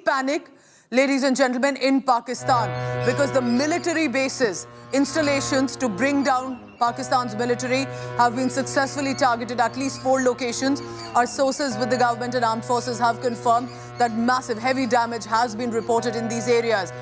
panic, ladies and gentlemen, in Pakistan, because the military bases, installations to bring down Pakistan's military have been successfully targeted at least 4 locations. Our sources with the government and armed forces have confirmed that massive heavy damage has been reported in these areas.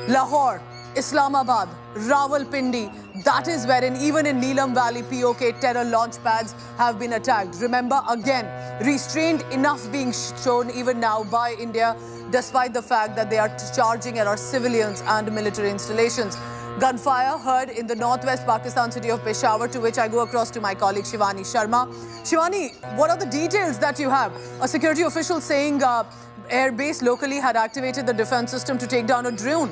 Lahore, Islamabad, Rawalpindi, that is wherein even in Neelam Valley POK terror launch pads have been attacked. Remember, again, restraint enough being shown even now by India, despite the fact that they are charging at our civilians and military installations. Gunfire heard in the northwest Pakistan city of Peshawar, to which I go across to my colleague Shivani Sharma. Shivani, what are the details that you have? A security official saying airbase locally had activated the defense system to take down a drone.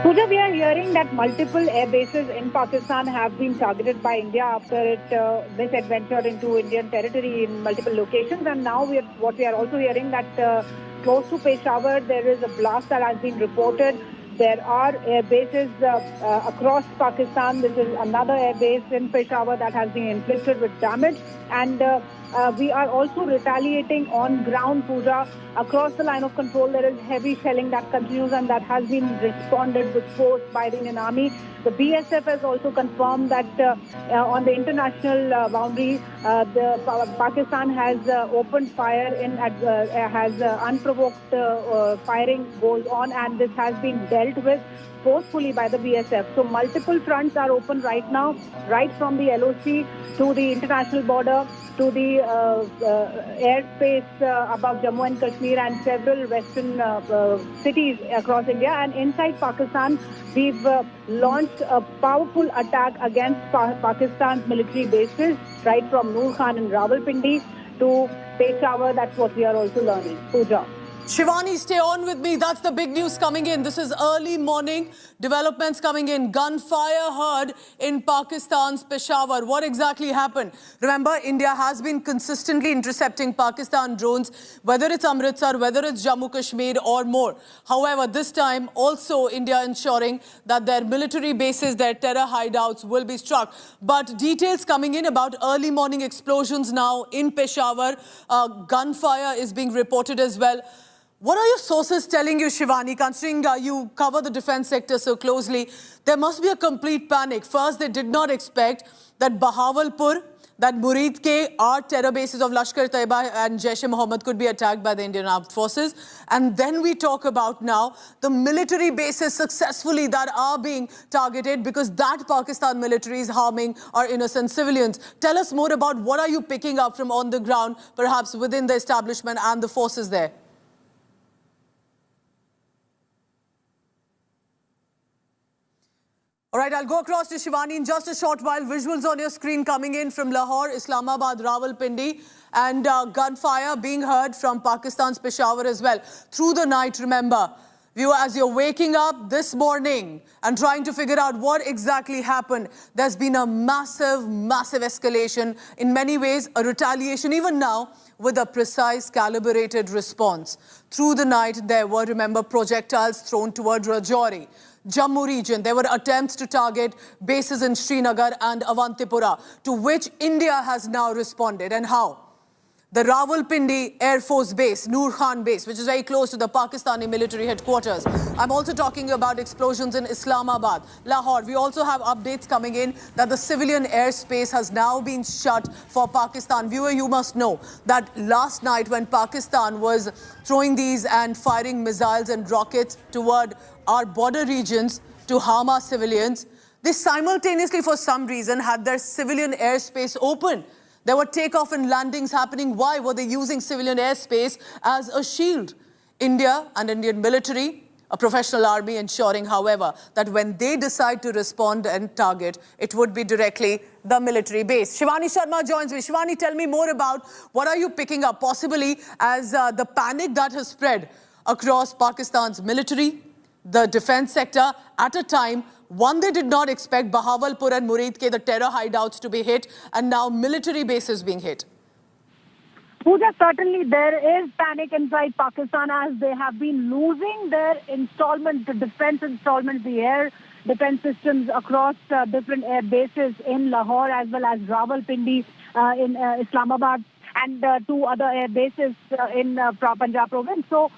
Pooja, we are hearing that multiple air bases in Pakistan have been targeted by India after it misadventured into Indian territory in multiple locations. And now what we are also hearing that close to Peshawar, there is a blast that has been reported. There are air bases across Pakistan. This is another air base in Peshawar that has been inflicted with damage. And we are also retaliating on ground, Pooja. Across the line of control, there is heavy shelling that continues and that has been responded with force by the Indian Army. The BSF has also confirmed that on the international boundary, Pakistan has opened fire, has unprovoked firing goes on, and this has been dealt with forcefully by the BSF. So multiple fronts are open right now, right from the LOC to the international border, to the airspace above Jammu and Kashmir and several western cities across India. And inside Pakistan, we've launched a powerful attack against Pakistan's military bases, right from Nur Khan and Rawalpindi to Peshawar. That's what we are also learning. Pooja. Shivani, stay on with me. That's the big news coming in. This is early morning developments coming in. Gunfire heard in Pakistan's Peshawar. What exactly happened? Remember, India has been consistently intercepting Pakistan drones, whether it's Amritsar, whether it's Jammu Kashmir or more. However, this time also India ensuring that their military bases, their terror hideouts will be struck. But details coming in about early morning explosions now in Peshawar. Gunfire is being reported as well. What are your sources telling you, Shivani, considering you cover the defense sector so closely? There must be a complete panic. First, they did not expect that Bahawalpur, that Murid Ke, our terror bases of Lashkar-e-Taiba and Jaish-e-Mohammed could be attacked by the Indian Armed Forces. And then we talk about now the military bases successfully that are being targeted, because that Pakistan military is harming our innocent civilians. Tell us more about what are you picking up from on the ground, perhaps within the establishment and the forces there. All right, I'll go across to Shivani in just a short while. Visuals on your screen coming in from Lahore, Islamabad, Rawalpindi, and gunfire being heard from Pakistan's Peshawar as well. Through the night, remember, as you're waking up this morning and trying to figure out what exactly happened, there's been a massive, massive escalation. In many ways, a retaliation even now, with a precise, calibrated response. Through the night, there were, remember, projectiles thrown toward Rajouri. Jammu region, there were attempts to target bases in Srinagar and Avantipura, to which India has now responded. And how? The Rawalpindi Air Force Base, Nur Khan Base, which is very close to the Pakistani military headquarters. I'm also talking about explosions in Islamabad, Lahore. We also have updates coming in that the civilian airspace has now been shut for Pakistan. Viewer, you must know that last night when Pakistan was throwing these and firing missiles and rockets toward our border regions to harm our civilians, they simultaneously, for some reason, had their civilian airspace open. There were takeoff and landings happening. Why were they using civilian airspace as a shield? India and Indian military, a professional army, ensuring, however, that when they decide to respond and target, it would be directly the military base. Shivani Sharma joins me. Shivani, tell me more about what are you picking up, possibly as the panic that has spread across Pakistan's military, the defense sector, at a time one, they did not expect Bahawalpur and Murid Ke, the terror hideouts, to be hit, and now military bases being hit. Pooja, certainly there is panic inside Pakistan as they have been losing their installments, the defense installments, the air defense systems across different air bases in Lahore as well as Rawalpindi in Islamabad. and 2 other air bases in Punjab province. So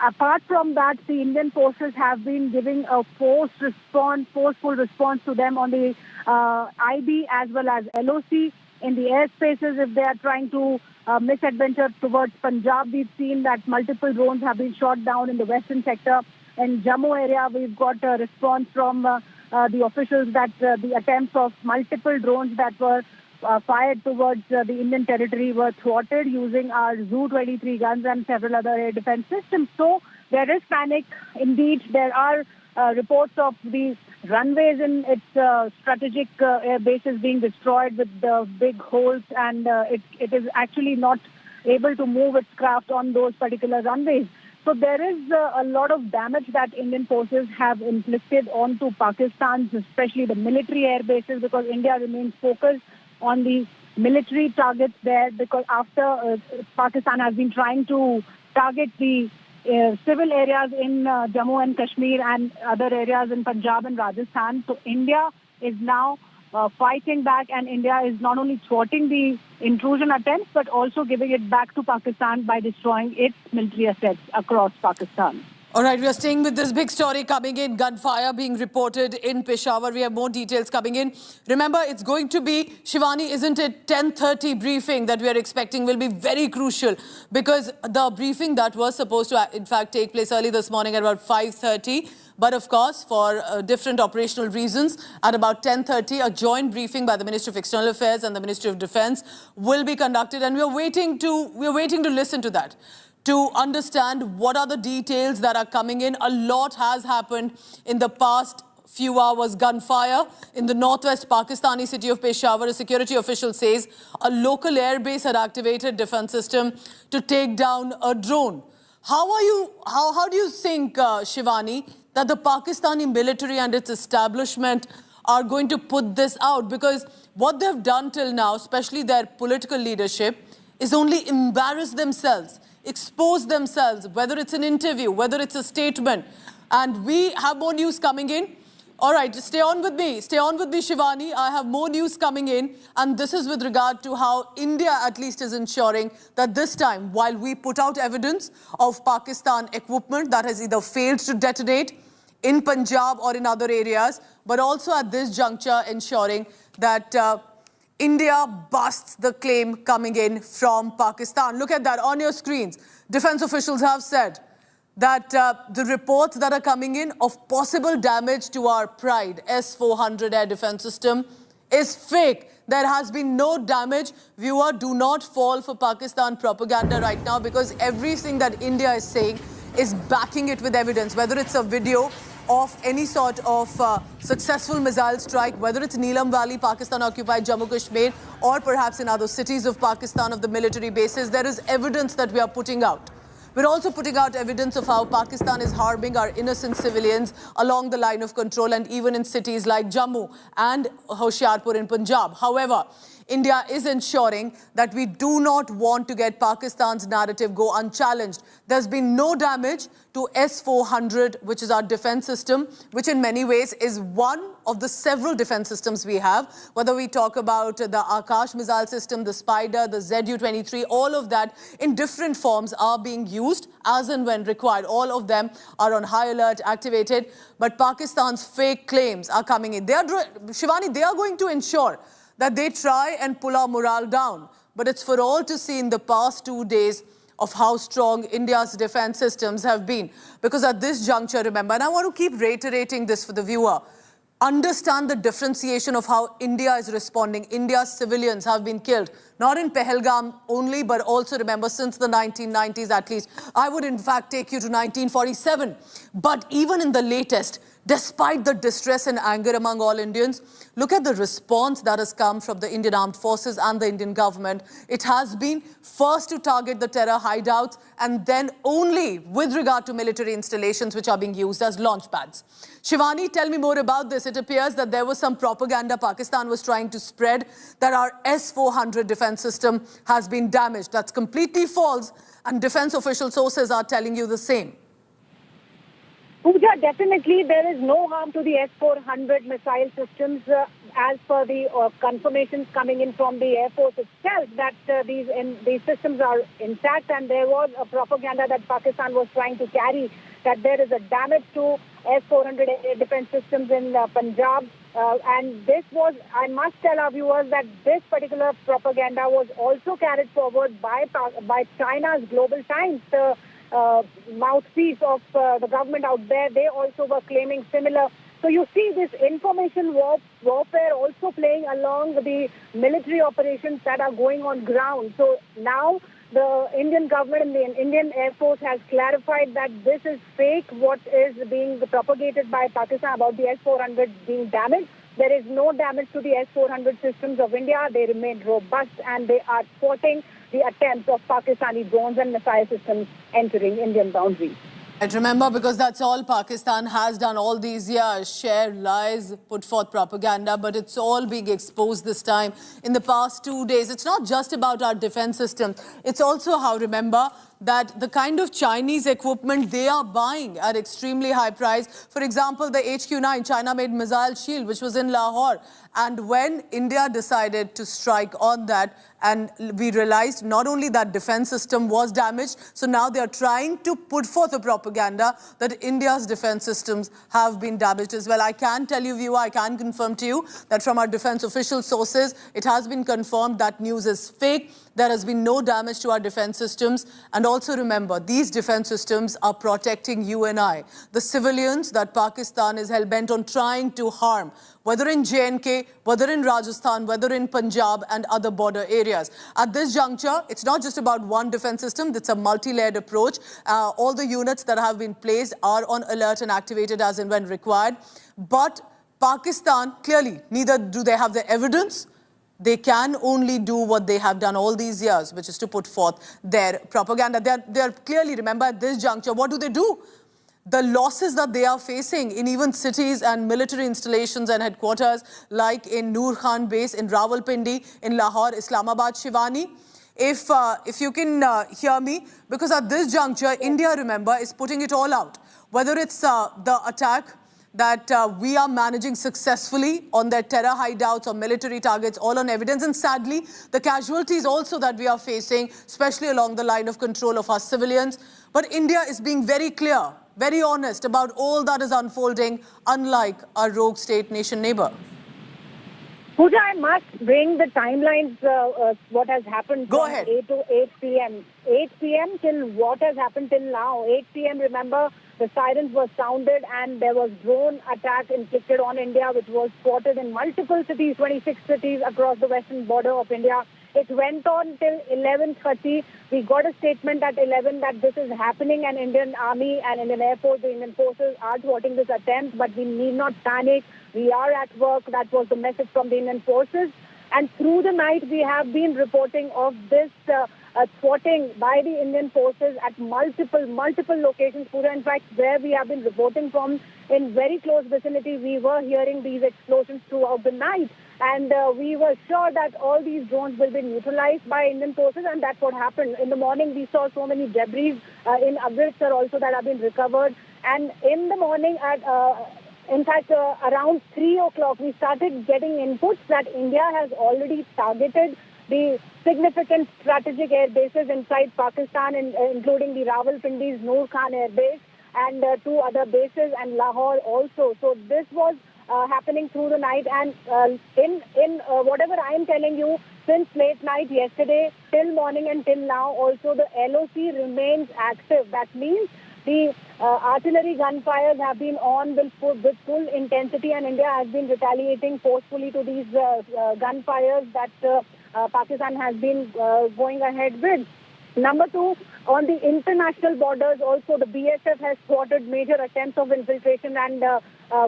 apart from that, the Indian forces have been giving a forceful response to them on the IB as well as LOC in the airspaces. If they are trying to misadventure towards Punjab, we've seen that multiple drones have been shot down in the western sector. In Jammu area, we've got a response from the officials that the attempts of multiple drones that were fired towards the Indian territory were thwarted using our Zu-23 guns and several other air defense systems. So there is panic. Indeed, there are reports of the runways in its strategic air bases being destroyed with big holes, and it is actually not able to move its craft on those particular runways. So there is a lot of damage that Indian forces have inflicted onto Pakistan, especially the military air bases, because India remains focused on the military targets there, because after Pakistan has been trying to target the civil areas in Jammu and Kashmir and other areas in Punjab and Rajasthan. So India is now fighting back, and India is not only thwarting the intrusion attempts but also giving it back to Pakistan by destroying its military assets across Pakistan. All right, we are staying with this big story coming in. Gunfire being reported in Peshawar. We have more details coming in. Remember, it's going to be, Shivani, isn't it, 10:30 briefing that we are expecting will be very crucial, because the briefing that was supposed to, in fact, take place early this morning at about 5:30. But of course, for different operational reasons, at about 10:30, a joint briefing by the Ministry of External Affairs and the Ministry of Defence will be conducted, and we are waiting to listen to that, to understand what are the details that are coming in. A lot has happened in the past few hours. Gunfire in the northwest Pakistani city of Peshawar. A security official says a local airbase had activated defense system to take down a drone. How do you think, Shivani, that the Pakistani military and its establishment are going to put this out? Because what they've done till now, especially their political leadership, is only embarrass themselves, expose themselves, whether it's an interview, whether it's a statement. And we have more news coming in. All right, stay on with me, Shivani. I have more news coming in, and this is with regard to how India at least is ensuring that this time, while we put out evidence of Pakistan equipment that has either failed to detonate in Punjab or in other areas, but also at this juncture ensuring that India busts the claim coming in from Pakistan. Look at that on your screens. Defense officials have said that the reports that are coming in of possible damage to our Pride S-400 air defense system is fake. There has been no damage. Viewer, do not fall for Pakistan propaganda right now, because everything that India is saying is backing it with evidence, whether it's a video of any sort of successful missile strike, whether it's Neelam Valley, Pakistan-occupied Jammu Kashmir, or perhaps in other cities of Pakistan of the military bases. There is evidence that we are putting out. We're also putting out evidence of how Pakistan is harming our innocent civilians along the line of control, and even in cities like Jammu and Hoshiarpur in Punjab. However, India is ensuring that we do not want to get Pakistan's narrative go unchallenged. There's been no damage to S-400, which is our defense system, which in many ways is one of the several defense systems we have. Whether we talk about the Akash missile system, the Spider, the Zu-23, all of that in different forms are being used as and when required. All of them are on high alert, activated. But Pakistan's fake claims are coming in. Shivani, they are going to ensure that they try and pull our morale down. But it's for all to see in the past 2 days of how strong India's defense systems have been. Because at this juncture, remember, and I want to keep reiterating this for the viewer, understand the differentiation of how India is responding. India's civilians have been killed, not in Pahalgam only, but also, remember, since the 1990s at least. I would in fact take you to 1947. But even in the latest, despite the distress and anger among all Indians, look at the response that has come from the Indian Armed Forces and the Indian government. It has been first to target the terror hideouts, and then only with regard to military installations which are being used as launch pads. Shivani, tell me more about this. It appears that there was some propaganda Pakistan was trying to spread that our S-400 defense system has been damaged. That's completely false, and defense official sources are telling you the same. Pooja, definitely there is no harm to the S-400 missile systems as per the confirmations coming in from the Air Force itself that these systems are intact, and there was a propaganda that Pakistan was trying to carry that there is a damage to S-400 air defense systems in Punjab. And this was, I must tell our viewers that this particular propaganda was also carried forward by China's Global Times, the mouthpiece of the government out there. They also were claiming similar. So you see this information warfare also playing along with the military operations that are going on ground. So now the Indian government and the Indian Air Force has clarified that this is fake, what is being propagated by Pakistan about the S-400 being damaged. There is no damage to the S-400 systems of India. They remain robust and they are thwarting the attempts of Pakistani drones and missile systems entering Indian boundaries. Right, remember, because that's all Pakistan has done all these years, share lies, put forth propaganda, but it's all being exposed this time. In the past 2 days, it's not just about our defense systems. It's also how, remember, that the kind of Chinese equipment they are buying at extremely high price. For example, the HQ-9 China-made missile shield, which was in Lahore. And when India decided to strike on that, and we realized not only that defense system was damaged, so now they are trying to put forth a propaganda that India's defense systems have been damaged as well. I can tell you, viewer, I can confirm to you that from our defense official sources, it has been confirmed that news is fake. There has been no damage to our defense systems. And also remember, these defense systems are protecting you and I, the civilians that Pakistan is hell-bent on trying to harm, whether in J&K, whether in Rajasthan, whether in Punjab and other border areas. At this juncture, it's not just about one defense system, it's a multi-layered approach. All the units that have been placed are on alert and activated as and when required. But Pakistan, clearly, neither do they have the evidence. They can only do what they have done all these years, which is to put forth their propaganda. They are clearly, remember, at this juncture, what do? The losses that they are facing in even cities and military installations and headquarters, like in Nur Khan Airbase, in Rawalpindi, in Lahore, Islamabad, Shivani. If you can hear me, because at this juncture, India, remember, is putting it all out. Whether it's the attack that we are managing successfully on their terror hideouts or military targets, all on evidence. And sadly, the casualties also that we are facing, especially along the line of control of our civilians. But India is being very clear, very honest about all that is unfolding, unlike our rogue state nation neighbor. Pooja, I must bring the timelines, what has happened Go from ahead. 8 to 8 p.m. 8 p.m. till what has happened till now. 8 p.m., remember, the sirens were sounded and there was drone attack inflicted on India, which was spotted in multiple cities, 26 cities across the western border of India. It went on till 11:30. We got a statement at 11 that this is happening, and Indian Army and Indian Air Force, the Indian forces are thwarting this attempt, but we need not panic. We are at work. That was the message from the Indian forces. And through the night, we have been reporting of this thwarting by the Indian forces at multiple locations. In fact, where we have been reporting from, in very close vicinity, we were hearing these explosions throughout the night. And we were sure that all these drones will be neutralized by Indian forces, and that's what happened. In the morning, we saw so many debris in Amritsar also that have been recovered. And in the morning, in fact, around 3 o'clock, we started getting inputs that India has already targeted the significant strategic air bases inside Pakistan, including the Rawalpindi's Nur Khan Airbase and 2 other bases, and Lahore also. So this was happening through the night, and in whatever I am telling you, since late night yesterday till morning and till now, also the LOC remains active. That means the artillery gunfires have been on with full intensity, and India has been retaliating forcefully to these gunfires that Pakistan has been going ahead with. Number 2, on the international borders also, the BSF has thwarted major attempts of infiltration and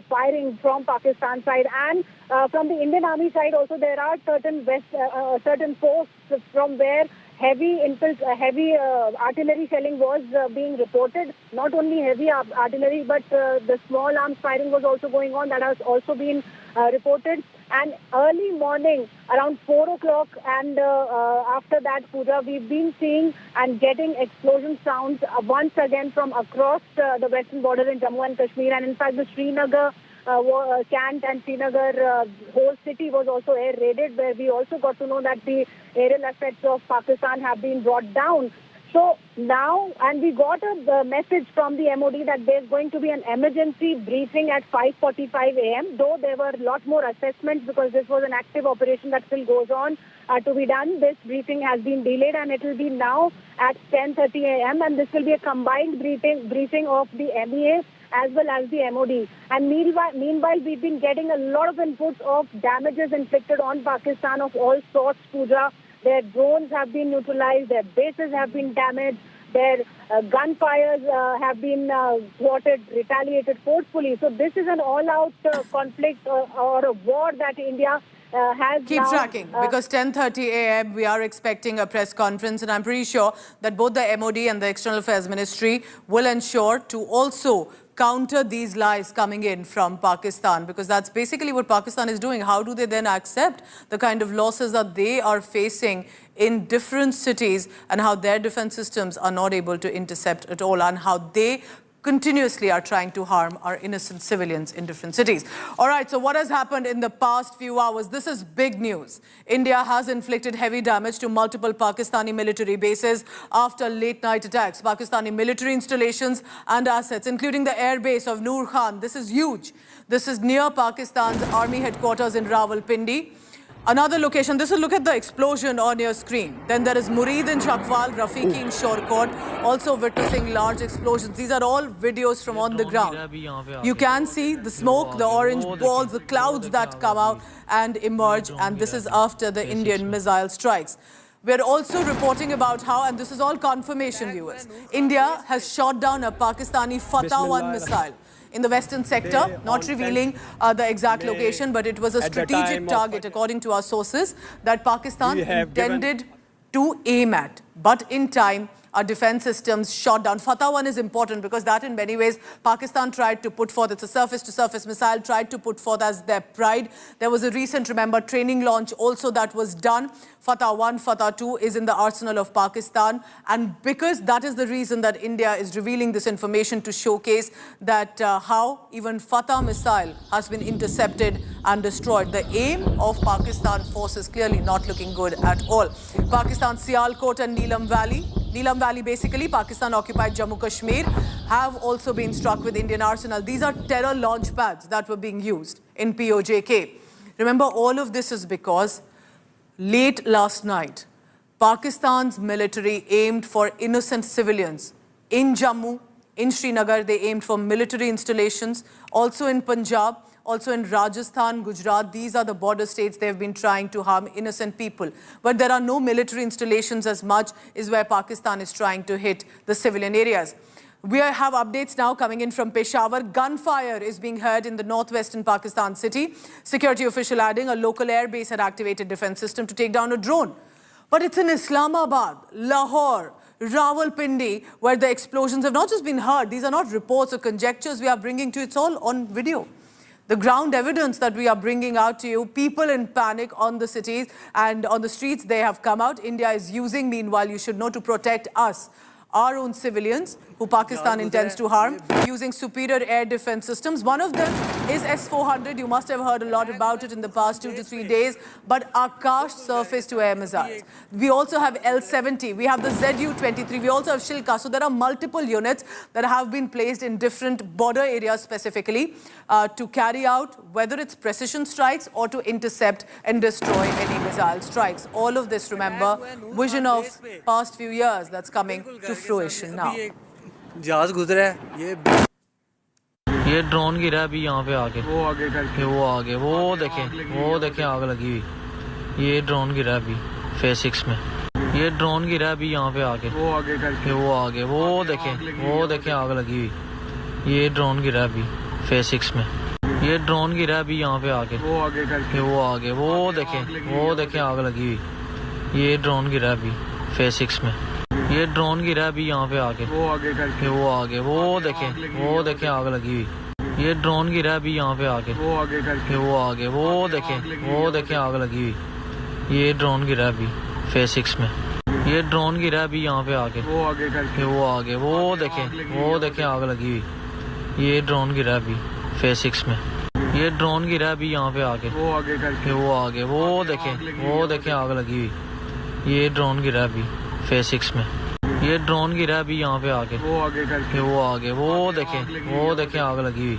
firing from Pakistan side, and from the Indian Army side also there are certain posts from where heavy artillery shelling was being reported. Not only heavy artillery, but the small arms firing was also going on. That has also been reported. And early morning, around 4 o'clock, and after that, Pooja, we've been seeing and getting explosion sounds once again from across the western border in Jammu and Kashmir. And in fact, the Srinagar Kant and Srinagar whole city was also air raided, where we also got to know that the aerial assets of Pakistan have been brought down. So now, and we got a message from the MOD that there's going to be an emergency briefing at 5:45 a.m., though there were a lot more assessments because this was an active operation that still goes on to be done. This briefing has been delayed and it will be now at 10:30 a.m. and this will be a combined briefing of the MEA as well as the MOD. And meanwhile, we've been getting a lot of inputs of damages inflicted on Pakistan of all sorts, Pooja. Their drones have been neutralized, their bases have been damaged, their gunfires have been thwarted, retaliated forcefully. So this is an all-out conflict or a war that India has Keep now, tracking, because 10:30 a.m. we are expecting a press conference, and I'm pretty sure that both the MOD and the External Affairs Ministry will ensure to also counter these lies coming in from Pakistan, because that's basically what Pakistan is doing. How do they then accept the kind of losses that they are facing in different cities, and how their defense systems are not able to intercept at all, and how they continuously are trying to harm our innocent civilians in different cities. All right, so what has happened in the past few hours? This is big news. India has inflicted heavy damage to multiple Pakistani military bases after late-night attacks. Pakistani military installations and assets, including the airbase of Nur Khan. This is huge. This is near Pakistan's army headquarters in Rawalpindi. Another location, this is, look at the explosion on your screen. Then there is Murid in Chakwal, Rafiki in Shorkot, also witnessing large explosions. These are all videos from on the ground. You can see the smoke, the orange balls, the clouds that come out and emerge, and this is after the Indian missile strikes. We're also reporting about how, and this is all confirmation, viewers, India has shot down a Pakistani Fatah-1 missile in the western sector, not revealing the exact location, but it was a strategic target, according to our sources, that Pakistan intended to aim at. But in time, our defense systems shot down. Fatah-1 is important because that in many ways Pakistan tried to put forth, it's a surface-to-surface missile, tried to put forth as their pride. There was a recent, remember, training launch also that was done. Fatah-1, Fatah-2 is in the arsenal of Pakistan. And because that is the reason that India is revealing this information to showcase that how even Fatah missile has been intercepted and destroyed. The aim of Pakistan forces clearly not looking good at all. Pakistan's Sialkot and Neelam Valley, basically, Pakistan-occupied Jammu Kashmir, have also been struck with Indian arsenal. These are terror launch pads that were being used in POJK. Remember, all of this is because late last night, Pakistan's military aimed for innocent civilians in Jammu, in Srinagar. They aimed for military installations, also in Punjab, also in Rajasthan, Gujarat. These are the border states. They've been trying to harm innocent people. But there are no military installations as much is where Pakistan is trying to hit the civilian areas. We have updates now coming in from Peshawar. Gunfire is being heard in the northwestern Pakistan city. Security official adding a local airbase had activated defense system to take down a drone. But it's in Islamabad, Lahore, Rawalpindi, where the explosions have not just been heard. These are not reports or conjectures we are bringing to you. It's all on video. The ground evidence that we are bringing out to you, people in panic on the cities and on the streets, they have come out. India is using, meanwhile, you should know, to protect us, our own civilians, who Pakistan intends to harm, using superior air defense systems. One of them is S-400. You must have heard a lot about it in the past 2 to 3 days. But Akash surface-to-air missiles. We also have L-70. We have the Zu-23. We also have Shilka. So there are multiple units that have been placed in different border areas specifically to carry out, whether it's precision strikes or to intercept and destroy any missile strikes. All of this, remember, vision of past few years that's coming to fruition now. जहाज गुजरा है ये drone गिरा अभी यहाँ पे आके वो आगे वो देखें आग लगी हुई ये ड्रोन गिरा अभी फेज 6 में ये ड्रोन गिरा अभी यहाँ पे आके वो देखें आग लगी हुई ये ड्रोन गिरा अभी फेज 6 में ये ड्रोन गिरा अभी यहाँ पे आके वो देखें आग लगी हुई ये ड्रोन गिरा अभी फेज 6 में ये ड्रोन गिरा अभी यहाँ पे आके वो देखें आग लगी हुई ये ड्रोन गिरा अभी यहाँ पे आके, वो आगे करके, वो आगे, वो देखें आग लगी हुई। ये ड्रोन गिरा अभी फेज 6 में, ये ड्रोन गिरा अभी यहाँ पे आके, वो आगे करके, वो आगे, वो देखें आग लगी हुई। ये ड्रोन गिरा अभी फेज 6 में, ये ड्रोन गिरा अभी यहाँ पे आके, वो आगे करके, वो आगे, वो देखें आग लगी हुई। ये ड्रोन गिरा अभी फेज 6 में, ये ड्रोन गिरा अभी यहाँ पे आके, वो आगे करके, वो आगे, वो देखें आग लगी हुई।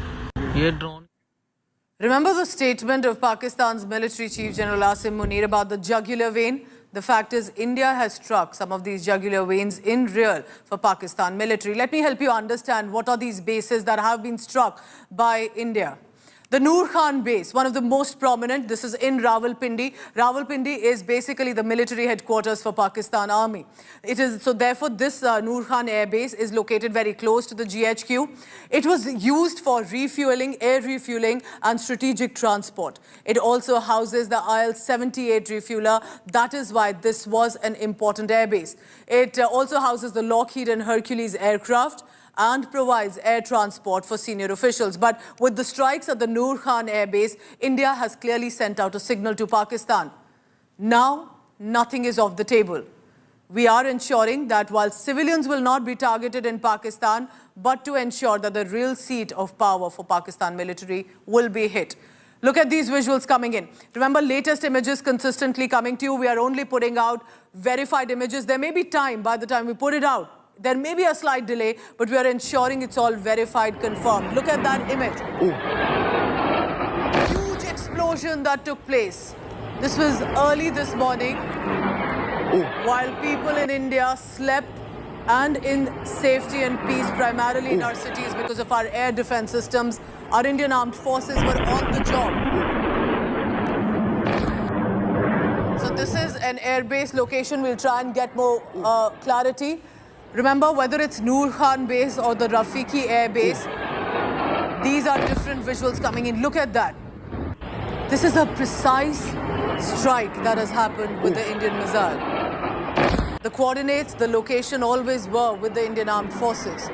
ये drone. Remember the statement of Pakistan's military chief General Asim Munir about the jugular vein? The fact is, India has struck some of these jugular veins in real for Pakistan military. Let me help you understand what are these bases that have been struck by India. The Nur Khan base, one of the most prominent, this is in Rawalpindi. Rawalpindi is basically the military headquarters for Pakistan Army. So therefore this Nur Khan Airbase is located very close to the GHQ. It was used for refueling, air refueling and strategic transport. It also houses the IL-78 refueler. That is why this was an important airbase. It also houses the Lockheed and Hercules aircraft and provides air transport for senior officials. But with the strikes at the Nur Khan Airbase, India has clearly sent out a signal to Pakistan. Now, nothing is off the table. We are ensuring that while civilians will not be targeted in Pakistan, but to ensure that the real seat of power for Pakistan military will be hit. Look at these visuals coming in. Remember, latest images consistently coming to you. We are only putting out verified images. There may be time by the time we put it out. There may be a slight delay, but we are ensuring it's all verified, confirmed. Look at that image. Ooh. Huge explosion that took place. This was early this morning. Ooh. While people in India slept and in safety and peace, primarily in our cities because of our air defense systems, our Indian armed forces were on the job. So this is an airbase location. We'll try and get more clarity. Remember, whether it's Nur Khan base or the Rafiki air base, these are different visuals coming in. Look at that. This is a precise strike that has happened with the Indian missile. The coordinates, the location always were with the Indian armed forces.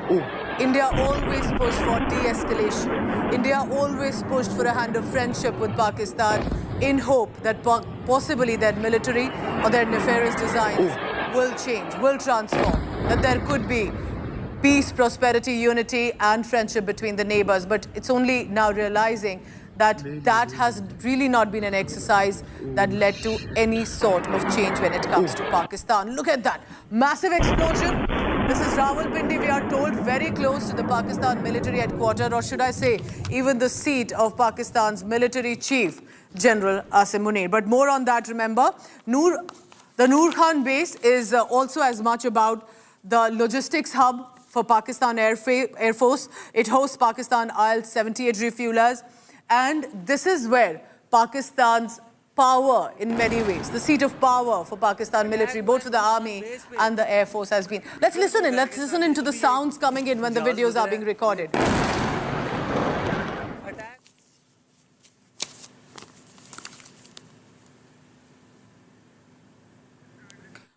India always pushed for de-escalation. India always pushed for a hand of friendship with Pakistan in hope that possibly their military or their nefarious designs will change, will transform. That there could be peace, prosperity, unity and friendship between the neighbors. But it's only now realizing that that has really not been an exercise that led to any sort of change when it comes to Pakistan. Look at that. Massive explosion. This is Rawalpindi, we are told, very close to the Pakistan military headquarters, or should I say, even the seat of Pakistan's military chief, General Asim Munir. But more on that, remember, the Nur Khan base is also as much about the logistics hub for Pakistan Air Force. It hosts Pakistan IL-78 refuelers. And this is where Pakistan's power, in many ways, the seat of power for Pakistan military, both for the army and the Air Force has been. Let's listen in to the sounds coming in when the videos are being recorded.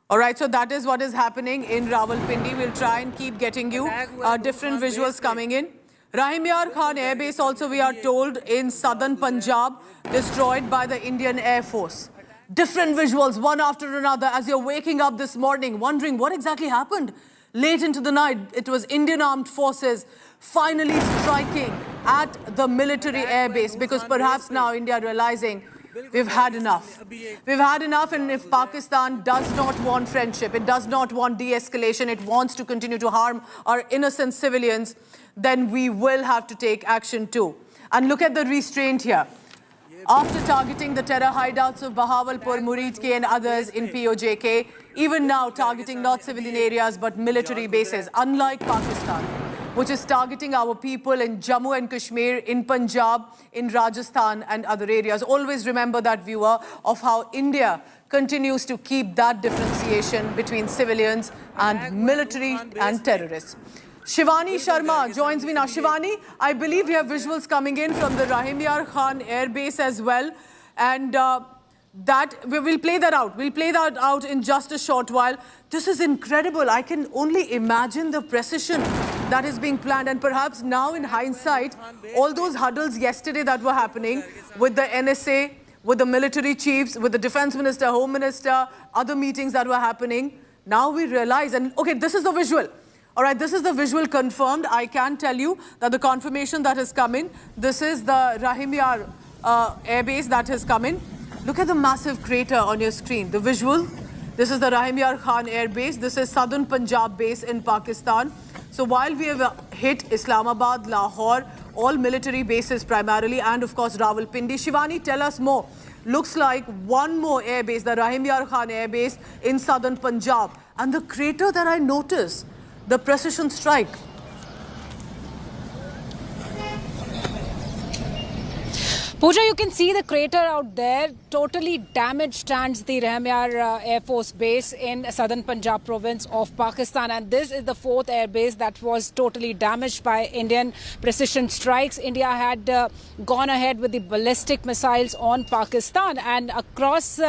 All right, so that is what is happening in Rawalpindi. We'll try and keep getting you different visuals coming in. Nur Khan Airbase also, we are told, in southern Punjab, destroyed by the Indian Air Force. Different visuals, one after another, as you're waking up this morning, wondering what exactly happened. Late into the night, it was Indian Armed Forces finally striking at the military airbase, because perhaps now India realizing we've had enough. We've had enough, and if Pakistan does not want friendship, it does not want de-escalation, it wants to continue to harm our innocent civilians, then we will have to take action too. And look at the restraint here. After targeting the terror hideouts of Bahawalpur, Muridke and others in POJK, even now targeting not civilian areas but military bases, unlike Pakistan, which is targeting our people in Jammu and Kashmir, in Punjab, in Rajasthan and other areas. Always remember that, viewer, of how India continues to keep that differentiation between civilians and military and terrorists. Shivani Sharma joins me now. Shivani, I believe we have visuals coming in from the Nur Khan Airbase as well. And that we'll play that out. We'll play that out in just a short while. This is incredible. I can only imagine the precision that is being planned. And perhaps now in hindsight, all those huddles yesterday that were happening with the NSA, with the military chiefs, with the defense minister, home minister, other meetings that were happening, now we realize, and okay, this is the visual. All right, this is the visual confirmed. I can tell you that the confirmation that has come in, this is the Rahim Yar airbase that has come in. Look at the massive crater on your screen. The visual, this is the Rahim Yar Khan Airbase. This is southern Punjab base in Pakistan. So while we have hit Islamabad, Lahore, all military bases primarily, and of course Rawalpindi. Shivani, tell us more. Looks like one more airbase, the Rahim Yar Khan Airbase in southern Punjab. And the crater that I noticed, the precision strike. Pooja, you can see the crater out there. Totally damaged stands the Rahim Yar Air Force Base in southern Punjab province of Pakistan. And this is the fourth air base that was totally damaged by Indian precision strikes. India had gone ahead with the ballistic missiles on Pakistan. And across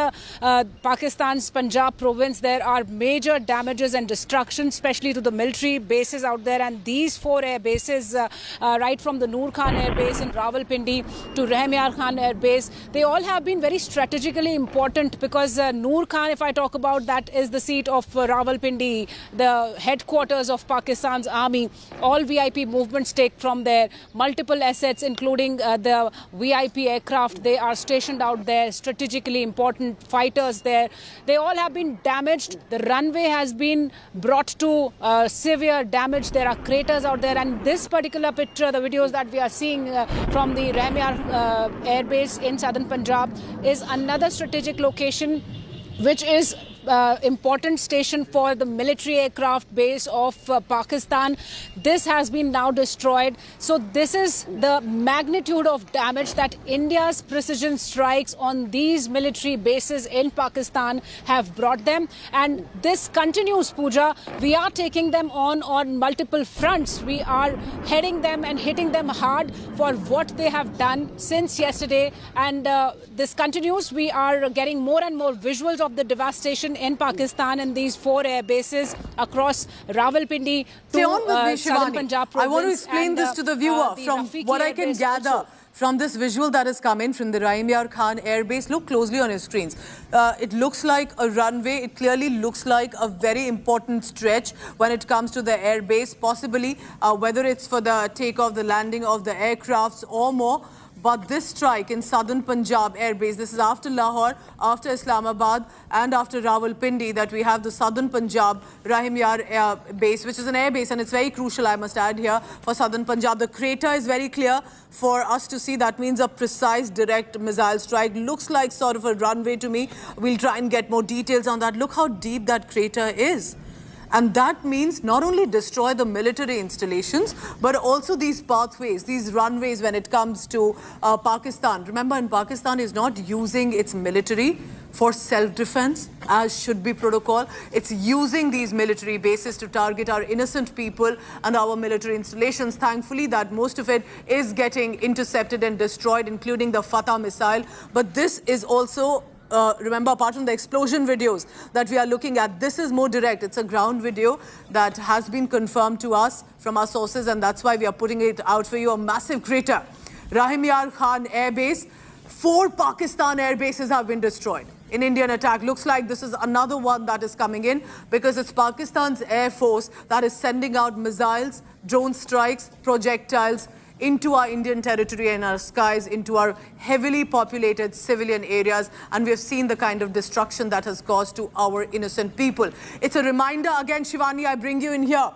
Pakistan's Punjab province, there are major damages and destruction, especially to the military bases out there. And these four air bases, right from the Nur Khan Airbase in Rawalpindi to Rahim Yar Khan Airbase, they all have been very strategically important because Nur Khan, if I talk about, that is the seat of Rawalpindi, the headquarters of Pakistan's army. All VIP movements take from there. Multiple assets, including the VIP aircraft, they are stationed out there, strategically important fighters there. They all have been damaged. The runway has been brought to severe damage. There are craters out there. And this particular picture, the videos that we are seeing from the Rahim Yar airbase in southern Punjab, is another strategic location which is important station for the military aircraft base of Pakistan. This has been now destroyed. So this is the magnitude of damage that India's precision strikes on these military bases in Pakistan have brought them. And this continues, Pooja. We are taking them on multiple fronts. We are heading them and hitting them hard for what they have done since yesterday. And this continues. We are getting more and more visuals of the devastation in Pakistan and these four air bases across Rawalpindi to southern Punjab province. I want to explain this to the viewer from what I can gather from this visual that has come in from the Rahim Yar Khan Airbase. Look closely on your screens. It looks like a runway. It clearly looks like a very important stretch when it comes to the airbase, possibly whether it's for the takeoff, the landing of the aircrafts or more. But this strike in southern Punjab airbase, this is after Lahore, after Islamabad and after Rawalpindi, that we have the southern Punjab Rahim Yar base, which is an airbase, and it's very crucial, I must add here, for southern Punjab. The crater is very clear for us to see. That means a precise direct missile strike. Looks like sort of a runway to me. We'll try and get more details on that. Look how deep that crater is. And that means not only destroy the military installations, but also these pathways, these runways when it comes to Pakistan. Remember, in Pakistan is not using its military for self-defense, as should be protocol. It's using these military bases to target our innocent people and our military installations. Thankfully, that most of it is getting intercepted and destroyed, including the Fatah missile. But this is also remember, apart from the explosion videos that we are looking at, this is more direct. It's a ground video that has been confirmed to us from our sources, and that's why we are putting it out for you. A massive crater. Rahim Yar Khan Airbase. 4 Pakistan air bases have been destroyed in Indian attack. Looks like this is another one that is coming in because it's Pakistan's Air Force that is sending out missiles, drone strikes, projectiles into our Indian territory and our skies, into our heavily populated civilian areas. And we have seen the kind of destruction that has caused to our innocent people. It's a reminder, again, Shivani, I bring you in here,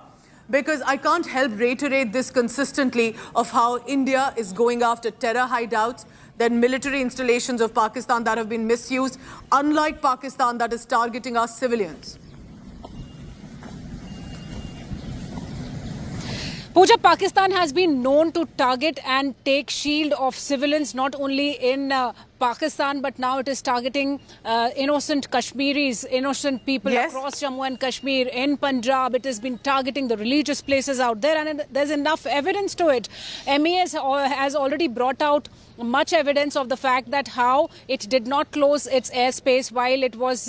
because I can't help reiterate this consistently of how India is going after terror hideouts, then military installations of Pakistan that have been misused, unlike Pakistan that is targeting our civilians. Pooja, Pakistan has been known to target and take shield of civilians, not only in Pakistan, but now it is targeting innocent Kashmiris, innocent people Yes. across Jammu and Kashmir, in Punjab. It has been targeting the religious places out there, and there's enough evidence to it. MES has already brought out much evidence of the fact that how it did not close its airspace while it was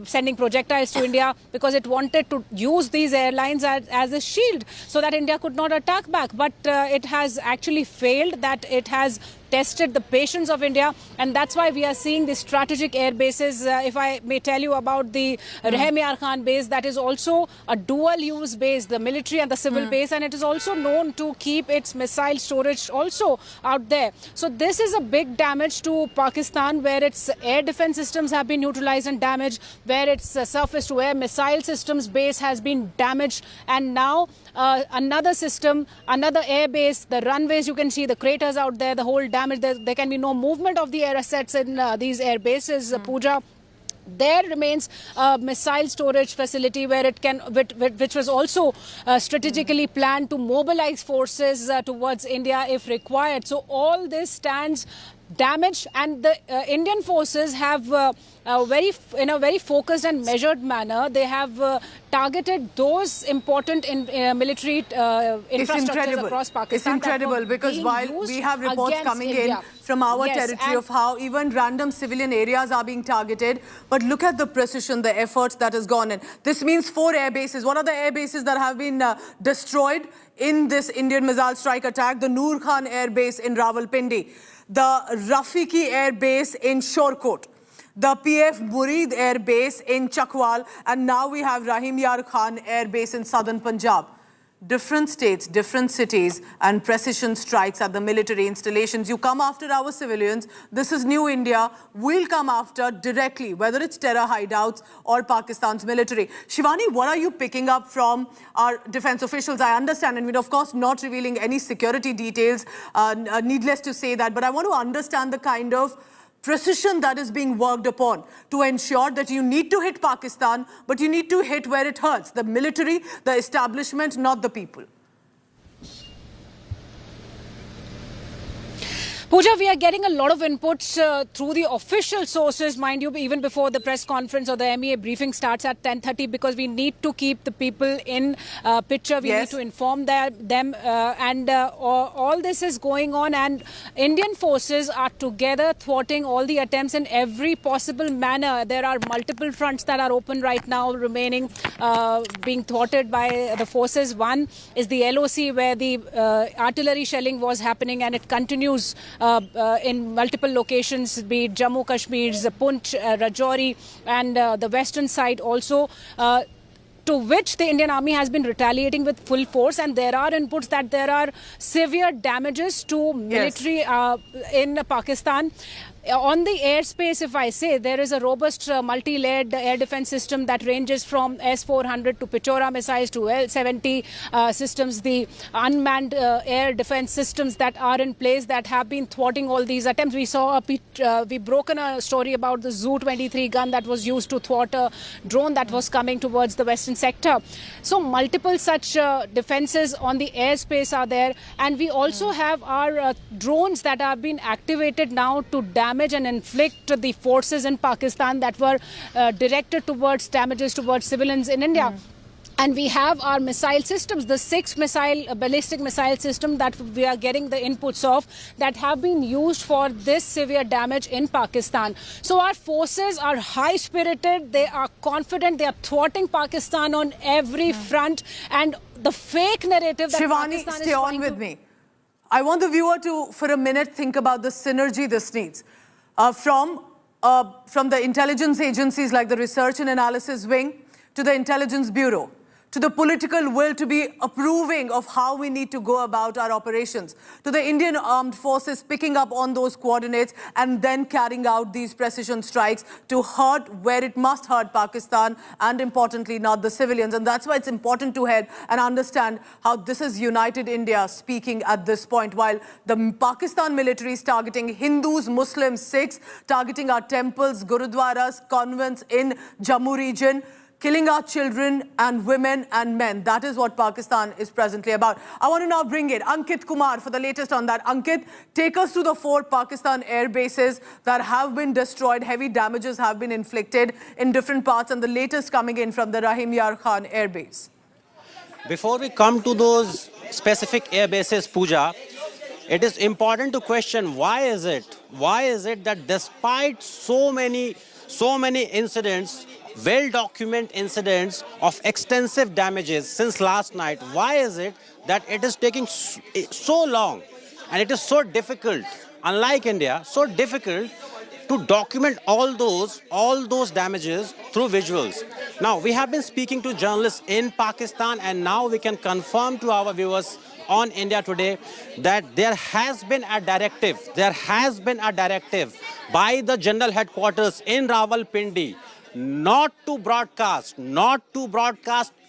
sending projectiles to India, because it wanted to use these airlines as a shield so that India could not attack back. But it has actually failed, that it has tested the patience of India, and that's why we are seeing the strategic air bases. If I may tell you about the Nur Khan base, that is also a dual-use base, the military and the civil base, and it is also known to keep its missile storage also out there. So this is a big damage to Pakistan, where its air defense systems have been neutralized and damaged, where its surface-to-air missile systems base has been damaged, and now another system, another air base, the runways, you can see the craters out there, the whole damage. There can be no movement of the air assets in these air bases, Pooja. There remains a missile storage facility where it can, which was also strategically planned to mobilize forces towards India if required. So all this stands damaged, and the Indian forces have in a very focused and measured manner, they have targeted those important military infrastructures across Pakistan. It's incredible, because while we have reports coming in from our territory of how even random civilian areas are being targeted, but look at the precision, the effort that has gone in. This means 4 air bases. What are the air bases that have been destroyed in this Indian missile strike attack? The Nur Khan Airbase in Rawalpindi, the Rafiki Air Base in Shorkot, the PF Murid Air Base in Chakwal, and now we have Rahim Yar Khan Air Base in southern Punjab. Different states, different cities, and precision strikes at the military installations. You come after our civilians. This is new India. We'll come after directly, whether it's terror hideouts or Pakistan's military. Shivani, what are you picking up from our defense officials? I understand, and we're of course not revealing any security details, needless to say that, but I want to understand the kind of precision that is being worked upon to ensure that you need to hit Pakistan, but you need to hit where it hurts, the military, the establishment, not the people. Pooja, we are getting a lot of inputs through the official sources, mind you, even before the press conference or the MEA briefing starts at 10:30, because we need to keep the people in picture. We need to inform them, and all this is going on, and Indian forces are together thwarting all the attempts in every possible manner. There are multiple fronts that are open right now, remaining being thwarted by the forces. One is the LOC, where the artillery shelling was happening, and it continues in multiple locations, be it Jammu Kashmir's Poonch, Rajouri, and the western side also, to which the Indian Army has been retaliating with full force. And there are inputs that there are severe damages to military in Pakistan. On the airspace, if I say, there is a robust multi-layered air defense system that ranges from S-400 to Peshawar missiles to L-70 systems, the unmanned air defense systems that are in place that have been thwarting all these attempts. We saw we've broken a story about the Zu-23 gun that was used to thwart a drone that was coming towards the western sector. So multiple such defenses on the airspace are there, and we also have our drones that have been activated now to damage and inflict the forces in Pakistan that were directed towards damages towards civilians in India. And we have our missile systems, the 6 ballistic missile system that we are getting the inputs of that have been used for this severe damage in Pakistan. So our forces are high-spirited, they are confident, they are thwarting Pakistan on every front, and the fake narrative that Shivani, Pakistan stay on with me. I want the viewer to, for a minute, think about the synergy this needs. From the intelligence agencies like the Research and Analysis Wing, to the Intelligence Bureau, to the political will to be approving of how we need to go about our operations, to the Indian Armed Forces picking up on those coordinates and then carrying out these precision strikes to hurt where it must hurt Pakistan, and importantly, not the civilians. And that's why it's important to head and understand how this is united India speaking at this point. While the Pakistan military is targeting Hindus, Muslims, Sikhs, targeting our temples, gurudwaras, convents in Jammu region, killing our children and women and men. That is what Pakistan is presently about. I want to now bring in Ankit Kumar for the latest on that. Ankit, take us through the 4 Pakistan air bases that have been destroyed. Heavy damages have been inflicted in different parts, and the latest coming in from the Nur Khan Airbase. Before we come to those specific air bases, Pooja, it is important to question why is it that despite so many incidents, well-documented incidents of extensive damages since last night, why is it that it is taking so long and it is so difficult, unlike India, so difficult to document all those damages through visuals? Now, we have been speaking to journalists in Pakistan, and now we can confirm to our viewers on India Today that there has been a directive by the general headquarters in Rawalpindi not to broadcast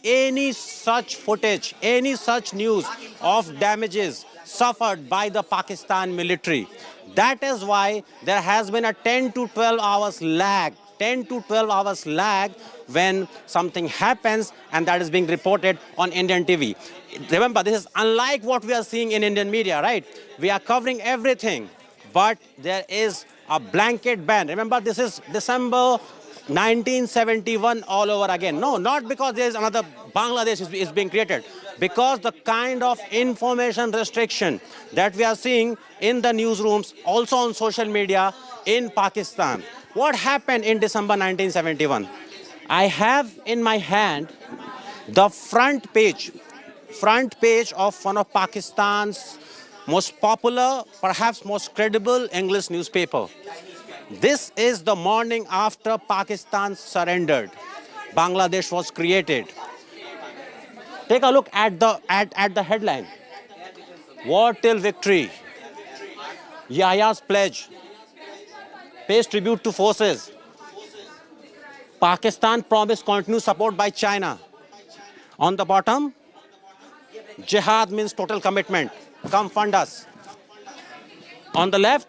any such footage, any such news of damages suffered by the Pakistan military. That is why there has been a 10 to 12 hours lag when something happens and that is being reported on Indian TV. Remember, this is unlike what we are seeing in Indian media, right? We are covering everything, but there is a blanket ban. Remember, this is December 1971 all over again. No, not because there is another Bangladesh is being created, because the kind of information restriction that we are seeing in the newsrooms, also on social media in Pakistan. What happened in December 1971? I have in my hand the front page of one of Pakistan's most popular, perhaps most credible English newspaper. This is the morning after Pakistan surrendered. Bangladesh was created. Take a look at the headline. War till victory. Yahya's pledge. Pays tribute to forces. Pakistan promised continued support by China. On the bottom, jihad means total commitment. Come fund us. On the left,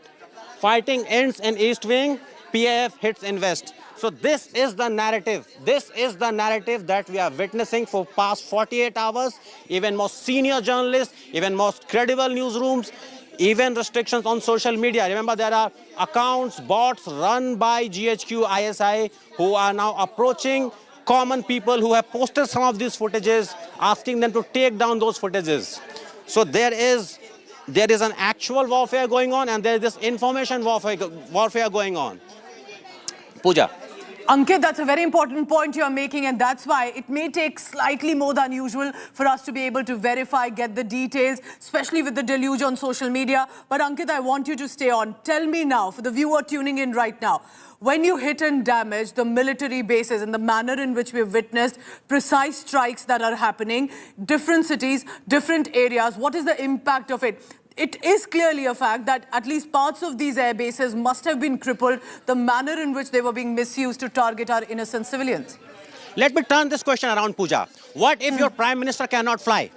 fighting ends in East Wing, PAF hits in West. So this is the narrative. This is the narrative that we are witnessing for past 48 hours. Even most senior journalists, even most credible newsrooms, even restrictions on social media. Remember, there are accounts, bots run by GHQ, ISI, who are now approaching common people who have posted some of these footages, asking them to take down those footages. So there is an actual warfare going on, and there is this information warfare going on. Pooja. Ankit, that's a very important point you're making, and that's why it may take slightly more than usual for us to be able to verify, get the details, especially with the deluge on social media. But Ankit, I want you to stay on. Tell me now, for the viewer tuning in right now, when you hit and damage the military bases in the manner in which we've witnessed precise strikes that are happening, different cities, different areas, what is the impact of it? It is clearly a fact that at least parts of these air bases must have been crippled, the manner in which they were being misused to target our innocent civilians. Let me turn this question around, Pooja. What if your Prime Minister cannot fly?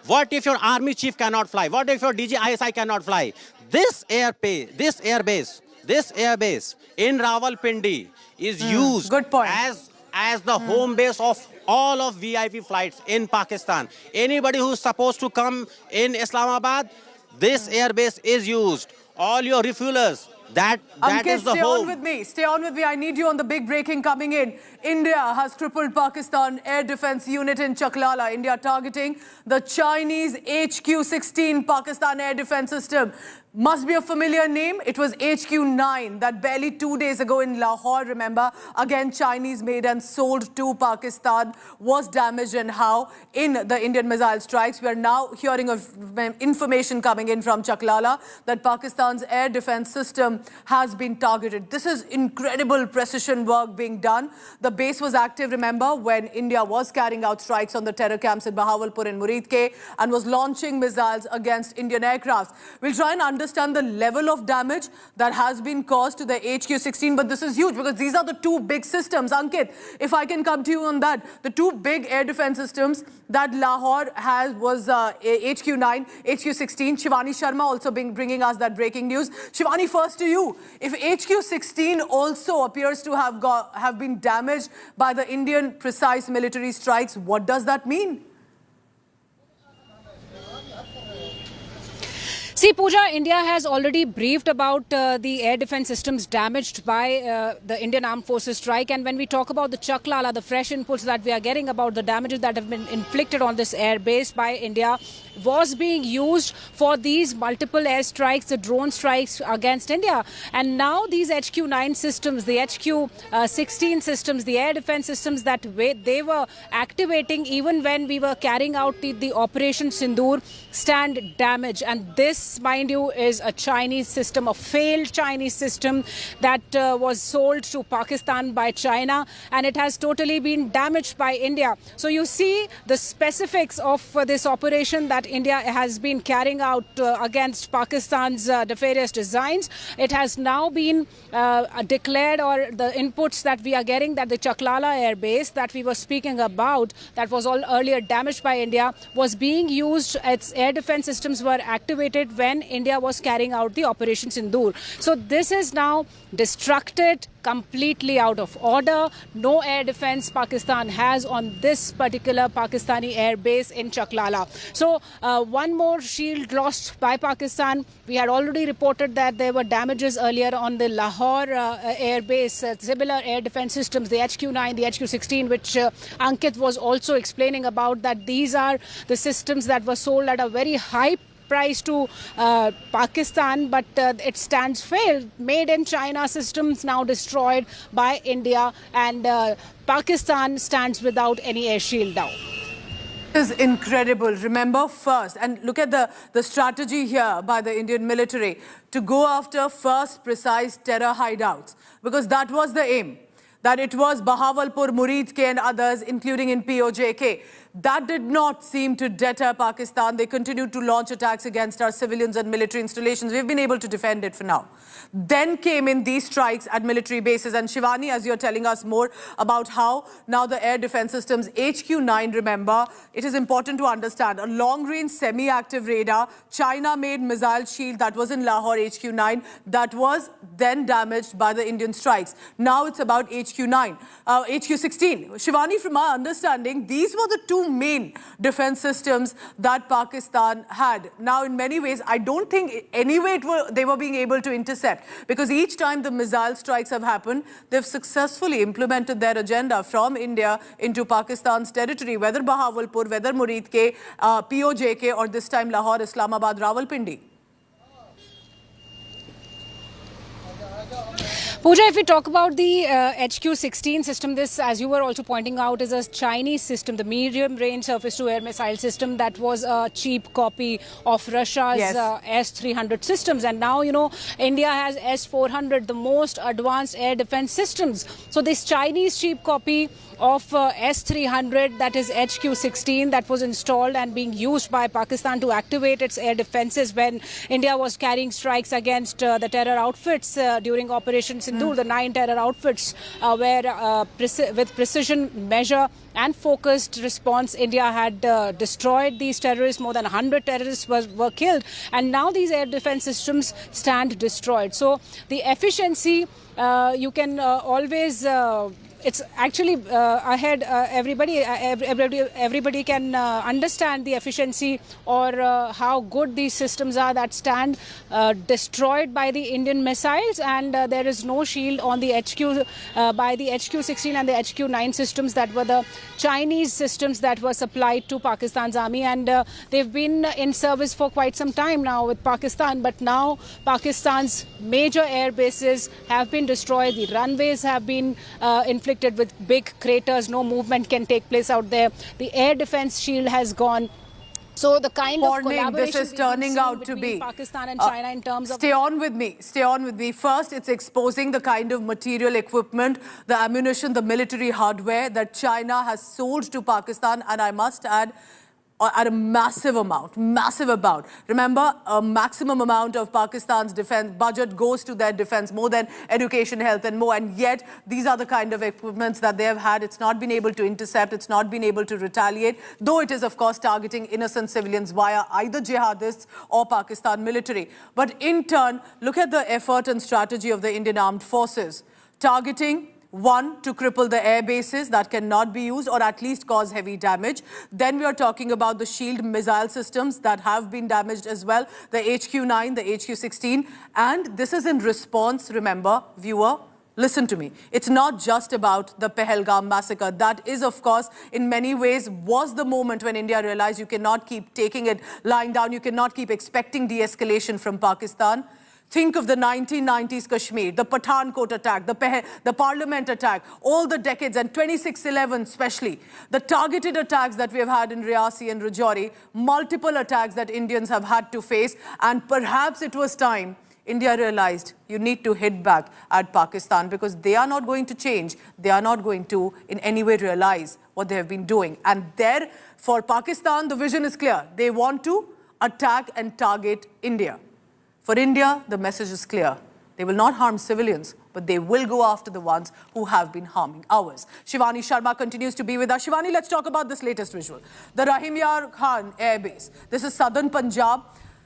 What if your Army Chief cannot fly? What if your DG ISI cannot fly? This air base in Rawalpindi is used as the home base of all of VIP flights in Pakistan. Anybody who's supposed to come in Islamabad, this airbase is used. All your refuelers, that is the home. Stay on with me. I need you on the big breaking coming in. India has crippled Pakistan Air Defense Unit in Chaklala. India targeting the Chinese HQ-16 Pakistan Air Defense System. Must be a familiar name. It was HQ-9 that barely 2 days ago in Lahore, remember, again Chinese made and sold to Pakistan, was damaged, and how in the Indian missile strikes. We are now hearing of information coming in from Chaklala that Pakistan's air defense system has been targeted. This is incredible precision work being done. The base was active, remember, when India was carrying out strikes on the terror camps in Bahawalpur and Muridke and was launching missiles against Indian aircrafts. We'll try and understand the level of damage that has been caused to the HQ-16, but this is huge because these are the two big systems. Ankit, if I can come to you on that, the two big air defense systems that Lahore has was HQ-9, HQ-16. Shivani Sharma also bringing us that breaking news. Shivani, first to you. If HQ-16 also appears to have been damaged by the Indian precise military strikes, what does that mean? See, Pooja, India has already briefed about the air defense systems damaged by the Indian Armed Forces strike. And when we talk about the Chaklala, the fresh inputs that we are getting about the damages that have been inflicted on this air base by India was being used for these multiple air strikes, the drone strikes against India. And now these HQ-9 systems, the HQ-16 systems, the air defense systems that they were activating even when we were carrying out the Operation Sindoor stand damaged. And this, mind you, is a Chinese system, a failed Chinese system that was sold to Pakistan by China, and it has totally been damaged by India. So you see the specifics of this operation that India has been carrying out against Pakistan's nefarious designs. It has now been declared, or the inputs that we are getting, that the Chaklala air base that we were speaking about, that was all earlier damaged by India, was being used. Its air defense systems were activated when India was carrying out the Operation Sindoor. So this is now destructed, completely out of order. No air defense Pakistan has on this particular Pakistani air base in Chaklala. So one more shield lost by Pakistan. We had already reported that there were damages earlier on the Lahore air base, similar air defense systems, the HQ-9, the HQ-16, which Ankit was also explaining about, that these are the systems that were sold at a very high price to Pakistan, but it stands failed. Made in China systems now destroyed by India, and Pakistan stands without any air shield now. This is incredible. Remember first, and look at the strategy here by the Indian military, to go after first precise terror hideouts, because that was the aim. That it was Bahawalpur, Murid K and others, including in POJK. That did not seem to deter Pakistan. They continued to launch attacks against our civilians and military installations. We've been able to defend it for now. Then came in these strikes at military bases. And Shivani, as you're telling us more about how now the air defense systems, HQ-9, remember, it is important to understand, a long-range semi-active radar, China-made missile shield that was in Lahore, HQ-9, that was then damaged by the Indian strikes. Now it's about HQ-9, HQ-16. Shivani, from our understanding, these were the two main defense systems that Pakistan had. Now, in many ways, I don't think anyway they were being able to intercept, because each time the missile strikes have happened, they've successfully implemented their agenda from India into Pakistan's territory, whether Bahawalpur, whether Murid K, POJK, or this time Lahore, Islamabad, Rawalpindi. Pooja, if we talk about the HQ-16 system, this, as you were also pointing out, is a Chinese system, the medium-range surface-to-air missile system that was a cheap copy of Russia's S-300 systems. And now, you know, India has S-400, the most advanced air defense systems. So this Chinese cheap copy of S-300, that is HQ-16, that was installed and being used by Pakistan to activate its air defenses when India was carrying strikes against the terror outfits during Operation Sindur, the 9 terror outfits, where with precision measure and focused response, India had destroyed these terrorists. More than 100 terrorists were killed. And now these air defense systems stand destroyed. So the efficiency, you can always... it's actually ahead. Everybody can understand the efficiency or how good these systems are that stand destroyed by the Indian missiles, and there is no shield on the HQ by the HQ-16 and the HQ-9 systems that were the Chinese systems that were supplied to Pakistan's army, and they've been in service for quite some time now with Pakistan. But now Pakistan's major air bases have been destroyed. The runways have been inflicted with big craters. No movement can take place out there. The air defense shield has gone. So the kind of collaboration this is turning out to be Pakistan and China in terms of... Stay on with me. Stay on with me. First, it's exposing the kind of material equipment, the ammunition, the military hardware that China has sold to Pakistan. And I must add, at a massive amount. Remember, a maximum amount of Pakistan's defense budget goes to their defense, more than education, health and more. And yet, these are the kind of equipments that they have had. It's not been able to intercept. It's not been able to retaliate, though it is, of course, targeting innocent civilians via either jihadists or Pakistan military. But in turn, look at the effort and strategy of the Indian Armed Forces. Targeting, one, to cripple the air bases that cannot be used or at least cause heavy damage. Then we are talking about the shield missile systems that have been damaged as well, the HQ-9, the HQ-16. And this is in response, remember, viewer, listen to me. It's not just about the Pahalgam massacre. That is, of course, in many ways was the moment when India realized you cannot keep taking it lying down. You cannot keep expecting de-escalation from Pakistan. Think of the 1990s Kashmir, the Pathankot attack, the Parliament attack, all the decades, and 26/11 especially, the targeted attacks that we have had in Riyasi and Rajouri, multiple attacks that Indians have had to face, and perhaps it was time India realized you need to hit back at Pakistan because they are not going to change. They are not going to in any way realize what they have been doing. And there, for Pakistan, the vision is clear. They want to attack and target India. For India, the message is clear. They will not harm civilians, but they will go after the ones who have been harming ours. Shivani Sharma continues to be with us. Shivani, let's talk about this latest visual. The Nur Khan Airbase. This is southern Punjab.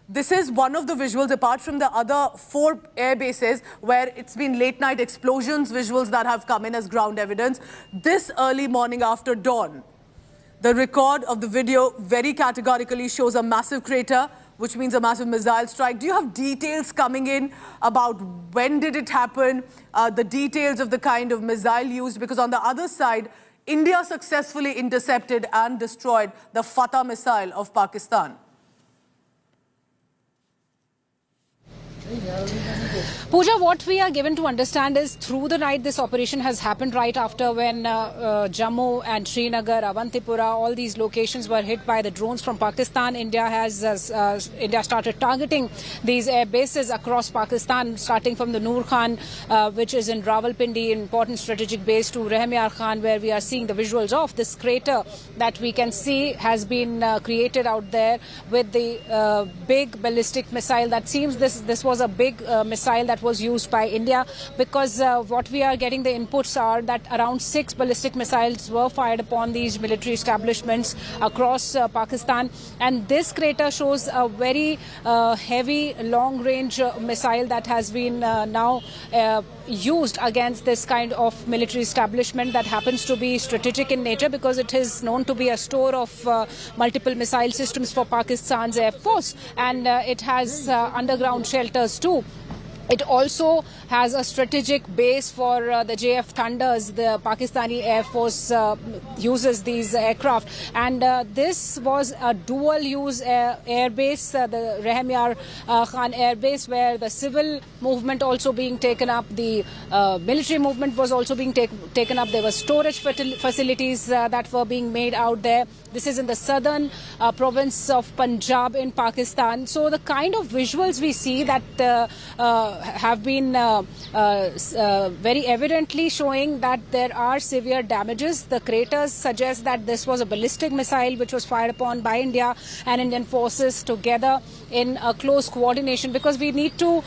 This is one of the visuals, apart from the other 4 air bases, where it's been late-night explosions, visuals that have come in as ground evidence. This early morning after dawn, the record of the video very categorically shows a massive crater, which means a massive missile strike. Do you have details coming in about when did it happen, the details of the kind of missile used? Because on the other side, India successfully intercepted and destroyed the Fatah missile of Pakistan. Pooja, what we are given to understand is through the night this operation has happened right after when Jammu and Srinagar, Avantipura, all these locations were hit by the drones from Pakistan. India started targeting these air bases across Pakistan, starting from the Nur Khan, which is in Rawalpindi, important strategic base, to Retaliation Khan, where we are seeing the visuals of this crater that we can see has been created out there with the big ballistic missile. That seems this was a big missile that was used by India, because what we are getting the inputs are that around 6 ballistic missiles were fired upon these military establishments across Pakistan, and this crater shows a very heavy long-range missile that has been now used against this kind of military establishment that happens to be strategic in nature, because it is known to be a store of multiple missile systems for Pakistan's Air Force, and it has underground shelters too. It also has a strategic base for the JF Thunders. The Pakistani Air Force uses these aircraft. And this was a dual-use air base, the Nur Khan Airbase, where the civil movement also being taken up. The military movement was also being taken up. There were storage facilities that were being made out there. This is in the southern province of Punjab in Pakistan. So the kind of visuals we see that have been very evidently showing that there are severe damages. The craters suggest that this was a ballistic missile which was fired upon by India and Indian forces together in close coordination, because we need to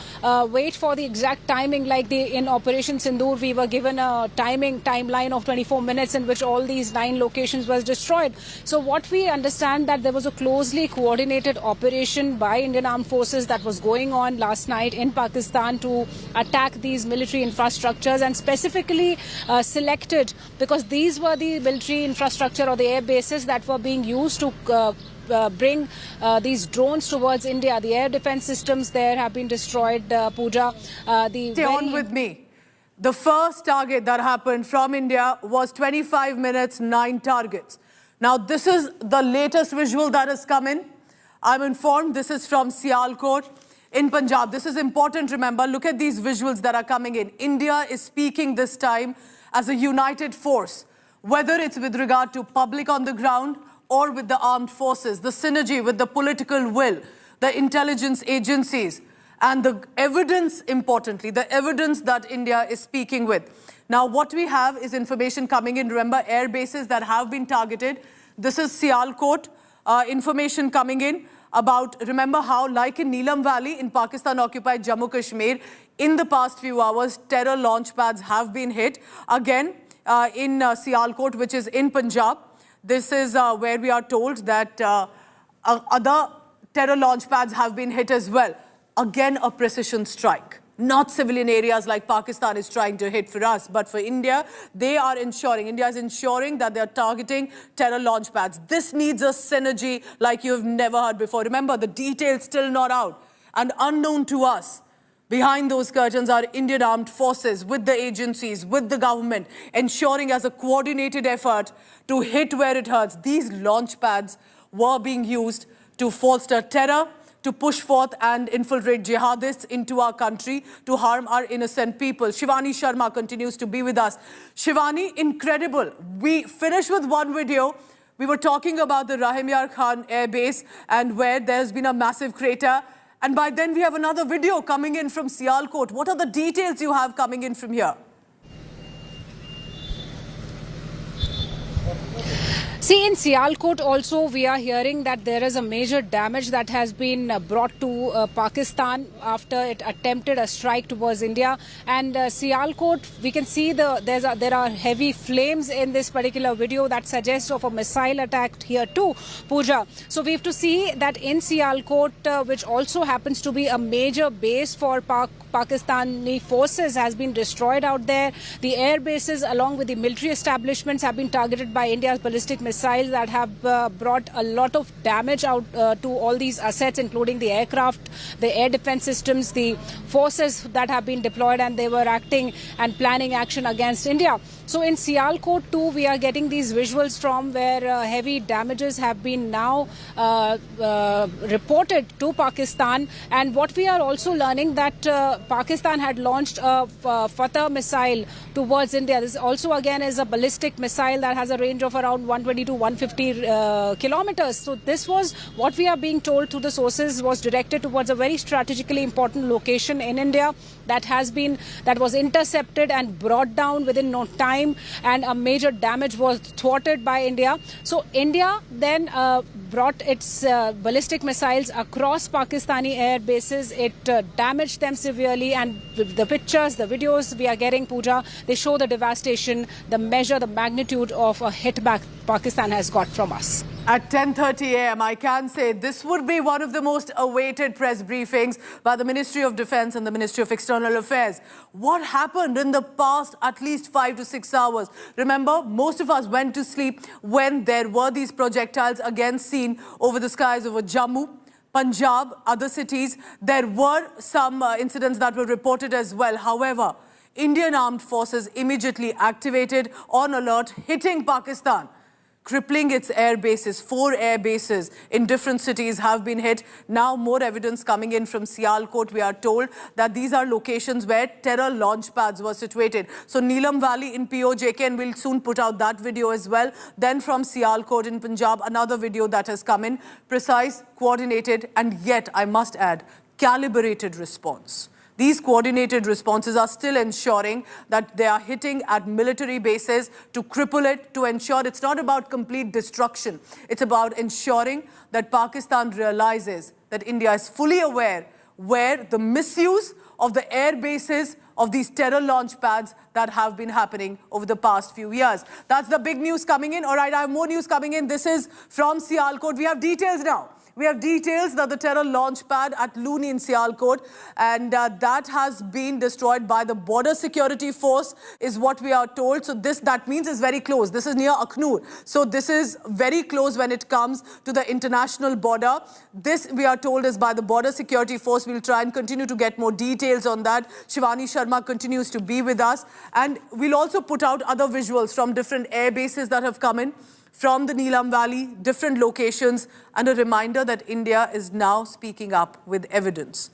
wait for the exact timing. Like in Operation Sindoor, we were given a timeline of 24 minutes in which all these 9 locations was destroyed. So what we understand that there was a closely coordinated operation by Indian Armed Forces that was going on last night in Pakistan to attack these military infrastructures, and specifically selected because these were the military infrastructure or the air bases that were being used to bring these drones towards India. The air defense systems there have been destroyed, Pooja. Stay on with me. The first target that happened from India was 25 minutes, 9 targets. Now, this is the latest visual that has come in. I'm informed this is from Sialkot in Punjab. This is important, remember. Look at these visuals that are coming in. India is speaking this time as a united force, whether it's with regard to public on the ground or with the armed forces, the synergy with the political will, the intelligence agencies, and the evidence, importantly, the evidence that India is speaking with. Now, what we have is information coming in. Remember, air bases that have been targeted. This is Sialkot, information coming in about, remember how, like in Neelam Valley in Pakistan-occupied Jammu Kashmir, in the past few hours, terror launch pads have been hit. Again, in Sialkot, which is in Punjab, this is where we are told that other terror launch pads have been hit as well. Again, a precision strike. Not civilian areas like Pakistan is trying to hit for us, but for India, India is ensuring that they are targeting terror launch pads. This needs a synergy like you've never heard before. Remember, the details still not out and unknown to us. Behind those curtains are Indian armed forces with the agencies, with the government, ensuring as a coordinated effort to hit where it hurts. These launch pads were being used to foster terror, to push forth and infiltrate jihadists into our country, to harm our innocent people. Shivani Sharma continues to be with us. Shivani, incredible. We finished with one video. We were talking about the Nur Khan Airbase and where there's been a massive crater. And by then we have another video coming in from Sialkot. What are the details you have coming in from here? See, in Sialkot also we are hearing that there is a major damage that has been brought to Pakistan after it attempted a strike towards India. And Sialkot, we can see there are heavy flames in this particular video that suggests of a missile attack here too, Pooja. So we have to see that in Sialkot, which also happens to be a major base for Pakistani forces, has been destroyed out there. The air bases along with the military establishments have been targeted by India's ballistic missiles that have brought a lot of damage out to all these assets, including the aircraft, the air defense systems, the forces that have been deployed, and they were acting and planning action against India. So in Sialkot too, we are getting these visuals from where heavy damages have been now reported to Pakistan. And what we are also learning that Pakistan had launched a Fateh missile towards India. This also again is a ballistic missile that has a range of around 120 to 150 kilometers. So this was what we are being told through the sources was directed towards a very strategically important location in India that was intercepted and brought down within no time, and a major damage was thwarted by India. So India then brought its ballistic missiles across Pakistani air bases. It damaged them severely, and the pictures, the videos we are getting, Pooja, they show the devastation, the measure, the magnitude of a hit back Pakistan has got from us. At 10:30 a.m., I can say this would be one of the most awaited press briefings by the Ministry of Defence and the Ministry of External Affairs. What happened in the past at least 5 to 6 hours? Remember, most of us went to sleep when there were these projectiles again seen over the skies over Jammu, Punjab, other cities. There were some incidents that were reported as well. However, Indian armed forces immediately activated on alert, hitting Pakistan, crippling its air bases. 4 air bases in different cities have been hit. Now more evidence coming in from Sialkot. We are told that these are locations where terror launch pads were situated. So Neelam Valley in POJK, and we'll soon put out that video as well. Then from Sialkot in Punjab, another video that has come in. Precise, coordinated, and yet, I must add, calibrated response. These coordinated responses are still ensuring that they are hitting at military bases to cripple it, to ensure it's not about complete destruction. It's about ensuring that Pakistan realizes that India is fully aware where the misuse of the air bases of these terror launch pads that have been happening over the past few years. That's the big news coming in. All right, I have more news coming in. This is from Sialkot. We have details now. We have details that the terror launch pad at Luni in Sialkot, and that has been destroyed by the border security force, is what we are told. So that means it's very close. This is near Akhnur. So this is very close when it comes to the international border. This, we are told, is by the border security force. We'll try and continue to get more details on that. Shivani Sharma continues to be with us. And we'll also put out other visuals from different air bases that have come in from the Neelam Valley, different locations, and a reminder that India is now speaking up with evidence.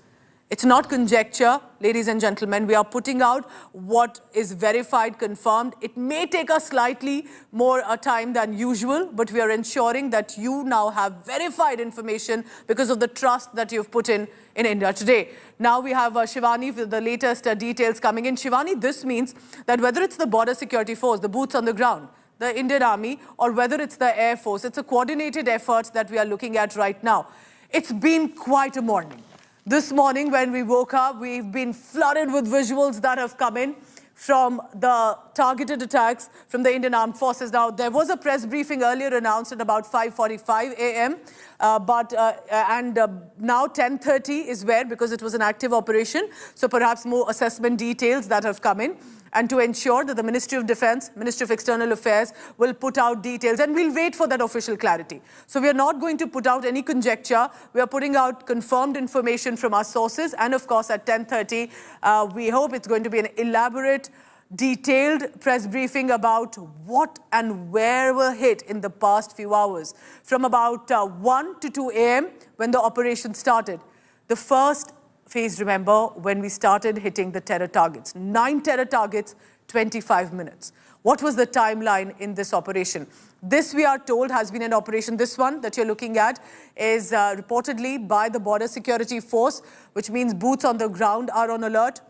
It's not conjecture, ladies and gentlemen. We are putting out what is verified, confirmed. It may take us slightly more time than usual, but we are ensuring that you now have verified information because of the trust that you've put in India today. Now we have Shivani with the latest details coming in. Shivani, this means that whether it's the border security force, the boots on the ground, the Indian Army, or whether it's the Air Force. It's a coordinated effort that we are looking at right now. It's been quite a morning. This morning when we woke up, we've been flooded with visuals that have come in from the targeted attacks from the Indian Armed Forces. Now, there was a press briefing earlier announced at about 5:45 a.m. Now 10:30 is where, because it was an active operation, so perhaps more assessment details that have come in. And to ensure that the Ministry of Defence, Ministry of External Affairs will put out details, and we'll wait for that official clarity. So we are not going to put out any conjecture. We are putting out confirmed information from our sources, and of course at 10:30, we hope it's going to be an elaborate, detailed press briefing about what and where were hit in the past few hours. From about 1 to 2 a.m. when the operation started. The first phase, remember, when we started hitting the terror targets. 9 terror targets, 25 minutes. What was the timeline in this operation? This, we are told, has been an operation. This one that you're looking at is reportedly by the Border Security Force, which means boots on the ground are on alert.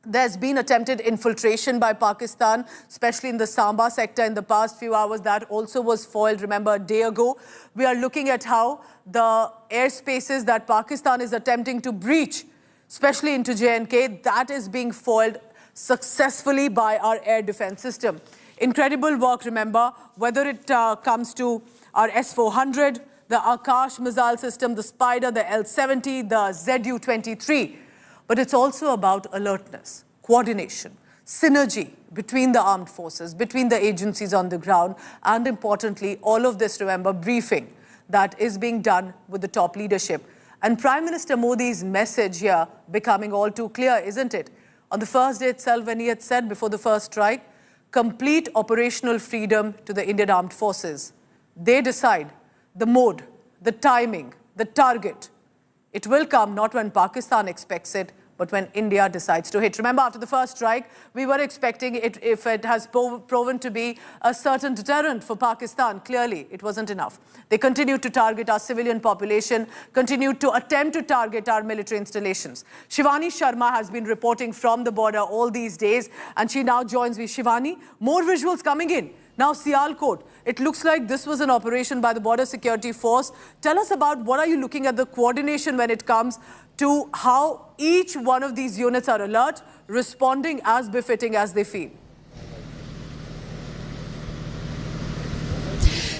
There's been attempted infiltration by Pakistan, especially in the Samba sector in the past few hours. That also was foiled, remember, a day ago. We are looking at how the airspaces that Pakistan is attempting to breach, especially into J&K, that is being foiled successfully by our air defense system. Incredible work, remember, whether it comes to our S-400, the Akash missile system, the Spider, the L-70, the Zu-23. But it's also about alertness, coordination, synergy between the armed forces, between the agencies on the ground, and importantly, all of this, remember, briefing that is being done with the top leadership. And Prime Minister Modi's message here becoming all too clear, isn't it? On the first day itself, when he had said before the first strike, complete operational freedom to the Indian Armed Forces. They decide the mode, the timing, the target. It will come not when Pakistan expects it, but when India decides to hit. Remember, after the first strike, we were expecting it, if it has proven to be a certain deterrent for Pakistan. Clearly, it wasn't enough. They continued to target our civilian population, continued to attempt to target our military installations. Shivani Sharma has been reporting from the border all these days, and she now joins me. Shivani, more visuals coming in. Now, Sialkot, it looks like this was an operation by the Border Security Force. Tell us about what are you looking at the coordination when it comes to how each one of these units are alert, responding as befitting as they feel.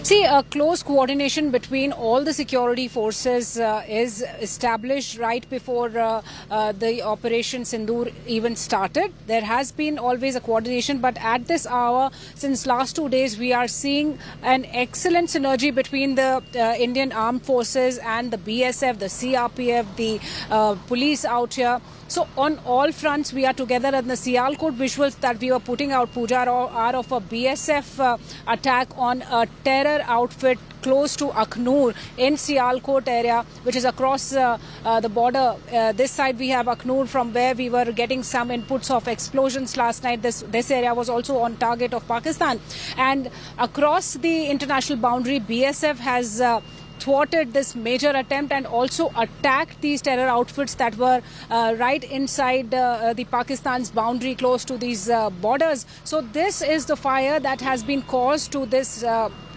See, a close coordination between all the security forces is established right before the Operation Sindoor even started. There has been always a coordination, but at this hour, since last 2 days, we are seeing an excellent synergy between the Indian Armed Forces and the BSF, the CRPF, the police out here. So on all fronts, we are together, and the Sialkot visuals that we were putting out, Pooja, are of a BSF attack on a terror outfit close to Aknoor in Sialkot area, which is across the border. This side we have Aknoor, from where we were getting some inputs of explosions last night. This area was also on target of Pakistan. And across the international boundary, BSF has thwarted this major attempt and also attacked these terror outfits that were right inside the Pakistan's boundary, close to these borders. So this is the fire that has been caused to this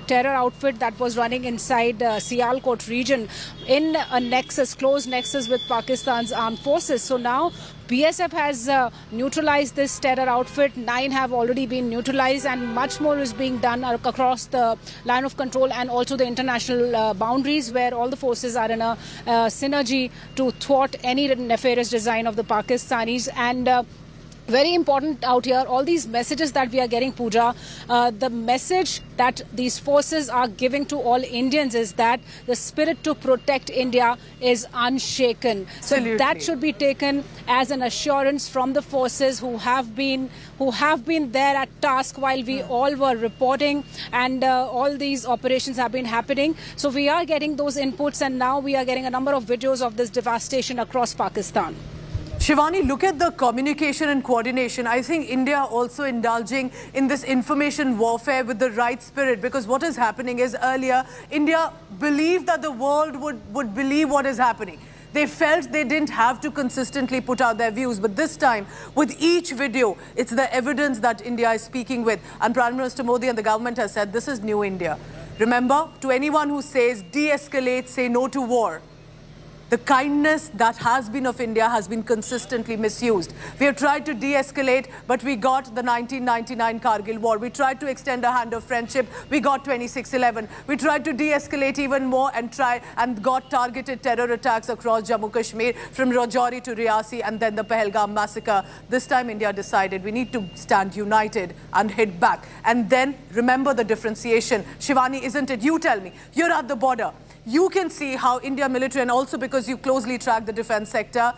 terror outfit that was running inside Sialkot region in a nexus, close nexus with Pakistan's armed forces. So now BSF has neutralized this terror outfit. 9 have already been neutralized, and much more is being done across the line of control and also the international boundaries, where all the forces are in a synergy to thwart any nefarious design of the Pakistanis. And very important out here, all these messages that we are getting, Pooja, the message that these forces are giving to all Indians is that the spirit to protect India is unshaken. Absolutely. So that should be taken as an assurance from the forces who have been there at task while we all were reporting, and all these operations have been happening. So we are getting those inputs, and now we are getting a number of videos of this devastation across Pakistan. Shivani, look at the communication and coordination. I think India also indulging in this information warfare with the right spirit, because what is happening is, earlier India believed that the world would believe what is happening. They felt they didn't have to consistently put out their views. But this time, with each video, it's the evidence that India is speaking with. And Prime Minister Modi and the government has said, this is new India. Remember, to anyone who says de-escalate, say no to war, the kindness that has been of India has been consistently misused. We have tried to de-escalate, but we got the 1999 Kargil war. We tried to extend a hand of friendship. We got 26/11. We tried to de-escalate even more and got targeted terror attacks across Jammu Kashmir, from Rajouri to Riyasi, and then the Pahalgam massacre. This time India decided we need to stand united and hit back. And then remember the differentiation. Shivani, isn't it? You tell me. You're at the border. You can see how India military, and also because you closely track the defense sector,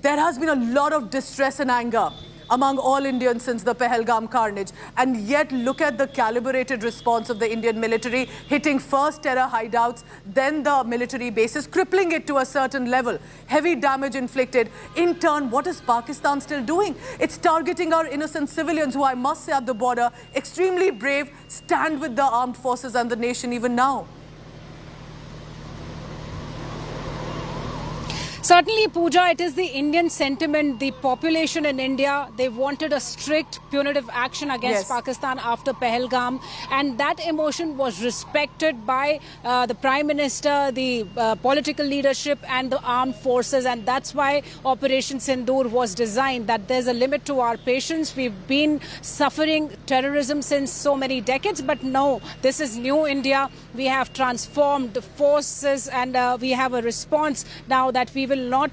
there has been a lot of distress and anger among all Indians since the Pahalgam carnage. And yet look at the calibrated response of the Indian military, hitting first terror hideouts, then the military bases, crippling it to a certain level. Heavy damage inflicted. In turn, what is Pakistan still doing? It's targeting our innocent civilians, who I must say at the border, extremely brave, stand with the armed forces and the nation even now. Certainly, Pooja, it is the Indian sentiment. The population in India, they wanted a strict punitive action against Pakistan after Pahalgam. And that emotion was respected by the Prime Minister, the political leadership and the armed forces. And that's why Operation Sindoor was designed, that there's a limit to our patience. We've been suffering terrorism since so many decades. But no, this is new India. We have transformed the forces, and we have a response now that we will not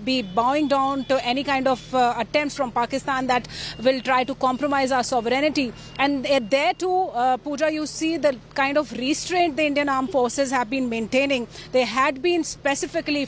be bowing down to any kind of attempts from Pakistan that will try to compromise our sovereignty. And there too, Pooja, you see the kind of restraint the Indian armed forces have been maintaining. They had been specifically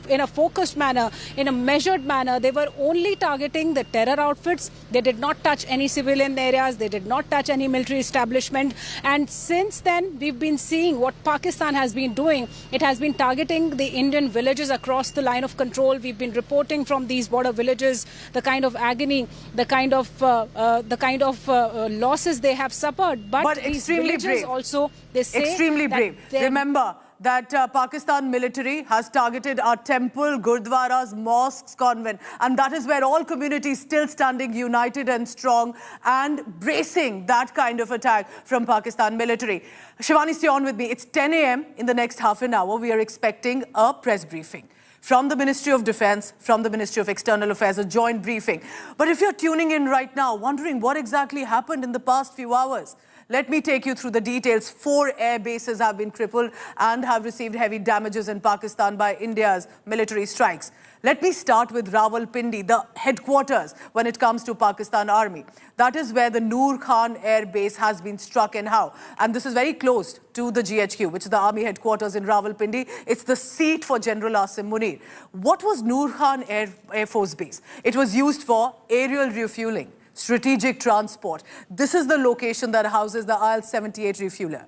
in a focused manner, in a measured manner. They were only targeting the terror outfits. They did not touch any civilian areas. They did not touch any military establishment. And since then, we've been seeing what Pakistan has been doing. It has been targeting the Indian villages across the line of control. We've been reporting from these border villages the kind of agony, the kind of losses they have suffered. But these extremely villages brave. Also, they say extremely brave. Remember that Pakistan military has targeted our temple, gurdwaras, mosques, convent, and that is where all communities still standing united and strong and bracing that kind of attack from Pakistan military. Shivani, stay on with me. It's 10 a.m. In the next half an hour, we are expecting a press briefing from the Ministry of Defense, from the Ministry of External Affairs, a joint briefing. But if you're tuning in right now, wondering what exactly happened in the past few hours, let me take you through the details. 4 air bases have been crippled and have received heavy damages in Pakistan by India's military strikes. Let me start with Rawalpindi, the headquarters when it comes to Pakistan Army. That is where the Nur Khan Airbase has been struck, and how. And this is very close to the GHQ, which is the Army headquarters in Rawalpindi. It's the seat for General Asim Munir. What was Nur Khan Air Force Base? It was used for aerial refueling, strategic transport. This is the location that houses the IL-78 refueler.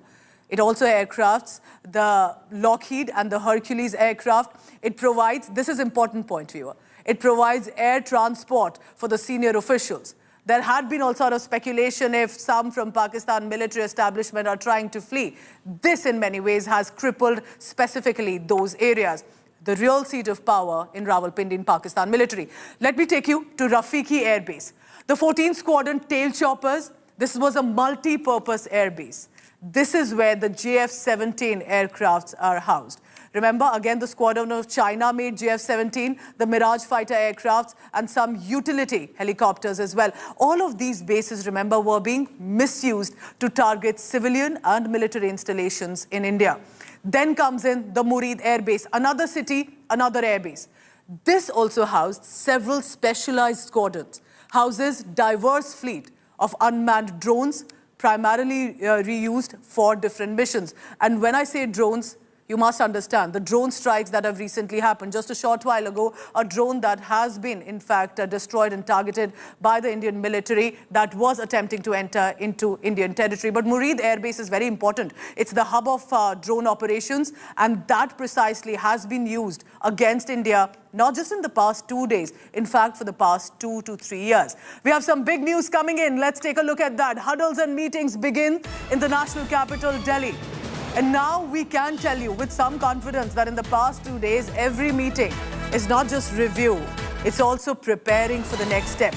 It also aircrafts the Lockheed and the Hercules aircraft. It provides, this is important point, viewer, it provides air transport for the senior officials. There had been all sort of speculation if some from Pakistan military establishment are trying to flee. This in many ways has crippled specifically those areas. The real seat of power in Rawalpindi in Pakistan military. Let me take you to Rafiki Air Base. The 14th Squadron tail choppers, this was a multi-purpose air base. This is where the JF-17 aircrafts are housed. Remember, again, the squadron of China-made JF-17, the Mirage fighter aircrafts, and some utility helicopters as well. All of these bases, remember, were being misused to target civilian and military installations in India. Then comes in the Murid Air Base, another city, another air base. This also housed several specialized squadrons, houses diverse fleet of unmanned drones, primarily reused for different missions. And when I say drones, you must understand the drone strikes that have recently happened. Just a short while ago, a drone that has been, in fact, destroyed and targeted by the Indian military that was attempting to enter into Indian territory. But Murid Air Base is very important. It's the hub of drone operations, and that precisely has been used against India, not just in the past 2 days, in fact, for the past 2 to 3 years. We have some big news coming in. Let's take a look at that. Huddles and meetings begin in the national capital, Delhi. And now we can tell you with some confidence that in the past 2 days, every meeting is not just review, it's also preparing for the next step.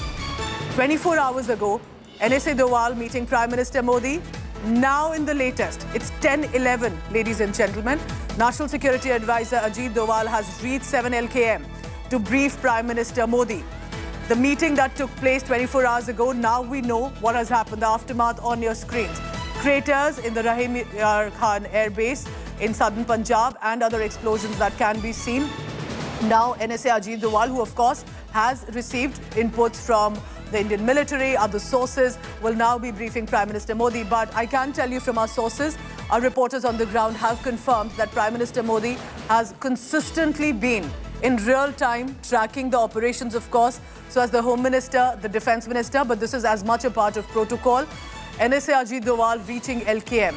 24 hours ago, NSA Doval meeting Prime Minister Modi. Now in the latest, it's 10:11, ladies and gentlemen. National Security Advisor Ajit Doval has reached 7 LKM to brief Prime Minister Modi. The meeting that took place 24 hours ago, now we know what has happened, the aftermath on your screens. Craters in the Nur Khan Airbase in southern Punjab and other explosions that can be seen. Now NSA Ajit Doval, who of course has received inputs from the Indian military, other sources, will now be briefing Prime Minister Modi. But I can tell you from our sources, our reporters on the ground have confirmed that Prime Minister Modi has consistently been in real time tracking the operations, of course. So as the Home Minister, the Defence Minister, but this is as much a part of protocol. NSA Ajit Doval reaching LKM.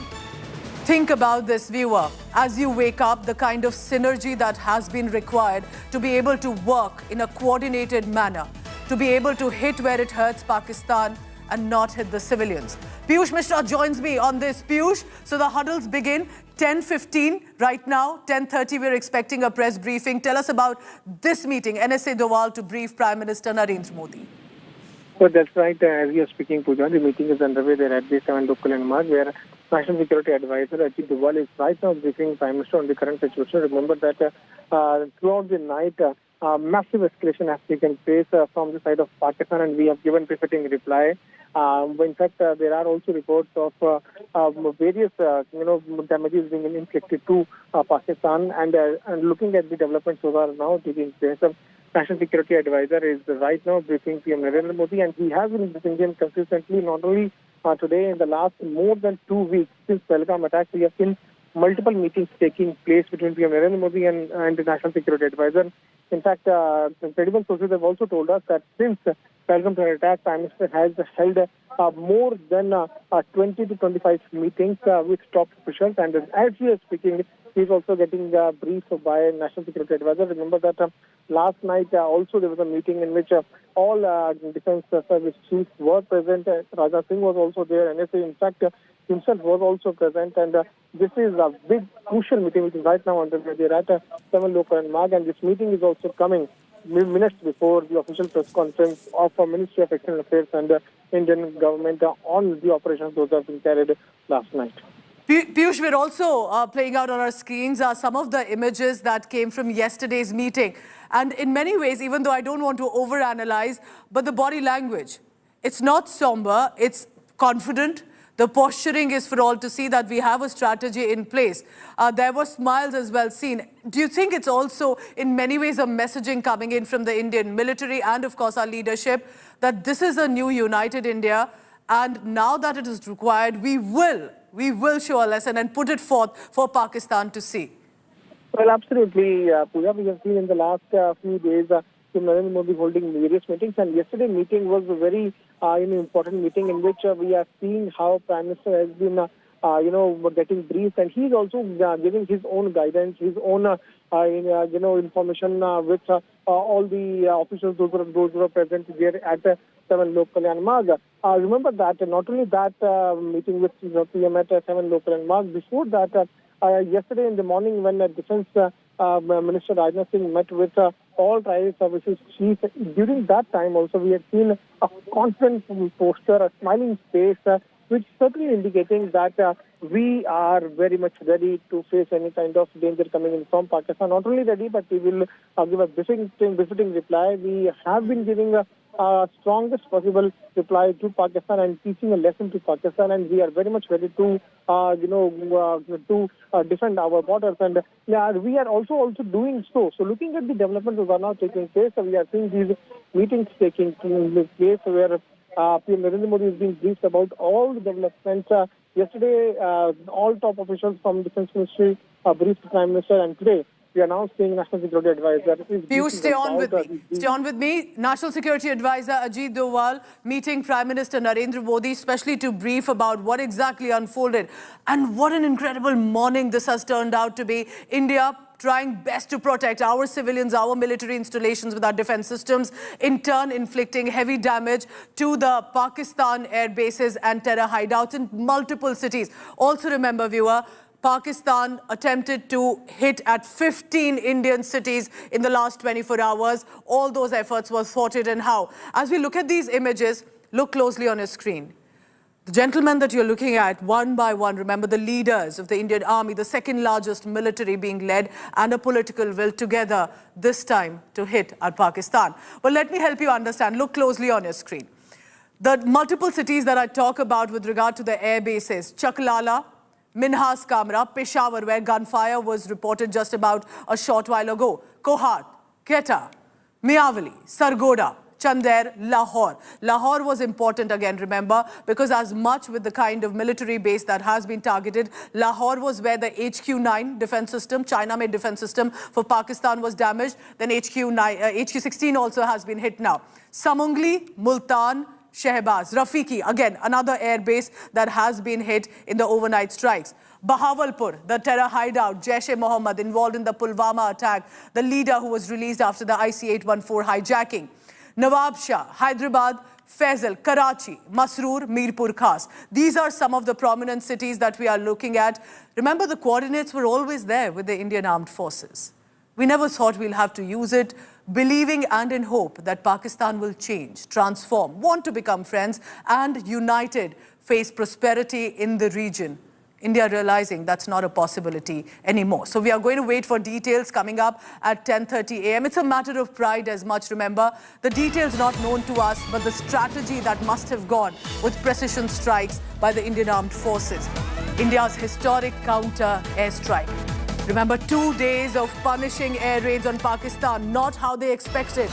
Think about this, viewer, as you wake up, the kind of synergy that has been required to be able to work in a coordinated manner, to be able to hit where it hurts Pakistan and not hit the civilians. Piyush Mishra joins me on this. Piyush, so the huddles begin 10:15 right now, 10:30 we're expecting a press briefing. Tell us about this meeting, NSA Doval to brief Prime Minister Narendra Modi. So that's right. As we are speaking, Pooja, the meeting is underway there at the 7 local landmark where National Security Advisor Ajit Doval is right now briefing Prime Minister on the current situation. Remember that throughout the night, massive escalation has taken place from the side of Pakistan, and we have given befitting reply. In fact, there are also reports of various, damages being inflicted to Pakistan. And looking at the developments so far now taking place, National Security Advisor is right now briefing PM Narendra Modi, and he has been briefing him consistently, not only today, in the last more than 2 weeks since Pahalgam attack. We have seen multiple meetings taking place between PM Narendra Modi and the National Security Advisor. In fact, credible sources have also told us that since Pahalgam attack, Prime Minister has held more than 20 to 25 meetings with top officials, and as we are speaking, he's also getting briefed by National Security Advisor. Remember that last night also there was a meeting in which all defense service chiefs were present. Rajnath Singh was also there. NSA, in fact, himself was also present, and this is a big, crucial meeting which is right now underway. They're at 7 local landmark, and this meeting is also coming minutes before the official press conference of Ministry of External Affairs and Indian government on the operations those have been carried last night. Piyush, we're also playing out on our screens some of the images that came from yesterday's meeting. And in many ways, even though I don't want to overanalyze, but the body language, it's not somber, it's confident. The posturing is for all to see that we have a strategy in place. There were smiles as well seen. Do you think it's also in many ways a messaging coming in from the Indian military and of course our leadership that this is a new united India, and now that it is required, we will show a lesson and put it forth for Pakistan to see? Well, absolutely, Pooja. We have seen in the last few days Narendra Modi holding various meetings, and yesterday meeting was a very important meeting in which we are seeing how Prime Minister has been getting briefed, and he's also giving his own guidance, his own information with all the officials those who are present there at 7 local landmark. Remember that not only that meeting with PM at 7 local landmark, before that yesterday in the morning when Defence Minister Rajnath Singh met with all private services chiefs, during that time also we had seen a confident posture, a smiling face, which certainly indicating that we are very much ready to face any kind of danger coming in from Pakistan. Not only ready, but we will give a befitting reply. We have been giving a strongest possible reply to Pakistan and teaching a lesson to Pakistan, and we are very much ready to defend our borders, and we are also doing so. So looking at the developments that are now taking place, we are seeing these meetings taking place where PM Narendra Modi is being briefed about all the developments. Yesterday, all top officials from Defence Ministry briefed the Prime Minister, and today we are now seeing National Security Advisor. Piyush, stay on with me. Stay on with me. National Security Advisor Ajit Doval meeting Prime Minister Narendra Modi, especially to brief about what exactly unfolded. And what an incredible morning this has turned out to be. India trying best to protect our civilians, our military installations with our defense systems, in turn inflicting heavy damage to the Pakistan air bases and terror hideouts in multiple cities. Also remember, viewer, Pakistan attempted to hit at 15 Indian cities in the last 24 hours. All those efforts were thwarted, and how? As we look at these images, look closely on your screen. The gentlemen that you're looking at, one by one, remember the leaders of the Indian Army, the second largest military being led, and a political will together this time to hit at Pakistan. But let me help you understand. Look closely on your screen. The multiple cities that I talk about with regard to the air bases, Chaklala, Minhas Kamra, Peshawar, where gunfire was reported just about a short while ago, Kohat, Quetta, Miawali, Sargoda, Chandler, Lahore. Lahore was important again, remember, because as much with the kind of military base that has been targeted, Lahore was where the HQ-9 defense system, China-made defense system for Pakistan was damaged. Then HQ-16 also has been hit now. Samungli, Multan, Shehbaz, Rafiki, again, another air base that has been hit in the overnight strikes. Bahawalpur, the terror hideout, Jaish-e-Mohammed involved in the Pulwama attack, the leader who was released after the IC-814 hijacking. Nawab Shah, Hyderabad, Faisal, Karachi, Masroor, Mirpur Khas. These are some of the prominent cities that we are looking at. Remember, the coordinates were always there with the Indian Armed Forces. We never thought we'll have to use it, believing and in hope that Pakistan will change, transform, want to become friends, and united face prosperity in the region. India realizing that's not a possibility anymore. So we are going to wait for details coming up at 10:30 a.m. It's a matter of pride as much, remember. The details not known to us, but the strategy that must have gone with precision strikes by the Indian Armed Forces. India's historic counter airstrike. Remember, 2 days of punishing air raids on Pakistan, not how they expected.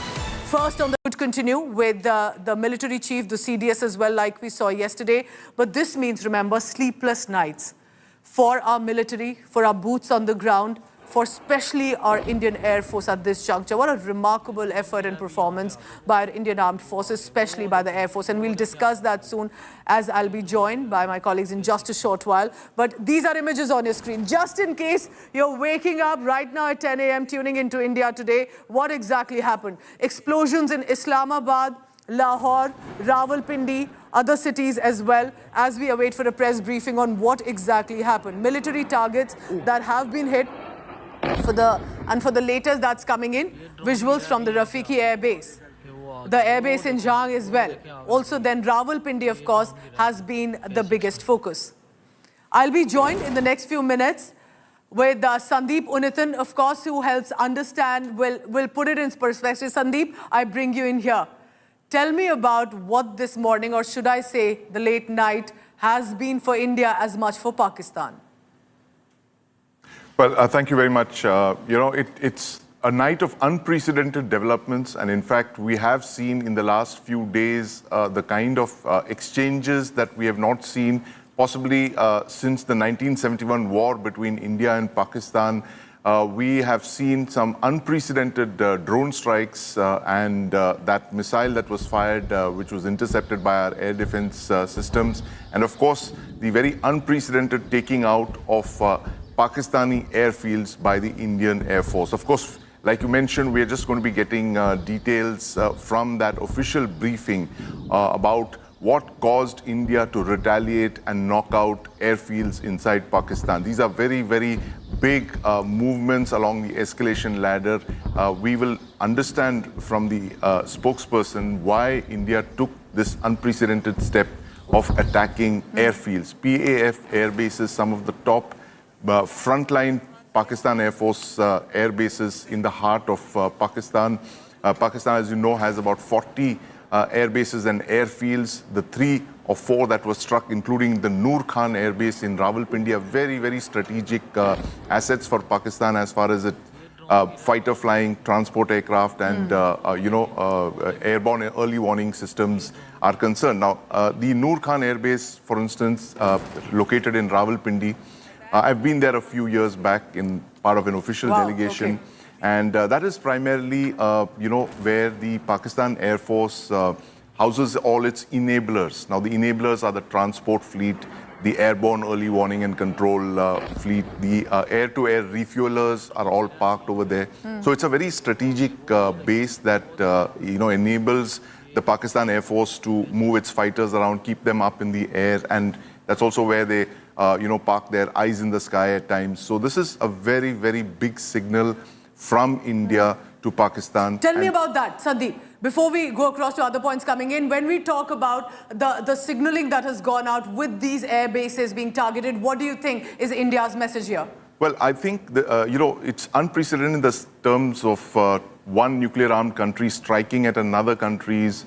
First on the would continue with the military chief, the CDS as well, like we saw yesterday. But this means, remember, sleepless nights for our military, for our boots on the ground, for especially our Indian Air Force at this juncture. What a remarkable effort and performance by our Indian Armed Forces, especially by the Air Force. And we'll discuss that soon, as I'll be joined by my colleagues in just a short while. But these are images on your screen. Just in case you're waking up right now at 10 a.m. tuning into India Today, what exactly happened? Explosions in Islamabad, Lahore, Rawalpindi, other cities as well, as we await for a press briefing on what exactly happened. Military targets that have been hit. For the latest that's coming in, visuals from the Rafiki Airbase, the airbase in Jang as well. Also then Rawalpindi, of course, has been the biggest focus. I'll be joined in the next few minutes with Sandeep Unithan, of course, who helps understand, will put it in perspective. Sandeep, I bring you in here. Tell me about what this morning, or should I say the late night, has been for India as much for Pakistan. Well, thank you very much. It's a night of unprecedented developments. And in fact, we have seen in the last few days the kind of exchanges that we have not seen possibly since the 1971 war between India and Pakistan. We have seen some unprecedented drone strikes and that missile that was fired, which was intercepted by our air defense systems. And of course, the very unprecedented taking out of Pakistani airfields by the Indian Air Force. Of course, like you mentioned, we are just going to be getting details from that official briefing about what caused India to retaliate and knock out airfields inside Pakistan. These are very, very big movements along the escalation ladder. We will understand from the spokesperson why India took this unprecedented step of attacking airfields, PAF air bases, some of the top frontline Pakistan Air Force air bases in the heart of Pakistan. Pakistan, as you know, has about 40 air bases and airfields. The 3 or 4 that were struck, including the Nur Khan Airbase in Rawalpindi, are very, very strategic assets for Pakistan as far as it fighter flying, transport aircraft, and airborne early warning systems are concerned. Now, the Nur Khan Airbase, for instance, located in Rawalpindi, I've been there a few years back in part of an official delegation. Okay. And that is primarily, where the Pakistan Air Force houses all its enablers. Now, the enablers are the transport fleet, the airborne early warning and control fleet, the air-to-air refuelers are all parked over there. So it's a very strategic base that, enables the Pakistan Air Force to move its fighters around, keep them up in the air. And that's also where they park their eyes in the sky at times. So this is a very, very big signal from India to Pakistan. Tell me about that, Sandeep. Before we go across to other points coming in, when we talk about the signaling that has gone out with these air bases being targeted, what do you think is India's message here? Well, I think, it's unprecedented in the terms of one nuclear-armed country striking at another country's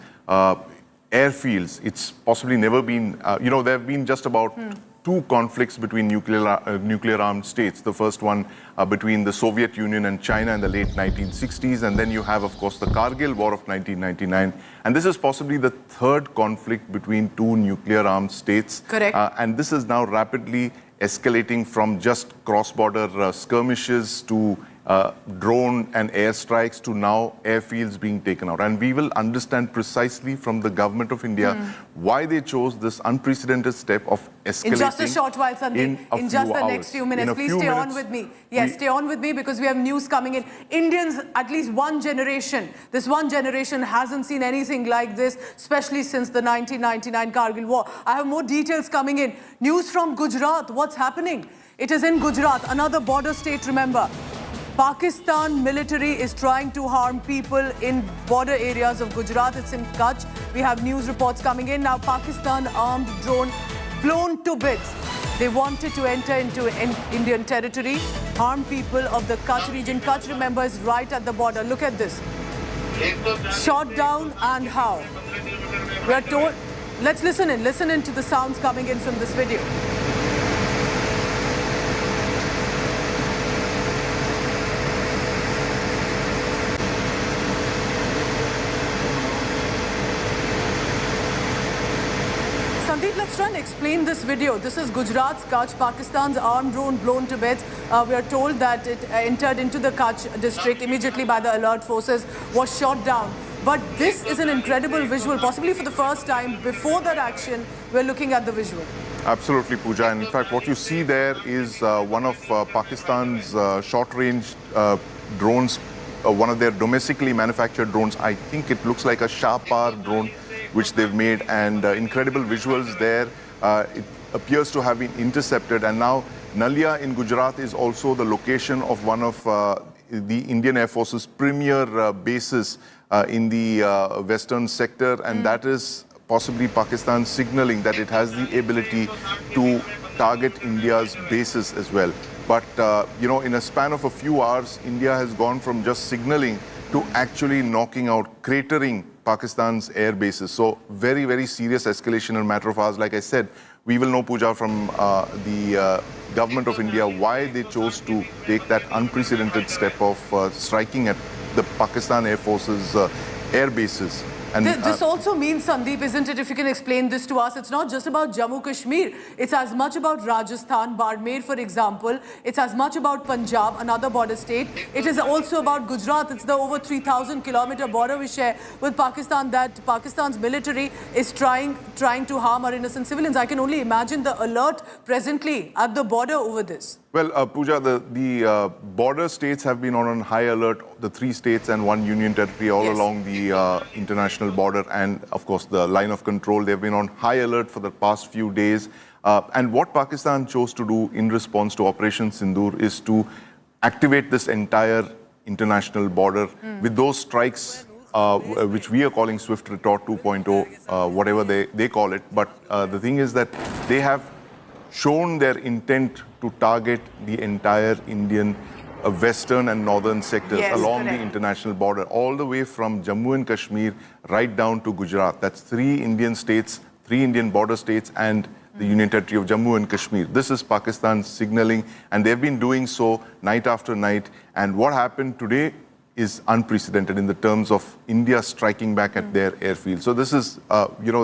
airfields. It's possibly never been, there have been just about two conflicts between nuclear-armed states. The first one between the Soviet Union and China in the late 1960s, and then you have, of course, the Kargil War of 1999. And this is possibly the third conflict between two nuclear-armed states. Correct. And this is now rapidly escalating from just cross-border skirmishes to drone and airstrikes to now airfields being taken out. And we will understand precisely from the government of India why they chose this unprecedented step of escalating. In just a short while, Sandeep, in just the next few minutes. Please stay on with me. Yes, stay on with me because we have news coming in. Indians, at least one generation, this one generation hasn't seen anything like this, especially since the 1999 Kargil War. I have more details coming in. News from Gujarat. What's happening? It is in Gujarat, another border state, remember. Pakistan military is trying to harm people in border areas of Gujarat. It's in Kutch. We have news reports coming in. Now, Pakistan armed drone blown to bits. They wanted to enter into Indian territory, harm people of the Kutch region. Kutch, remember, is right at the border. Look at this. Shot down and how? We are told, let's listen in to the sounds coming in from this video. Sandeep, let's try and explain this video. This is Gujarat's Kutch, Pakistan's armed drone blown to bits. We are told that it entered into the Kutch district immediately by the alert forces, was shot down. But this is an incredible visual, possibly for the first time. Before that action, we're looking at the visual. Absolutely, Pooja. And in fact, what you see there is one of Pakistan's short-range drones, one of their domestically manufactured drones. I think it looks like a Shah-Par drone, which they've made, and incredible visuals there. It appears to have been intercepted, and now Nalia in Gujarat is also the location of one of the Indian Air Force's premier bases in the western sector, and that is possibly Pakistan signaling that it has the ability to target India's bases as well. But, in a span of a few hours, India has gone from just signaling to actually knocking out, cratering Pakistan's air bases. So very, very serious escalation in a matter of hours. Like I said, we will know, Pooja, from the government of India why they chose to take that unprecedented step of striking at the Pakistan Air Force's air bases. And this also means, Sandeep, isn't it, if you can explain this to us, it's not just about Jammu Kashmir. It's as much about Rajasthan, Barmer, for example. It's as much about Punjab, another border state. It is also about Gujarat. It's the over 3,000-kilometer border we share with Pakistan that Pakistan's military is trying to harm our innocent civilians. I can only imagine the alert presently at the border over this. Well, Pooja, the border states have been on high alert, the 3 states and 1 union territory all along the international border, and of course the line of control. They've been on high alert for the past few days. And what Pakistan chose to do in response to Operation Sindoor is to activate this entire international border with those strikes, which we are calling Swift Retort 2.0, whatever they call it. But the thing is that they have shown their intent to target the entire Indian western and northern sectors along the international border, all the way from Jammu and Kashmir right down to Gujarat. That's 3 Indian states, 3 Indian border states, and the Union Territory of Jammu and Kashmir. This is Pakistan's signaling, and they've been doing so night after night. And what happened today is unprecedented in the terms of India striking back at their airfield. So this is,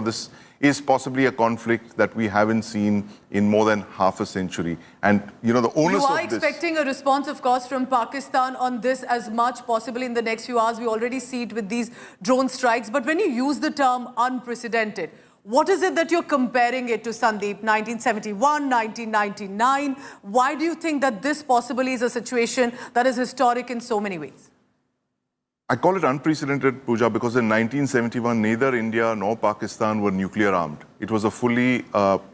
this is possibly a conflict that we haven't seen in more than half a century. And, the onus of this... You are expecting a response, of course, from Pakistan on this as much possibly in the next few hours. We already see it with these drone strikes. But when you use the term unprecedented, what is it that you're comparing it to, Sandeep? 1971, 1999? Why do you think that this possibly is a situation that is historic in so many ways? I call it unprecedented, Pooja, because in 1971, neither India nor Pakistan were nuclear armed. It was a fully,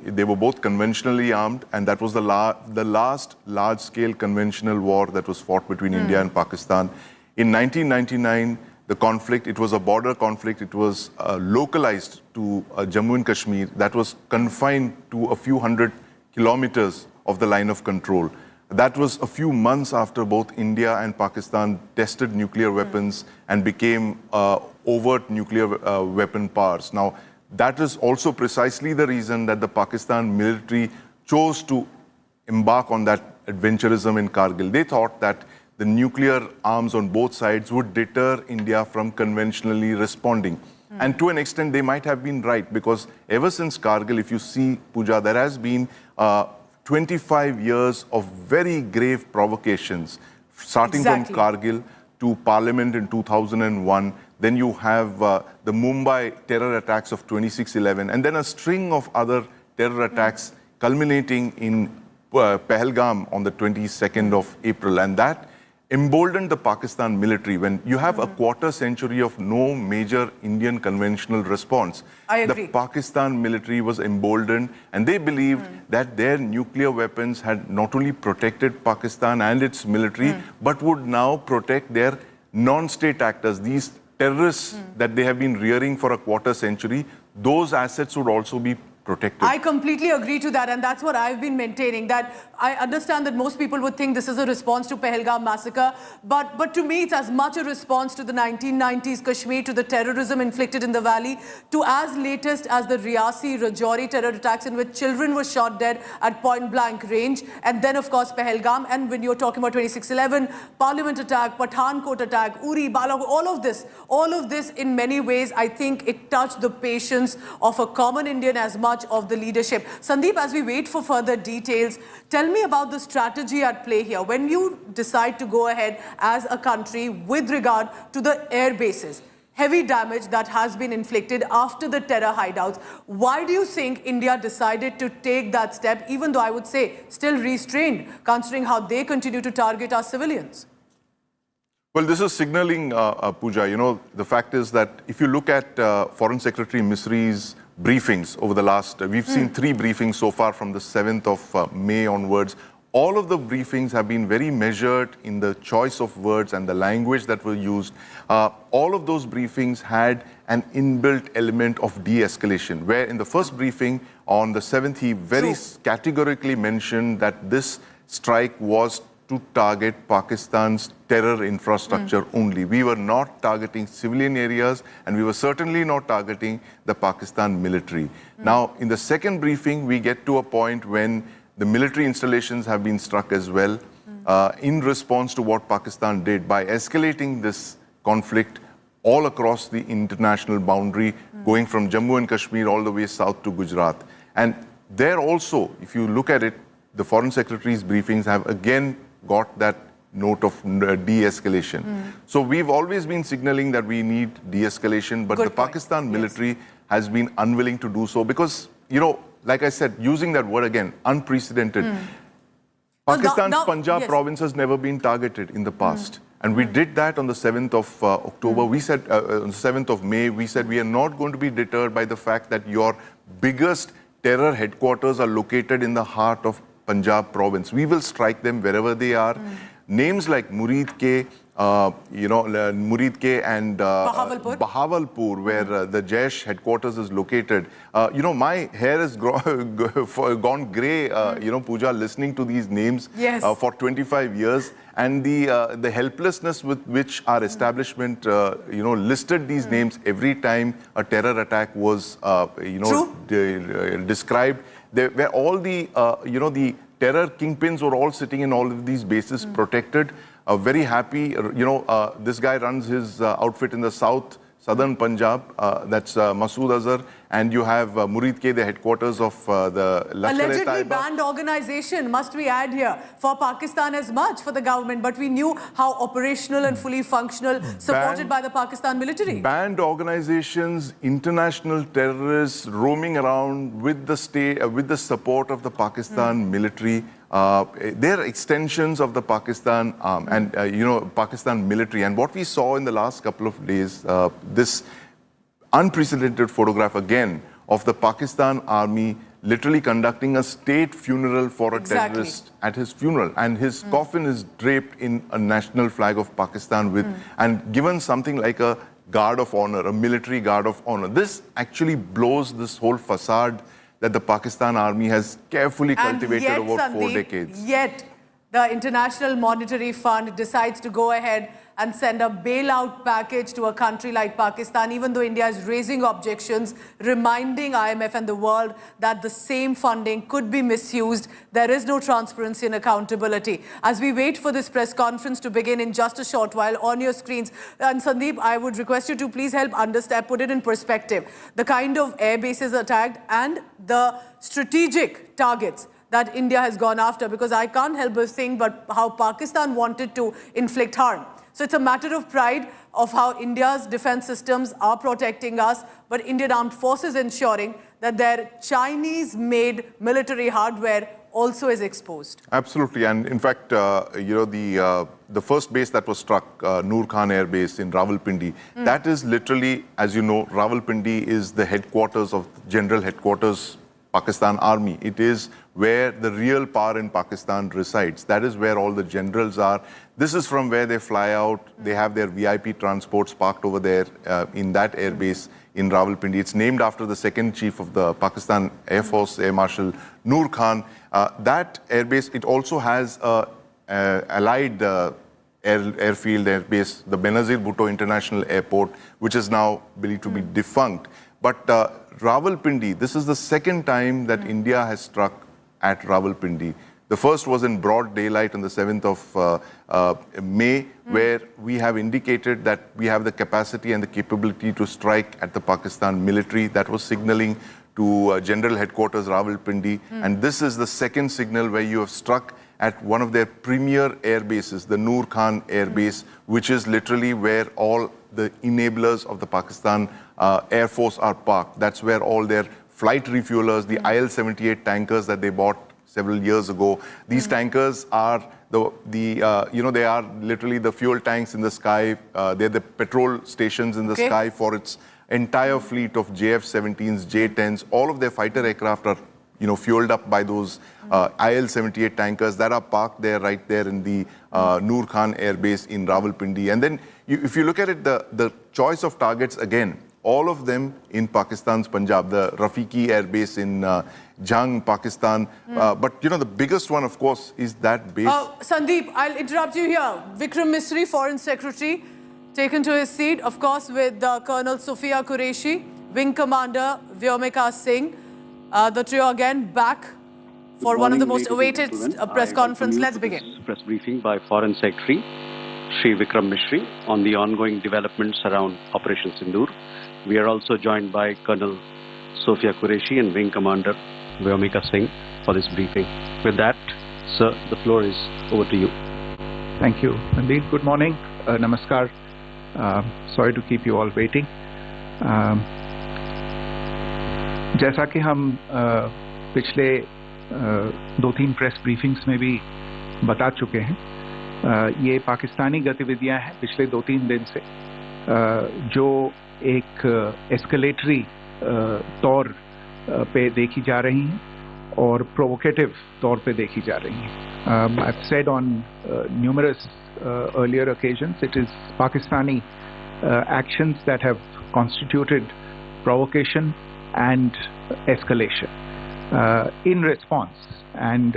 they were both conventionally armed, and that was the last large-scale conventional war that was fought between India and Pakistan. In 1999, the conflict, it was a border conflict, it was localized to Jammu and Kashmir, that was confined to a few hundred kilometers of the line of control. That was a few months after both India and Pakistan tested nuclear weapons and became overt nuclear weapon powers. Now, that is also precisely the reason that the Pakistan military chose to embark on that adventurism in Kargil. They thought that the nuclear arms on both sides would deter India from conventionally responding. And to an extent, they might have been right, because ever since Kargil, if you see, Pooja, there has been 25 years of very grave provocations, starting from Kargil to Parliament in 2001. Then you have the Mumbai terror attacks of 26/11, and then a string of other terror attacks culminating in Pahalgam on the 22nd of April. And that emboldened the Pakistan military. When you have a quarter century of no major Indian conventional response, the Pakistan military was emboldened, and they believed that their nuclear weapons had not only protected Pakistan and its military, but would now protect their non-state actors, these terrorists that they have been rearing for a quarter century. Those assets would also be protected. I completely agree to that, and that's what I've been maintaining, that I understand that most people would think this is a response to Pahalgam massacre, but to me it's as much a response to the 1990s Kashmir, to the terrorism inflicted in the valley, to as latest as the Riyasi, Rajouri terror attacks in which children were shot dead at point-blank range, and then of course Pahalgam, and when you're talking about 26/11, Parliament attack, Pathankot attack, Uri, Balagh, all of this in many ways, I think it touched the patience of a common Indian as much of the leadership. Sandeep, as we wait for further details, tell me about the strategy at play here. When you decide to go ahead as a country with regard to the air bases, heavy damage that has been inflicted after the terror hideouts, why do you think India decided to take that step, even though I would say still restrained, considering how they continue to target our civilians? Well, this is signaling, Pooja. You know, the fact is that if you look at Foreign Secretary Misri's briefings over the last, we've seen 3 briefings so far from the 7th of May onwards. All of the briefings have been very measured in the choice of words and the language that were used. All of those briefings had an inbuilt element of de-escalation, where in the first briefing on the 7th, he very categorically mentioned that this strike was to target Pakistan's terror infrastructure only. We were not targeting civilian areas, and we were certainly not targeting the Pakistan military. Now, in the second briefing, we get to a point when the military installations have been struck as well, in response to what Pakistan did by escalating this conflict all across the international boundary, going from Jammu and Kashmir all the way south to Gujarat. And there also, if you look at it, the Foreign Secretary's briefings have again got that note of de-escalation. So we've always been signaling that we need de-escalation, but the Pakistan military has been unwilling to do so because, you know, like I said, using that word again, unprecedented. Pakistan's Punjab province has never been targeted in the past. And we did that on the 7th of October. We said, on the 7th of May, we said we are not going to be deterred by the fact that your biggest terror headquarters are located in the heart of Punjab province. We will strike them wherever they are. Names like Murid K, Murid K and Bahawalpur, where the Jaish headquarters is located. My hair has gone grey, Pooja, listening to these names for 25 years. And the helplessness with which our establishment, listed these names every time a terror attack was, described. Where all the, the terror kingpins were all sitting in all of these bases protected. Very happy, this guy runs his outfit in the southern Punjab, that's Masood Azhar, and you have Murid K, the headquarters of the Lashkar-e-Taiba. Allegedly banned organization, must we add here, for Pakistan as much for the government, but we knew how operational and fully functional, supported by the Pakistan military. Banned organizations, international terrorists roaming around with the state, with the support of the Pakistan military. they're extensions of the Pakistan arm and, Pakistan military. And what we saw in the last couple of days, this unprecedented photograph again of the Pakistan army literally conducting a state funeral for a terrorist at his funeral, and his coffin is draped in a national flag of Pakistan with and given something like a guard of honor, a military guard of honor. This actually blows this whole facade that the Pakistan army has carefully cultivated over Sandeep, 4 decades. Yet the International Monetary Fund decides to go ahead and send a bailout package to a country like Pakistan, even though India is raising objections, reminding IMF and the world that the same funding could be misused. There is no transparency and accountability. As we wait for this press conference to begin in just a short while on your screens, and Sandeep, I would request you to please help understand, put it in perspective, the kind of air bases attacked and the strategic targets that India has gone after, because I can't help but think but how Pakistan wanted to inflict harm. So it's a matter of pride of how India's defense systems are protecting us, but Indian armed forces ensuring that their Chinese-made military hardware also is exposed. Absolutely, and in fact, the first base that was struck, Nur Khan Airbase in Rawalpindi, that is literally, as you know, Rawalpindi is the headquarters of General Headquarters Pakistan Army. It is where the real power in Pakistan resides. That is where all the generals are. This is from where they fly out. They have their VIP transports parked over there in that airbase in Rawalpindi. It's named after the second chief of the Pakistan Air Force, Air Marshal Nur Khan. That airbase, it also has a allied airfield, airbase, the Benazir Bhutto International Airport, which is now believed to be defunct. But Rawalpindi, this is the second time that India has struck at Rawalpindi. The first was in broad daylight on the 7th of May, where we have indicated that we have the capacity and the capability to strike at the Pakistan military. That was signaling to General Headquarters Rawalpindi. And this is the second signal where you have struck at one of their premier air bases, the Nur Khan Airbase, which is literally where all the enablers of the Pakistan Air Force are parked. That's where all their flight refuelers, the IL-78 tankers that they bought several years ago. These tankers are they are literally the fuel tanks in the sky. They're the petrol stations in the sky for its entire fleet of JF-17s, J-10s. All of their fighter aircraft are fueled up by those IL-78 tankers that are parked there, right there in the Nur Khan Airbase in Rawalpindi. And then if you look at it, the choice of targets again, all of them in Pakistan's Punjab, the Rafiki Airbase in Jhang, Pakistan. But the biggest one, of course, is that base. Sandeep, I'll interrupt you here. Vikram Misri, Foreign Secretary, taken to his seat, of course, with Colonel Sophia Qureshi, Wing Commander Vyomika Singh. The trio again back for one of the most awaited press conference. Let's begin. Press briefing by Foreign Secretary Shri Vikram Misri on the ongoing developments around Operation Sindur. We are also joined by Colonel Sophia Qureshi and Wing Commander Vyomika Singh for this briefing. With that, sir, the floor is over to you. Thank you. Indeed, good morning. Namaskar. Sorry to keep you all waiting. जैसा कि हम पिछले 2-3 press briefings में भी बता चुके हैं, ये पाकिस्तानी गतिविधियां हैं पिछले 2-3 दिन से, जो एक एस्केलेटरी तौर पे देखी जा रही हैं और प्रोवोकेटिव तौर पे देखी जा रही हैं. I've said on numerous earlier occasions, it is Pakistani actions that have constituted provocation and escalation. In response, and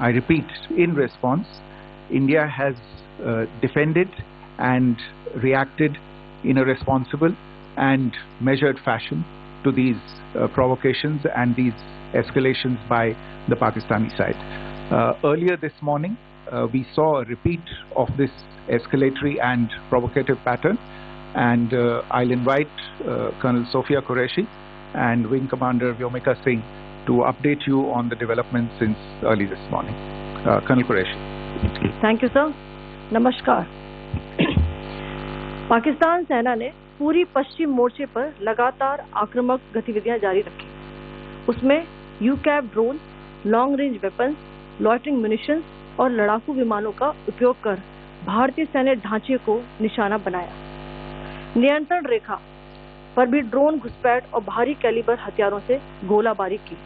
I repeat, in response, India has defended and reacted in a responsible and measured fashion to these provocations and these escalations by the Pakistani side. Earlier this morning, we saw a repeat of this escalatory and provocative pattern, and I'll invite Colonel Sophia Qureshi and Wing Commander Vyomika Singh to update you on the developments since early this morning. Colonel Qureshi. Thank you, sir. Namaskar. Pakistan सेना ने पूरी पश्चिम मोर्चे पर लगातार आक्रामक गतिविधियां जारी रखी. उसमें UCAV drone, long range weapons, loitering munitions और लड़ाकू विमानों का उपयोग कर भारतीय सैन्य ढांचे को निशाना बनाया। नियंत्रण रेखा पर भी ड्रोन घुसपैठ और भारी कैलिबर हथियारों से गोलाबारी की।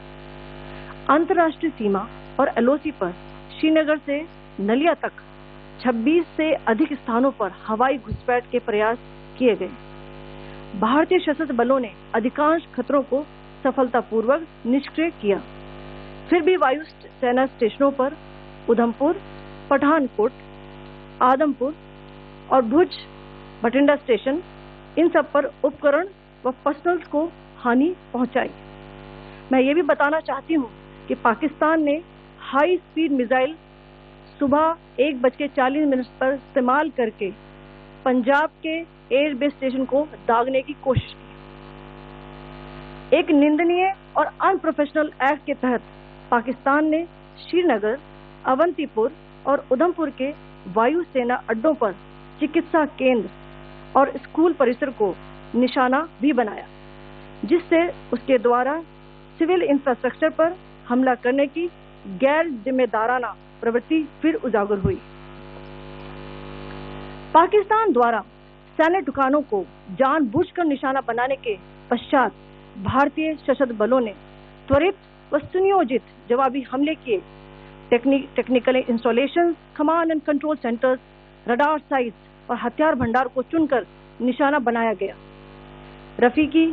अंतर्राष्ट्रीय सीमा और एलओसी पर श्रीनगर से नलिया तक 26 से अधिक स्थानों पर हवाई घुसपैठ के प्रयास किए गए। भारतीय सशस्त्र बलों ने अधिकांश खतरों को सफलतापूर्वक निष्क्रिय किया। फिर भी वायु सेना स्टेशनों पर उधमपुर, पठानकोट, आदमपुर और भुज बठिंडा स्टेशन, इन सब पर उपकरण व पर्सनल्स को हानि पहुंचाई। मैं ये भी बताना चाहती हूँ कि पाकिस्तान ने हाई स्पीड मिसाइल सुबह 1:40 पर इस्तेमाल करके पंजाब के एयरबेस स्टेशन को दागने की कोशिश की। एक निंदनीय और अनप्रोफेशनल एक्ट के तहत पाकिस्तान ने श्रीनगर, अवंतीपुर और उधमपुर के वायु सेना अड्डों पर चिकित्सा केंद्र और स्कूल परिसर को निशाना भी बनाया, जिससे उसके द्वारा सिविल इंफ्रास्ट्रक्चर पर हमला करने की गैर जिम्मेदाराना प्रवृत्ति फिर उजागर हुई। पाकिस्तान द्वारा सैन्य ठिकानों को जानबूझकर निशाना बनाने के पश्चात भारतीय सशस्त्र बलों ने त्वरित व सुनियोजित जवाबी हमले किए। Technical installation, command and control centres, radar sites और हथियार भंडार को चुनकर निशाना बनाया गया। रफीकी,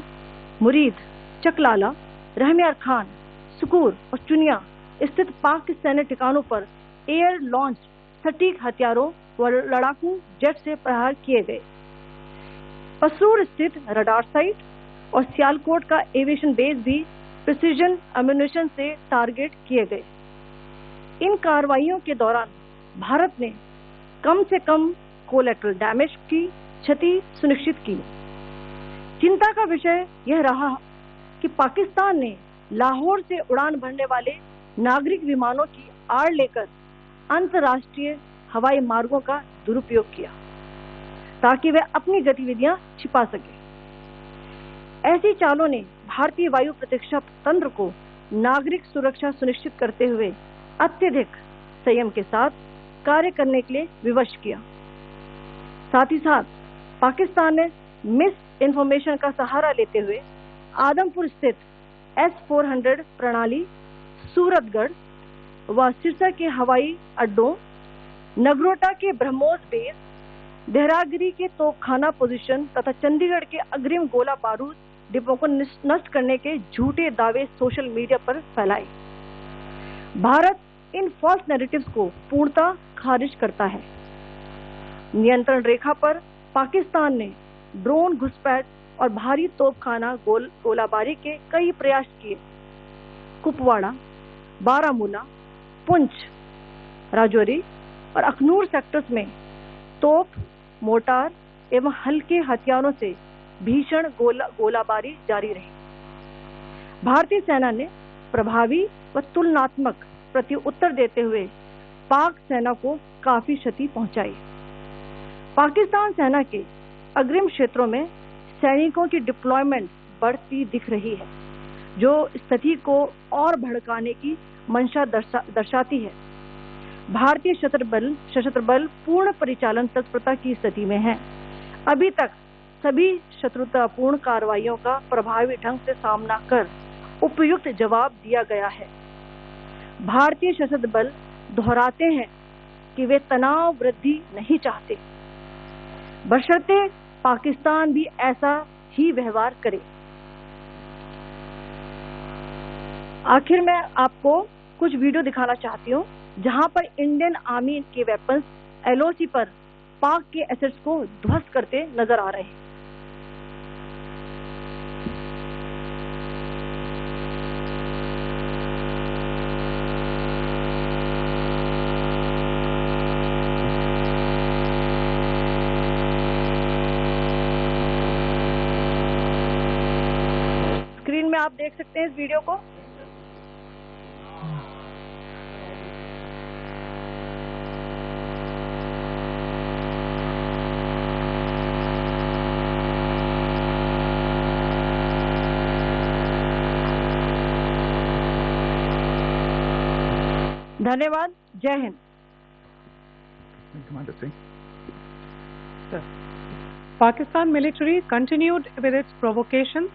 मुरीद, चकलाला, रहमियार खान, सुकूर और चुनिया स्थित पाक के सैन्य ठिकानों पर एयर लॉन्च सटीक हथियारों व लड़ाकू जेट से प्रहार किए गए। पसरूर स्थित रडार साइट और सियालकोट का एविएशन बेस भी प्रिसीजन एम्यूनिशन से टारगेट किए गए। इन कार्रवाइयों के दौरान भारत ने कम से कम कोलैटरल डैमेज की क्षति सुनिश्चित की। चिंता का विषय यह रहा कि पाकिस्तान ने लाहौर से उड़ान भरने वाले नागरिक विमानों की आड़ लेकर अंतर्राष्ट्रीय हवाई मार्गों का दुरुपयोग किया ताकि वे अपनी गतिविधियां छिपा सके। ऐसी चालों ने भारतीय वायु प्रतिरक्षा तंत्र को नागरिक सुरक्षा सुनिश्चित करते हुए अत्यधिक संयम के साथ कार्य करने के लिए विवश किया। साथ ही साथ पाकिस्तान ने मिस इन्फॉर्मेशन का सहारा लेते हुए आदमपुर स्थित S-400 प्रणाली, सूरतगढ़ व सिरसा के हवाई अड्डों, नगरोटा के ब्रह्मोस बेस, देहरागिरी के तोपखाना पोजीशन तथा चंडीगढ़ के अग्रिम गोला बारूद डिपों को नष्ट करने के झूठे दावे सोशल मीडिया पर फैलाए। भारत इन फॉल्स नैरेटिव्स को पूर्णतः खारिज करता है। नियंत्रण रेखा पर पाकिस्तान ने ड्रोन घुसपैठ और भारी तोपखाना गोलाबारी के कई प्रयास किए। कुपवाड़ा, बारामूला, पुंछ, राजौरी और अखनूर सेक्टर्स में तोप, मोर्टार एवं हल्के हथियारों से भीषण गोलाबारी जारी रही। भारतीय सेना ने प्रभावी व तुलनात्मक प्रत्युत्तर देते हुए पाक सेना को काफी क्षति पहुंचाई। पाकिस्तान सेना के अग्रिम क्षेत्रों में सैनिकों की डिप्लॉयमेंट बढ़ती दिख रही है, जो स्थिति को और भड़काने की मंशा दर्शाती है। भारतीय सशस्त्र बल पूर्ण परिचालन तत्परता की स्थिति में है। अभी तक सभी शत्रुतापूर्ण कार्रवाइयों का प्रभावी ढंग से सामना कर उपयुक्त जवाब दिया गया है। भारतीय सशस्त्र बल दोहराते हैं कि वे तनाव वृद्धि नहीं चाहते, बशर्ते पाकिस्तान भी ऐसा ही व्यवहार करे। आखिर में आपको कुछ वीडियो दिखाना चाहती हूँ जहां पर इंडियन आर्मी के वेपन्स एलओसी पर पाक के एसेट्स को ध्वस्त करते नजर आ रहे हैं। स्क्रीन में आप देख सकते हैं इस वीडियो को। धन्यवाद. जय Hind. Commander Singh. Pakistan military continued with its provocations,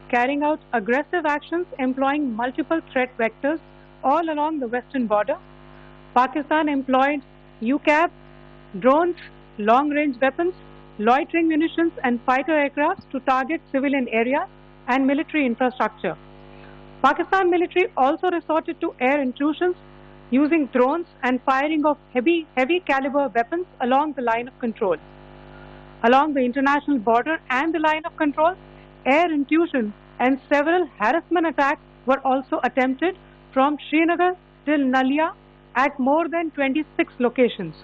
carrying out aggressive actions employing multiple threat vectors all along the western border. Pakistan employed UCAV, drones, long-range weapons, loitering munitions and fighter aircraft to target civilian areas and military infrastructure. Pakistan military also resorted to air intrusions using drones and firing of heavy caliber weapons along the line of control. Along the international border and the line of control, air intrusion and several harassment attacks were also attempted from Srinagar till Nalia at more than 26 locations.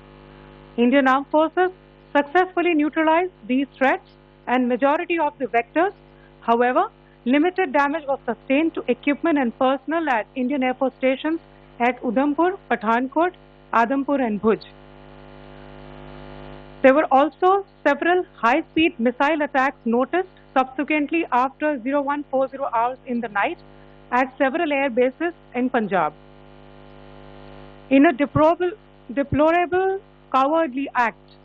Indian Armed Forces successfully neutralized these threats and majority of the vectors. However, limited damage was sustained to equipment and personnel at Indian Air Force stations at Udhampur, Pathankot, Adampur and Bhuj. There were also several high-speed missile attacks noticed subsequently after 0140 hours in the night at several air bases in Punjab. In a deplorable cowardly act,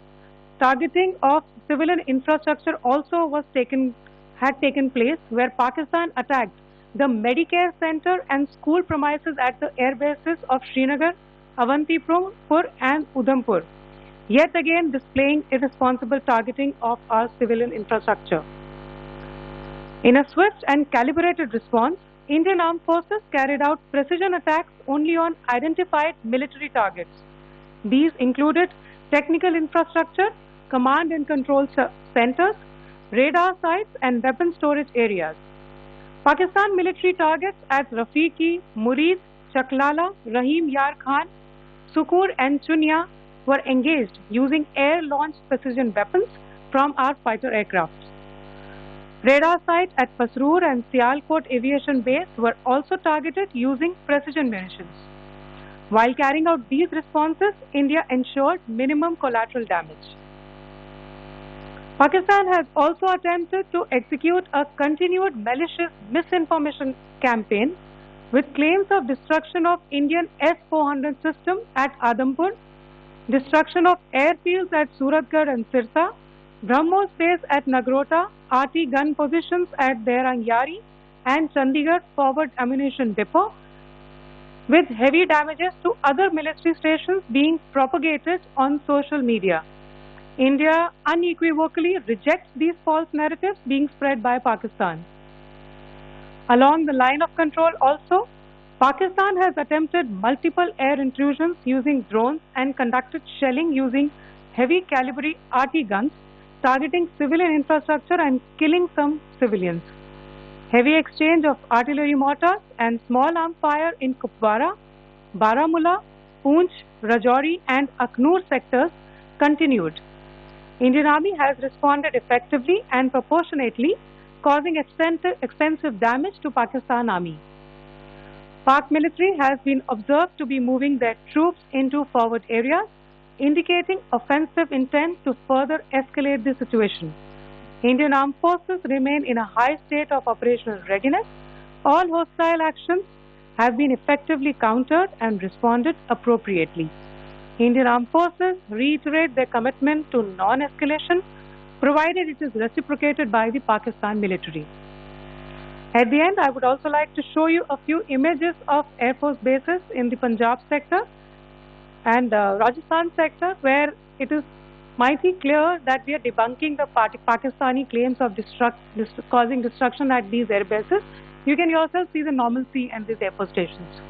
targeting of civilian infrastructure also had taken place, where Pakistan attacked the Medicare Center and school premises at the air bases of Srinagar, Avantipur and Udhampur, yet again displaying irresponsible targeting of our civilian infrastructure. In a swift and calibrated response, Indian Armed Forces carried out precision attacks only on identified military targets. These included technical infrastructure, command and control centers, radar sites and weapon storage areas. Pakistan military targets at Rafiki, Murid, Chaklala, Rahim Yar Khan, Sukur and Chunya were engaged using air-launched precision weapons from our fighter aircraft. Radar sites at Pasroor and Sialkot Aviation Base were also targeted using precision munitions. While carrying out these responses, India ensured minimum collateral damage. Pakistan has also attempted to execute a continued malicious misinformation campaign with claims of destruction of Indian S-400 system at Adampur, destruction of airfields at Suratgarh and Sirsa, BrahMos base at Nagrota, RT gun positions at Derangyari and Chandigarh Forward Ammunition Depot, with heavy damages to other military stations being propagated on social media. India unequivocally rejects these false narratives being spread by Pakistan. Along the line of control also, Pakistan has attempted multiple air intrusions using drones and conducted shelling using heavy caliber RT guns, targeting civilian infrastructure and killing some civilians. Heavy exchange of artillery mortars and small arm fire in Kupwara, Baramulla, Poonch, Rajouri and Aknoor sectors continued. Indian Army has responded effectively and proportionately, causing extensive damage to Pakistan Army. Pak military has been observed to be moving their troops into forward areas, indicating offensive intent to further escalate the situation. Indian Armed Forces remain in a high state of operational readiness. All hostile actions have been effectively countered and responded appropriately. Indian Armed Forces reiterate their commitment to non-escalation, provided it is reciprocated by the Pakistan military. At the end, I would also like to show you a few images of Air Force bases in the Punjab sector and Rajasthan sector, where it is mighty clear that we are debunking the Pakistani claims of causing destruction at these air bases. You can yourself see the normalcy and these air force stations.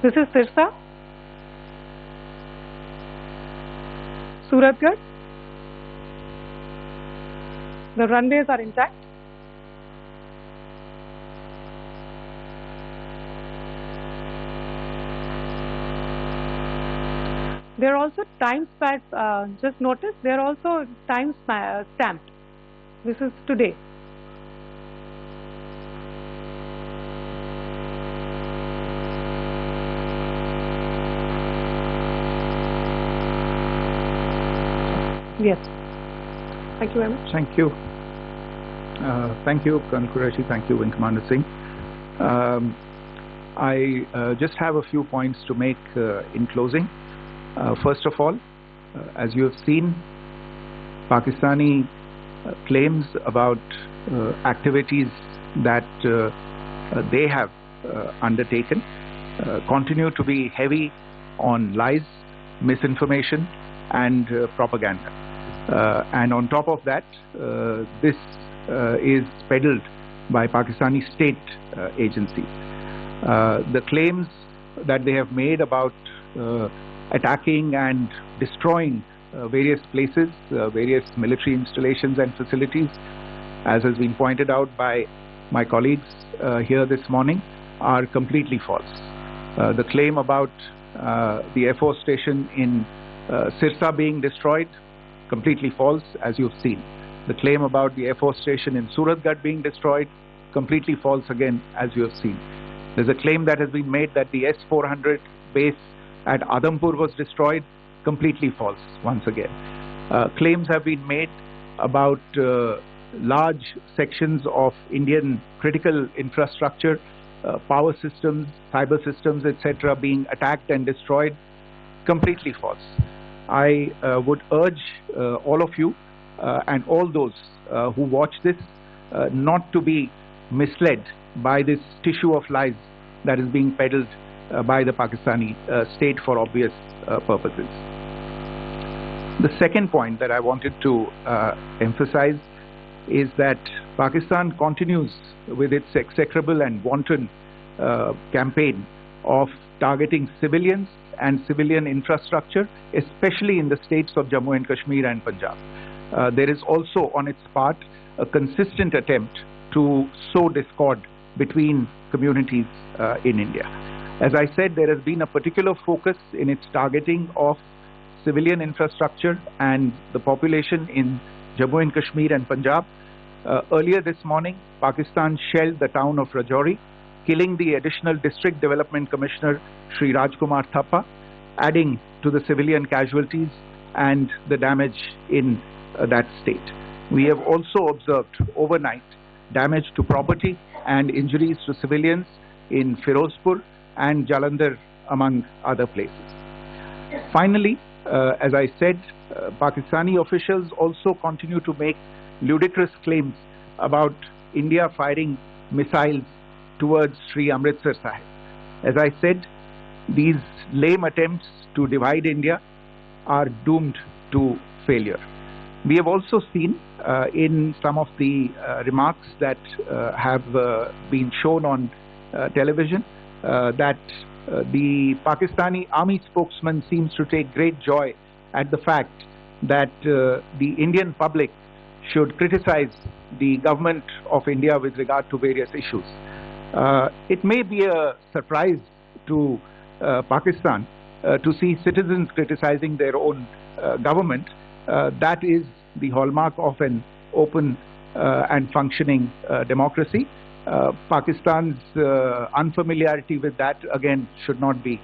This is Sirsa, Suratgarh. The runways are intact. There are also time stamps, just notice, they are also time stamped. This is today. Yes. Thank you very much. Thank you. Thank you, Colonel Qureshi. Thank you, Wing Commander Singh. I just have a few points to make in closing. First of all, as you have seen, Pakistani claims about activities that they have undertaken continue to be heavy on lies, misinformation, and propaganda. And on top of that, this is peddled by Pakistani state agencies. The claims that they have made about attacking and destroying various places, various military installations and facilities, as has been pointed out by my colleagues here this morning, are completely false. The claim about the Air Force station in Sirsa being destroyed, completely false, as you've seen. The claim about the Air Force station in Suratgarh being destroyed, completely false again, as you have seen. There's a claim that has been made that the S-400 base at Adampur was destroyed, completely false once again. Claims have been made about large sections of Indian critical infrastructure, power systems, cyber systems, etc. being attacked and destroyed, completely false. I would urge all of you and all those who watch this not to be misled by this tissue of lies that is being peddled by the Pakistani state for obvious purposes. The second point that I wanted to emphasize is that Pakistan continues with its execrable and wanton campaign of targeting civilians and civilian infrastructure, especially in the states of Jammu and Kashmir and Punjab. There is also on its part a consistent attempt to sow discord between communities in India. As I said, there has been a particular focus in its targeting of civilian infrastructure and the population in Jammu and Kashmir and Punjab. Earlier this morning, Pakistan shelled the town of Rajouri, killing the additional District Development Commissioner Shri Rajkumar Thappa, adding to the civilian casualties and the damage in that state. We have also observed overnight damage to property and injuries to civilians in Firozpur and Jalandhar, among other places. Finally, as I said, Pakistani officials also continue to make ludicrous claims about India firing missiles towards Sri Amritsar Sahib. As I said, these lame attempts to divide India are doomed to failure. We have also seen in some of the remarks that have been shown on television that the Pakistani army spokesman seems to take great joy at the fact that the Indian public should criticize the government of India with regard to various issues. It may be a surprise to Pakistan to see citizens criticizing their own government. That is the hallmark of an open and functioning democracy. Pakistan's unfamiliarity with that, again, should not be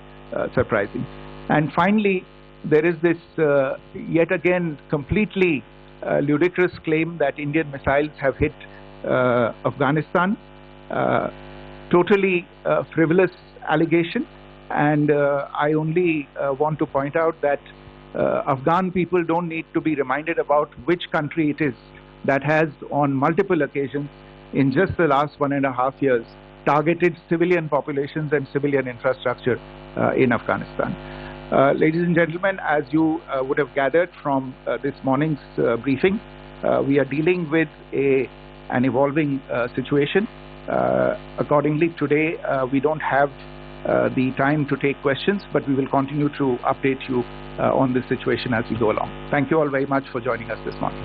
surprising. And finally, there is this yet again completely ludicrous claim that Indian missiles have hit Afghanistan. Totally frivolous allegation, and I only want to point out that Afghan people don't need to be reminded about which country it is that has on multiple occasions in just the last 1.5 years targeted civilian populations and civilian infrastructure in Afghanistan. Ladies and gentlemen, as you would have gathered from this morning's briefing, we are dealing with an evolving situation. Accordingly, today we don't have the time to take questions, but we will continue to update you on this situation as we go along. Thank you all very much for joining us this morning.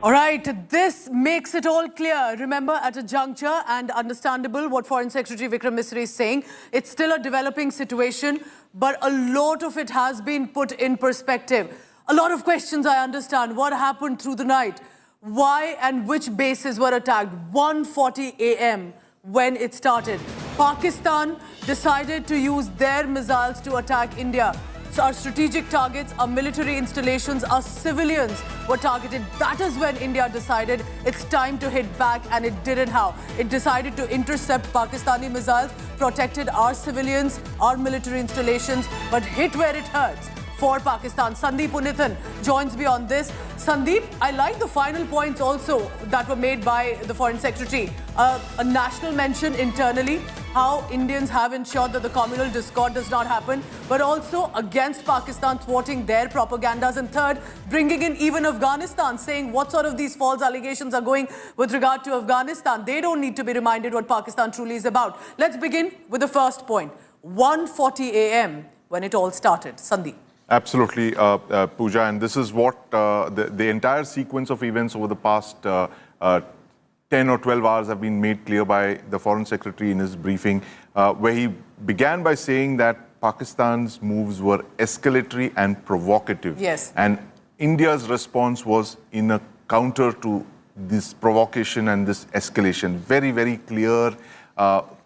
All right, this makes it all clear. Remember, at a juncture, and understandable what Foreign Secretary Vikram Misri is saying, it's still a developing situation, but a lot of it has been put in perspective. A lot of questions, I understand. What happened through the night? Why and which bases were attacked? 1:40 a.m. when it started. Pakistan decided to use their missiles to attack India. our strategic targets, our military installations, our civilians were targeted. That is when India decided it's time to hit back, and it didn't. How? It decided to intercept Pakistani missiles, protected our civilians, our military installations, but hit where it hurts for Pakistan. Sandeep Unithan joins me on this. Sandeep, I like the final points also that were made by the Foreign Secretary. A national mention internally, how Indians have ensured that the communal discord does not happen, but also against Pakistan thwarting their propagandas. And third, bringing in even Afghanistan, saying what sort of these false allegations are going with regard to Afghanistan. They don't need to be reminded what Pakistan truly is about. Let's begin with the first point. 1:40 a.m. when it all started. Sandeep. Absolutely, Pooja, and this is what the entire sequence of events over the past 10 or 12 hours have been made clear by the Foreign Secretary in his briefing, where he began by saying that Pakistan's moves were escalatory and provocative. Yes. And India's response was in a counter to this provocation and this escalation. Very, very clear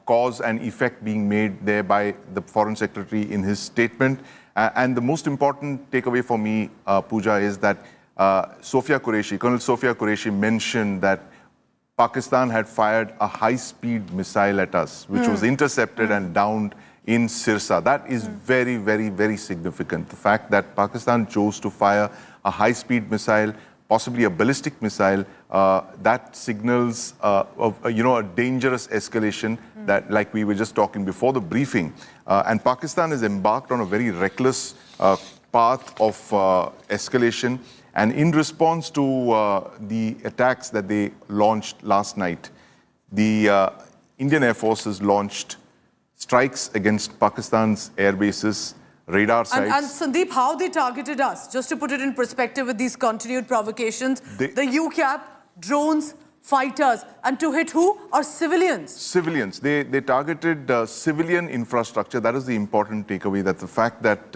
cause and effect being made there by the Foreign Secretary in his statement. And the most important takeaway for me, Pooja, is that Colonel Sophia Qureshi mentioned that Pakistan had fired a high-speed missile at us, which was intercepted and downed in Sirsa. That is very, very, very significant. The fact that Pakistan chose to fire a high-speed missile, possibly a ballistic missile, that signals a dangerous escalation that, like we were just talking before the briefing. And Pakistan has embarked on a very reckless path of escalation. And in response to the attacks that they launched last night, the Indian Air Force has launched strikes against Pakistan's air bases, radar sites. And Sandeep, how they targeted us, just to put it in perspective with these continued provocations, the UCAP, drones, fighters, and to hit who? Our civilians. Civilians. They targeted civilian infrastructure. That is the important takeaway, that the fact that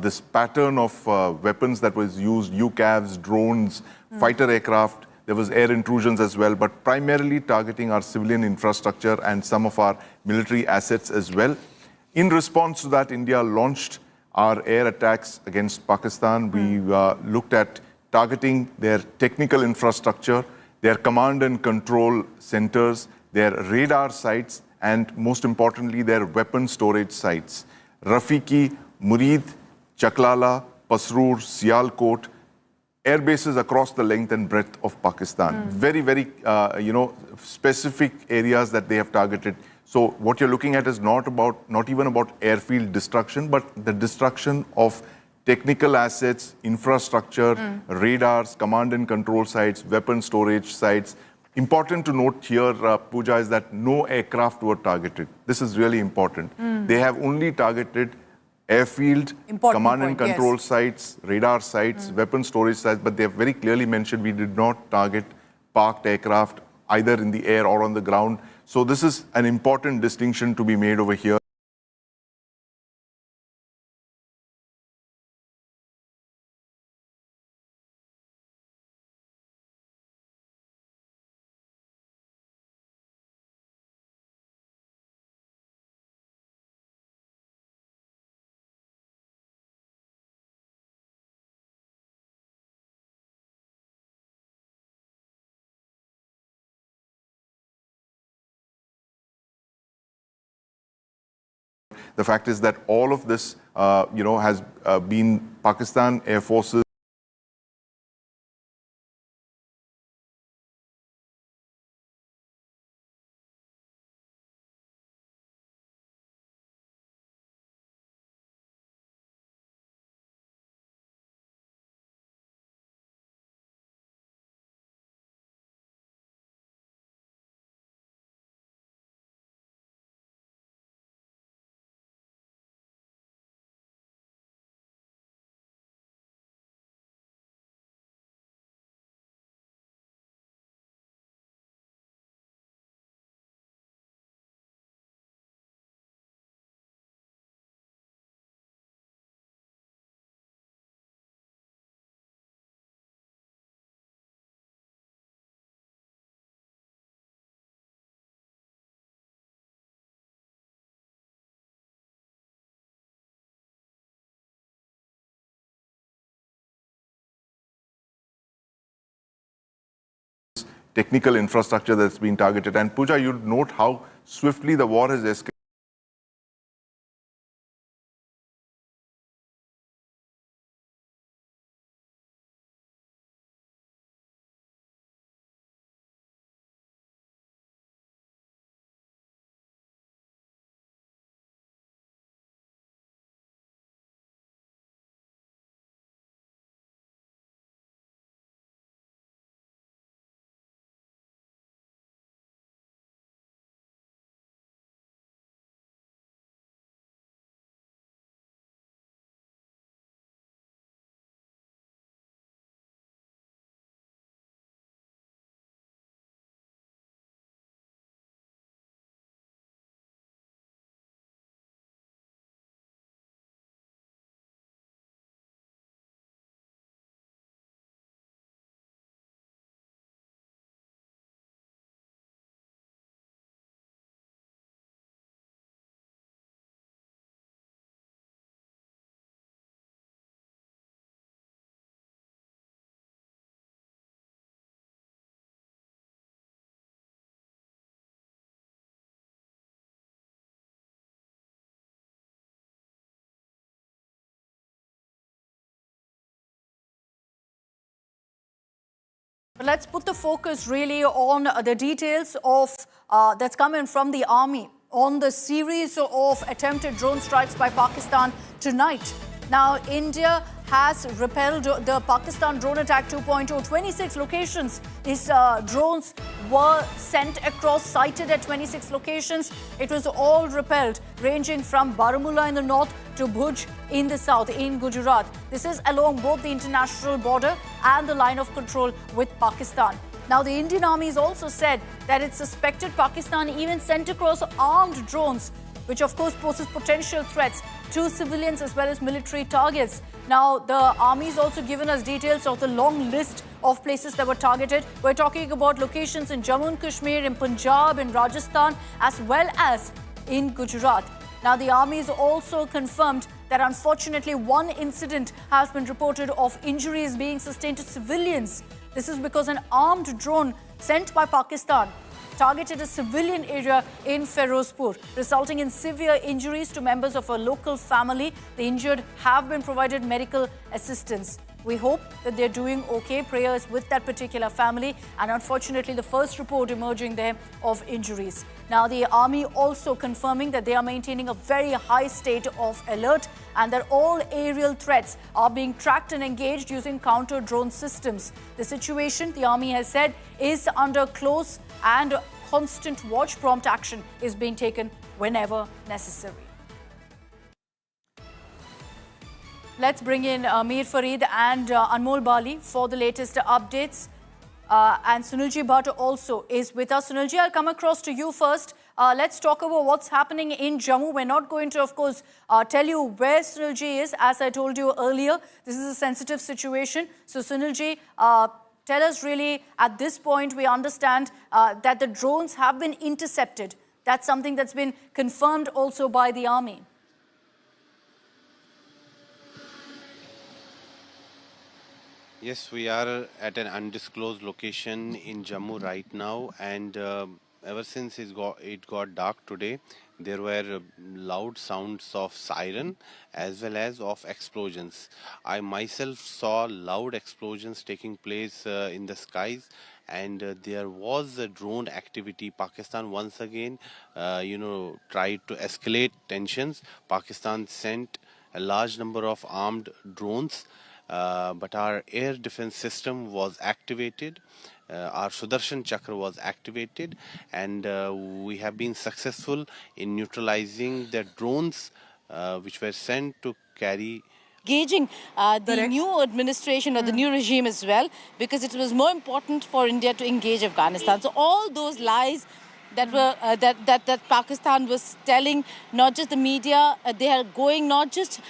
this pattern of weapons that was used, UCAVs, drones, fighter aircraft, there was air intrusions as well, but primarily targeting our civilian infrastructure and some of our military assets as well. In response to that, India launched our air attacks against Pakistan. We looked at targeting their technical infrastructure, their command and control centers, their radar sites, and most importantly, their weapon storage sites. Rafiki, Murid, Chaklala, Pasrur, Sialkot, air bases across the length and breadth of Pakistan. Very, very, specific areas that they have targeted. So what you're looking at is not even about airfield destruction, but the destruction of technical assets, infrastructure, radars, command and control sites, weapon storage sites. Important to note here, Pooja, is that no aircraft were targeted. This is really important. They have only targeted airfield, command and control sites, radar sites, weapon storage sites, but they have very clearly mentioned we did not target parked aircraft either in the air or on the ground. So this is an important distinction to be made over here. The fact is that all of this, has been Pakistan Air Force's technical infrastructure that's been targeted. And Pooja, you'd note how swiftly the war has escalated. But let's put the focus really on the details of that's coming from the army on the series of attempted drone strikes by Pakistan tonight. Now, India has repelled the Pakistan drone attack 2.0. 26 locations. These drones were sent across, sighted at 26 locations. It was all repelled, ranging from Baramulla in the north to Bhuj in the south, in Gujarat. This is along both the international border and the line of control with Pakistan. Now, the Indian Army has also said that it suspected Pakistan even sent across armed drones, which of course poses potential threats to civilians as well as military targets. Now, the army has also given us details of the long list of places that were targeted. We're talking about locations in Jammu and Kashmir, in Punjab, in Rajasthan, as well as in Gujarat. Now, the army has also confirmed that unfortunately one incident has been reported of injuries being sustained to civilians. This is because an armed drone sent by Pakistan targeted a civilian area in Ferozpur, resulting in severe injuries to members of a local family. The injured have been provided medical assistance. We hope that they're doing okay. Prayers with that particular family. And unfortunately, the first report emerging there of injuries. Now, the army also confirming that they are maintaining a very high state of alert and that all aerial threats are being tracked and engaged using counter-drone systems. The situation, the army has said, is under close and constant watch. Prompt action is being taken whenever necessary. Let's bring in Mir Farid and Anmol Bali for the latest updates. And Sunilji Bhatt also is with us. Sunilji, I'll come across to you first. Let's talk about what's happening in Jammu. We're not going to, of course, tell you where Sunilji is. As I told you earlier, this is a sensitive situation. So, Sunilji, tell us really, at this point, we understand that the drones have been intercepted. That's something that's been confirmed also by the army. Yes, we are at an undisclosed location in Jammu right now, and ever since it got dark today, there were loud sounds of siren as well as of explosions. I myself saw loud explosions taking place in the skies, and there was a drone activity. Pakistan once again, tried to escalate tensions. Pakistan sent a large number of armed drones. But our air defense system was activated, our Sudarshan Chakra was activated, and we have been successful in neutralizing the drones which were sent to carry engaging the new administration or the new regime as well, because it was more important for India to engage Afghanistan. So all those lies that were that Pakistan was telling not just the media, they are going not just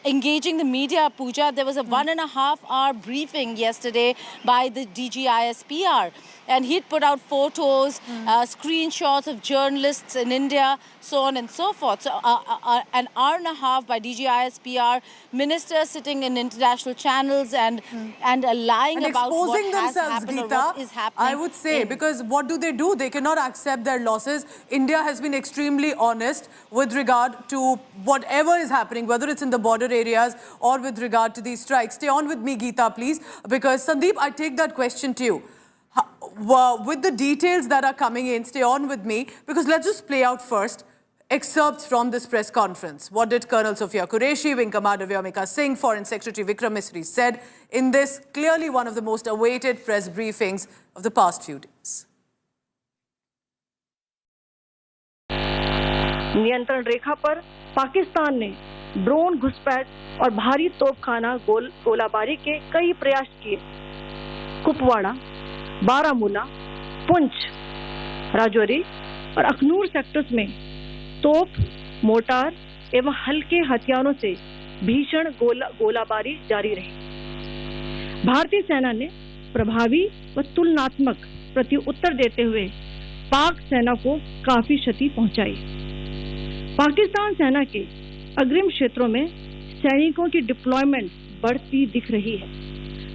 engaging the media. Pooja, there was a 1.5-hour briefing yesterday by the DGISPR, and he'd put out photos, screenshots of journalists in India, so on and so forth. So an hour and a half by DGISPR, ministers sitting in international channels and lying and about what exposing has themselves, happened or Geeta, what is happening. I would say, because what do? They cannot accept their losses. India has been extremely honest with regard to whatever is happening, whether it's in the border areas or with regard to these strikes. Stay on with me, Geeta, please, because Sandeep, I take that question to you. With the details that are coming in, stay on with me, because let's just play out first excerpts from this press conference. What did Colonel Sophia Qureshi, Wing Commander Vyomika Singh, Foreign Secretary Vikram Misri said in this clearly one of the most awaited press briefings of the past few days? नियंत्रण रेखा पर पाकिस्तान ने drone घुसपैठ और भारी तोपखाना गोलाबारी के कई प्रयास किए। कुपवाड़ा, बारामूला, पुंछ, राजौरी और अखनूर सेक्टर्स में तोप, मोर्टार एवं हल्के हथियारों से भीषण गोलाबारी जारी रही। भारतीय सेना ने प्रभावी व तुलनात्मक प्रत्युत्तर देते हुए पाक सेना को काफी क्षति पहुंचाई। पाकिस्तान सेना के अग्रिम क्षेत्रों में सैनिकों की डिप्लॉयमेंट बढ़ती दिख रही है,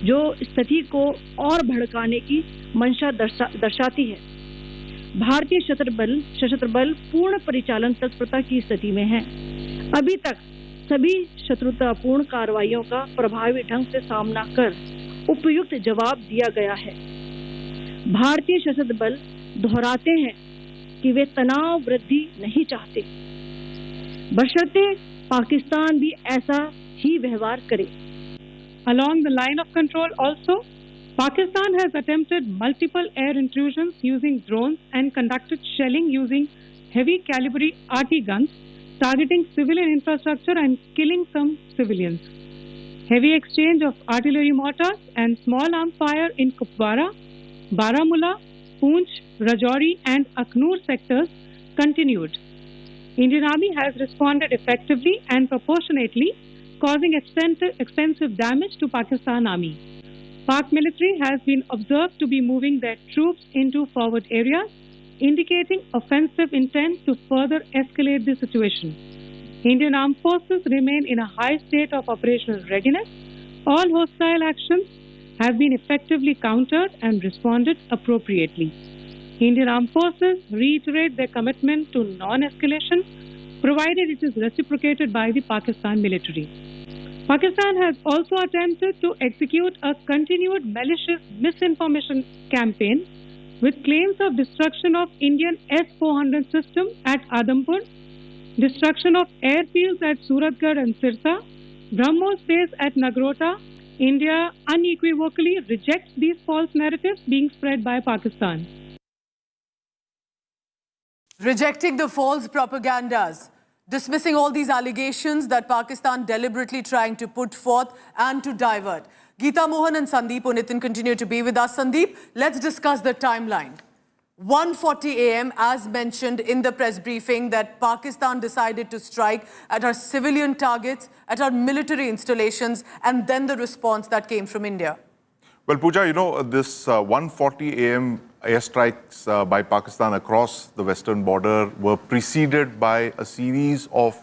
जो स्थिति को और भड़काने की मंशा दर्शाती है। भारतीय सशस्त्र बल पूर्ण परिचालन तत्परता की स्थिति में है। अभी तक सभी शत्रुतापूर्ण कार्रवाइयों का प्रभावी ढंग से सामना कर उपयुक्त जवाब दिया गया है। भारतीय सशस्त्र बल दोहराते हैं कि वे तनाव वृद्धि नहीं चाहते, बशर्ते पाकिस्तान भी ऐसा ही व्यवहार करे। Along the line of control also, Pakistan has attempted multiple air intrusions using drones and conducted shelling using heavy caliber RT guns, targeting civilian infrastructure and killing some civilians. Heavy exchange of artillery mortars and small arm fire in Kupwara, Baramulla, Poonch, Rajouri and Aknoor sectors continued. Indian Army has responded effectively and proportionately, causing extensive damage to Pakistan Army. Pak military has been observed to be moving their troops into forward areas, indicating offensive intent to further escalate the situation. Indian armed forces remain in a high state of operational readiness. All hostile actions have been effectively countered and responded appropriately. Indian armed forces reiterate their commitment to non-escalation, provided it is reciprocated by the Pakistan military. Pakistan has also attempted to execute a continued malicious misinformation campaign with claims of destruction of Indian S-400 system at Adampur, destruction of airfields at Suratgarh and Sirsa, BrahMos base at Nagrota. India unequivocally rejects these false narratives being spread by Pakistan. Rejecting the false propagandas, dismissing all these allegations that Pakistan deliberately trying to put forth and to divert. Geeta Mohan and Sandeep Unitin continue to be with us. Sandeep, let's discuss the timeline. 1:40 a.m. as mentioned in the press briefing that Pakistan decided to strike at our civilian targets, at our military installations, and then the response that came from India. Well, Pooja, you know, this 1:40 a.m. airstrikes by Pakistan across the western border were preceded by a series of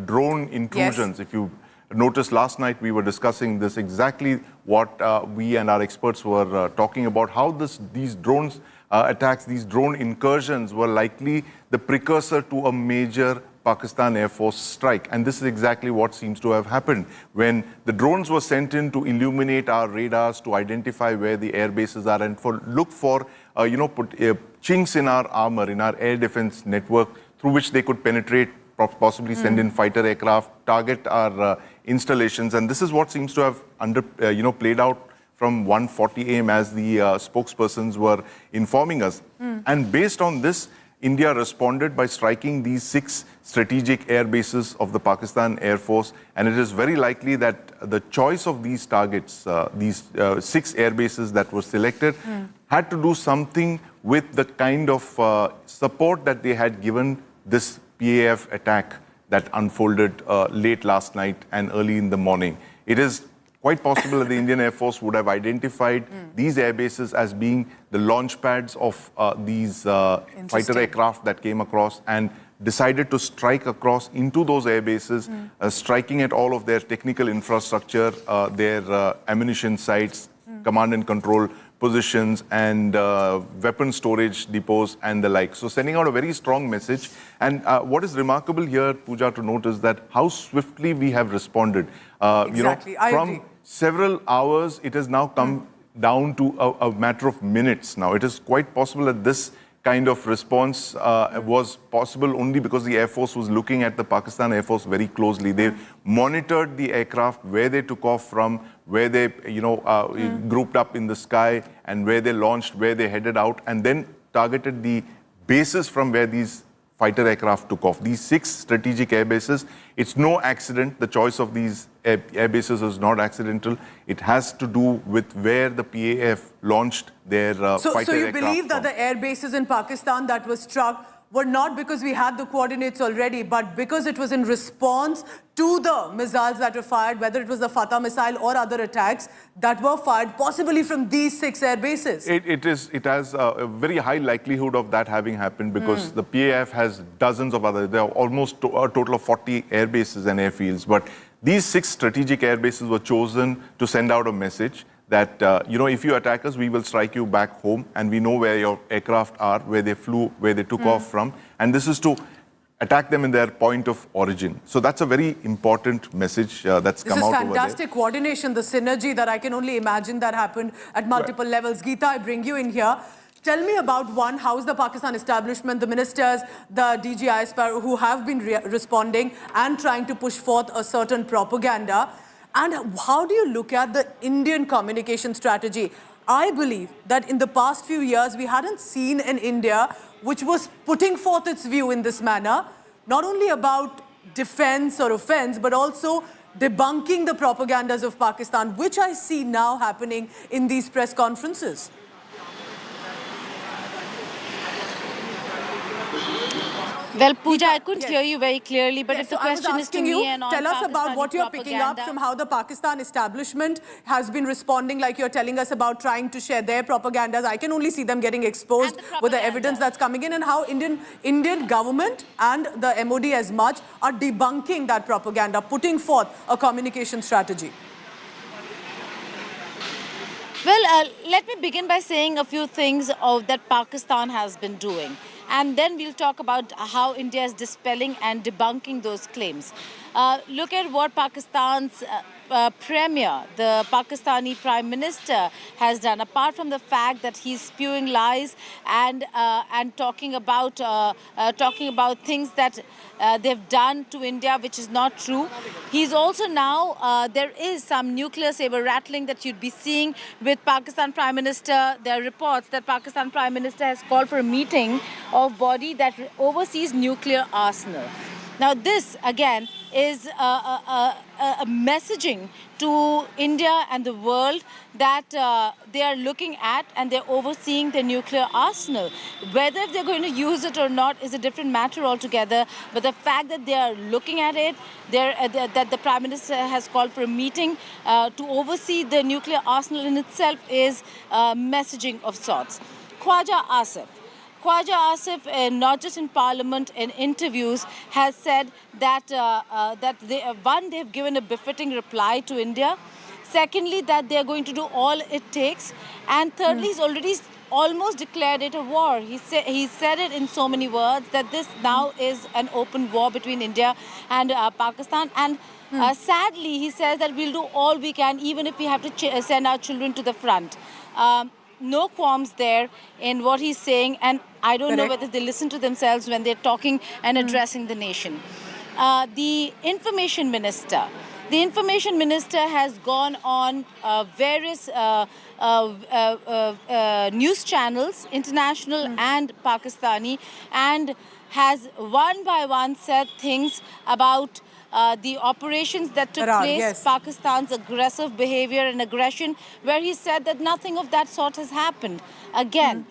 drone intrusions. Yes. If you noticed last night, we were discussing this exactly what we and our experts were talking about, how these drones attacks, these drone incursions were likely the precursor to a major Pakistan Air Force strike. And this is exactly what seems to have happened. When the drones were sent in to illuminate our radars, to identify where the air bases are, and look for, chinks in our armor, in our air defense network, through which they could penetrate, possibly send in fighter aircraft, target our installations. And this is what seems to have played out from 1:40 a.m. as the spokespersons were informing us. And based on this, India responded by striking these 6 strategic air bases of the Pakistan Air Force, and it is very likely that the choice of these targets, these 6 air bases that were selected, had to do something with the kind of support that they had given this PAF attack that unfolded late last night and early in the morning. It is quite possible that the Indian Air Force would have identified these air bases as being the launch pads of these fighter aircraft that came across and decided to strike across into those air bases, striking at all of their technical infrastructure, their ammunition sites, command and control positions, and weapon storage depots and the like. So sending out a very strong message. And what is remarkable here, Pooja, to note is that how swiftly we have responded. Exactly. I agree. Several hours, it has now come down to a matter of minutes now. It is quite possible that this kind of response was possible only because the Air Force was looking at the Pakistan Air Force very closely. They monitored the aircraft, where they took off from, where they grouped up in the sky, and where they launched, where they headed out, and then targeted the bases from where these fighter aircraft took off. These 6 strategic air bases, it's no accident. The choice of these air bases is not accidental. It has to do with where the PAF launched their fighter aircraft. So you believe that the air bases in Pakistan that were struck were not because we had the coordinates already, but because it was in response to the missiles that were fired, whether it was the Fatah missile or other attacks that were fired, possibly from these 6 air bases? It has a very high likelihood of that having happened because the PAF has dozens of other, there are almost a total of 40 air bases and airfields, but these 6 strategic air bases were chosen to send out a message that, if you attack us, we will strike you back home, and we know where your aircraft are, where they flew, where they took off from, and this is to attack them in their point of origin. So that's a very important message that's come out over there. This is fantastic coordination, the synergy that I can only imagine that happened at multiple levels. Geeta, I bring you in here. Tell me about one, how is the Pakistan establishment, the ministers, the DGIs who have been responding and trying to push forth a certain propaganda? And how do you look at the Indian communication strategy? I believe that in the past few years, we hadn't seen an India which was putting forth its view in this manner, not only about defense or offense, but also debunking the propagandas of Pakistan, which I see now happening in these press conferences. Well, Pooja, I couldn't hear you very clearly, but if the question is to me and on tell us about Pakistani what you're picking up from how the Pakistan establishment has been responding, like you're telling us about trying to share their propagandas. I can only see them getting exposed with the evidence that's coming in, and how Indian government and the MOD as much are debunking that propaganda, putting forth a communication strategy. Well, let me begin by saying a few things that Pakistan has been doing. And then we'll talk about how India is dispelling and debunking those claims. Look at what Pakistan's premier, the Pakistani Prime Minister, has done. Apart from the fact that he's spewing lies and talking about things that they've done to India, which is not true. He's also now, there is some nuclear saber rattling that you'd be seeing with Pakistan Prime Minister. There are reports that Pakistan Prime Minister has called for a meeting of body that oversees nuclear arsenal. Now this, again, is a messaging to India and the world that they are looking at and they're overseeing the nuclear arsenal. Whether they're going to use it or not is a different matter altogether. But the fact that they are looking at it, that the Prime Minister has called for a meeting to oversee the nuclear arsenal in itself is messaging of sorts. Khwaja Asif, not just in Parliament, in interviews, has said that they've given a befitting reply to India. Secondly, that they're going to do all it takes. And thirdly, he's already almost declared it a war. He said it in so many words that this now is an open war between India and Pakistan. And sadly, he says that we'll do all we can, even if we have to send our children to the front. No qualms there in what he's saying, and I don't know whether they listen to themselves when they're talking and addressing the nation. The information minister The information minister has gone on various news channels, international and Pakistani, and has one by one said things about the operations that took place, Pakistan's aggressive behavior and aggression, where he said that nothing of that sort has happened. Again,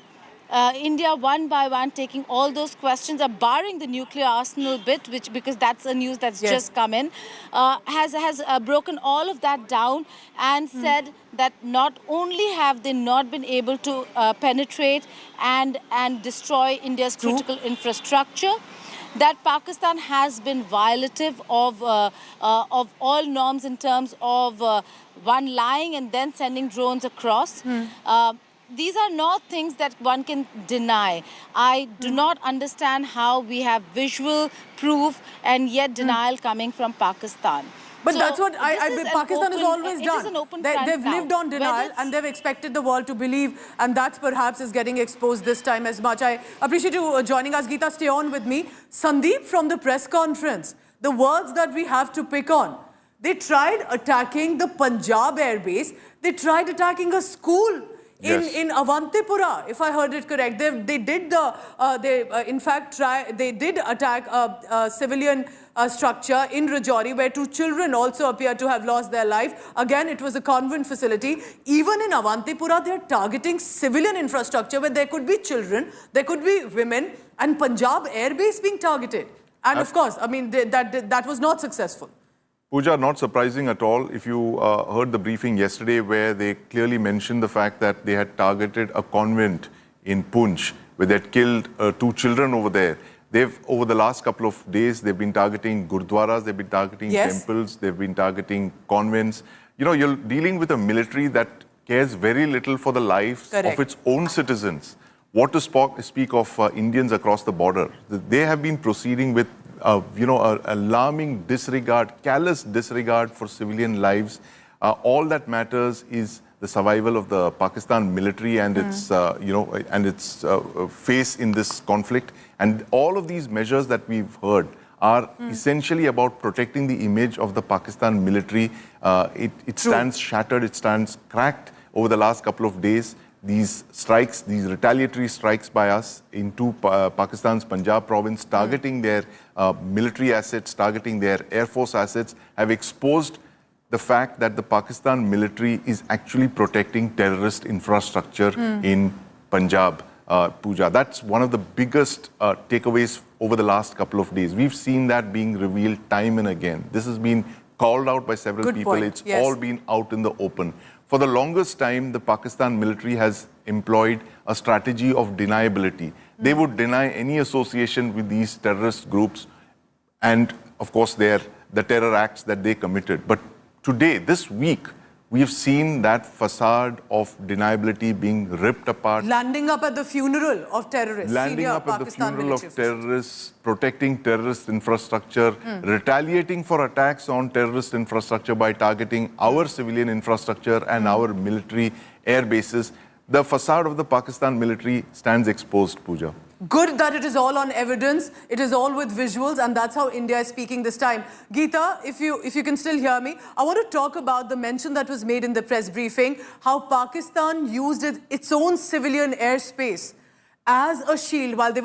India one by one taking all those questions, barring the nuclear arsenal bit, which because that's a news that's just come in, has broken all of that down and said that not only have they not been able to penetrate and destroy India's critical infrastructure, that Pakistan has been violative of all norms in terms of one lying and then sending drones across. These are not things that one can deny. I do not understand how we have visual proof and yet denial coming from Pakistan. But so that's what Pakistan has always done. They've lived on denial and they've expected the world to believe, and that perhaps is getting exposed this time as much. I appreciate you joining us. Geeta, stay on with me. Sandeep, from the press conference, the words that we have to pick on. They tried attacking the Punjab airbase. They tried attacking a school in Avantipura, if I heard it correct. They did attack a civilian structure in Rajouri, where 2 children also appear to have lost their life. Again, it was a convent facility. Even in Avantipura, they're targeting civilian infrastructure where there could be children, there could be women, and Punjab airbase being targeted. And of course, I mean, that was not successful. Pooja, not surprising at all. If you heard the briefing yesterday, where they clearly mentioned the fact that they had targeted a convent in Poonch, where they had killed 2 children over there. Over the last couple of days, they've been targeting gurdwaras, they've been targeting temples, they've been targeting convents. You know, you're dealing with a military that cares very little for the lives of its own citizens. What to speak of Indians across the border? They have been proceeding with alarming disregard, callous disregard for civilian lives. All that matters is the survival of the Pakistan military and its, face in this conflict. And all of these measures that we've heard are essentially about protecting the image of the Pakistan military. It stands shattered, it stands cracked over the last couple of days. These strikes, these retaliatory strikes by us into Pakistan's Punjab province, targeting their military assets, targeting their air force assets, have exposed the fact that the Pakistan military is actually protecting terrorist infrastructure in Punjab, Pooja. That's one of the biggest takeaways over the last couple of days. We've seen that being revealed time and again. This has been called out by several people. It's all been out in the open. For the longest time, the Pakistan military has employed a strategy of deniability. They would deny any association with these terrorist groups and, of course, the terror acts that they committed. But today, this week, we have seen that facade of deniability being ripped apart. Landing up at the funeral of terrorists. Landing up at the funeral of terrorists, protecting terrorist infrastructure, retaliating for attacks on terrorist infrastructure by targeting our civilian infrastructure and our military air bases. The facade of the Pakistan military stands exposed, Pooja. Good that it is all on evidence, it is all with visuals, and that's how India is speaking this time. Geeta, if you can still hear me, I want to talk about the mention that was made in the press briefing, how Pakistan used its own civilian airspace as a shield while they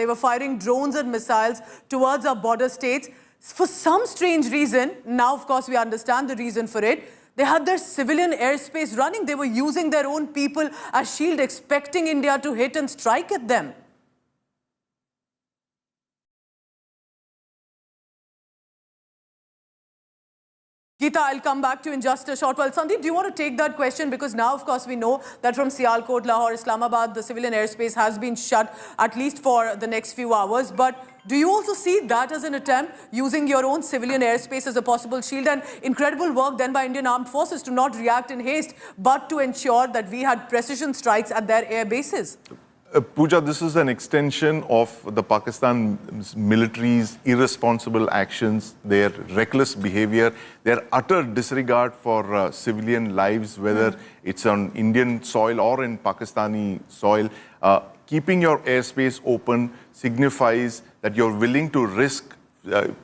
were firing drones and missiles towards our border states. For some strange reason, now of course we understand the reason for it, they had their civilian airspace running. They were using their own people as shield, expecting India to hit and strike at them. Geeta, I'll come back to you in just a short while. Sandeep, do you want to take that question? Because now, of course, we know that from Sialkot, Lahore, Islamabad, the civilian airspace has been shut, at least for the next few hours. But do you also see that as an attempt, using your own civilian airspace as a possible shield? And incredible work then by Indian Armed Forces to not react in haste, but to ensure that we had precision strikes at their air bases. Pooja, this is an extension of the Pakistan military's irresponsible actions, their reckless behavior, their utter disregard for civilian lives, whether it's on Indian soil or in Pakistani soil. Keeping your airspace open signifies that you're willing to risk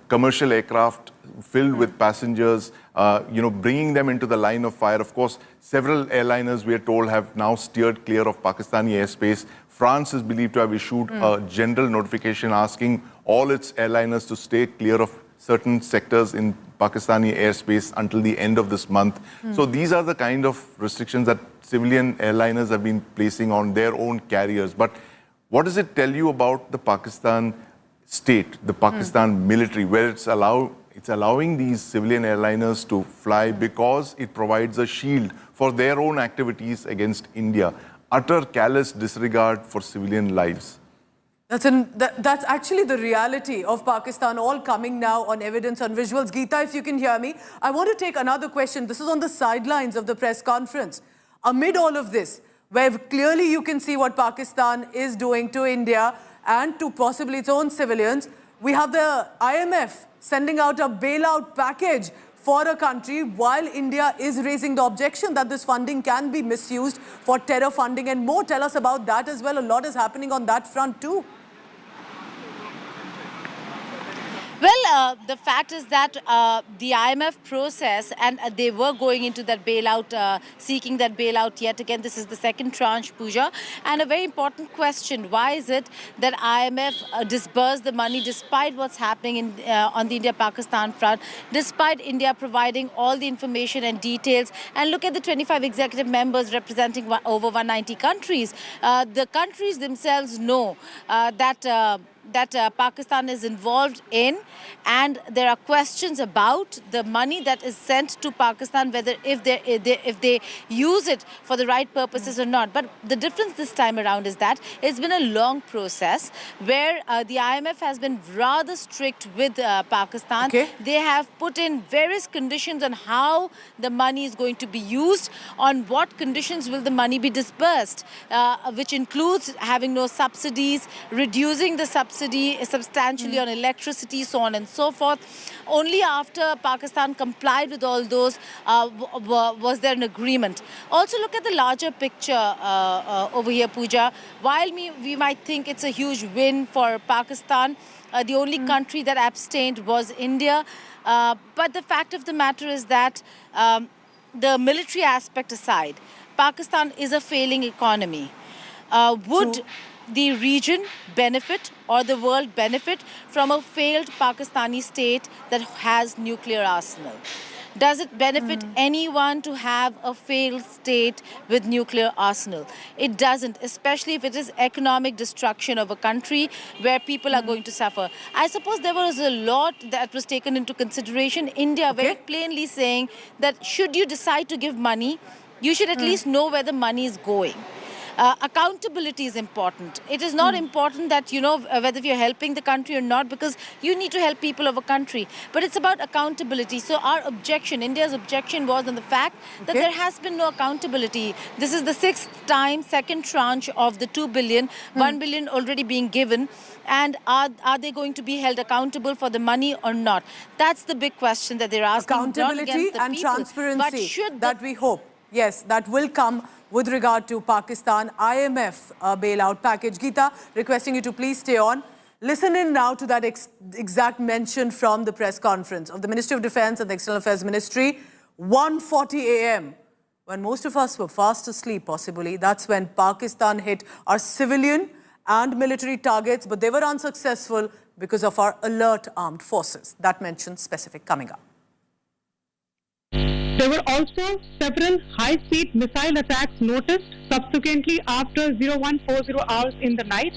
commercial aircraft filled with passengers, bringing them into the line of fire. Of course, several airliners, we are told, have now steered clear of Pakistani airspace. France is believed to have issued a general notification asking all its airliners to stay clear of certain sectors in Pakistani airspace until the end of this month. So these are the kind of restrictions that civilian airliners have been placing on their own carriers. But what does it tell you about the Pakistan state, the Pakistan military, where it's allowing these civilian airliners to fly because it provides a shield for their own activities against India? Utter callous disregard for civilian lives. That's actually the reality of Pakistan, all coming now on evidence, on visuals. Geeta, if you can hear me, I want to take another question. This is on the sidelines of the press conference. Amid all of this, where clearly you can see what Pakistan is doing to India and to possibly its own civilians, we have the IMF sending out a bailout package for a country while India is raising the objection that this funding can be misused for terror funding and more. Tell us about that as well. A lot is happening on that front too. Well, the fact is that the IMF process, and they were going into that bailout, seeking that bailout yet again. This is the second tranche, Pooja. And a very important question, why is it that IMF disbursed the money despite what's happening on the India-Pakistan front, despite India providing all the information and details? And look at the 25 executive members representing over 190 countries. The countries themselves know that Pakistan is involved in, and there are questions about the money that is sent to Pakistan, whether if they use it for the right purposes or not. But the difference this time around is that it's been a long process where the IMF has been rather strict with Pakistan. Okay. They have put in various conditions on how the money is going to be used, on what conditions will the money be disbursed, which includes having no subsidies, reducing the subsidy substantially on electricity, so on and so forth. Only after Pakistan complied with all those was there an agreement. Also look at the larger picture over here, Pooja. While we might think it's a huge win for Pakistan, the only country that abstained was India. But the fact of the matter is that the military aspect aside, Pakistan is a failing economy. Would the region benefit or the world benefit from a failed Pakistani state that has nuclear arsenal? Does it benefit anyone to have a failed state with nuclear arsenal? It doesn't, especially if it is economic destruction of a country where people are going to suffer. I suppose there was a lot that was taken into consideration. India very plainly saying that should you decide to give money, you should at least know where the money is going. Accountability is important. It is not important that, whether you're helping the country or not, because you need to help people of a country. But it's about accountability. So our objection, India's objection was on the fact that there has been no accountability. This is the sixth time, second tranche of the 2 billion, 1 billion already being given. And are they going to be held accountable for the money or not? That's the big question that they're asking. Accountability and transparency that we hope, yes, that will come with regard to Pakistan IMF bailout package. Geeta, requesting you to please stay on. Listen in now to that exact mention from the press conference of the Ministry of Defence and the External Affairs Ministry. 1:40 a.m. when most of us were fast asleep, possibly. That's when Pakistan hit our civilian and military targets, but they were unsuccessful because of our alert armed forces. That mention specific coming up. There were also several high-speed missile attacks noticed subsequently after 0140 hours in the night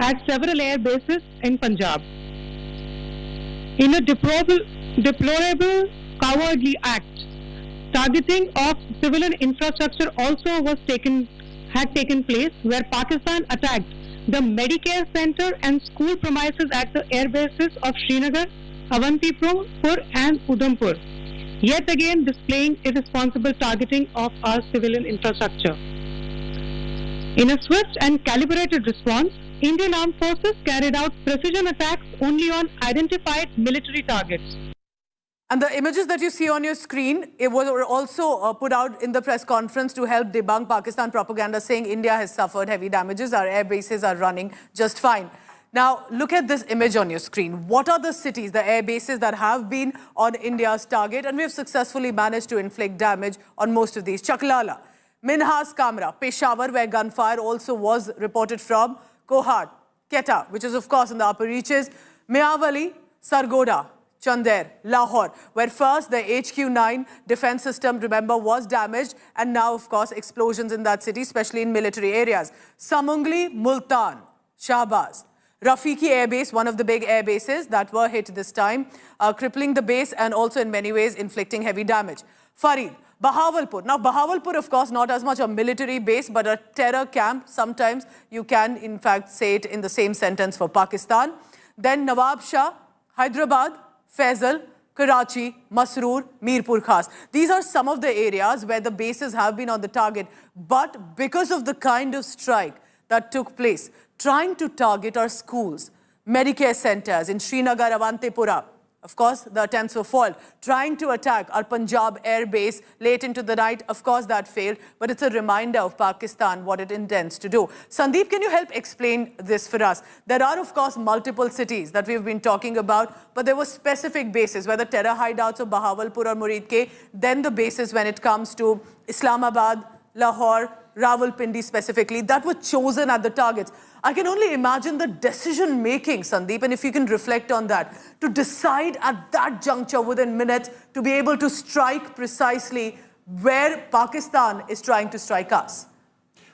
at several air bases in Punjab. In a deplorable cowardly act, targeting of civilian infrastructure also had taken place, where Pakistan attacked the Medicare Center and school premises at the air bases of Srinagar, Avantipur and Udhampur, yet again displaying irresponsible targeting of our civilian infrastructure. In a swift and calibrated response, Indian Armed Forces carried out precision attacks only on identified military targets. And the images that you see on your screen, it was also put out in the press conference to help debunk Pakistan propaganda saying India has suffered heavy damages, our air bases are running just fine. Now, look at this image on your screen. What are the cities, the air bases that have been on India's target? And we have successfully managed to inflict damage on most of these. Chaklala, Minhas Kamra, Peshawar, where gunfire also was reported from, Kohat, Quetta, which is of course in the upper reaches, Miawali, Sargoda, Chandler, Lahore, where first the HQ-9 defense system, remember, was damaged, and now, of course, explosions in that city, especially in military areas. Samungli, Multan, Shahbaz, Rafiki Airbase, one of the big air bases that were hit this time, crippling the base and also in many ways inflicting heavy damage. Farid, Bahawalpur. Now, Bahawalpur, of course, not as much a military base, but a terror camp. Sometimes you can, in fact, say it in the same sentence for Pakistan. Then Nawab Shah, Hyderabad, Faisal, Karachi, Masroor, Mirpur Khas. These are some of the areas where the bases have been on the target. But because of the kind of strike that took place, trying to target our schools, Medicare centers in Srinagar, Avantepura, of course, the attempts were foiled. Trying to attack our Punjab air base late into the night, of course, that failed. But it's a reminder of Pakistan, what it intends to do. Sandeep, can you help explain this for us? There are, of course, multiple cities that we've been talking about, but there were specific bases, whether terror hideouts of Bahawalpur or Muridke, then the bases when it comes to Islamabad, Lahore, Rawalpindi specifically, that were chosen at the targets. I can only imagine the decision-making, Sandeep, and if you can reflect on that, to decide at that juncture within minutes to be able to strike precisely where Pakistan is trying to strike us.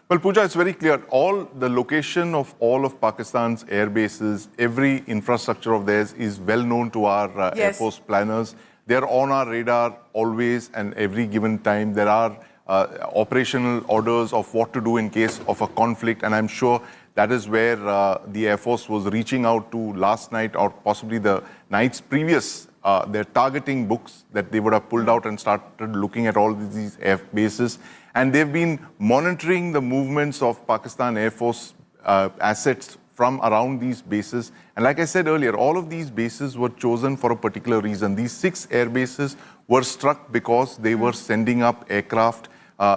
Well, Pooja, it's very clear. The location of all of Pakistan's air bases, every infrastructure of theirs is well known to our Air Force planners. They're on our radar always and every given time. There are operational orders of what to do in case of a conflict, and I'm sure that is where the Air Force was reaching out to last night or possibly the nights previous, their targeting books that they would have pulled out and started looking at all these air bases. And they've been monitoring the movements of Pakistan Air Force assets from around these bases. And like I said earlier, all of these bases were chosen for a particular reason. These 6 air bases were struck because they were sending up aircraft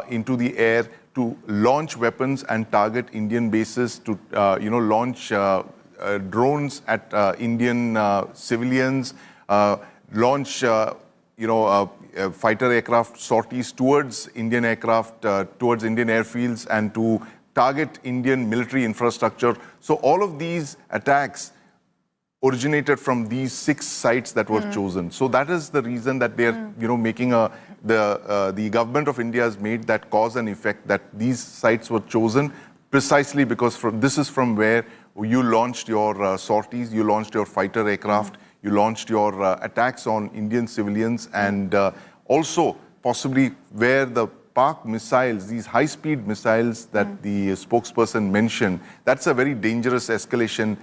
into the air to launch weapons and target Indian bases, to launch drones at Indian civilians, launch fighter aircraft sorties towards Indian aircraft, towards Indian airfields, and to target Indian military infrastructure. So all of these attacks originated from these 6 sites that were chosen. So that is the reason that they're, making the government of India has made that cause and effect, that these sites were chosen precisely because this is from where you launched your sorties, you launched your fighter aircraft, you launched your attacks on Indian civilians, and also possibly where the Pak missiles, these high-speed missiles that the spokesperson mentioned, that's a very dangerous escalation,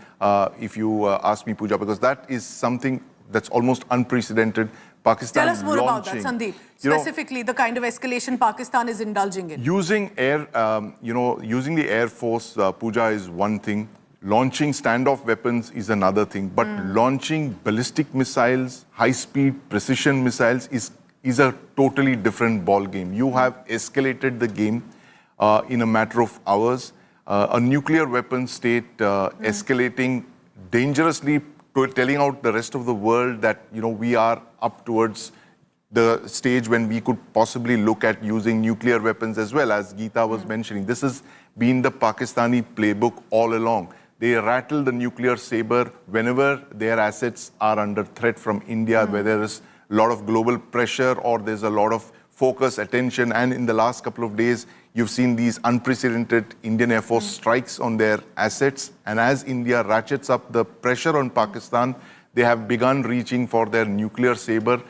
if you ask me, Pooja, because that is something that's almost unprecedented. Pakistan Tell us more about that, Sandeep. Specifically, the kind of escalation Pakistan is indulging in. Using using the Air Force, Pooja, is one thing. Launching standoff weapons is another thing. But launching ballistic missiles, high-speed precision missiles is a totally different ball game. You have escalated the game in a matter of hours. A nuclear weapon state escalating dangerously, telling out the rest of the world that we are up towards the stage when we could possibly look at using nuclear weapons as well, as Geeta was mentioning. This has been the Pakistani playbook all along. They rattle the nuclear saber whenever their assets are under threat from India, where there is a lot of global pressure or there's a lot of focus, attention. And in the last couple of days, you've seen these unprecedented Indian Air Force strikes on their assets. And as India ratchets up the pressure on Pakistan, they have begun reaching for their nuclear saber,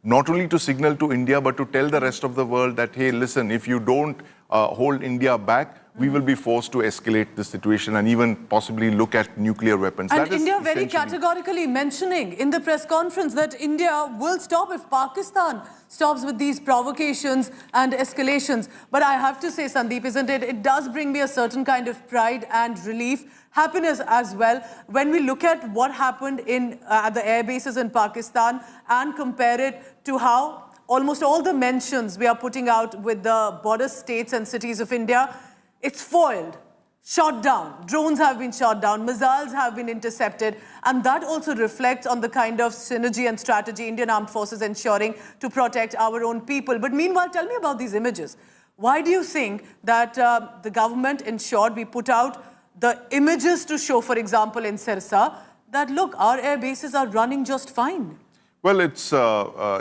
not only to signal to India, but to tell the rest of the world that, hey, listen, if you don't hold India back, we will be forced to escalate the situation and even possibly look at nuclear weapons. And India very categorically mentioning in the press conference that India will stop if Pakistan stops with these provocations and escalations. But I have to say, Sandeep, isn't it? It does bring me a certain kind of pride and relief, happiness as well, when we look at what happened at the air bases in Pakistan and compare it to how almost all the mentions we are putting out with the border states and cities of India, it's foiled shot down. Drones have been shot down, missiles have been intercepted, and that also reflects on the kind of synergy and strategy Indian Armed Forces ensuring to protect our own people. But meanwhile, tell me about these images. Why do you think that the government ensured we put out the images to show, for example, in Sirsa, that look, our air bases are running just fine? Well, it's, I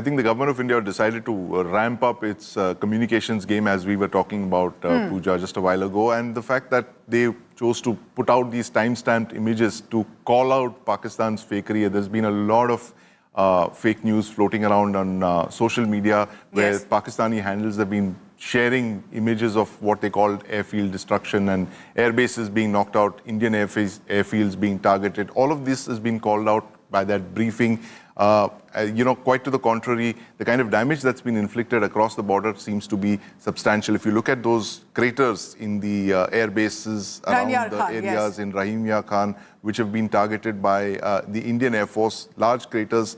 think the government of India decided to ramp up its communications game, as we were talking about, Pooja, just a while ago. And the fact that they chose to put out these time-stamped images to call out Pakistan's fakery. There's been a lot of fake news floating around on social media where Pakistani handles have been sharing images of what they called airfield destruction and air bases being knocked out, Indian airfields being targeted. All of this has been called out by that briefing. Quite to the contrary, the kind of damage that's been inflicted across the border seems to be substantial. If you look at those craters in the air bases around the areas in Rahim Yar Khan, which have been targeted by the Indian Air Force, large craters,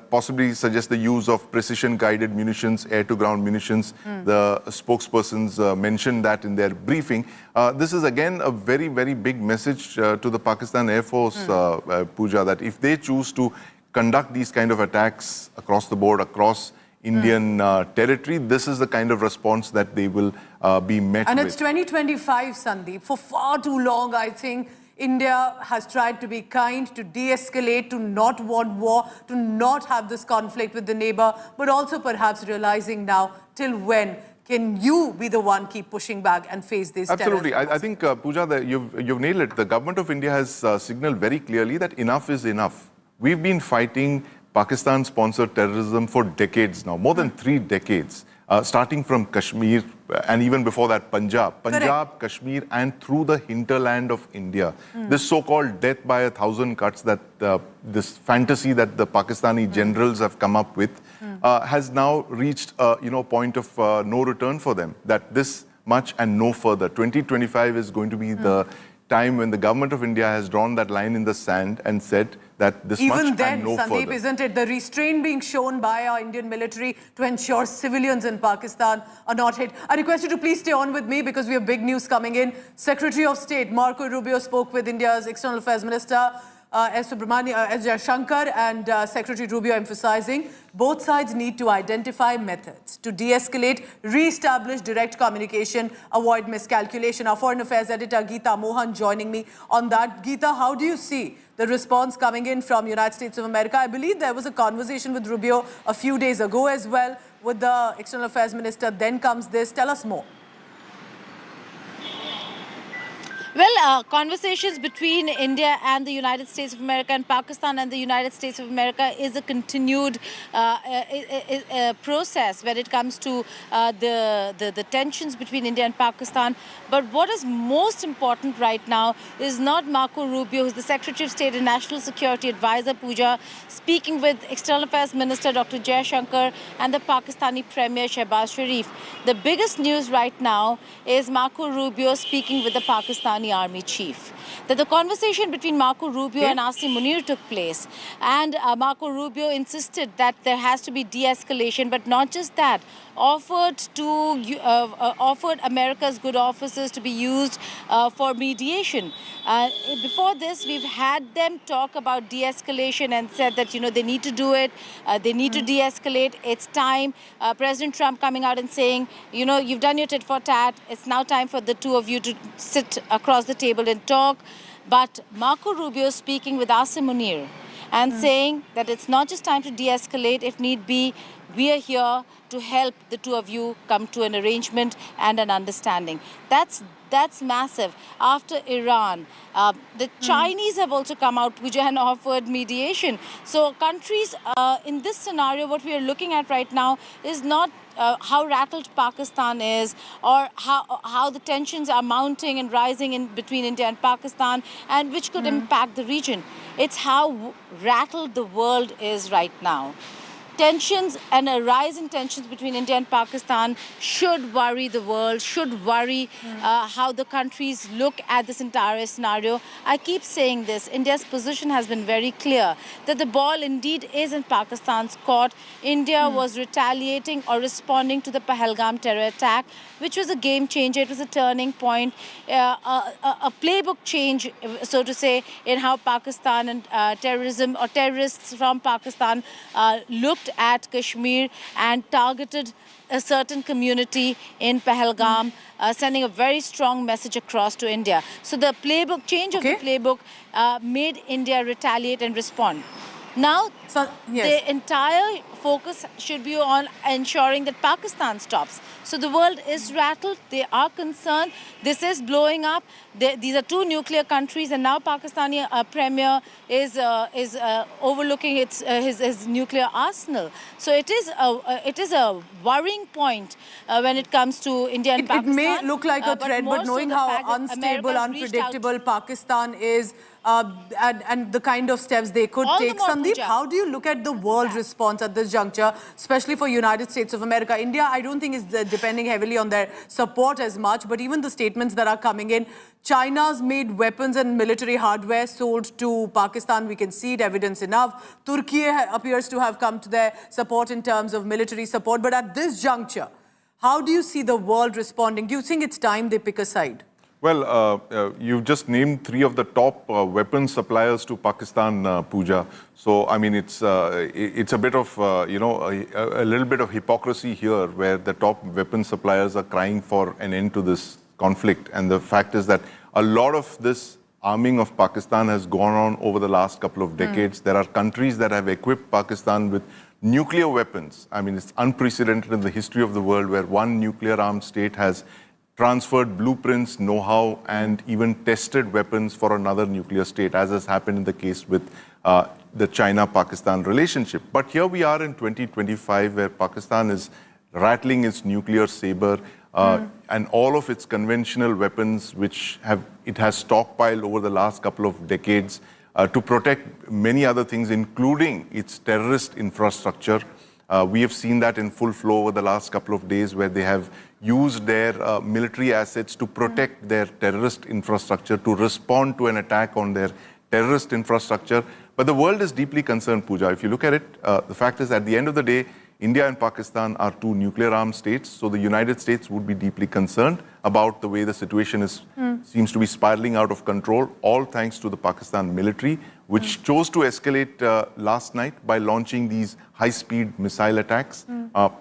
possibly suggest the use of precision-guided munitions, air-to-ground munitions. The spokespersons mentioned that in their briefing. This is again a very, very big message to the Pakistan Air Force, Pooja, that if they choose to conduct these kind of attacks across the board, across Indian territory, this is the kind of response that they will be met with. And it's 2025, Sandeep. For far too long, I think, India has tried to be kind, to de-escalate, to not want war, to not have this conflict with the neighbor, but also perhaps realizing now, till when can you be the one keep pushing back and face these Absolutely. I think, Pooja, you've nailed it. The government of India has signaled very clearly that enough is enough. We've been fighting Pakistan-sponsored terrorism for decades now, more than 3 decades. Starting from Kashmir and even before that Punjab, Kashmir and through the hinterland of India. This so-called death by 1,000 cuts, that this fantasy that the Pakistani generals have come up with has now reached a point of no return for them, that this much and no further. 2025 is going to be the time when the government of India has drawn that line in the sand and said that this much and no further. Even then, Sandeep, isn't it the restraint being shown by our Indian military to ensure civilians in Pakistan are not hit? I request you to please stay on with me because we have big news coming in. Secretary of State Marco Rubio spoke with India's External Affairs Minister S. Jaishankar, and Secretary Rubio emphasizing both sides need to identify methods to de-escalate, re-establish direct communication, avoid miscalculation. Our Foreign Affairs Editor Geeta Mohan joining me on that. Geeta, how do you see the response coming in from United States of America? I believe there was a conversation with Rubio a few days ago as well with the External Affairs Minister. Then comes this. Tell us more. Well, conversations between India and the United States of America and Pakistan and the United States of America is a continued process when it comes to the tensions between India and Pakistan. But what is most important right now is not Marco Rubio, who's the Secretary of State and National Security Advisor, Pooja, speaking with External Affairs Minister Dr. Jaishankar and the Pakistani Premier Shehbaz Sharif. The biggest news right now is Marco Rubio speaking with the Pakistani Army Chief. That the conversation between Marco Rubio and Asim Munir took place, and Marco Rubio insisted that there has to be de-escalation, but not just that, offered America's good officers to be used for mediation. Before this, we've had them talk about de-escalation and said that, they need to do it, they need to de-escalate, it's time. President Trump coming out and saying, you've done your tit for tat, it's now time for the two of you to sit across the table and talk. But Marco Rubio speaking with Asim Munir and saying that it's not just time to de-escalate, if need be, we are here to help the two of you come to an arrangement and an understanding. That's massive. After Iran, the Chinese have also come out, Pooja, and offered mediation. So countries in this scenario, what we are looking at right now is not how rattled Pakistan is or how the tensions are mounting and rising in between India and Pakistan, and which could impact the region. It's how rattled the world is right now. tensions and a rise in tensions between India and Pakistan should worry the world, should worry how the countries look at this entire scenario. I keep saying this, India's position has been very clear that the ball indeed is in Pakistan's court. India was retaliating or responding to the Pahalgam terror attack, which was a game changer. It was a turning point, a playbook change, so to say, in how Pakistan and terrorism or terrorists from Pakistan looked at Kashmir and targeted a certain community in Pahalgam, sending a very strong message across to India. So the playbook, change of the playbook made India retaliate and respond. Now, the entire focus should be on ensuring that Pakistan stops. So the world is rattled. They are concerned. This is blowing up. These are two nuclear countries, and now Pakistani premier is overlooking his nuclear arsenal. So it is a worrying point when it comes to India and Pakistan. It may look like a threat, but knowing how unstable, unpredictable Pakistan is, and the kind of steps they could take. Sandeep, how do you look at the world response at this juncture, especially for United States of America? India, I don't think is depending heavily on their support as much, but even the statements that are coming in, China's made weapons and military hardware sold to Pakistan. We can see it, evidence enough. Turkey appears to have come to their support in terms of military support. But at this juncture, how do you see the world responding? Do you think it's time they pick a side? Well, you've just named three of the top weapons suppliers to Pakistan, Pooja. So, I mean, it's a bit of, a little bit of hypocrisy here where the top weapons suppliers are crying for an end to this conflict. And the fact is that a lot of this arming of Pakistan has gone on over the last couple of decades. There are countries that have equipped Pakistan with nuclear weapons. I mean, it's unprecedented in the history of the world where one nuclear-armed state has transferred blueprints, know-how, and even tested weapons for another nuclear state, as has happened in the case with the China-Pakistan relationship. But here we are in 2025, where Pakistan is rattling its nuclear saber, and all of its conventional weapons, which it has stockpiled over the last couple of decades to protect many other things, including its terrorist infrastructure. We have seen that in full flow over the last couple of days, where they have used their military assets to protect their terrorist infrastructure, to respond to an attack on their terrorist infrastructure. But the world is deeply concerned, Pooja. If you look at it, the fact is, at the end of the day, India and Pakistan are two nuclear-armed states, so the United States would be deeply concerned about the way the situation seems to be spiraling out of control, all thanks to the Pakistan military, which chose to escalate last night by launching these high-speed missile attacks.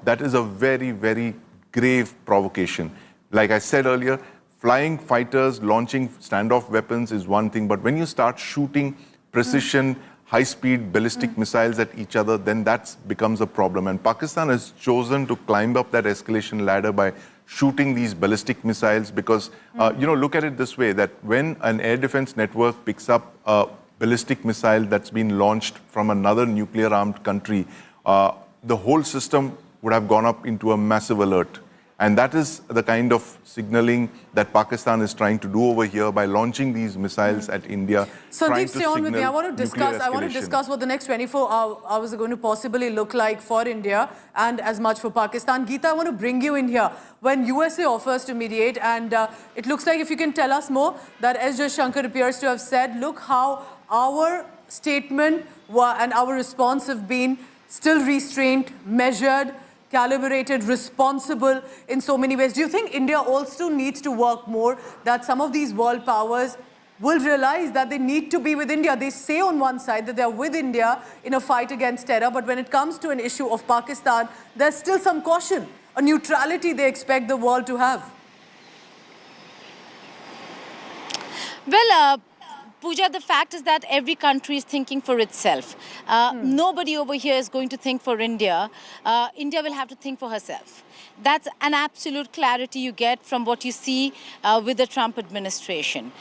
That is a very, very grave provocation. Like I said earlier, flying fighters launching standoff weapons is one thing, but when you start shooting precision, high-speed ballistic missiles at each other, then that becomes a problem. And Pakistan has chosen to climb up that escalation ladder by shooting these ballistic missiles because, look at it this way, that when an air defense network picks up a ballistic missile that's been launched from another nuclear-armed country, the whole system would have gone up into a massive alert. And that is the kind of signaling that Pakistan is trying to do over here by launching these missiles at India. Sandeep, stay on with me. I want to discuss what the next 24 hours are going to possibly look like for India and as much for Pakistan. Geeta, I want to bring you in here. When USA offers to mediate, and it looks like, if you can tell us more, that S. Jaishankar appears to have said, look how our statement and our response have been still restrained, measured, calibrated, responsible in so many ways. Do you think India also needs to work more, that some of these world powers will realize that they need to be with India? They say on one side that they're with India in a fight against terror, but when it comes to an issue of Pakistan, there's still some caution, a neutrality they expect the world to have. Well, Pooja, the fact is that every country is thinking for itself. Nobody over here is going to think for India. India will have to think for herself. That's an absolute clarity you get from what you see with the Trump administration.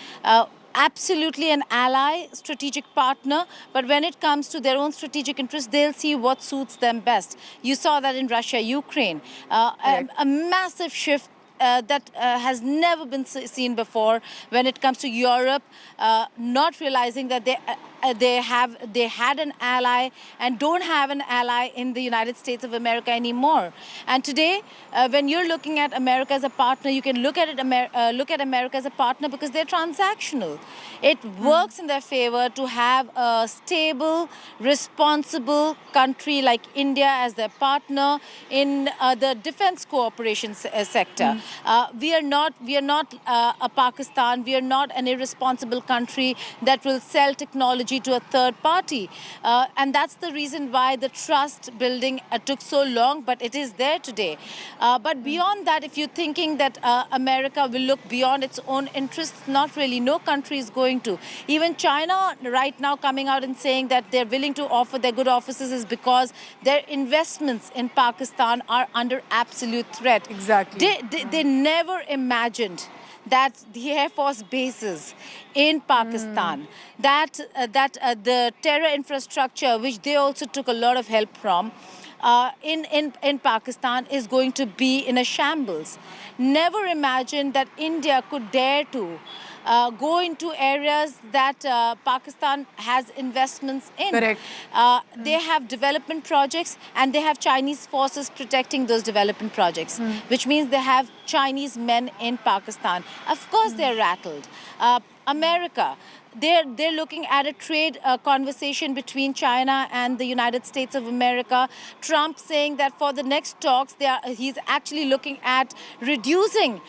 Absolutely an ally, strategic partner, but when it comes to their own strategic interests, they'll see what suits them best. You saw that in Russia, Ukraine. A massive shift has never been seen before when it comes to Europe, not realizing that they had an ally and don't have an ally in the United States of America anymore. And today, when you're looking at America as a partner, you can look at America as a partner because they're transactional. It works in their favor to have a stable, responsible country like India as their partner in the defense cooperation sector. We are not a Pakistan. We are not an irresponsible country that will sell technology to a third party. And that's the reason why the trust building took so long, but it is there today. But beyond that, if you're thinking that America will look beyond its own interests, not really. No country is going to. Even China right now coming out and saying that they're willing to offer their good offices is because their investments in Pakistan are under absolute threat. Exactly. They never imagined that the Air Force bases in Pakistan, that the terror infrastructure, which they also took a lot of help from, in Pakistan is going to be in a shambles. Never imagined that India could dare to go into areas that Pakistan has investments in. Correct. They have development projects and they have Chinese forces protecting those development projects, which means they have Chinese men in Pakistan. Of course, they're rattled. America, they're looking at a trade conversation between China and the United States of America. Trump saying that for the next talks, he's actually looking at reducing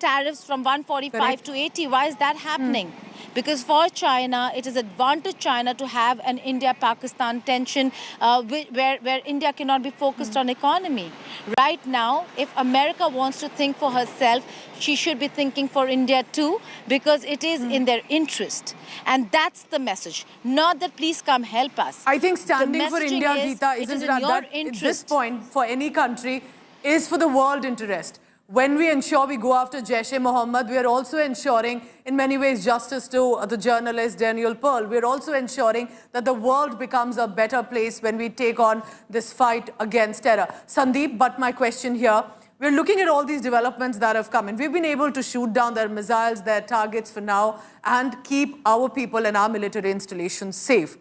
tariffs from 145 to 80. Why is that happening? Because for China, it is advantage China to have an India-Pakistan tension where India cannot be focused on economy. Right now, if America wants to think for herself, she should be thinking for India too, because it is in their interest. And that's the message. Not that please come help us. I think standing for India, Geeta, isn't it that at this point for any country is for the world interest. When we ensure we go after Jaish-e-Mohammed, we are also ensuring, in many ways, justice to the journalist Daniel Pearl. We are also ensuring that the world becomes a better place when we take on this fight against terror. Sandeep, but my question here, we're looking at all these developments that have come in. We've been able to shoot down their missiles, their targets for now, and keep our people and our military installations safe.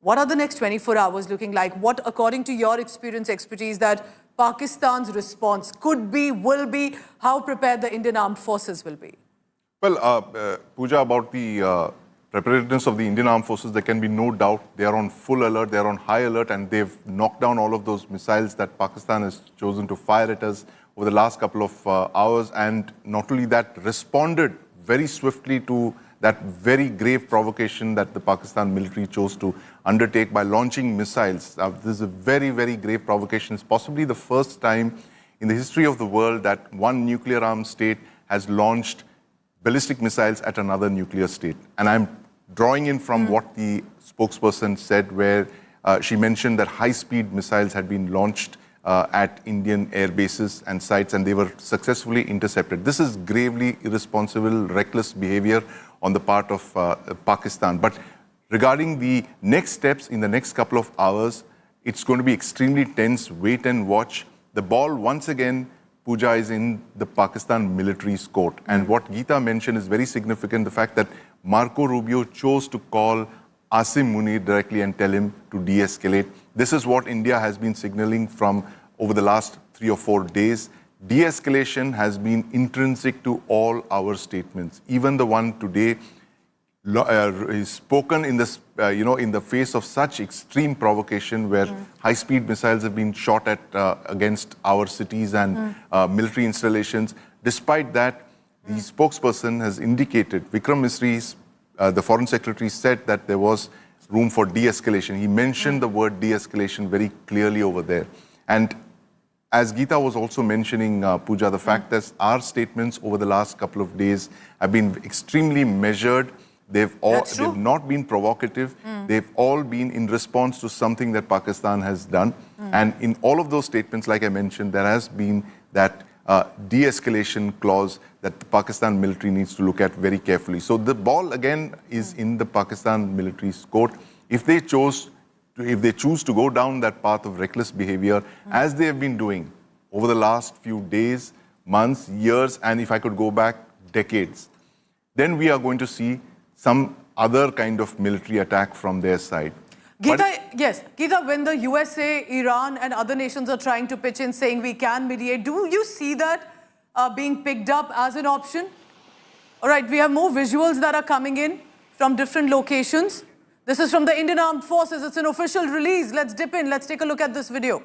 What are the next 24 hours looking like? What, according to your experience, expertise, that Pakistan's response could be, will be, how prepared the Indian Armed Forces will be? Well, Pooja, about the preparedness of the Indian Armed Forces, there can be no doubt. They are on full alert, they are on high alert, and they've knocked down all of those missiles that Pakistan has chosen to fire at us over the last couple of hours. And not only that, responded very swiftly to that very grave provocation that the Pakistan military chose to undertake by launching missiles. This is a very, very grave provocation. It's possibly the first time in the history of the world that one nuclear-armed state has launched ballistic missiles at another nuclear state. And I'm drawing in from what the spokesperson said, where she mentioned that high-speed missiles had been launched at Indian air bases and sites, and they were successfully intercepted. This is gravely irresponsible, reckless behavior on the part of Pakistan. But regarding the next steps in the next couple of hours, it's going to be extremely tense, wait and watch. The ball, once again, Pooja, is in the Pakistan military's court. And what Geeta mentioned is very significant, the fact that Marco Rubio chose to call Asim Munir directly and tell him to de-escalate. This is what India has been signaling from over the last 3 or 4 days. De-escalation has been intrinsic to all our statements. Even the one today is spoken in this, in the face of such extreme provocation, where high-speed missiles have been shot at against our cities and military installations. Despite that, the spokesperson has indicated, Vikram Misri's, the foreign secretary, said that there was room for de-escalation. He mentioned the word de-escalation very clearly over there. And as Geeta was also mentioning, Pooja, the fact that our statements over the last couple of days have been extremely measured. They've not been provocative. They've all been in response to something that Pakistan has done. And in all of those statements, like I mentioned, there has been that de-escalation clause that the Pakistan military needs to look at very carefully. So the ball again is in the Pakistan military's court. If they choose to go down that path of reckless behavior, as they have been doing over the last few days, months, years, and if I could go back, decades, then we are going to see some other kind of military attack from their side. Geeta, yes. Geeta, when the USA, Iran and other nations are trying to pitch in saying we can mediate, do you see that being picked up as an option? All right, we have more visuals that are coming in from different locations. This is from the Indian Armed Forces. It's an official release. Let's dip in. Let's take a look at this video.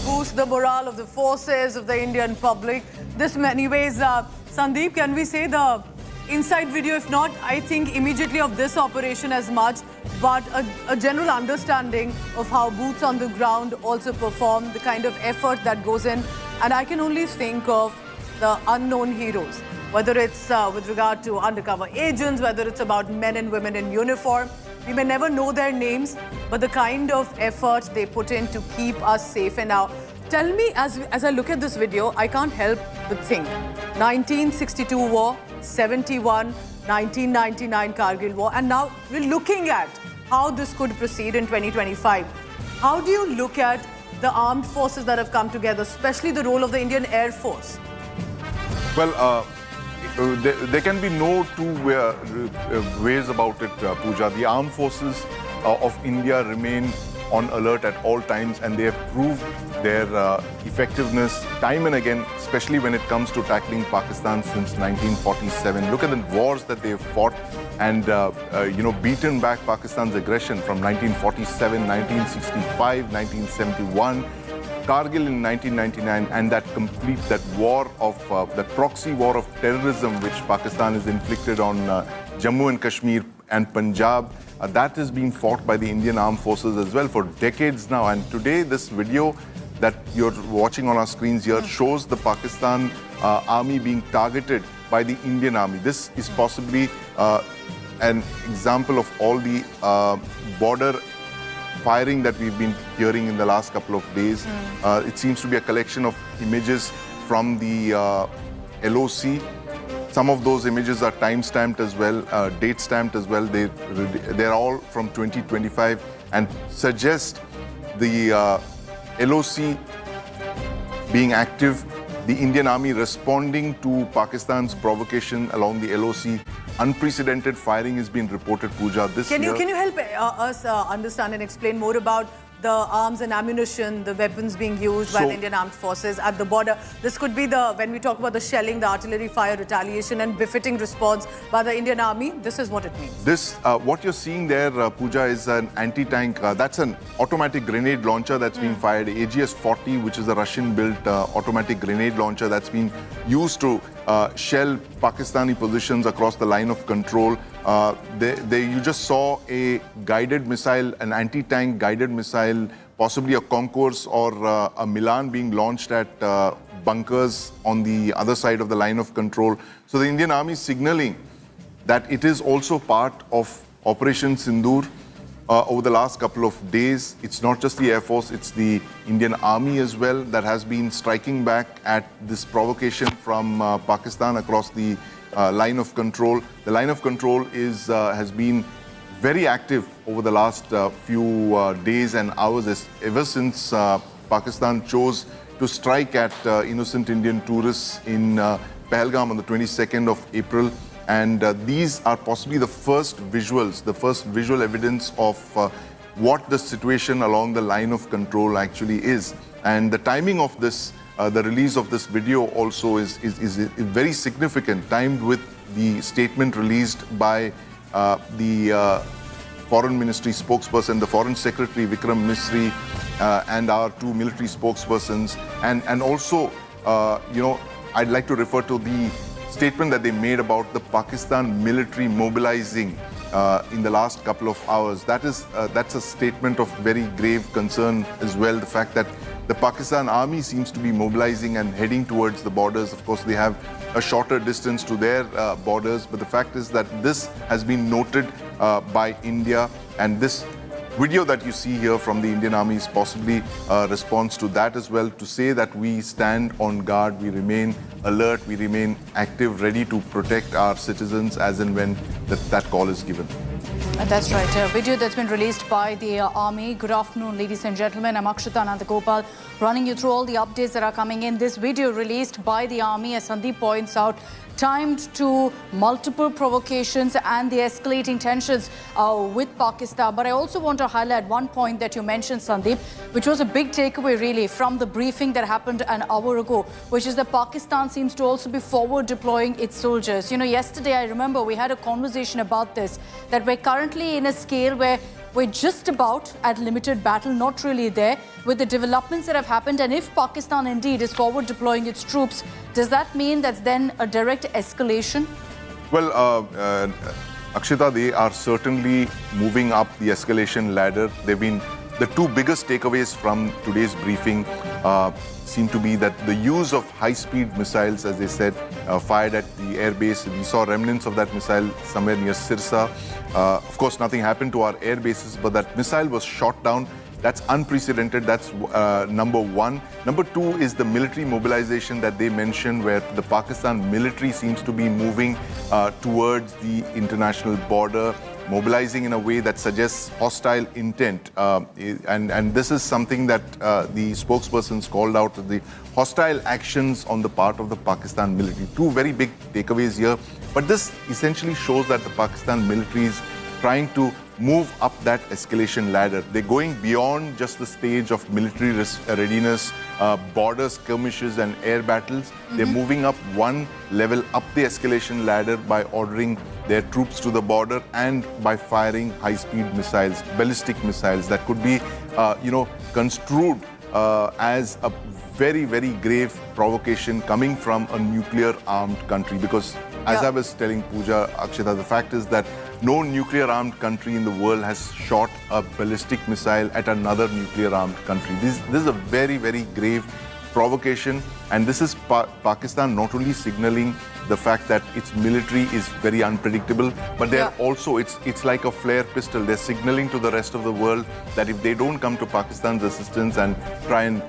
Boost the morale of the forces, of the Indian public. This many ways, Sandeep, can we say the inside video, if not, I think immediately of this operation as much, but a general understanding of how boots on the ground also perform, the kind of effort that goes in. And I can only think of the unknown heroes, whether it's with regard to undercover agents, whether it's about men and women in uniform. We may never know their names, but the kind of effort they put in to keep us safe. And now, tell me, as I look at this video, I can't help but think. 1962 war, 71, 1999 Kargil war, and now we're looking at how this could proceed in 2025. How do you look at the armed forces that have come together, especially the role of the Indian Air Force? Well, there can be no two ways about it, Pooja. The armed forces of India remain on alert at all times, and they have proved their effectiveness time and again, especially when it comes to tackling Pakistan since 1947. Look at the wars that they have fought and beaten back Pakistan's aggression from 1947, 1965, 1971. Kargil in 1999, and that war of that proxy war of terrorism which Pakistan has inflicted on Jammu and Kashmir and Punjab, that has been fought by the Indian armed forces as well for decades now. And today this video that you're watching on our screens here shows the Pakistan army being targeted by the Indian army. This is possibly an example of all the border firing that we've been hearing in the last couple of days. It seems to be a collection of images from the LOC. Some of those images are time-stamped as well, date-stamped as well. They're all from 2025 and suggest the LOC being active, the Indian Army responding to Pakistan's provocation along the LOC. Unprecedented firing has been reported, Pooja, this year. Can you help us understand and explain more about the arms and ammunition, the weapons being used by the Indian Armed Forces at the border? This could be when we talk about the shelling, the artillery fire, retaliation and befitting response by the Indian Army. This is what it means. This, what you're seeing there, Pooja, is an anti-tank. That's an automatic grenade launcher that's being fired. AGS-40, which is a Russian-built automatic grenade launcher that's been used to shell Pakistani positions across the line of control. You just saw a guided missile, an anti-tank guided missile, possibly a Concourse or a Milan being launched at bunkers on the other side of the line of control. So the Indian Army is signaling that it is also part of Operation Sindur. Over the last couple of days, it's not just the Air Force, it's the Indian Army as well that has been striking back at this provocation from Pakistan across the line of control. The line of control has been very active over the last few days and hours, ever since Pakistan chose to strike at innocent Indian tourists in Pahalgam on the 22nd of April. And these are possibly the first visuals, the first visual evidence of what the situation along the line of control actually is. And the timing of this, the release of this video also is very significant, timed with the statement released by the Foreign Ministry spokesperson, the Foreign Secretary Vikram Misri, and our two military spokespersons. And also, I'd like to refer to the statement that they made about the Pakistan military mobilizing in the last couple of hours. That's a statement of very grave concern as well. The fact that the Pakistan army seems to be mobilizing and heading towards the borders. Of course, they have a shorter distance to their borders, but the fact is that this has been noted by India, and this video that you see here from the Indian Army is possibly a response to that as well, to say that we stand on guard, we remain alert, we remain active, ready to protect our citizens as and when that call is given. And that's right. A video that's been released by the Army. Good afternoon, ladies and gentlemen. I'm Akshita Nandagopal, running you through all the updates that are coming in. This video released by the Army, as Sandeep points out, timed to multiple provocations and the escalating tensions with Pakistan. But I also want to highlight one point that you mentioned, Sandeep, which was a big takeaway really from the briefing that happened an hour ago, which is that Pakistan seems to also be forward deploying its soldiers. You know, yesterday I remember we had a conversation about this, that we're currently in a scale where we're just about at limited battle, not really there, with the developments that have happened. And if Pakistan indeed is forward deploying its troops, does that mean that's then a direct escalation? Well, Akshita, they are certainly moving up the escalation ladder. They've been the two biggest takeaways from today's briefing seem to be that the use of high-speed missiles, as they said, fired at the airbase. We saw remnants of that missile somewhere near Sirsa. Of course, nothing happened to our air bases, but that missile was shot down. That's unprecedented. That's number one. Number two is the military mobilization that they mentioned, where the Pakistan military seems to be moving towards the international border, mobilizing in a way that suggests hostile intent. And this is something that the spokespersons called out, the hostile actions on the part of the Pakistan military. Two very big takeaways here. But this essentially shows that the Pakistan military is trying to move up that escalation ladder. They're going beyond just the stage of military readiness, border skirmishes and air battles. They're moving up one level up the escalation ladder by ordering their troops to the border and by firing high-speed missiles, ballistic missiles that could be, construed as a very, very grave provocation coming from a nuclear-armed country. Because as I was telling Pooja, Akshita, the fact is that no nuclear-armed country in the world has shot a ballistic missile at another nuclear-armed country. This is a very, very grave provocation, and this is Pakistan not only signaling the fact that its military is very unpredictable, but they're also, it's like a flare pistol. They're signaling to the rest of the world that if they don't come to Pakistan's assistance and try and,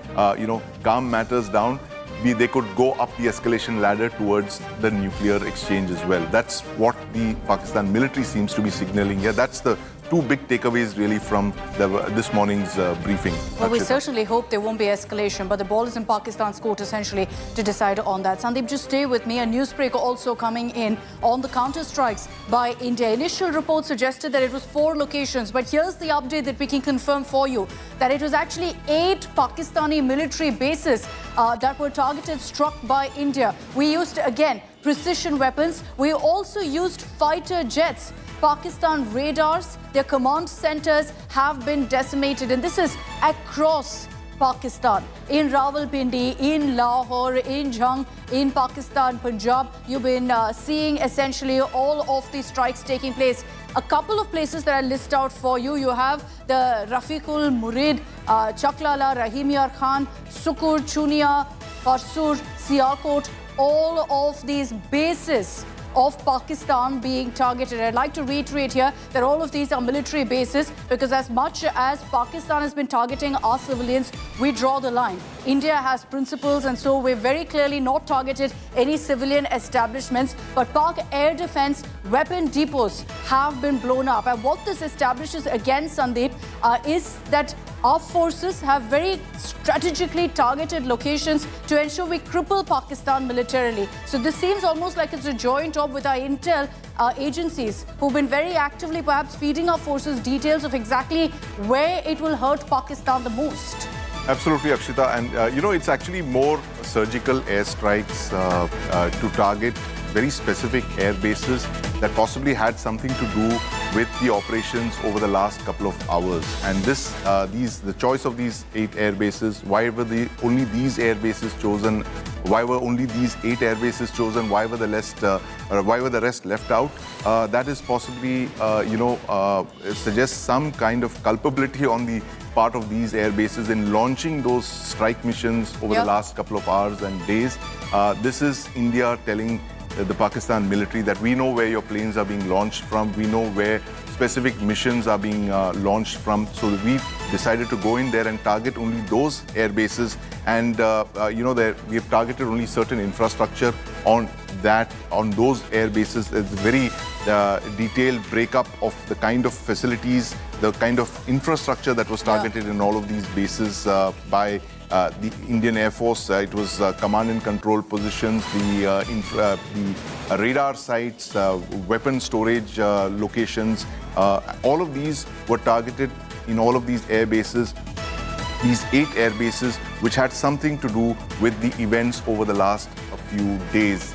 calm matters down, they could go up the escalation ladder towards the nuclear exchange as well. That's what the Pakistan military seems to be signaling here. That's the two big takeaways really from this morning's briefing. Well, we certainly hope there won't be escalation, but the ball is in Pakistan's court essentially to decide on that. Sandeep, just stay with me. A newsbreaker also coming in on the counter-strikes by India. Initial reports suggested that it was 4 locations, but here's the update that we can confirm for you, that it was actually 8 Pakistani military bases that were targeted, struck by India. We used, again, precision weapons. We also used fighter jets. Pakistan radars, their command centers have been decimated, and this is across Pakistan. In Rawalpindi, in Lahore, in Jhang, in Pakistan, Punjab, you've been seeing essentially all of these strikes taking place. A couple of places that I list out for you. You have the Rafiqul Murid, Chaklala, Rahimyar Khan, Sukur, Chunia, Parsur, Sialkot, all of these bases of Pakistan being targeted. I'd like to reiterate here that all of these are military bases, because as much as Pakistan has been targeting our civilians, we draw the line. India has principles, and so we've very clearly not targeted any civilian establishments. But Pak air defense weapon depots have been blown up. And what this establishes again, Sandeep, is that our forces have very strategically targeted locations to ensure we cripple Pakistan militarily. So this seems almost like it's a joint op with our intel agencies who've been very actively perhaps feeding our forces details of exactly where it will hurt Pakistan the most. Absolutely, Akshita. And, it's actually more surgical airstrikes to target very specific air bases that possibly had something to do with the operations over the last couple of hours. And the choice of these 8 air bases, why were only these air bases chosen? Why were only these 8 air bases chosen? Why were the rest left out? That is possibly, suggests some kind of culpability on the part of these air bases in launching those strike missions over the last couple of hours and days. This is India telling the Pakistan military that we know where your planes are being launched from, we know where specific missions are being launched from. So we decided to go in there and target only those air bases, and we have targeted only certain infrastructure on those air bases. It's a very detailed breakup of the kind of facilities, the kind of infrastructure that was targeted in all of these bases by the Indian Air Force. It was command and control positions, the radar sites, weapon storage locations. All of these were targeted in all of these air bases, these 8 air bases, which had something to do with the events over the last few days,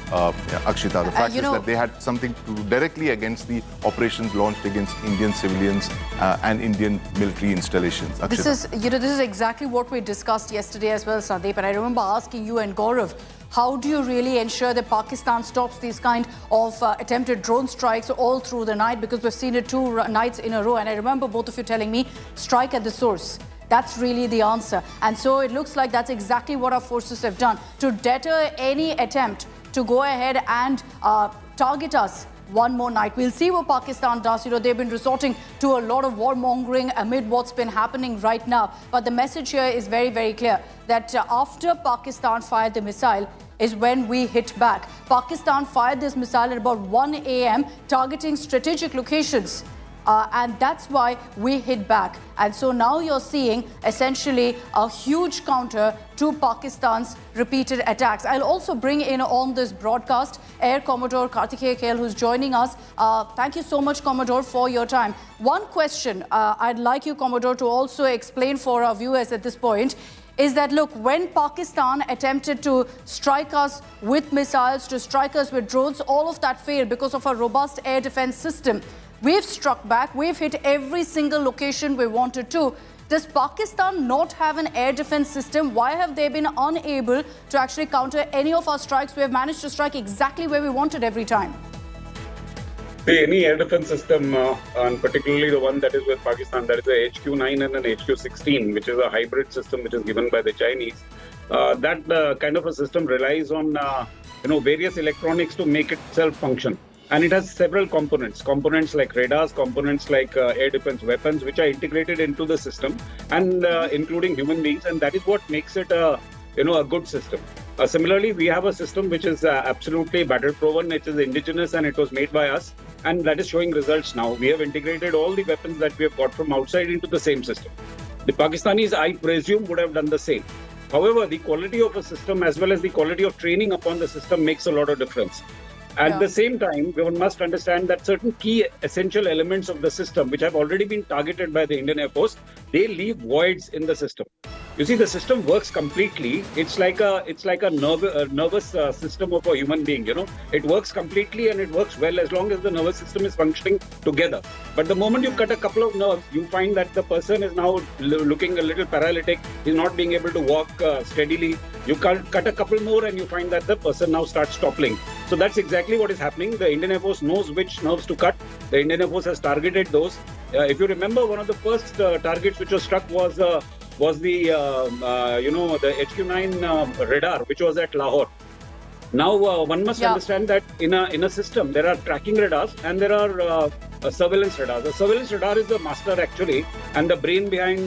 Akshita. The fact is that they had something to do directly against the operations launched against Indian civilians and Indian military installations. Akshita. This is exactly what we discussed yesterday as well, Sandeep. And I remember asking you and Gaurav, how do you really ensure that Pakistan stops these kind of attempted drone strikes all through the night? Because we've seen it 2 nights in a row. And I remember both of you telling me, strike at the source. That's really the answer. And so it looks like that's exactly what our forces have done to deter any attempt to go ahead and target us one more night. We'll see what Pakistan does. They've been resorting to a lot of warmongering amid what's been happening right now. But the message here is very, very clear that after Pakistan fired the missile is when we hit back. Pakistan fired this missile at about 1 a.m. targeting strategic locations. And that's why we hit back. And so now you're seeing essentially a huge counter to Pakistan's repeated attacks. I'll also bring in on this broadcast Air Commodore Kartikeya Kale, who's joining us. Thank you so much, Commodore, for your time. One question I'd like you, Commodore, to also explain for our viewers at this point is that, look, when Pakistan attempted to strike us with missiles, to strike us with drones, all of that failed because of a robust air defense system. We've struck back. We've hit every single location we wanted to. Does Pakistan not have an air defense system? Why have they been unable to actually counter any of our strikes? We have managed to strike exactly where we wanted every time. See, any air defense system, and particularly the one that is with Pakistan, that is a HQ-9 and an HQ-16, which is a hybrid system which is given by the Chinese. That kind of a system relies on various electronics to make itself function. And it has several components like radars, components like air defense weapons, which are integrated into the system, and including human beings. And that is what makes it a good system. Similarly, we have a system which is absolutely battle-proven. It is indigenous and it was made by us. And that is showing results now. We have integrated all the weapons that we have got from outside into the same system. The Pakistanis, I presume, would have done the same. However, the quality of a system as well as the quality of training upon the system makes a lot of difference. At the same time, one must understand that certain key essential elements of the system, which have already been targeted by the Indian Air Force, they leave voids in the system. You see, the system works completely. It's like a nervous system of a human being. It works completely and it works well as long as the nervous system is functioning together. But the moment you cut a couple of nerves, you find that the person is now looking a little paralytic. He's not being able to walk steadily. You cut a couple more and you find that the person now starts toppling. So that's exactly what is happening. The Indian Air Force knows which nerves to cut. The Indian Air Force has targeted those. If you remember, one of the first targets which was struck was the HQ-9 radar, which was at Lahore. Now one must understand that in a system there are tracking radars and there are surveillance radars. The surveillance radar is the master actually and the brain behind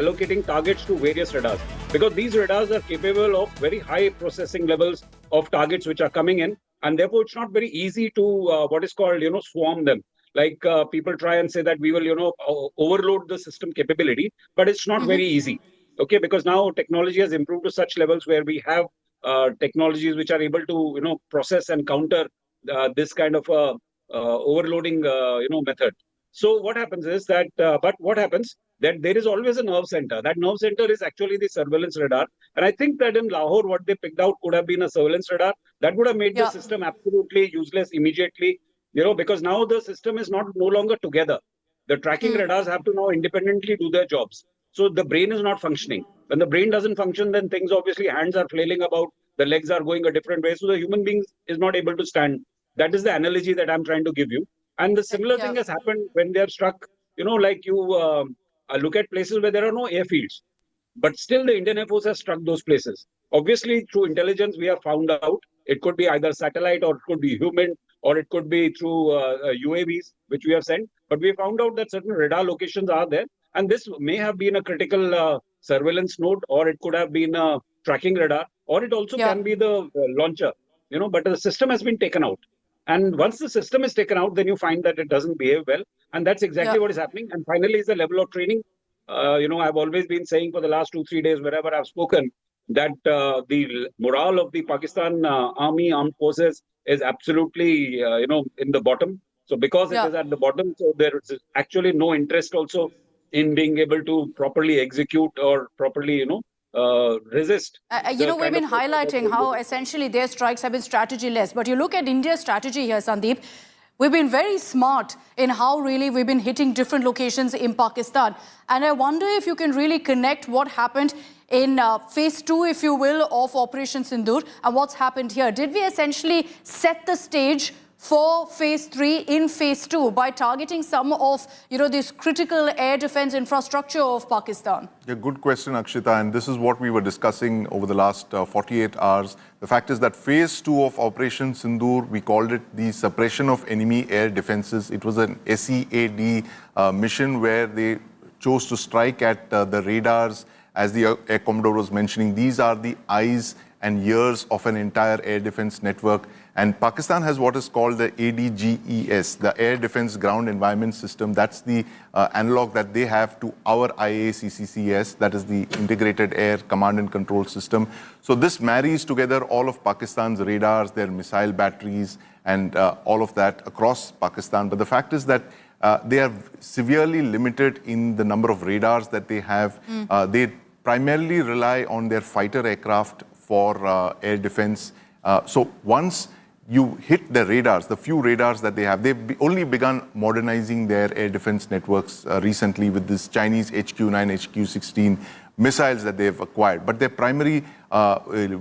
allocating targets to various radars, because these radars are capable of very high processing levels of targets which are coming in, and therefore it's not very easy to what is called, swarm them. Like people try and say that we will, overload the system capability, but it's not very easy. Okay, because now technology has improved to such levels where we have technologies which are able to, process and counter this kind of overloading, method. So what happens is that, but what happens that there is always a nerve center. That nerve center is actually the surveillance radar. And I think that in Lahore, what they picked out could have been a surveillance radar. That would have made the system absolutely useless immediately, because now the system is no longer together. The tracking radars have to now independently do their jobs. So the brain is not functioning. When the brain doesn't function, then things obviously, hands are flailing about, the legs are going a different way. So the human being is not able to stand. That is the analogy that I'm trying to give you. And the similar thing has happened when they have struck, like you look at places where there are no airfields. But still the Indian Air Force has struck those places. Obviously, through intelligence, we have found out it could be either satellite or it could be human or it could be through UAVs, which we have sent. But we found out that certain radar locations are there. And this may have been a critical surveillance node, or it could have been a tracking radar, or it also can be the launcher, but the system has been taken out. And once the system is taken out, then you find that it doesn't behave well. And that's exactly what is happening. And finally is the level of training. I've always been saying for the last 2-3 days, wherever I've spoken, that the morale of the Pakistan Army, armed forces is absolutely, in the bottom. So because it is at the bottom, so there is actually no interest also in being able to properly execute or properly, resist. We've been highlighting how essentially their strikes have been strategy-less. But you look at India's strategy here, Sandeep, we've been very smart in how really we've been hitting different locations in Pakistan. And I wonder if you can really connect what happened in phase 2, if you will, of Operation Sindur and what's happened here. Did we essentially set the stage for phase 3 in phase 2 by targeting some of, this critical air defense infrastructure of Pakistan? Yeah, good question, Akshita. And this is what we were discussing over the last 48 hours. The fact is that phase 2 of Operation Sindur, we called it the suppression of enemy air defenses. It was an SEAD mission where they chose to strike at the radars. As the Air Commodore was mentioning, these are the eyes and ears of an entire air defense network. And Pakistan has what is called the ADGES, the Air Defense Ground Environment System. That's the analog that they have to our IACCCS, that is the Integrated Air Command and Control System. So this marries together all of Pakistan's radars, their missile batteries, and all of that across Pakistan. But the fact is that they are severely limited in the number of radars that they have. They primarily rely on their fighter aircraft for air defense. So once you hit the radars, the few radars that they have, they've only begun modernizing their air defense networks recently with this Chinese HQ-9, HQ-16 missiles that they've acquired. But their primary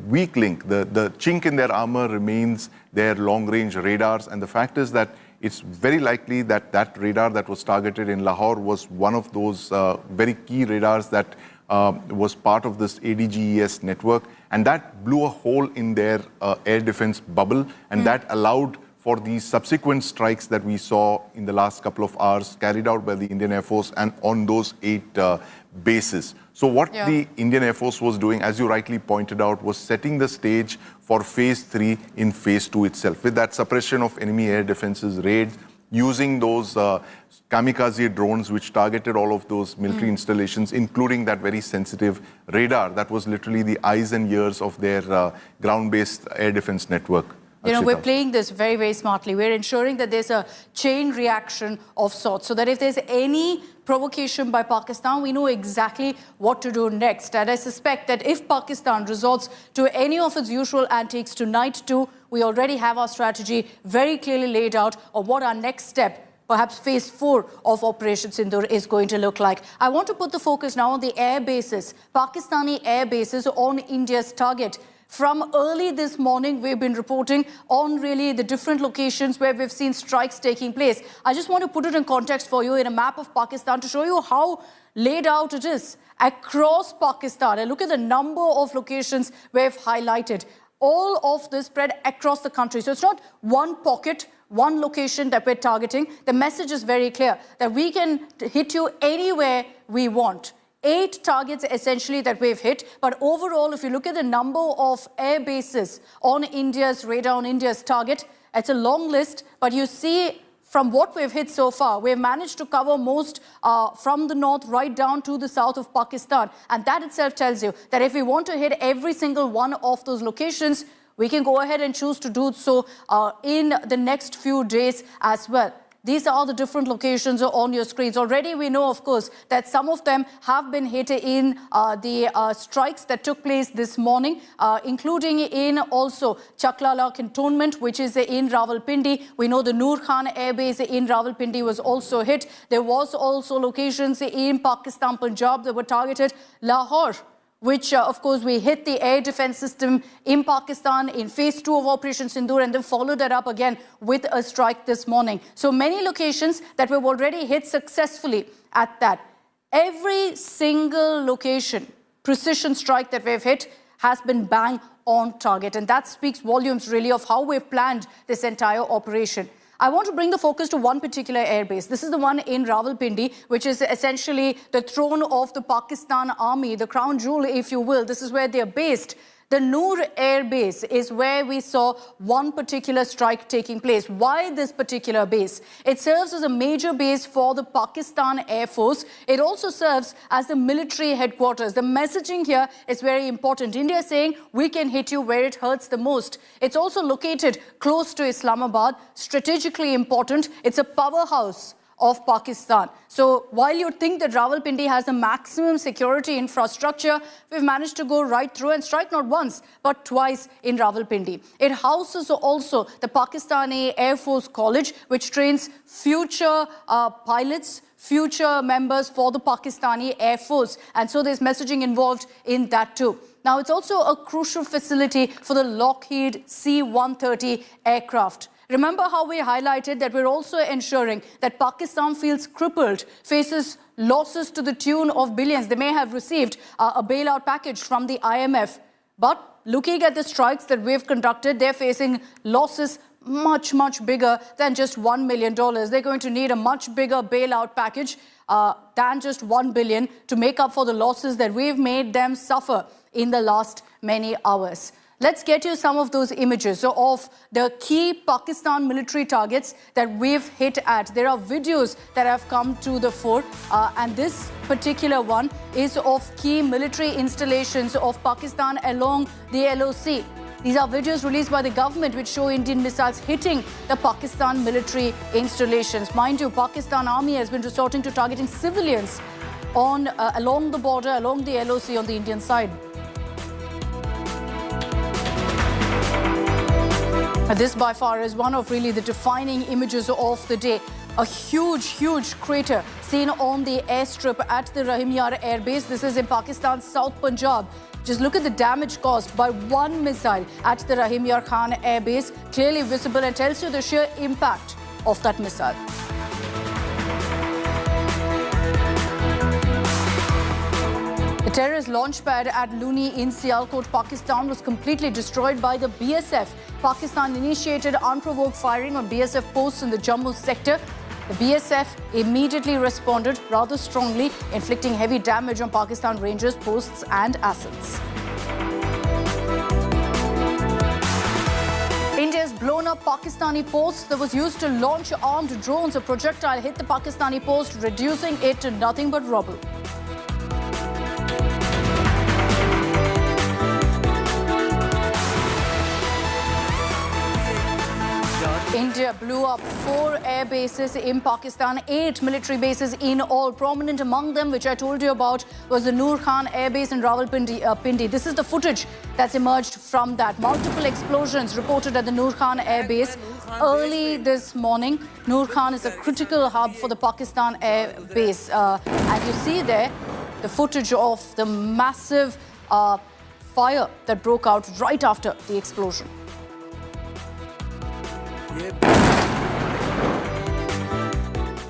weak link, the chink in their armor remains their long-range radars. And the fact is that it's very likely that that radar that was targeted in Lahore was one of those very key radars that was part of this ADGES network, and that blew a hole in their air defense bubble, and that allowed for these subsequent strikes that we saw in the last couple of hours carried out by the Indian Air Force and on those 8 bases. So what the Indian Air Force was doing, as you rightly pointed out, was setting the stage for phase 3 in phase 2 itself, with that suppression of enemy air defenses raids, using those kamikaze drones which targeted all of those military installations, including that very sensitive radar that was literally the eyes and ears of their ground-based air defense network. We're playing this very, very smartly. We're ensuring that there's a chain reaction of sorts, so that if there's any provocation by Pakistan, we know exactly what to do next. And I suspect that if Pakistan resorts to any of its usual antics tonight too, we already have our strategy very clearly laid out on what our next step, perhaps phase 4 of Operation Sindur, is going to look like. I want to put the focus now on the air bases, Pakistani air bases on India's target. From early this morning, we've been reporting on really the different locations where we've seen strikes taking place. I just want to put it in context for you in a map of Pakistan to show you how laid out it is across Pakistan. And look at the number of locations we've highlighted. All of this spread across the country. So it's not one pocket one location that we're targeting. The message is very clear that we can hit you anywhere we want. 8 targets essentially that we've hit, but overall, if you look at the number of air bases on India's radar, on India's target, it's a long list, but you see from what we've hit so far, we've managed to cover most from the north right down to the south of Pakistan. And that itself tells you that if we want to hit every single one of those locations, we can go ahead and choose to do so in the next few days as well. These are the different locations on your screens. Already we know, of course, that some of them have been hit in the strikes that took place this morning, including in also Chaklala Cantonment, which is in Rawalpindi. We know the Nur Khan Airbase in Rawalpindi was also hit. There was also locations in Pakistan, Punjab that were targeted. Lahore, which, of course, we hit the air defense system in Pakistan in phase 2 of Operation Sindur and then followed that up again with a strike this morning. So many locations that we've already hit successfully at that. Every single location, precision strike that we've hit has been bang on target. And that speaks volumes really of how we've planned this entire operation. I want to bring the focus to one particular airbase. This is the one in Rawalpindi, which is essentially the throne of the Pakistan Army, the crown jewel, if you will. This is where they're based. The Nur Airbase is where we saw one particular strike taking place. Why this particular base? It serves as a major base for the Pakistan Air Force. It also serves as the military headquarters. The messaging here is very important. India is saying we can hit you where it hurts the most. It's also located close to Islamabad, strategically important. It's a powerhouse of Pakistan. So while you think that Rawalpindi has the maximum security infrastructure, we've managed to go right through and strike not once, but twice in Rawalpindi. It houses also the Pakistani Air Force College, which trains future pilots, future members for the Pakistani Air Force. And so there's messaging involved in that too. Now, it's also a crucial facility for the Lockheed C-130 aircraft. Remember how we highlighted that we're also ensuring that Pakistan feels crippled, faces losses to the tune of billions. They may have received a bailout package from the IMF. But looking at the strikes that we've conducted, they're facing losses much, much bigger than just $1 million. They're going to need a much bigger bailout package than just $1 billion to make up for the losses that we've made them suffer in the last many hours. Let's get you some of those images of the key Pakistan military targets that we've hit at. There are videos that have come to the fore, and this particular one is of key military installations of Pakistan along the LOC. These are videos released by the government which show Indian missiles hitting the Pakistan military installations. Mind you, Pakistan Army has been resorting to targeting civilians along the border, along the LOC on the Indian side. This by far is one of really the defining images of the day. A huge, huge crater seen on the airstrip at the Rahim Yar Air Base. This is in Pakistan's South Punjab. Just look at the damage caused by one missile at the Rahim Yar Khan Air Base. Clearly visible and tells you the sheer impact of that missile. The terrorist launch pad at Luni in Sialkot, Pakistan was completely destroyed by the BSF. Pakistan initiated unprovoked firing on BSF posts in the Jammu sector. The BSF immediately responded rather strongly, inflicting heavy damage on Pakistan Rangers posts and assets. India's blown up Pakistani post that was used to launch armed drones. A projectile hit the Pakistani post, reducing it to nothing but rubble. India blew up 4 air bases in Pakistan, 8 military bases in all. Prominent among them, which I told you about, was the Nur Khan Airbase in Rawalpindi. This is the footage that's emerged from that. Multiple explosions reported at the Nur Khan Airbase early this morning. Nur Khan is a critical hub for the Pakistan Air Base. And you see there the footage of the massive fire that broke out right after the explosion.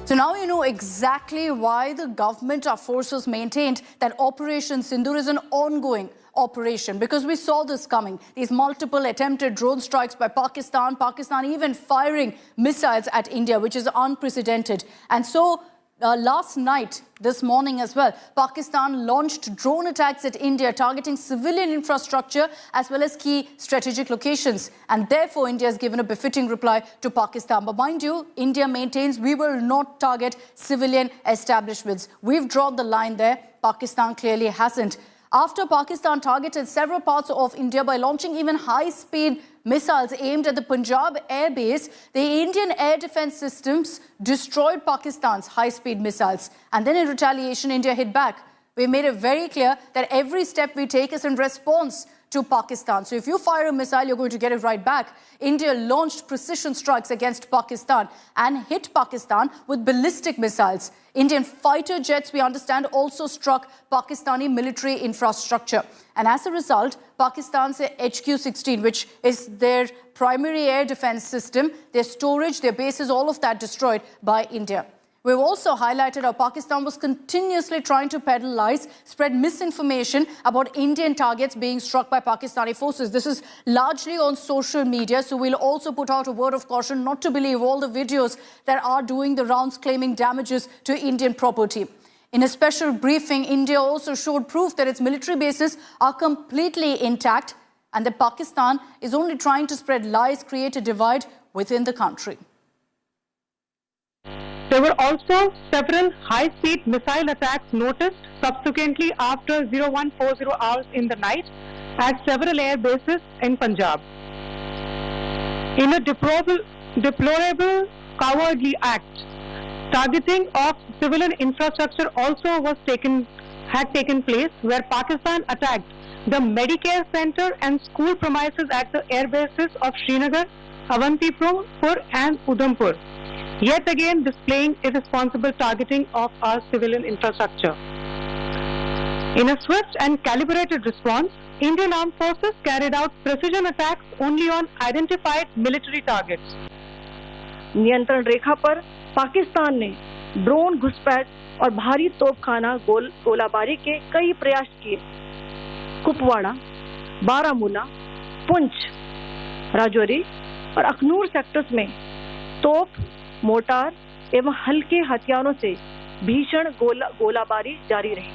So now you know exactly why the government, our forces maintained that Operation Sindur is an ongoing operation, because we saw this coming. These multiple attempted drone strikes by Pakistan even firing missiles at India, which is unprecedented. And so last night, this morning as well, Pakistan launched drone attacks at India targeting civilian infrastructure as well as key strategic locations. And therefore, India has given a befitting reply to Pakistan. But mind you, India maintains we will not target civilian establishments. We've drawn the line there. Pakistan clearly hasn't. After Pakistan targeted several parts of India by launching even high-speed missiles aimed at the Punjab airbase, the Indian air defense systems destroyed Pakistan's high-speed missiles. And then in retaliation, India hit back. We made it very clear that every step we take is in response to Pakistan. So if you fire a missile, you're going to get it right back. India launched precision strikes against Pakistan and hit Pakistan with ballistic missiles. Indian fighter jets, we understand, also struck Pakistani military infrastructure. And as a result, Pakistan's HQ-16, which is their primary air defense system, their storage, their bases, all of that destroyed by India. We've also highlighted how Pakistan was continuously trying to peddle lies, spread misinformation about Indian targets being struck by Pakistani forces. This is largely on social media, so we'll also put out a word of caution not to believe all the videos that are doing the rounds claiming damages to Indian property. In a special briefing, India also showed proof that its military bases are completely intact and that Pakistan is only trying to spread lies, create a divide within the country. There were also several high-speed missile attacks noticed subsequently after 0140 hours in the night at several air bases in Punjab. In a deplorable cowardly act, targeting of civilian infrastructure also had taken place, where Pakistan attacked the Medicare Center and school premises at the air bases of Srinagar, Avantipur and Udhampur, yet again displaying irresponsible targeting of our civilian infrastructure. In a swift and calibrated response, Indian Armed Forces carried out precision attacks only on identified military targets. नियंत्रण रेखा पर पाकिस्तान ने drone घुसपैठ और भारी तोपखाना गोलाबारी के कई प्रयास किए। कुपवाड़ा, बारामूला, पुंछ, राजौरी और अखनूर सेक्टर्स में तोप, मोर्टार एवं हल्के हथियारों से भीषण गोलाबारी जारी रही।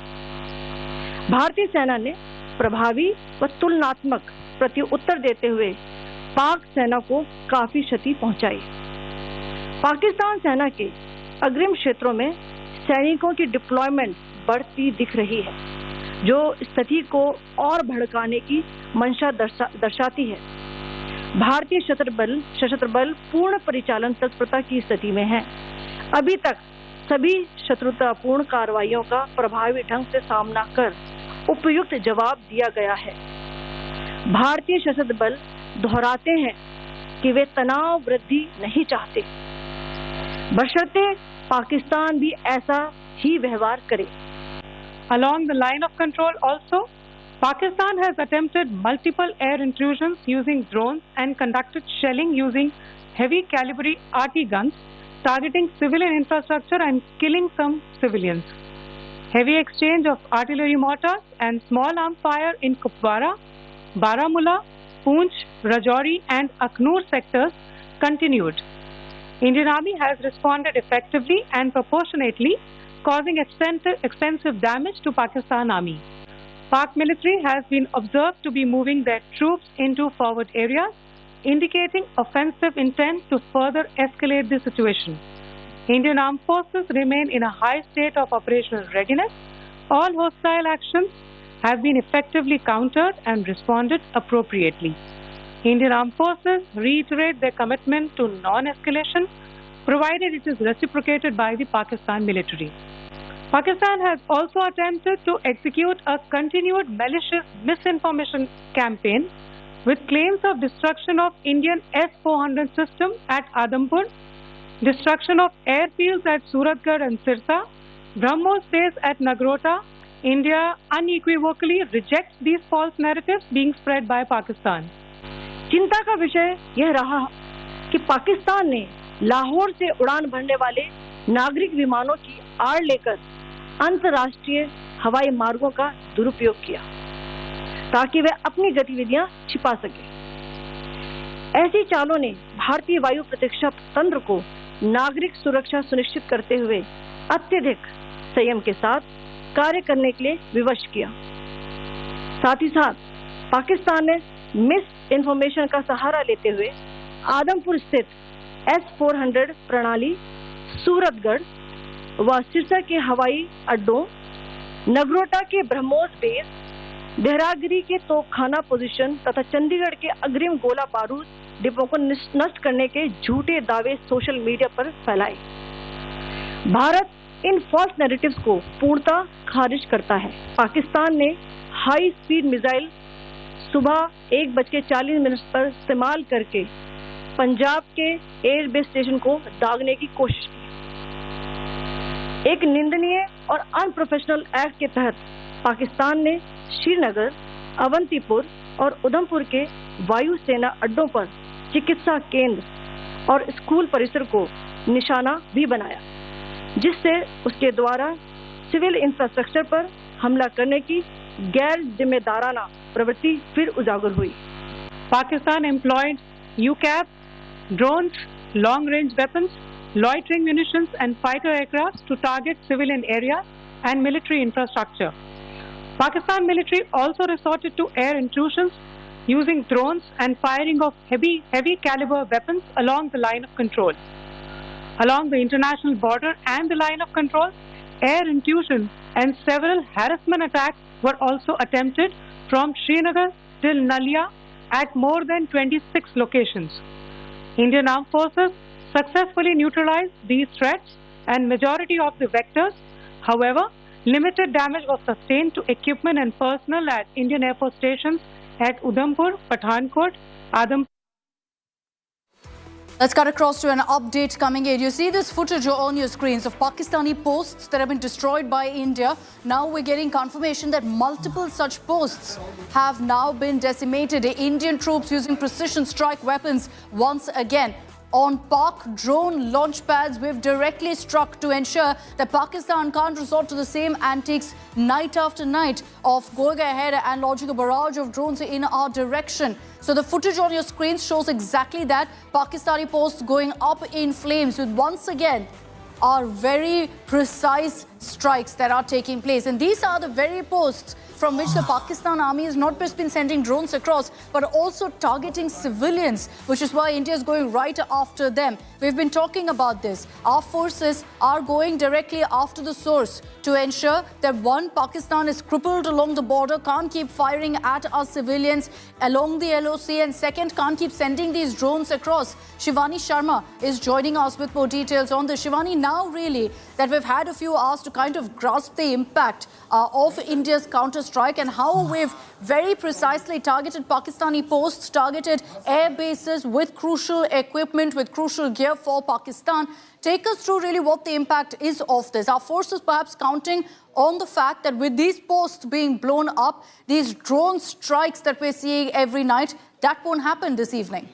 भारतीय सेना ने प्रभावी व तुलनात्मक प्रत्युत्तर देते हुए पाक सेना को काफी क्षति पहुंचाई। पाकिस्तान सेना के अग्रिम क्षेत्रों में सैनिकों की डिप्लॉयमेंट बढ़ती दिख रही है, जो स्थिति को और भड़काने की मंशा दर्शाती है। भारतीय सशस्त्र बल पूर्ण परिचालन तत्परता की स्थिति में है। अभी तक सभी शत्रुतापूर्ण कार्रवाइयों का प्रभावी ढंग से सामना कर उपयुक्त जवाब दिया गया है। भारतीय सशस्त्र बल दोहराते हैं कि वे तनाव वृद्धि नहीं चाहते, बशर्ते पाकिस्तान भी ऐसा ही व्यवहार करे। Along the line of control also, Pakistan has attempted multiple air intrusions using drones and conducted shelling using heavy caliber RT guns, targeting civilian infrastructure and killing some civilians. Heavy exchange of artillery mortars and small arm fire in Kupwara, Baramulla, Poonch, Rajouri and Aknoor sectors continued. Indian Army has responded effectively and proportionately, causing extensive damage to Pakistan Army. Pak military has been observed to be moving their troops into forward areas, indicating offensive intent to further escalate the situation. Indian Armed Forces remain in a high state of operational readiness. All hostile actions have been effectively countered and responded appropriately. Indian Armed Forces reiterate their commitment to non-escalation, provided it is reciprocated by the Pakistan military. Pakistan has also attempted to execute a continued malicious misinformation campaign with claims of destruction of Indian S-400 system at Adampur, destruction of airfields at Suratgarh and Sirsa, BrahMos base at Nagrota. India unequivocally rejects these false narratives being spread by Pakistan. चिंता का विषय यह रहा कि पाकिस्तान ने लाहौर से उड़ान भरने वाले नागरिक विमानों की आड़ लेकर अंतर्राष्ट्रीय हवाई मार्गों का दुरुपयोग किया ताकि वे अपनी गतिविधियां छिपा सके। ऐसी चालों ने भारतीय वायु प्रतिरक्षा तंत्र को नागरिक सुरक्षा सुनिश्चित करते हुए अत्यधिक संयम के साथ कार्य करने के लिए विवश किया। साथ ही साथ पाकिस्तान ने मिस इन्फॉर्मेशन का सहारा लेते हुए आदमपुर स्थित S-400 प्रणाली, सूरतगढ़ व सिरसा के हवाई अड्डों, नगरोटा के ब्रह्मोस बेस, देहरागिरी के तोपखाना पोजीशन तथा चंडीगढ़ के अग्रिम गोला बारूद डिपों को नष्ट करने के झूठे दावे सोशल मीडिया पर फैलाए। भारत इन फॉल्स नैरेटिव्स को पूर्णतः खारिज करता है। पाकिस्तान ने हाई स्पीड मिसाइल सुबह 1:40 पर इस्तेमाल करके पंजाब के एयरबेस स्टेशन को दागने की कोशिश की। एक निंदनीय और अनप्रोफेशनल एक्ट के तहत पाकिस्तान ने श्रीनगर, अवंतीपुर और उधमपुर के वायुसेना अड्डों पर चिकित्सा केंद्र और स्कूल परिसर को निशाना भी बनाया, जिससे उसके द्वारा सिविल इंफ्रास्ट्रक्चर पर हमला करने की गैर जिम्मेदाराना प्रवृत्ति फिर उजागर हुई। Pakistan employed UCAV, drones, long-range weapons, loitering munitions and fighter aircrafts to target civilian areas and military infrastructure. Pakistan military also resorted to air intrusions using drones and firing of heavy caliber weapons along the line of control. Along the international border and the line of control, air intrusion and several harassment attacks were also attempted from Srinagar till Nalia at more than 26 locations. Indian Armed Forces successfully neutralized these threats and majority of the vectors. However, limited damage was sustained to equipment and personnel at Indian Air Force stations at Udhampur, Pathankot, Adampur. Let's cut across to an update coming in. You see this footage on your screens of Pakistani posts that have been destroyed by India. Now we're getting confirmation that multiple such posts have now been decimated. Indian troops using precision strike weapons once again. On Pak drone launch pads, we've directly struck to ensure that Pakistan can't resort to the same antics night after night of going ahead and launching a barrage of drones in our direction. So the footage on your screens shows exactly that. Pakistani posts going up in flames with once again are very precise strikes that are taking place. And these are the very posts from which the Pakistan army has not just been sending drones across, but also targeting civilians, which is why India is going right after them. We've been talking about this. Our forces are going directly after the source to ensure that one, Pakistan is crippled along the border, can't keep firing at our civilians along the LOC, and second, can't keep sending these drones across. Shivani Sharma is joining us with more details on this. Shivani, now really that we've had a few hours to kind of grasp the impact of India's counter-strike and how we've very precisely targeted Pakistani posts, targeted air bases with crucial equipment, with crucial gear for Pakistan. Take us through really what the impact is of this. Our forces perhaps counting on the fact that with these posts being blown up, these drone strikes that we're seeing every night, that won't happen this evening.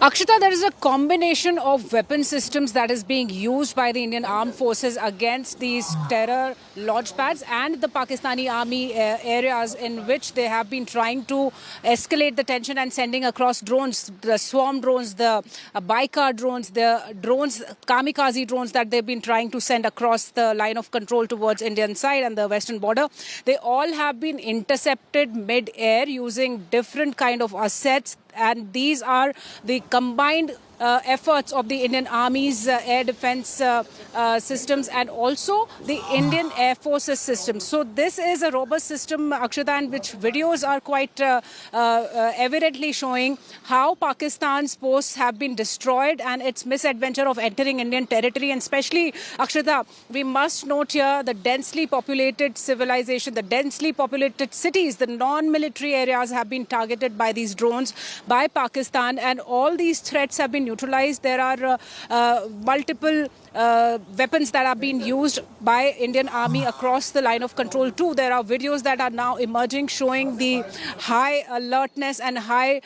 Akshita, there is a combination of weapon systems that is being used by the Indian Armed Forces against these terror launch pads and the Pakistani army areas in which they have been trying to escalate the tension and sending across drones, the swarm drones, the Baikar drones, the drones, kamikaze drones that they've been trying to send across the line of control towards Indian side and the western border. They all have been intercepted mid-air using different kind of assets, and these are the combined efforts of the Indian Army's air defense systems and also the Indian Air Forces systems. So this is a robust system, Akshita, in which videos are quite evidently showing how Pakistan's posts have been destroyed and its misadventure of entering Indian territory. And especially, Akshita, we must note here the densely populated civilization, the densely populated cities, the non-military areas have been targeted by these drones by Pakistan, and all these threats have been neutralized. There are multiple weapons that are being used by Indian Army across the line of control too. There are videos that are now emerging showing the high alertness and high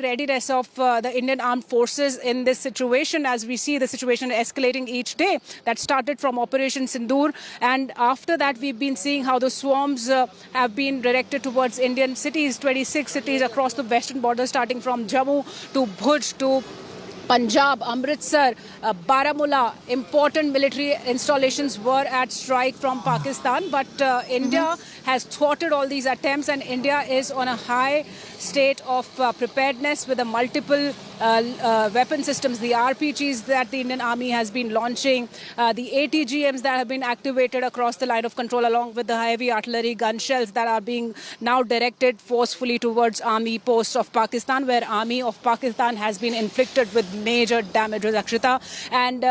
readiness of the Indian armed forces in this situation, as we see the situation escalating each day. That started from Operation Sindoor, and after that we've been seeing how the swarms have been directed towards Indian cities, 26 cities across the western border, starting from Jammu to Bhuj to Punjab, Amritsar, Baramulla. Important military installations were at strike from Pakistan, but India has thwarted all these attempts, and India is on a high state of preparedness with the multiple weapon systems, the RPGs that the Indian Army has been launching, the ATGMs that have been activated across the line of control, along with the heavy artillery gun shells that are being now directed forcefully towards army posts of Pakistan, where army of Pakistan has been inflicted with major damages, Akshita. And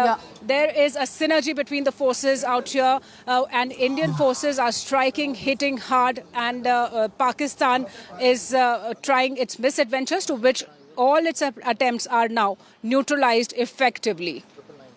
there is a synergy between the forces out here, and Indian forces are striking, hitting hard, and Pakistan is trying its misadventures, to which all its attempts are now neutralized effectively.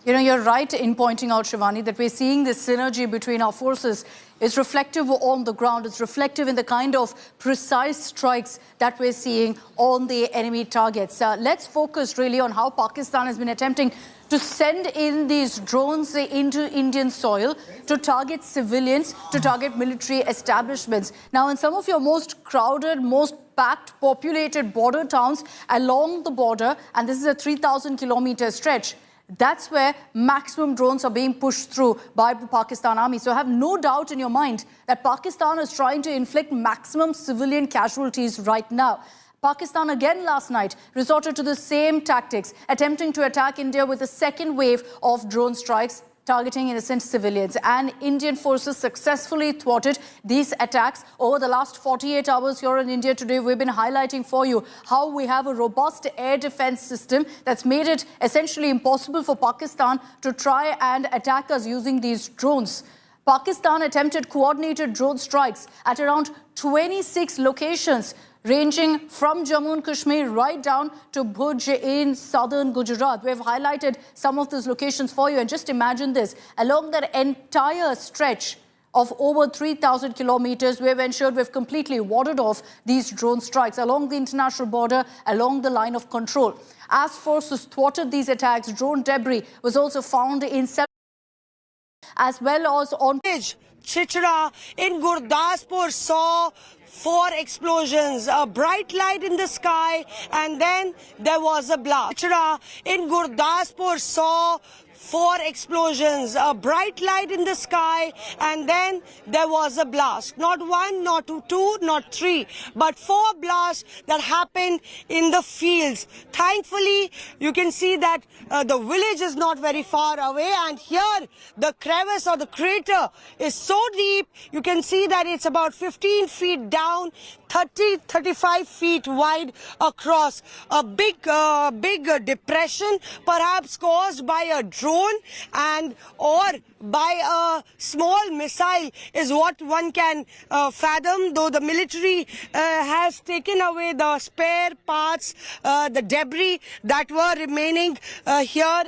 You know, you're right in pointing out, Shivani, that we're seeing this synergy between our forces is reflective on the ground. It's reflective in the kind of precise strikes that we're seeing on the enemy targets. Let's focus really on how Pakistan has been attempting to send in these drones into Indian soil to target civilians, to target military establishments. Now, in some of your most crowded, most packed, populated border towns along the border, and this is a 3,000-kilometer stretch, that's where maximum drones are being pushed through by the Pakistan Army. So have no doubt in your mind that Pakistan is trying to inflict maximum civilian casualties right now. Pakistan again last night resorted to the same tactics, attempting to attack India with a second wave of drone strikes targeting innocent civilians. And Indian forces successfully thwarted these attacks. Over the last 48 hours here in India today, we've been highlighting for you how we have a robust air defense system that's made it essentially impossible for Pakistan to try and attack us using these drones. Pakistan attempted coordinated drone strikes at around 26 locations, ranging from Jammu and Kashmir right down to Bhuj in southern Gujarat. We've highlighted some of those locations for you, and just imagine this. Along that entire stretch of over 3,000 kilometers, we've ensured we've completely warded off these drone strikes along the international border, along the line of control. As forces thwarted these attacks, drone debris was also found in several, as well as on Chichra in Gurdaspur saw 4 explosions, a bright light in the sky, and then there was a blast. Chichra in Gurdaspur saw 4 explosions, a bright light in the sky, and then there was a blast. Not 1, not 2, not 3, but 4 blasts that happened in the fields. Thankfully, you can see that the village is not very far away, and here the crevice or the crater is so deep, you can see that it's about 15 feet down, 35 feet wide across. A big depression, perhaps caused by a drone and or by a small missile, is what one can fathom, though the military has taken away the spare parts, the debris that were remaining here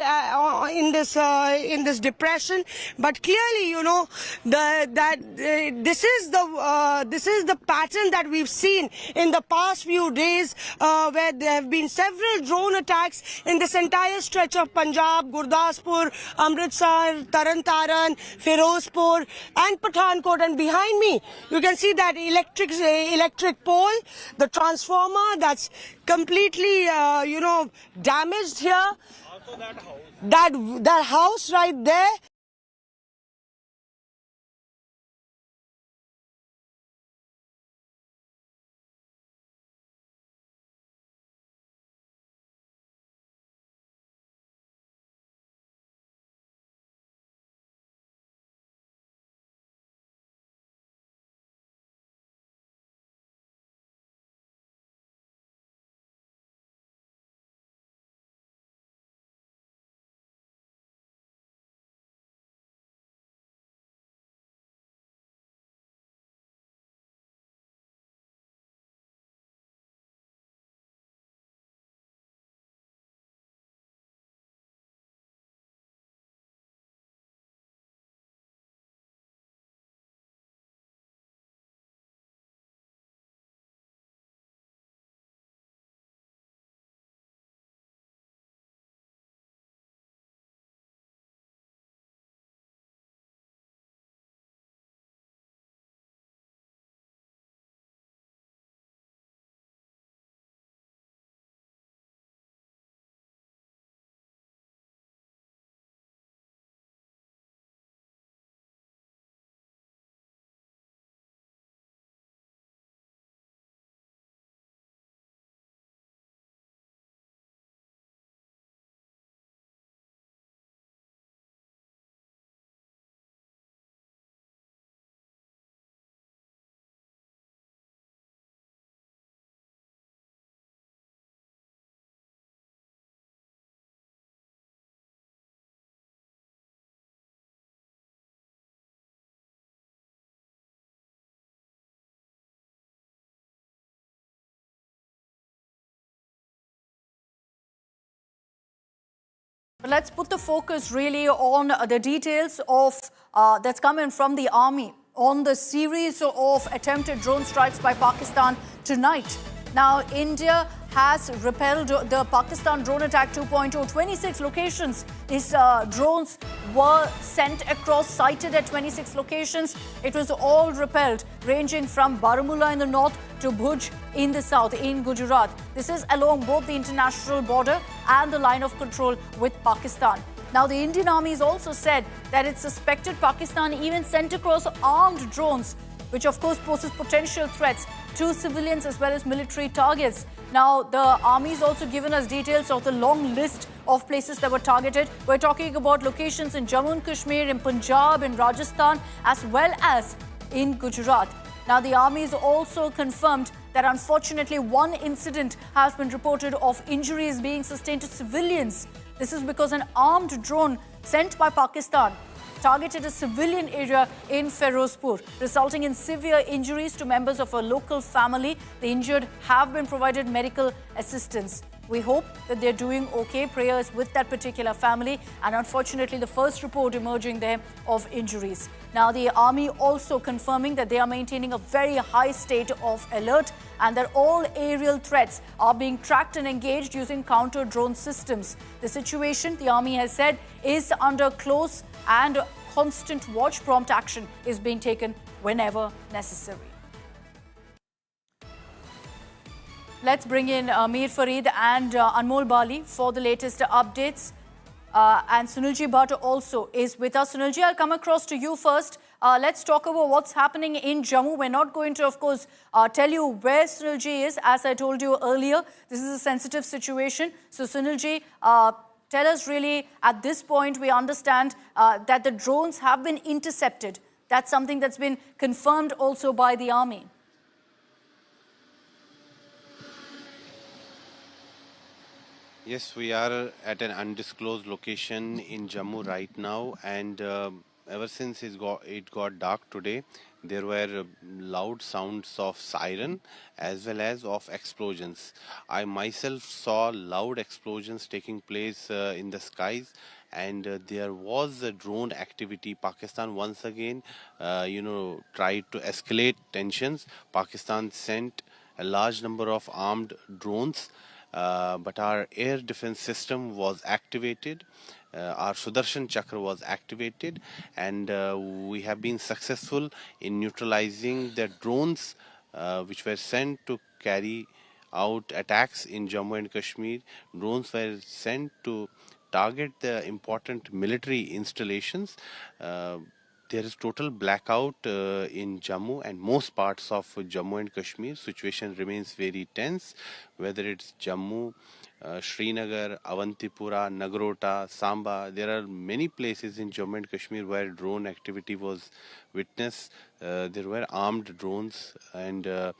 in this depression. But clearly, you know, this is the pattern that we've seen in the past few days, where there have been several drone attacks in this entire stretch of Punjab, Gurdaspur, Amritsar, Taran, Firozpur and Pathankot. And behind me, you can see that electric pole, the transformer that's completely, damaged here. That house right there. But let's put the focus really on the details of that's coming from the army on the series of attempted drone strikes by Pakistan tonight. Now, India has repelled the Pakistan drone attack 2.0. 26 locations. These drones were sent across, sighted at 26 locations. It was all repelled, ranging from Baramulla in the north to Bhuj in the south, in Gujarat. This is along both the international border and the line of control with Pakistan. Now, the Indian Army has also said that it suspected Pakistan even sent across armed drones, which of course poses potential threats to civilians as well as military targets. Now, the army has also given us details of the long list of places that were targeted. We're talking about locations in Jammu and Kashmir, in Punjab, in Rajasthan, as well as in Gujarat. Now, the army has also confirmed that unfortunately one incident has been reported of injuries being sustained to civilians. This is because an armed drone sent by Pakistan targeted a civilian area in Ferozpur, resulting in severe injuries to members of a local family. The injured have been provided medical assistance. We hope that they're doing okay. Prayers with that particular family. And unfortunately, the first report emerging there of injuries. Now, the army also confirming that they are maintaining a very high state of alert and that all aerial threats are being tracked and engaged using counter-drone systems. The situation, the army has said, is under close and constant watch. Prompt action is being taken whenever necessary. Let's bring in Mir Farid and Anmol Bali for the latest updates. And Sunilji Bhatt also is with us. Sunilji, I'll come across to you first. Let's talk about what's happening in Jammu. We're not going to, of course, tell you where Sunilji is. As I told you earlier, this is a sensitive situation. So, Sunilji, tell us really, at this point, we understand that the drones have been intercepted. That's something that's been confirmed also by the army. Yes, we are at an undisclosed location in Jammu right now, and ever since it got dark today, there were loud sounds of siren as well as of explosions. I myself saw loud explosions taking place in the skies, and there was a drone activity. Pakistan once again, tried to escalate tensions. Pakistan sent a large number of armed drones. But our air defense system was activated, our Sudarshan Chakra was activated, and we have been successful in neutralizing the drones which were sent to carry out attacks in Jammu and Kashmir. Drones were sent to target the important military installations. There is total blackout in Jammu and most parts of Jammu and Kashmir. Situation remains very tense, whether it's Jammu, Srinagar, Avantipura, Nagrota, Samba. There are many places in Jammu and Kashmir where drone activity was witnessed. There were armed drones, and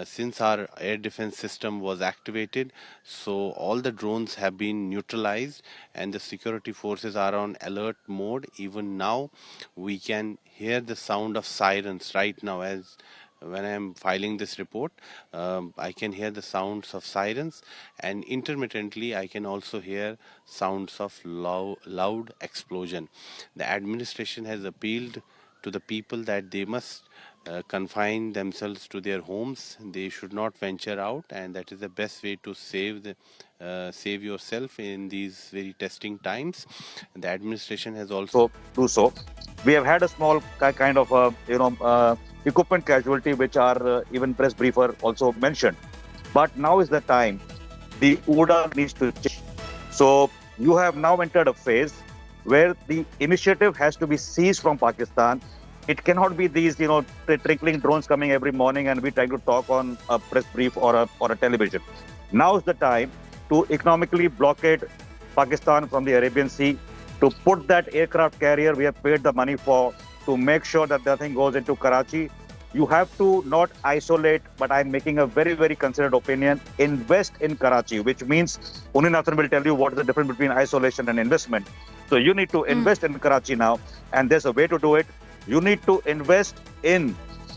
since our air defense system was activated, so all the drones have been neutralized and the security forces are on alert mode. Even now, we can hear the sound of sirens right now. As when I am filing this report, I can hear the sounds of sirens, and intermittently I can also hear sounds of loud explosion. The administration has appealed to the people that they must confine themselves to their homes. They should not venture out, and that is the best way to save yourself in these very testing times. The administration has also do so. We have had a small kind of equipment casualty, which our even press briefer also mentioned. But now is the time. The order needs to change. So you have now entered a phase where the initiative has to be seized from Pakistan. It cannot be these, trickling drones coming every morning and we trying to talk on a press brief or a television. Now is the time to economically blockade Pakistan from the Arabian Sea, to put that aircraft carrier we have paid the money for, to make sure that nothing goes into Karachi. You have to not isolate, but I'm making a very, very considered opinion, invest in Karachi, which means Uninathan will tell you what is the difference between isolation and investment. So you need to invest in Karachi now, and there's a way to do it. You need to invest in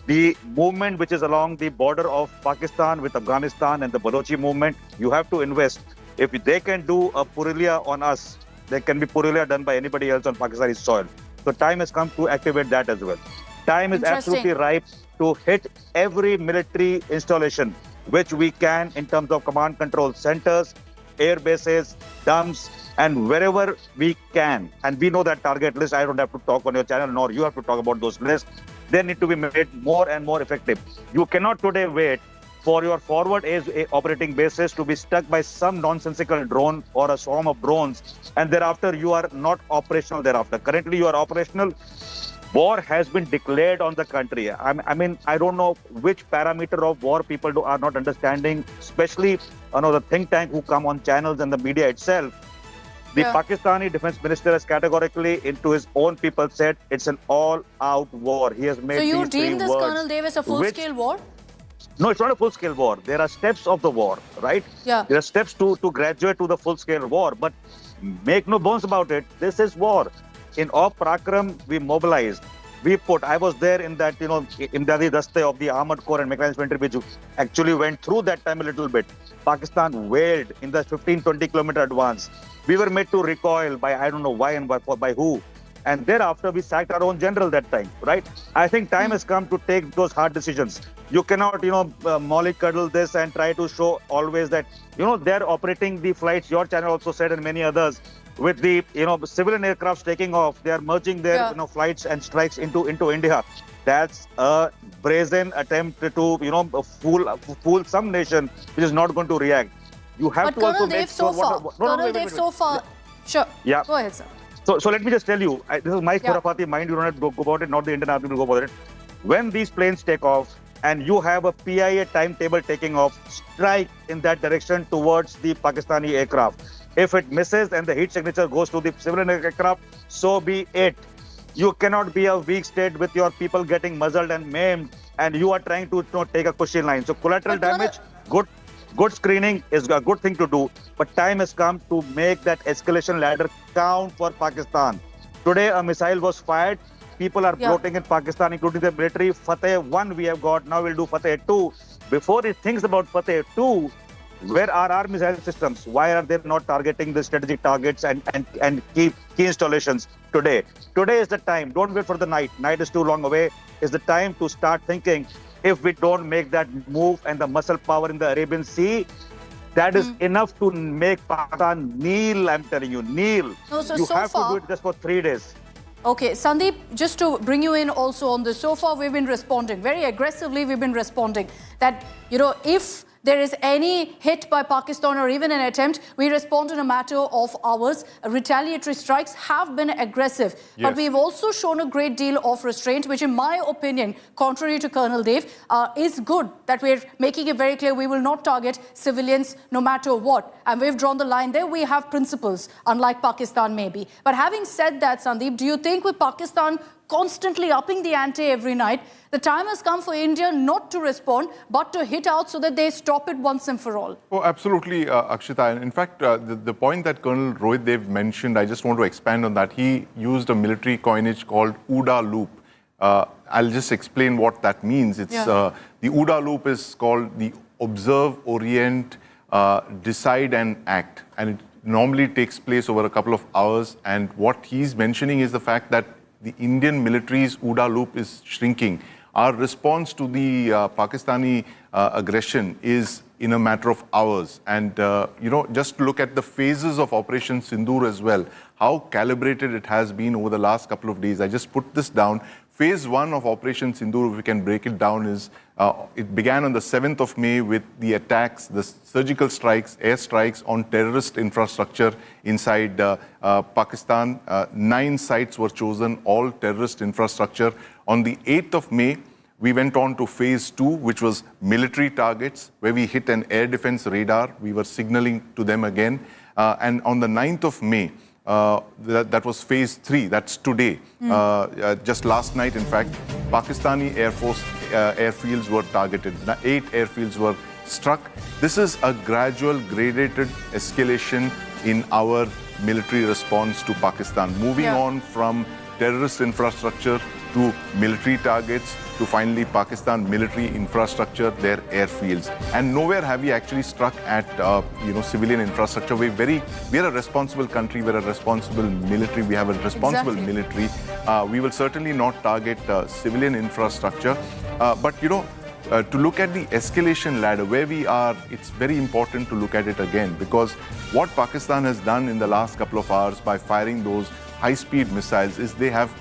the movement which is along the border of Pakistan with Afghanistan and the Balochi movement. You have to invest. If they can do a Purulia on us, they can be Purulia done by anybody else on Pakistani soil. So time has come to activate that as well. Time is absolutely ripe to hit every military installation which we can in terms of command control centers, air bases, dumps, and wherever we can. And we know that target list. I don't have to talk on your channel, nor you have to talk about those lists. They need to be made more and more effective. You cannot today wait for your forward operating bases to be struck by some nonsensical drone or a swarm of drones, and thereafter you are not operational thereafter. Currently you are operational. War has been declared on the country. I mean, I don't know which parameter of war people are not understanding, especially the think tank who come on channels and the media itself. The Pakistani defense minister has categorically, into his own people, said it's an all-out war. He has made. So you deem this, Colonel Davis, a full-scale war? No, it's not a full-scale war. There are steps of the war, right? Yeah. There are steps to graduate to the full-scale war. But make no bones about it, this is war. In Op Parakram, we mobilized. I was there in that, Imdadi Daste of the Armored Corps and Mechanized Infantry, which actually went through that time a little bit. Pakistan wailed in the 15-20 kilometer advance. We were made to recoil by, I don't know why and by who. And thereafter, we sacked our own general that time, right? I think time has come to take those hard decisions. You cannot, mollycoddle this and try to show always that, they're operating the flights. Your channel also said, and many others, with the, civilian aircrafts taking off, they are merging their, flights and strikes into India. That's a brazen attempt to, fool some nation which is not going to react. You have to also make sure Colonel Dave, so far. Sure. Yeah. Go ahead, sir. So let me just tell you, this is my Khurafati mind, you don't have to go about it, not the Indian Army will go about it. When these planes take off and you have a PIA timetable taking off, strike in that direction towards the Pakistani aircraft. If it misses and the heat signature goes to the civilian aircraft, so be it. You cannot be a weak state with your people getting muzzled and maimed, and you are trying to take a cushion line. So collateral damage, good screening is a good thing to do, but time has come to make that escalation ladder count for Pakistan. Today, a missile was fired. People are bloating in Pakistan, including the military. Fateh 1 we have got, now we'll do Fateh 2. Before it thinks about Fateh 2, where are our missile systems? Why are they not targeting the strategic targets and key installations today? Today is the time. Don't wait for the night. Night is too long away. It's the time to start thinking. If we don't make that move and the muscle power in the Arabian Sea, that is enough to make Pakistan kneel, I'm telling you, kneel. No, so you have to do it just for 3 days. Okay, Sandeep, just to bring you in also on this, so far we've been responding, very aggressively we've been responding, that, if there is any hit by Pakistan or even an attempt, we respond in a matter of hours. Retaliatory strikes have been aggressive. Yes. But we've also shown a great deal of restraint, which in my opinion, contrary to Colonel Dave, is good. That we're making it very clear we will not target civilians no matter what. And we've drawn the line there. We have principles, unlike Pakistan maybe. But having said that, Sandeep, do you think with Pakistan constantly upping the ante every night, the time has come for India not to respond, but to hit out so that they stop it once and for all? Oh, absolutely, Akshita. In fact, the point that Colonel Rohit Dev mentioned, I just want to expand on that. He used a military coinage called OODA loop. I'll just explain what that means. It's the OODA loop is called the Observe, Orient, Decide and Act. And it normally takes place over a couple of hours. And what he's mentioning is the fact that the Indian military's OODA loop is shrinking. Our response to the Pakistani aggression is in a matter of hours. And, just look at the phases of Operation Sindur as well, how calibrated it has been over the last couple of days. I just put this down. Phase 1 of Operation Sindur, if we can break it down, is it began on the 7th of May with the attacks, the surgical strikes, air strikes on terrorist infrastructure inside Pakistan. 9 sites were chosen, all terrorist infrastructure. On the 8th of May, we went on to phase 2, which was military targets, where we hit an air defense radar. We were signaling to them again. And on the 9th of May, that was phase 3, that's today. Just last night, in fact, Pakistani Air Force airfields were targeted. 8 airfields were struck. This is a gradual, gradated escalation in our military response to Pakistan, moving on from terrorist infrastructure to military targets, to finally Pakistan military infrastructure, their airfields. And nowhere have we actually struck at civilian infrastructure. We're a responsible country, we're a responsible military, we have a responsible military. We will certainly not target civilian infrastructure. But to look at the escalation ladder, where we are, it's very important to look at it again, because what Pakistan has done in the last couple of hours by firing those high-speed missiles is they have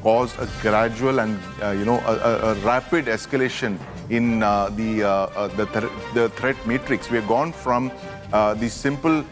caused a gradual and a rapid escalation in the threat matrix. We have gone from the simple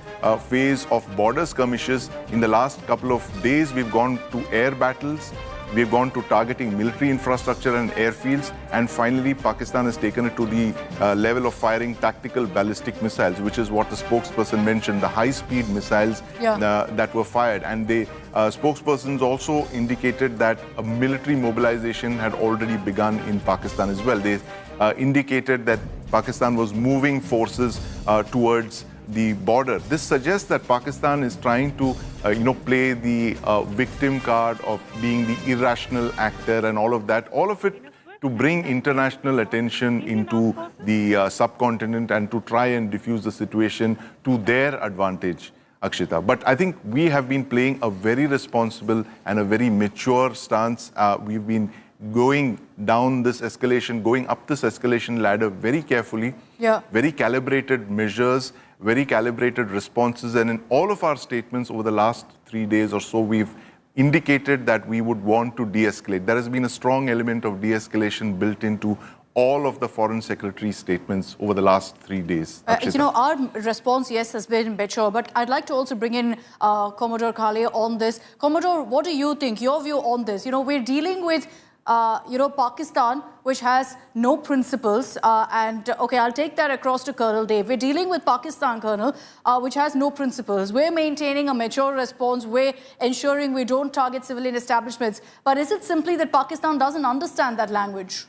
phase of border skirmishes. In the last couple of days, we've gone to air battles. We've gone to targeting military infrastructure and airfields, and finally Pakistan has taken it to the level of firing tactical ballistic missiles, which is what the spokesperson mentioned, the high-speed missiles that were fired. And the spokespersons also indicated that a military mobilization had already begun in Pakistan as well. They indicated that Pakistan was moving forces towards the border. This suggests that Pakistan is trying to, play the victim card of being the irrational actor and all of that. All of it to bring international attention into the subcontinent and to try and diffuse the situation to their advantage, Akshita. But I think we have been playing a very responsible and a very mature stance. We've been going down this escalation, going up this escalation ladder very carefully, very calibrated measures, very calibrated responses. And in all of our statements over the last 3 days or so, we've indicated that we would want to de-escalate. There has been a strong element of de-escalation built into all of the foreign secretary's statements over the last 3 days. Our response, yes, has been mature, but I'd like to also bring in Commodore Kale on this. Commodore, what do you think, your view on this? We're dealing with Pakistan, which has no principles, okay, I'll take that across to Colonel Dave. We're dealing with Pakistan, Colonel, which has no principles. We're maintaining a mature response. We're ensuring we don't target civilian establishments. But is it simply that Pakistan doesn't understand that language?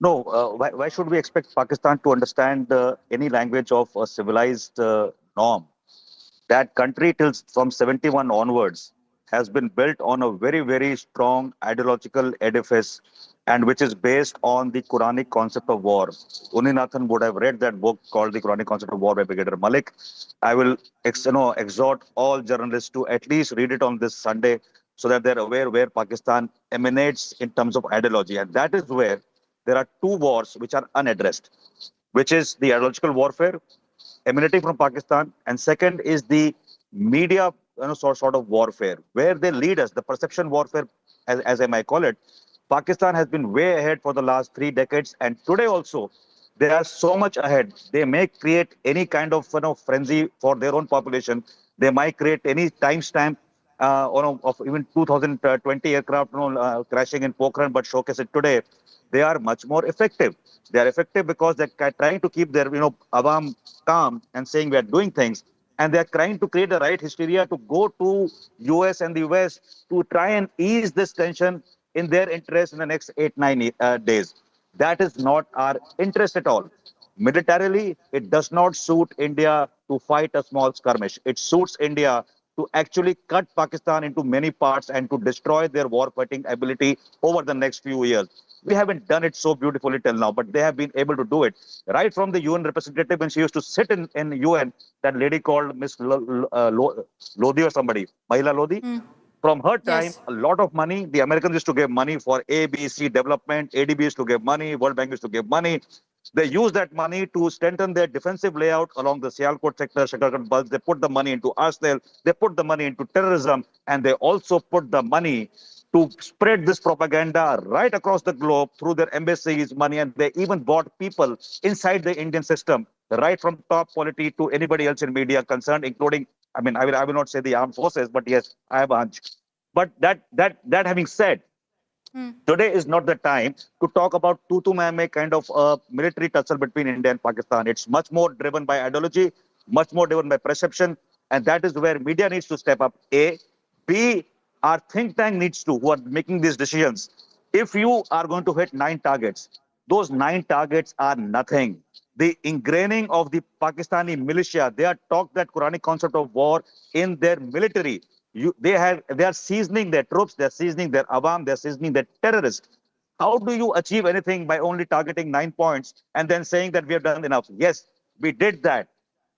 No, why should we expect Pakistan to understand any language of a civilized norm? That country from 71 onwards has been built on a very, very strong ideological edifice, and which is based on the Quranic concept of war. Uninathan would have read that book called The Quranic Concept of War by Brigadier Malik. I will exhort all journalists to at least read it on this Sunday so that they're aware where Pakistan emanates in terms of ideology. And that is where there are two wars which are unaddressed, which is the ideological warfare emanating from Pakistan, and second is the media sort of warfare, where they lead us, the perception warfare, as I might call it. Pakistan has been way ahead for the last 3 decades, and today also they are so much ahead. They may create any kind of frenzy for their own population. They might create any timestamp of even 2020 aircraft crashing in Pokhran, but showcase it today. They are much more effective. They are effective because they're trying to keep their awam calm and saying we are doing things. And they are trying to create the right hysteria to go to US and the West to try and ease this tension in their interest in the next 8-9 days. That is not our interest at all. Militarily, it does not suit India to fight a small skirmish. It suits India to actually cut Pakistan into many parts and to destroy their war-fighting ability over the next few years. We haven't done it so beautifully till now, but they have been able to do it. Right from the UN representative, when she used to sit in UN, that lady called Miss Lodi or somebody, Mahila Lodi. From her time, a lot of money. The Americans used to give money for ABC development. ADB used to give money. World Bank used to give money. They use that money to strengthen their defensive layout along the Sialkot sector, Shakargat Bulge. They put the money into Arsdale. They put the money into terrorism. And they also put the money to spread this propaganda right across the globe through their embassies, money. And they even bought people inside the Indian system, right from top polity to anybody else in media concerned, including, I will not say the armed forces, but yes, I have a hunch. But that having said, today is not the time to talk about tutu-mame kind of military tussle between India and Pakistan. It's much more driven by ideology, much more driven by perception, and that is where media needs to step up. A. B. Our think tank needs to, who are making these decisions. If you are going to hit 9 targets, those 9 targets are nothing. The ingraining of the Pakistani militia, they are taught that Quranic concept of war in their military. They are seasoning their troops, they're seasoning their awam, they're seasoning their terrorists. How do you achieve anything by only targeting 9 points and then saying that we have done enough? Yes, we did that.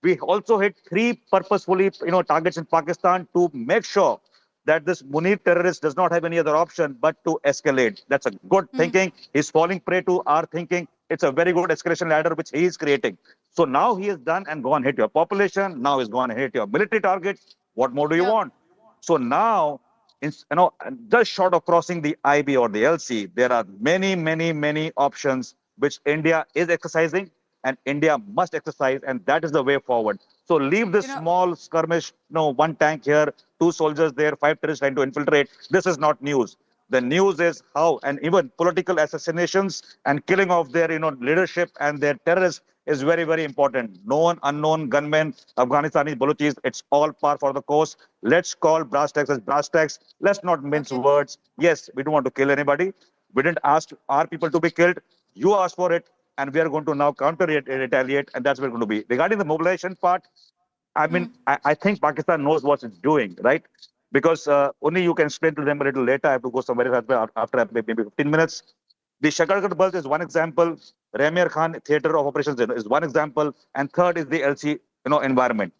We also hit 3 purposefully, targets in Pakistan to make sure that this Munir terrorist does not have any other option but to escalate. That's a good thinking. He's falling prey to our thinking. It's a very good escalation ladder which he is creating. So now he has done and gone hit your population. Now he's gone and hit your military targets. What more do you want? So now, just short of crossing the IB or the LC, there are many, many, many options which India is exercising and India must exercise, and that is the way forward. So leave this small skirmish, 1 tank here, 2 soldiers there, 5 terrorists trying to infiltrate. This is not news. The news is how, and even political assassinations and killing of their, leadership and their terrorists is very, very important. Known, unknown gunmen, Afghanistani, Baluchis, it's all par for the course. Let's call brass tacks as brass tacks. Let's not mince words. Yes, we don't want to kill anybody. We didn't ask our people to be killed. You asked for it, and we are going to now retaliate, and that's where it's going to be. Regarding the mobilization part, I mean, I think Pakistan knows what it's doing, right? Because only you can explain to them a little later. I have to go somewhere after maybe 15 minutes. The Shakargarh Belt is one example. Ramir Khan Theatre of Operations is one example. And third is the LC environment.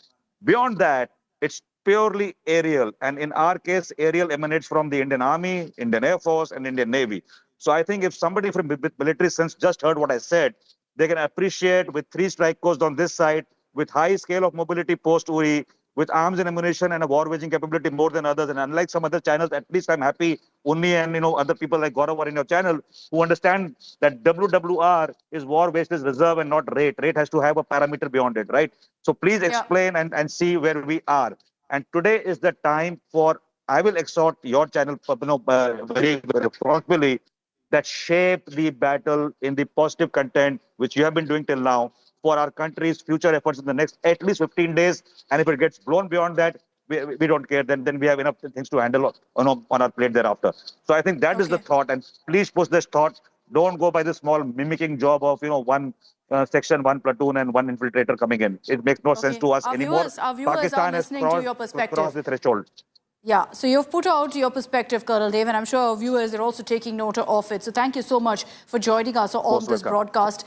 Beyond that, it's purely aerial. And in our case, aerial emanates from the Indian Army, Indian Air Force, and Indian Navy. So I think if somebody from military sense just heard what I said, they can appreciate with 3 strike codes on this side, with high scale of mobility post-Uri, with arms and ammunition and a war-waging capability more than others. And unlike some other channels, at least I'm happy Unni and other people like Gaurav are in your channel who understand that WWR is war basis reserve and not rate. Rate has to have a parameter beyond it, right? So please explain and see where we are. And today is the time for, I will exhort your channel very responsibly, that shape the battle in the positive content which you have been doing till now for our country's future efforts in the next at least 15 days. And if it gets blown beyond that, we don't care. Then we have enough things to handle on our plate thereafter. So I think that is the thought. And please push this thought. Don't go by the small mimicking job of one section, 1 platoon, and 1 infiltrator coming in. It makes no sense to us anymore. Our viewers Pakistan are listening to your perspective. Crossed the threshold. Yeah, so you've put out your perspective, Colonel Dev, and I'm sure our viewers are also taking note of it. So thank you so much for joining us on this broadcast.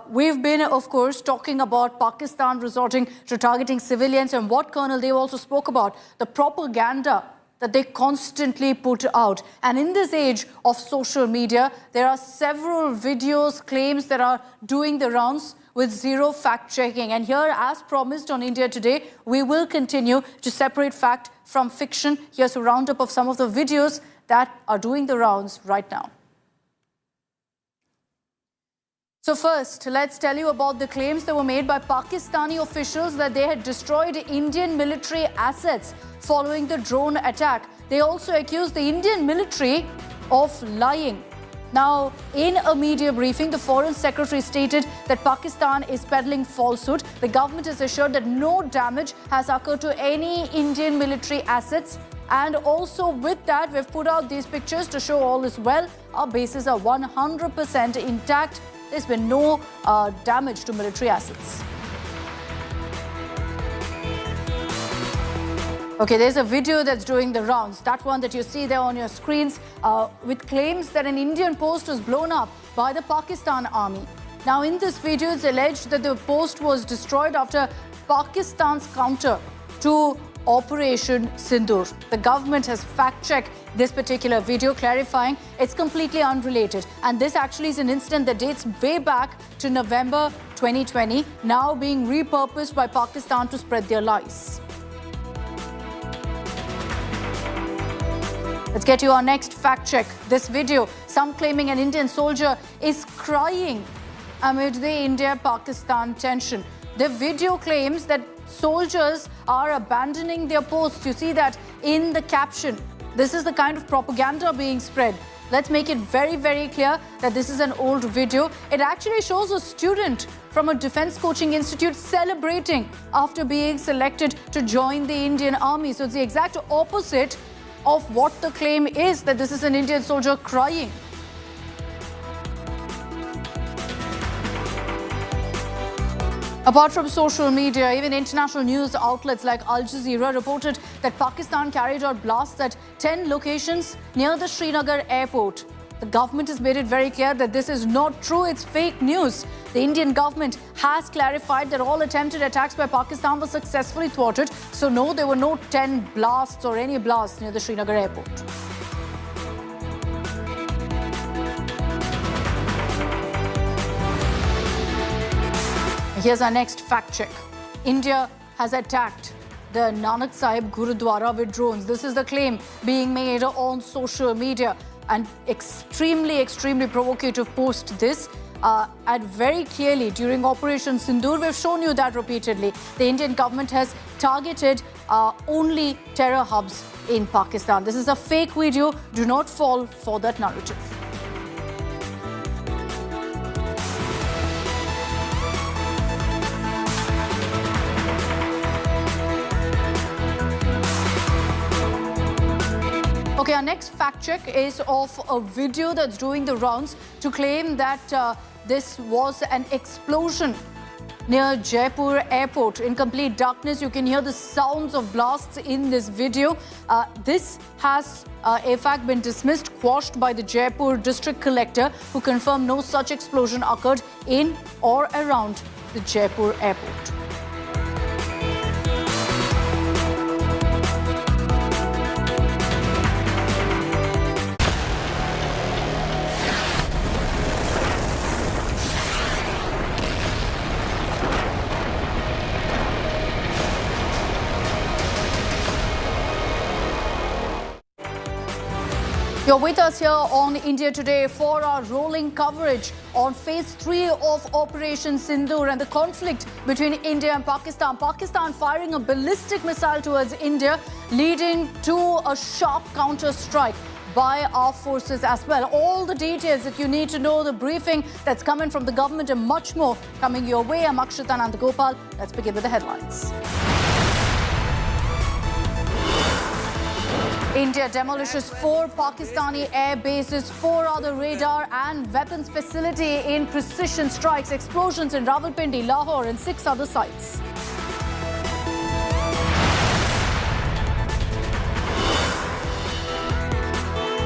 We've been, of course, talking about Pakistan resorting to targeting civilians and what Colonel Dev also spoke about, the propaganda that they constantly put out. And in this age of social media, there are several videos, claims that are doing the rounds with zero fact-checking. And here, as promised on India Today, we will continue to separate fact from fiction. Here's a roundup of some of the videos that are doing the rounds right now. So first, let's tell you about the claims that were made by Pakistani officials that they had destroyed Indian military assets following the drone attack. They also accused the Indian military of lying. Now, in a media briefing, the Foreign Secretary stated that Pakistan is peddling falsehood. The government has assured that no damage has occurred to any Indian military assets. And also with that, we've put out these pictures to show all is well. Our bases are 100% intact. There's been no damage to military assets. Okay, there's a video that's doing the rounds. That one that you see there on your screens with claims that an Indian post was blown up by the Pakistan army. Now, in this video, it's alleged that the post was destroyed after Pakistan's counter to Operation Sindur. The government has fact-checked this particular video, clarifying it's completely unrelated. And this actually is an incident that dates way back to November 2020, now being repurposed by Pakistan to spread their lies. Let's get you our next fact check. This video, some claiming an Indian soldier is crying amid the India-Pakistan tension. The video claims that soldiers are abandoning their posts. You see that in the caption. This is the kind of propaganda being spread. Let's make it very, very clear that this is an old video. It actually shows a student from a defense coaching institute celebrating after being selected to join the Indian Army. So it's the exact opposite of what the claim is, that this is an Indian soldier crying. Apart from social media, even international news outlets like Al Jazeera reported that Pakistan carried out blasts at 10 locations near the Srinagar airport. The government has made it very clear that this is not true, it's fake news. The Indian government has clarified that all attempted attacks by Pakistan were successfully thwarted. So no, there were no 10 blasts or any blasts near the Srinagar airport. Here's our next fact check. India has attacked the Nanak Sahib Gurudwara with drones. This is the claim being made on social media. An extremely provocative post this. And very clearly during Operation Sindur, we've shown you that repeatedly. The Indian government has targeted only terror hubs in Pakistan. This is a fake video. Do not fall for that narrative. Okay, our next fact check is of a video that's doing the rounds to claim that this was an explosion near Jaipur airport. In complete darkness, you can hear the sounds of blasts in this video. This has, in fact, been dismissed, quashed by the Jaipur district collector, who confirmed no such explosion occurred in or around the Jaipur airport. You're with us here on India Today for our rolling coverage on phase 3 of Operation Sindur and the conflict between India and Pakistan. Pakistan firing a ballistic missile towards India, leading to a sharp counter-strike by our forces as well. All the details that you need to know, the briefing that's coming from the government and much more coming your way. I'm Akshita Nandagopal. Let's begin with the headlines. India demolishes 4 Pakistani air bases, 4 other radar and weapons facility in precision strikes, explosions in Rawalpindi, Lahore and 6 other sites.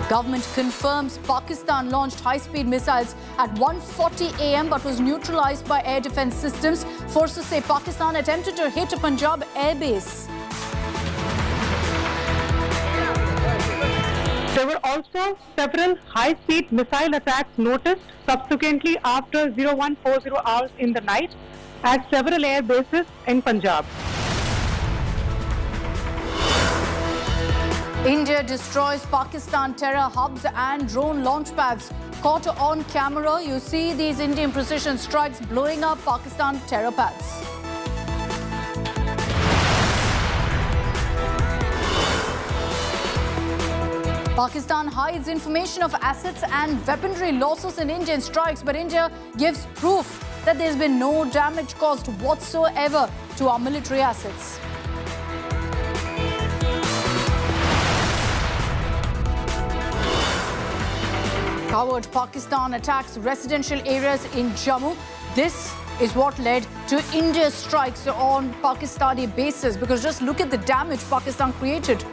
Government confirms Pakistan launched high-speed missiles at 1:40 a.m. but was neutralized by air defense systems. Forces say Pakistan attempted to hit a Punjab air base. There were also several high-speed missile attacks noticed subsequently after 0140 hours in the night at several air bases in Punjab. India destroys Pakistan terror hubs and drone launch pads. Caught on camera, you see these Indian precision strikes blowing up Pakistan terror pads. Pakistan hides information of assets and weaponry losses in Indian strikes, but India gives proof that there's been no damage caused whatsoever to our military assets. Coward Pakistan attacks residential areas in Jammu. This is what led to India's strikes on Pakistani bases, because just look at the damage Pakistan created.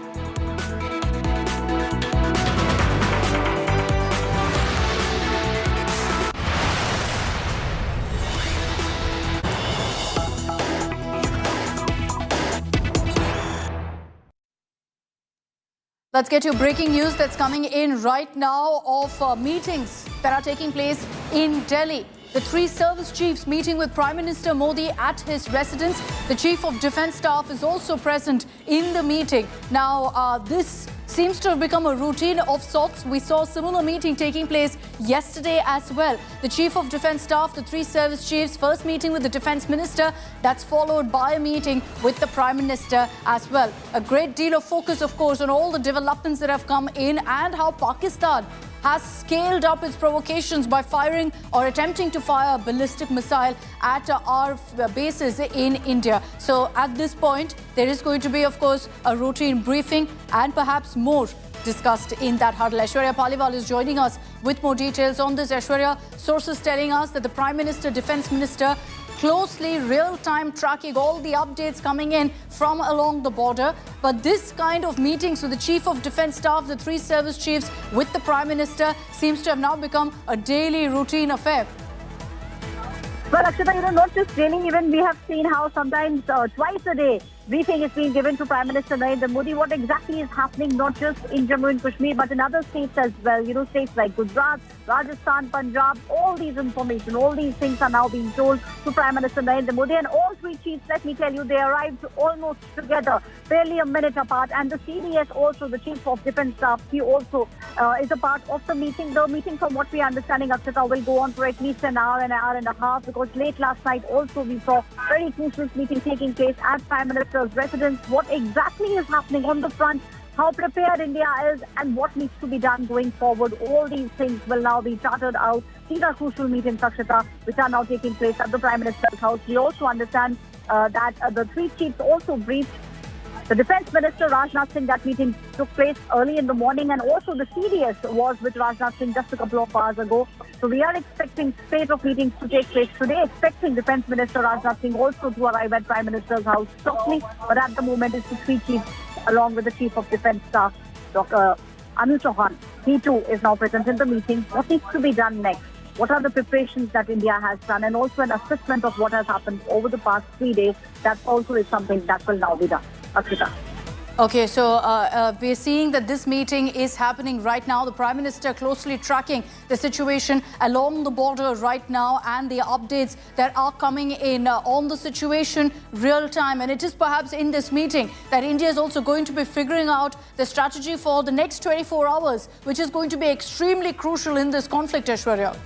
Let's get you breaking news that's coming in right now of meetings that are taking place in Delhi. The 3 service chiefs meeting with Prime Minister Modi at his residence. The Chief of Defence Staff is also present in the meeting. Now, this seems to have become a routine of sorts. We saw a similar meeting taking place yesterday as well. The Chief of Defence Staff, the 3 service chiefs, first meeting with the Defence Minister. That's followed by a meeting with the Prime Minister as well. A great deal of focus, of course, on all the developments that have come in and how Pakistan has scaled up its provocations by firing or attempting to fire a ballistic missile at our bases in India. So at this point, there is going to be, of course, a routine briefing and perhaps more discussed in that huddle. Aishwarya Paliwal is joining us with more details on this. Aishwarya, sources telling us that the Prime Minister, Defence Minister closely, real-time tracking all the updates coming in from along the border. But this kind of meetings with the Chief of Defence Staff, the three service chiefs with the Prime Minister seems to have now become a daily routine affair. Well, Akshata, not just daily, even we have seen how sometimes twice a day briefing is being given to Prime Minister Narendra Modi. What exactly is happening, not just in Jammu and Kashmir, but in other states as well. States like Gujarat, Rajasthan, Punjab, all these information, all these things are now being told to Prime Minister Narendra Modi. And all three chiefs, let me tell you, they arrived almost together, barely a minute apart. And the CDS also, the Chief of Defence Staff, he also is a part of the meeting. The meeting, from what we are understanding, Akshata, will go on for at least an hour and a half, because late last night also we saw very crucial meeting taking place at Prime Minister's residence. What exactly is happening on the front, how prepared India is, and what needs to be done going forward, all these things will now be charted out. These are crucial meetings, Akshata, which are now taking place at the Prime Minister's house. We also understand that the three chiefs also briefed the Defence Minister Rajnath Singh. That meeting took place early in the morning, and also the CDS was with Rajnath Singh just a couple of hours ago. So we are expecting spate of meetings to take place today, expecting Defence Minister Rajnath Singh also to arrive at Prime Minister's house shortly. But at the moment, it's the three chiefs along with the Chief of Defence Staff, Dr. Anu Chauhan. He too is now present in the meeting. What needs to be done next? What are the preparations that India has done? And also an assessment of what has happened over the past 3 days. That also is something that will now be done. Akshita. Okay, so we're seeing that this meeting is happening right now. The Prime Minister closely tracking the situation along the border right now and the updates that are coming in on the situation real time. And it is perhaps in this meeting that India is also going to be figuring out the strategy for the next 24 hours, which is going to be extremely crucial in this conflict, Aishwarya.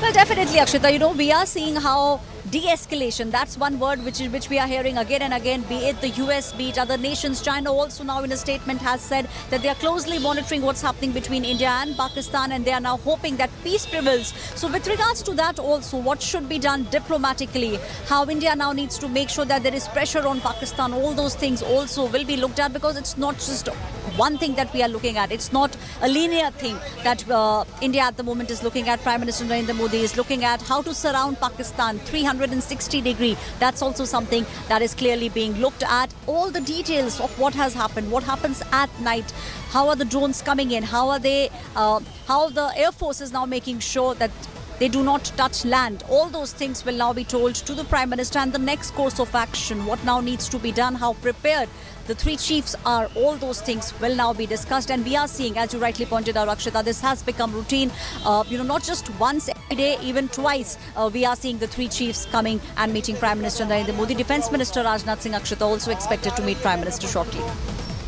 Well, definitely, Akshita. We are seeing how de-escalation, that's one word which we are hearing again and again, be it the US, be it other nations. China also now in a statement has said that they are closely monitoring what's happening between India and Pakistan, and they are now hoping that peace prevails. So with regards to that also, what should be done diplomatically, how India now needs to make sure that there is pressure on Pakistan, all those things also will be looked at, because it's not just one thing that we are looking at. It's not a linear thing that India at the moment is looking at. Prime Minister Narendra Modi is looking at how to surround Pakistan 360 degree. That's also something that is clearly being looked at. All the details of what has happened, what happens at night, how are the drones coming in, how the Air Force is now making sure that they do not touch land. All those things will now be told to the Prime Minister, and the next course of action, what now needs to be done, how prepared the three chiefs are, all those things will now be discussed. And we are seeing, as you rightly pointed out, Akshita, this has become routine. Not just once every day, even twice, we are seeing the three chiefs coming and meeting Prime Minister Narendra Modi. Defence Minister Rajnath Singh, Akshita, also expected to meet Prime Minister shortly.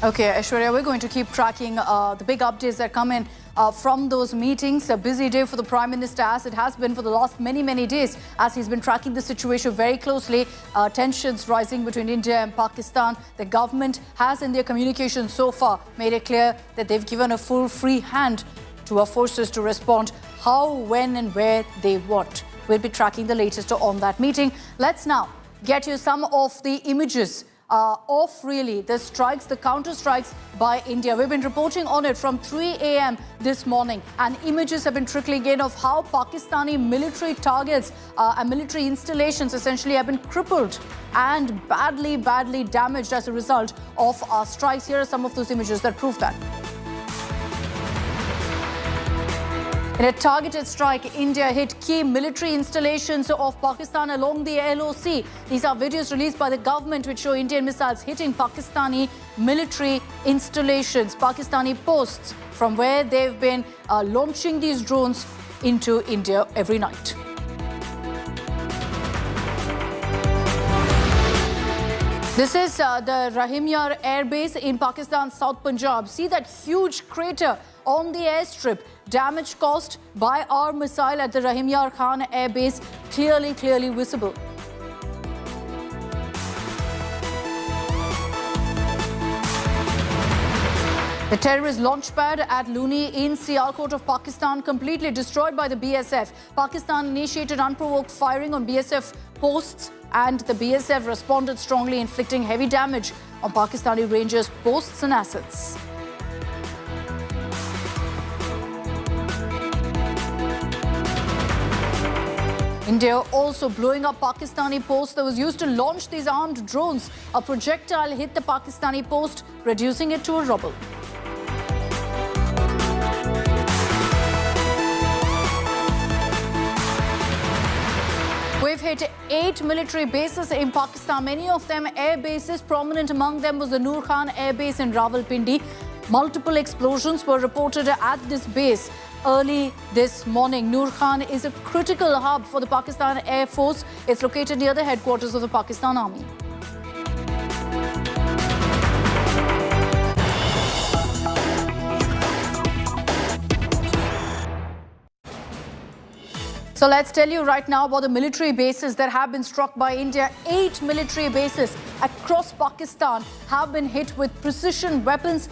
Okay, Aishwarya, we're going to keep tracking the big updates that come in from those meetings. A busy day for the Prime Minister, as it has been for the last many days, as he's been tracking the situation very closely. Tensions rising between India and Pakistan. The government has, in their communication so far, made it clear that they've given a full free hand to our forces to respond how, when and where they want. We'll be tracking the latest on that meeting. Let's now get you some of the images of really the strikes, the counter-strikes by India. We've been reporting on it from 3 a.m. this morning, and images have been trickling in of how Pakistani military targets and military installations essentially have been crippled and badly damaged as a result of our strikes. Here are some of those images that prove that. In a targeted strike, India hit key military installations of Pakistan along the LOC. These are videos released by the government which show Indian missiles hitting Pakistani military installations, Pakistani posts, from where they've been launching these drones into India every night. This is the Rahimyar Airbase in Pakistan's South Punjab. See that huge crater on the airstrip. Damage caused by our missile at the Nur Khan Airbase clearly visible. The terrorist launchpad at Luni in Sialkot of Pakistan completely destroyed by the BSF. Pakistan initiated unprovoked firing on BSF posts, and the BSF responded strongly, inflicting heavy damage on Pakistani Rangers' posts and assets. India also blowing up Pakistani post that was used to launch these armed drones. A projectile hit the Pakistani post, reducing it to a rubble. We've hit 8 military bases in Pakistan, many of them air bases. Prominent among them was the Nur Khan Airbase in Rawalpindi. Multiple explosions were reported at this base early this morning. Nur Khan is a critical hub for the Pakistan Air Force. It's located near the headquarters of the Pakistan Army. So let's tell you right now about the military bases that have been struck by India. 8 military bases across Pakistan have been hit with precision weapons.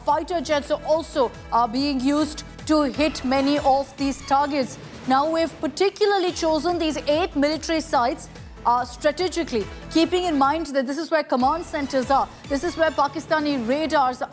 Fighter jets are also being used to hit many of these targets. Now, we've particularly chosen these 8 military sites strategically, keeping in mind that this is where command centers are. This is where Pakistani radars are.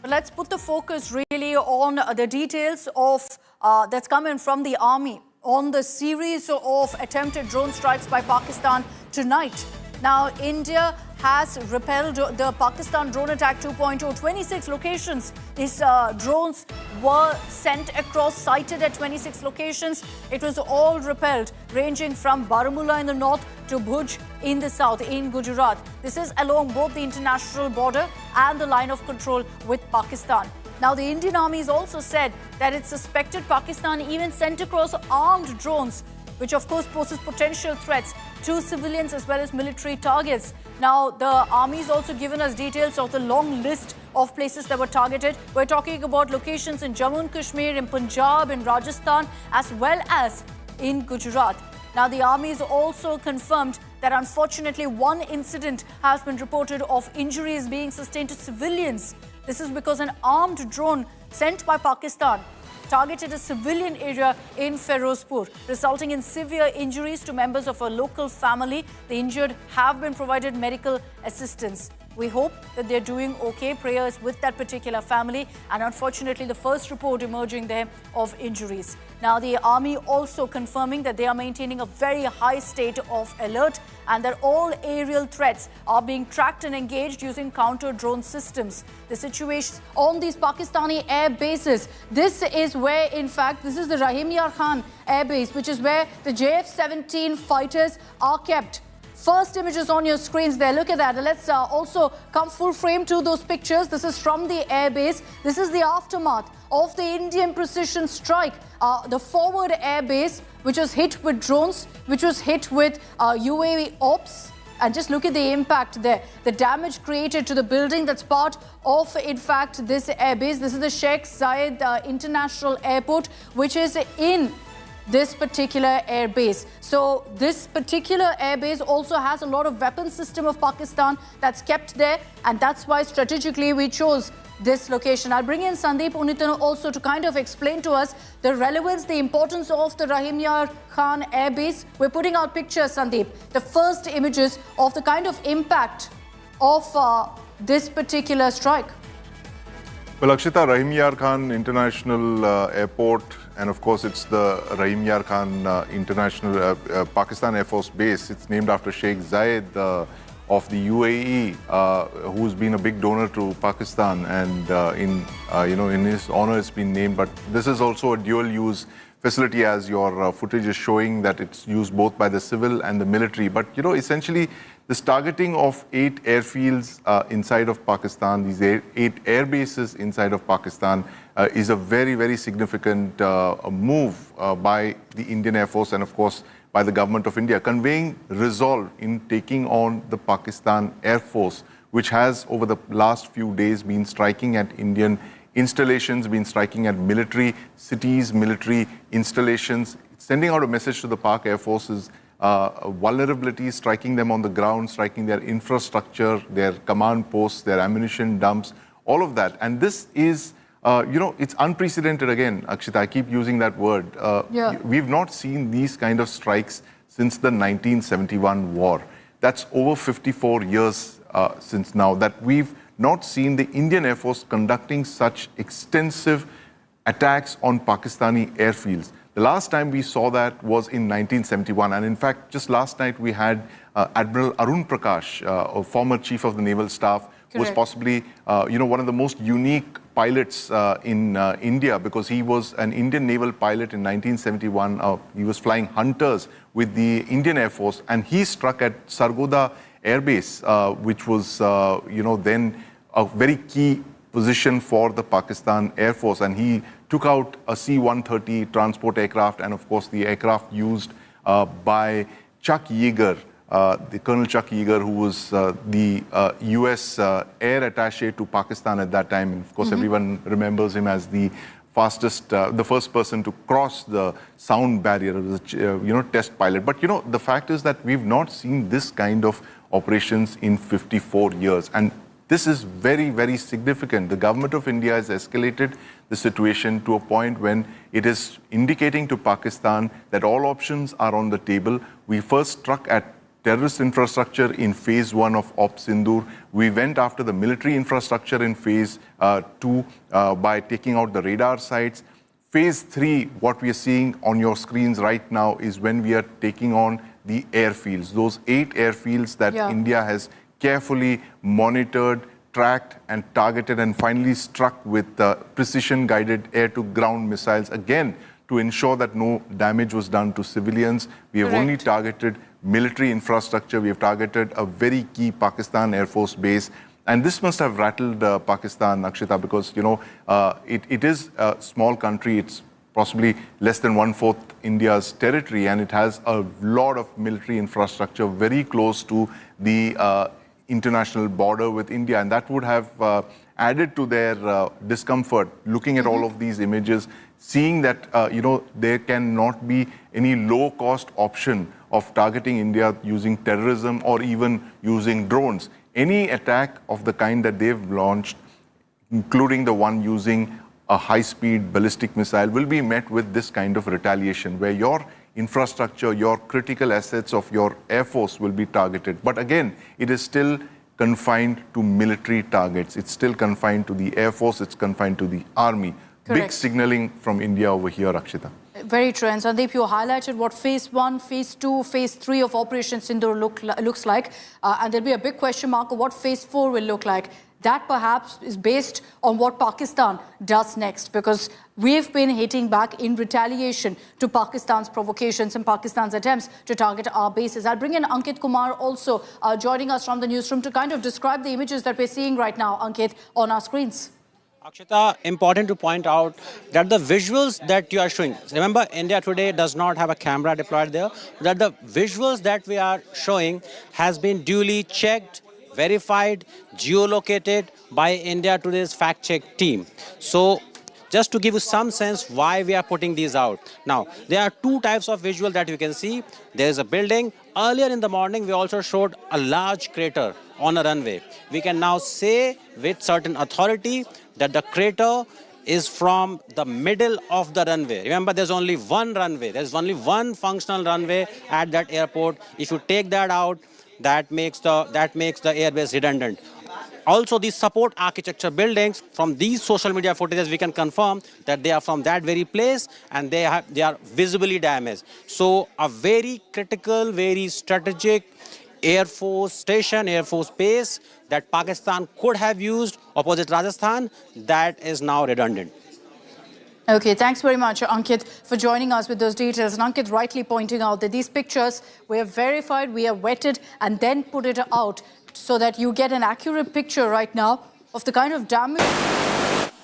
But let's put the focus really on the details of that's coming from the army on the series of attempted drone strikes by Pakistan tonight. Now, India has repelled the Pakistan drone attack 2.0. 26 locations. These drones were sent across, sighted at 26 locations. It was all repelled, ranging from Baramulla in the north to Bhuj in the south, in Gujarat. This is along both the international border and the line of control with Pakistan. Now, the Indian Army has also said that it suspected Pakistan even sent across armed drones, which of course poses potential threats to civilians as well as military targets. Now, the army has also given us details of the long list of places that were targeted. We're talking about locations in Jammu and Kashmir, in Punjab, in Rajasthan, as well as in Gujarat. Now, the army has also confirmed that unfortunately one incident has been reported of injuries being sustained to civilians. This is because an armed drone sent by Pakistan targeted a civilian area in Ferozpur, resulting in severe injuries to members of a local family. The injured have been provided medical assistance. We hope that they're doing okay. Prayers with that particular family. And unfortunately, the first report emerging there of injuries. Now, the army also confirming that they are maintaining a very high state of alert and that all aerial threats are being tracked and engaged using counter-drone systems. The situation on these Pakistani air bases, this is where, in fact, this is the Rahim Yar Khan Airbase, which is where the JF-17 fighters are kept. First images on your screens there. Look at that. Let's also come full frame to those pictures. This is from the airbase. This is the aftermath of the Indian precision strike. The forward airbase, which was hit with drones, which was hit with UAV ops. And just look at the impact there. The damage created to the building that's part of, in fact, this airbase. This is the Sheikh Zayed International Airport, which is in this particular airbase. So this particular airbase also has a lot of weapons system of Pakistan that's kept there, and that's why strategically we chose this location. I'll bring in Sandeep Unitan also to kind of explain to us the relevance, the importance of the Rahim Yar Khan Airbase. We're putting out pictures, Sandeep, the first images of the kind of impact of this particular strike. Well, Akshita, Rahim Yar Khan International Airport, and of course it's the Rahim Yar Khan International Pakistan Air Force Base. It's named after Sheikh Zayed of the UAE, who's been a big donor to Pakistan, and in his honor it's been named. But this is also a dual-use facility, as your footage is showing, that it's used both by the civil and the military. But essentially, this targeting of 8 airfields inside of Pakistan, these 8 air bases inside of Pakistan, is a very, very significant move by the Indian Air Force and, of course, by the government of India, conveying resolve in taking on the Pakistan Air Force, which has, over the last few days, been striking at Indian installations, been striking at military cities, military installations, sending out a message to the Pak Air Force's vulnerabilities, striking them on the ground, striking their infrastructure, their command posts, their ammunition dumps, all of that. And this is, it's unprecedented again, Akshita. I keep using that word. We've not seen these kind of strikes since the 1971 war. That's over 54 years since now that we've not seen the Indian Air Force conducting such extensive attacks on Pakistani airfields. The last time we saw that was in 1971. And in fact, just last night we had Admiral Arun Prakash, a former chief of the Naval Staff, who was possibly, one of the most unique pilots in India, because he was an Indian naval pilot in 1971. He was flying Hunters with the Indian Air Force, and he struck at Sargodha Air Base, which was, then a very key position for the Pakistan Air Force, and he took out a C-130 transport aircraft, and of course the aircraft used by Chuck Yeager, the Colonel Chuck Yeager, who was the US air attaché to Pakistan at that time. And of course, everyone remembers him as the fastest, the first person to cross the sound barrier, test pilot. But the fact is that we've not seen this kind of operations in 54 years. And this is very, very significant. The government of India has escalated the situation to a point when it is indicating to Pakistan that all options are on the table. We first struck at terrorist infrastructure in phase 1 of Op Sindur. We went after the military infrastructure in phase 2 by taking out the radar sites. Phase 3, what we are seeing on your screens right now is when we are taking on the airfields, those 8 airfields that India has carefully monitored, tracked and targeted and finally struck with precision-guided air-to-ground missiles, again, to ensure that no damage was done to civilians. We have only targeted military infrastructure. We have targeted a very key Pakistan Air Force base. And this must have rattled Pakistan, Akshita, because, you know, it is a small country. It's possibly less than 1/4 India's territory, and it has a lot of military infrastructure very close to the international border with India. And that would have added to their discomfort, looking at all of these images, seeing that, you know, there cannot be any low-cost option of targeting India using terrorism or even using drones. Any attack of the kind that they've launched, including the one using a high-speed ballistic missile, will be met with this kind of retaliation, where your infrastructure, your critical assets of your Air Force will be targeted. But again, it is still confined to military targets. It's still confined to the Air Force. It's confined to the Army. Correct. Big signaling from India over here, Akshita. Very true. And Sandeep, you highlighted what phase 1, phase 2, phase 3 of Operation Sindur looks like. And there'll be a big question mark of what phase 4 will look like. That perhaps is based on what Pakistan does next, because we've been hitting back in retaliation to Pakistan's provocations and Pakistan's attempts to target our bases. I'll bring in Ankit Kumar also joining us from the newsroom to kind of describe the images that we're seeing right now, Ankit, on our screens. Akshita, important to point out that the visuals that you are showing, remember India today does not have a camera deployed there, that the visuals that we are showing has been duly checked, verified, geolocated by India Today's fact-check team. So just to give you some sense why we are putting these out. Now, there are 2 types of visual that you can see. There is a building. Earlier in the morning, we also showed a large crater on a runway. We can now say with certain authority that the crater is from the middle of the runway. Remember, there's only one runway. There's only one functional runway at that airport. If you take that out, that makes the airbase redundant. Also, these support architecture buildings, from these social media footages, we can confirm that they are from that very place and they are visibly damaged. So a very critical, very strategic Air Force station, Air Force base that Pakistan could have used opposite Rajasthan, that is now redundant. Okay, thanks very much, Ankit, for joining us with those details. And Ankit rightly pointing out that these pictures we have verified, we have vetted, and then put it out so that you get an accurate picture right now of the kind of damage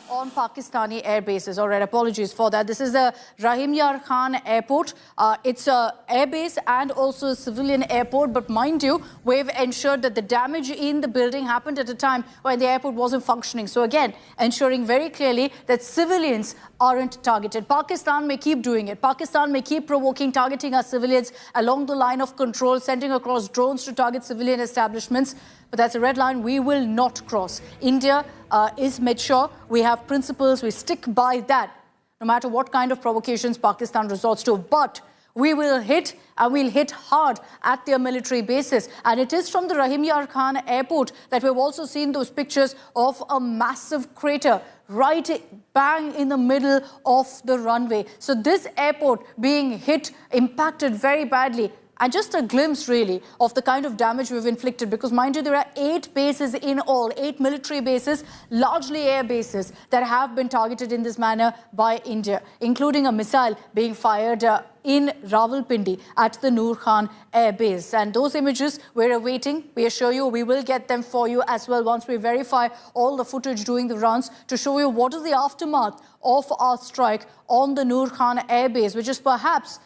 on Pakistani air bases. All right, apologies for that. This is the Rahim Yar Khan Airport. It's a air base and also a civilian airport. But mind you, we've ensured that the damage in the building happened at a time when the airport wasn't functioning. So again, ensuring very clearly that civilians aren't targeted. Pakistan may keep doing it. Pakistan may keep provoking, targeting our civilians along the line of control, sending across drones to target civilian establishments. But that's a red line we will not cross. India is mature. We have principles. We stick by that, no matter what kind of provocations Pakistan resorts to. But we will hit, and we'll hit hard at their military bases. And it is from the Rahim Yar Khan Airport that we've also seen those pictures of a massive crater right bang in the middle of the runway. So this airport being hit, impacted very badly. And just a glimpse, really, of the kind of damage we've inflicted. Because, mind you, there are 8 bases in all, 8 military bases, largely air bases, that have been targeted in this manner by India, including a missile being fired in Rawalpindi at the Nur Khan Airbase. And those images we're awaiting. We assure you we will get them for you as well once we verify all the footage doing the runs to show you what is the aftermath of our strike on the Nur Khan Airbase, which is perhaps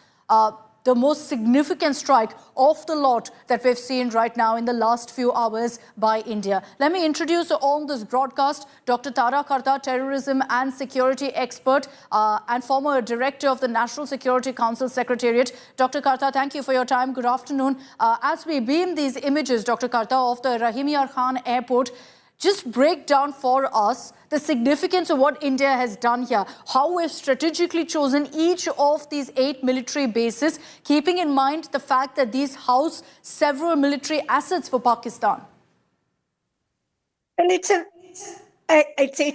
the most significant strike of the lot that we've seen right now in the last few hours by India. Let me introduce on this broadcast Dr. Tara Karta, terrorism and security expert and former director of the National Security Council Secretariat. Dr. Karta, thank you for your time. Good afternoon. As we beam these images, Dr. Karta, of the Rahim Yar Khan Airport, Just break down for us the significance of what India has done here, how we've strategically chosen each of these 8 military bases, keeping in mind the fact that these house several military assets for Pakistan. Well, it's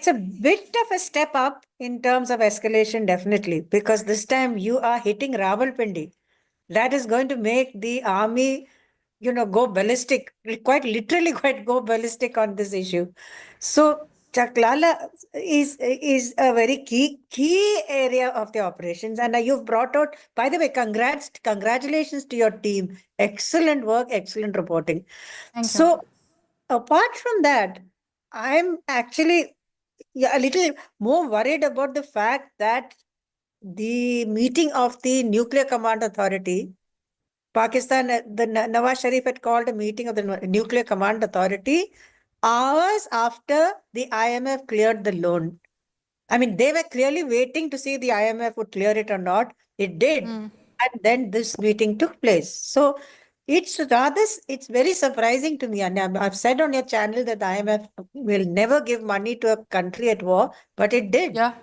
a bit of a step up in terms of escalation, definitely, because this time you are hitting Rawalpindi. That is going to make the army, go ballistic, quite literally go ballistic on this issue. So Chaklala is a very key area of the operations. And you've brought out, by the way, congratulations to your team. Excellent work, excellent reporting. Thank you. Apart from that, I'm actually a little more worried about the fact that the meeting of the Nuclear Command Authority, Pakistan, the Nawaz Sharif had called a meeting of the Nuclear Command Authority hours after the IMF cleared the loan. I mean, they were clearly waiting to see the IMF would clear it or not. It did. And then this meeting took place. So it's very surprising to me. And I've said on your channel that the IMF will never give money to a country at war, but it did. Yeah.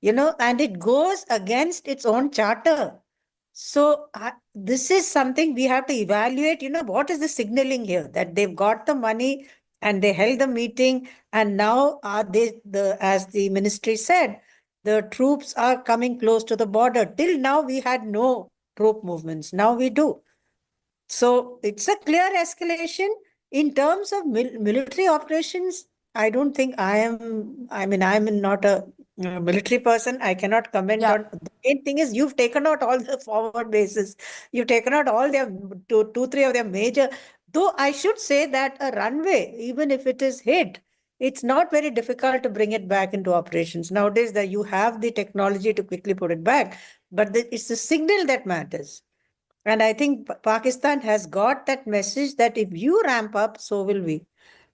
And it goes against its own charter. So this is something we have to evaluate. What is the signaling here? That they've got the money and they held the meeting, and now as the ministry said, the troops are coming close to the border. Till now, we had no troop movements. Now we do. So it's a clear escalation. In terms of military operations, I don't think I'm not a military person. I cannot comment on. The main thing is you've taken out all the forward bases. You've taken out all their two, three of their major. Though I should say that a runway, even if it is hit, it's not very difficult to bring it back into operations. Nowadays, that you have the technology to quickly put it back. But it's the signal that matters. And I think Pakistan has got that message that if you ramp up, so will we,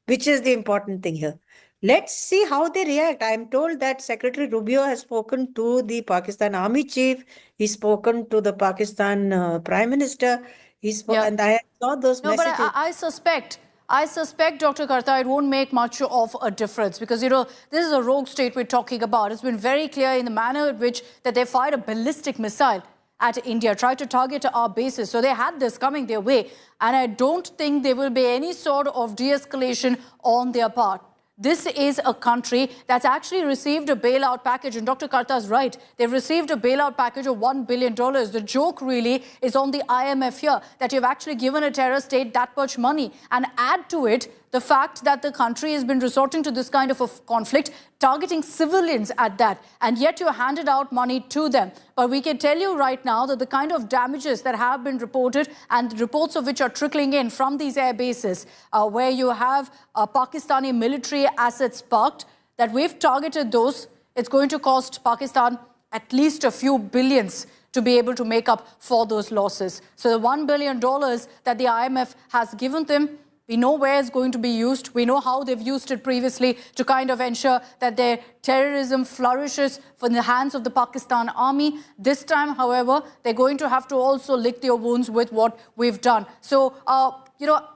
which is the important thing here. Let's see how they react. I'm told that Secretary Rubio has spoken to the Pakistan Army Chief. He's spoken to the Pakistan Prime Minister. And I saw those messages. But I suspect, Dr. Karta, it won't make much of a difference because, this is a rogue state we're talking about. It's been very clear in the manner in which that they fired a ballistic missile at India, tried to target our bases. So they had this coming their way. And I don't think there will be any sort of de-escalation on their part. This is a country that's actually received a bailout package. And Dr. Karta is right. They've received a bailout package of $1 billion. The joke really is on the IMF here, that you've actually given a terror state that much money. And add to it the fact that the country has been resorting to this kind of a conflict, targeting civilians at that. And yet you handed out money to them. But we can tell you right now that the kind of damages that have been reported and reports of which are trickling in from these air bases, where you have Pakistani military assets parked, that we've targeted those. It's going to cost Pakistan at least a few billions to be able to make up for those losses. So the $1 billion that the IMF has given them, we know where it's going to be used. We know how they've used it previously to kind of ensure that their terrorism flourishes from the hands of the Pakistan army. This time, however, they're going to have to also lick their wounds with what we've done. So,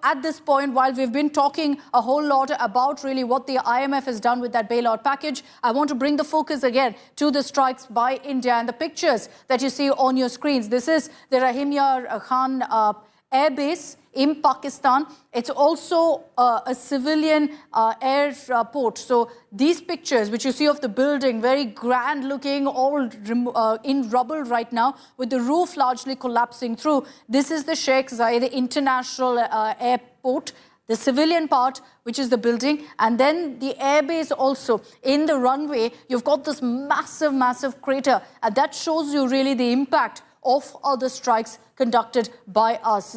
at this point, while we've been talking a whole lot about really what the IMF has done with that bailout package, I want to bring the focus again to the strikes by India and the pictures that you see on your screens. This is the Nur Khan Airbase in Pakistan. It's also a civilian airport. So these pictures which you see of the building, very grand looking, all in rubble right now, with the roof largely collapsing through. This is the Sheikh Zayed International Airport, the civilian part, which is the building, and then the airbase also. In the runway, you've got this massive, massive crater, and that shows you really the impact of other strikes conducted by us.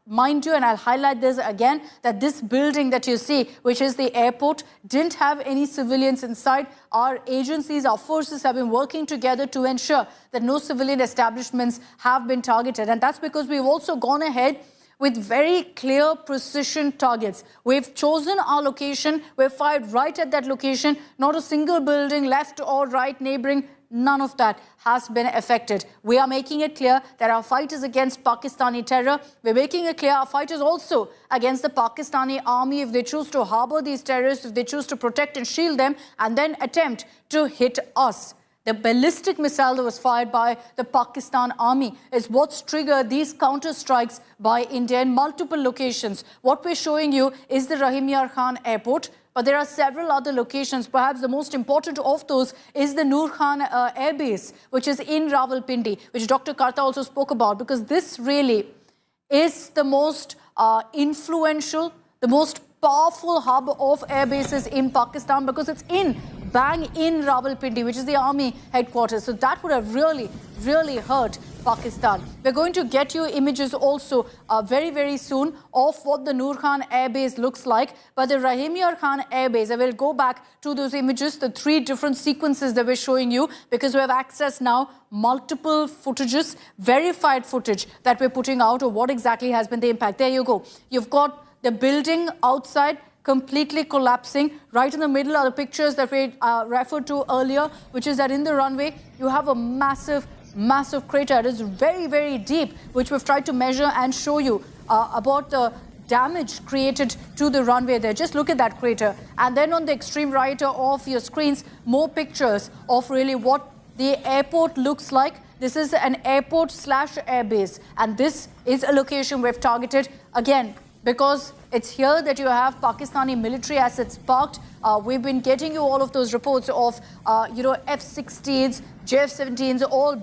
Mind you, and I'll highlight this again, that this building that you see, which is the airport, didn't have any civilians inside. Our agencies, our forces have been working together to ensure that no civilian establishments have been targeted. And that's because we've also gone ahead with very clear precision targets. We've chosen our location, we've fired right at that location, not a single building left or right neighboring, none of that has been affected. We are making it clear that our fight is against Pakistani terror. We're making it clear our fight is also against the Pakistani army if they choose to harbor these terrorists, if they choose to protect and shield them and then attempt to hit us. The ballistic missile that was fired by the Pakistan army is what's triggered these counter-strikes by India in multiple locations. What we're showing you is the Nur Khan Airport, but there are several other locations. Perhaps the most important of those is the Nur Khan Airbase, which is in Rawalpindi, which Dr. Karta also spoke about, because this really is the most influential, the most powerful hub of air bases in Pakistan, because it's bang in Rawalpindi, which is the army headquarters. So that would have really hurt Pakistan. We're going to get you images also very, very soon of what the Nur Khan Airbase looks like. But the Nur Khan Airbase, I will go back to those images, the 3 different sequences that we're showing you, because we have access now, multiple footages, verified footage that we're putting out of what exactly has been the impact. There you go. You've got the building outside completely collapsing. Right in the middle are the pictures that we referred to earlier, which is that in the runway, you have a massive crater. It is very, very deep, which we've tried to measure and show you about the damage created to the runway there. Just look at that crater. And then on the extreme right of your screens, more pictures of really what the airport looks like. This is an airport/airbase. And this is a location we've targeted, again, because it's here that you have Pakistani military assets parked. We've been getting you all of those reports of, F-16s, JF-17s, all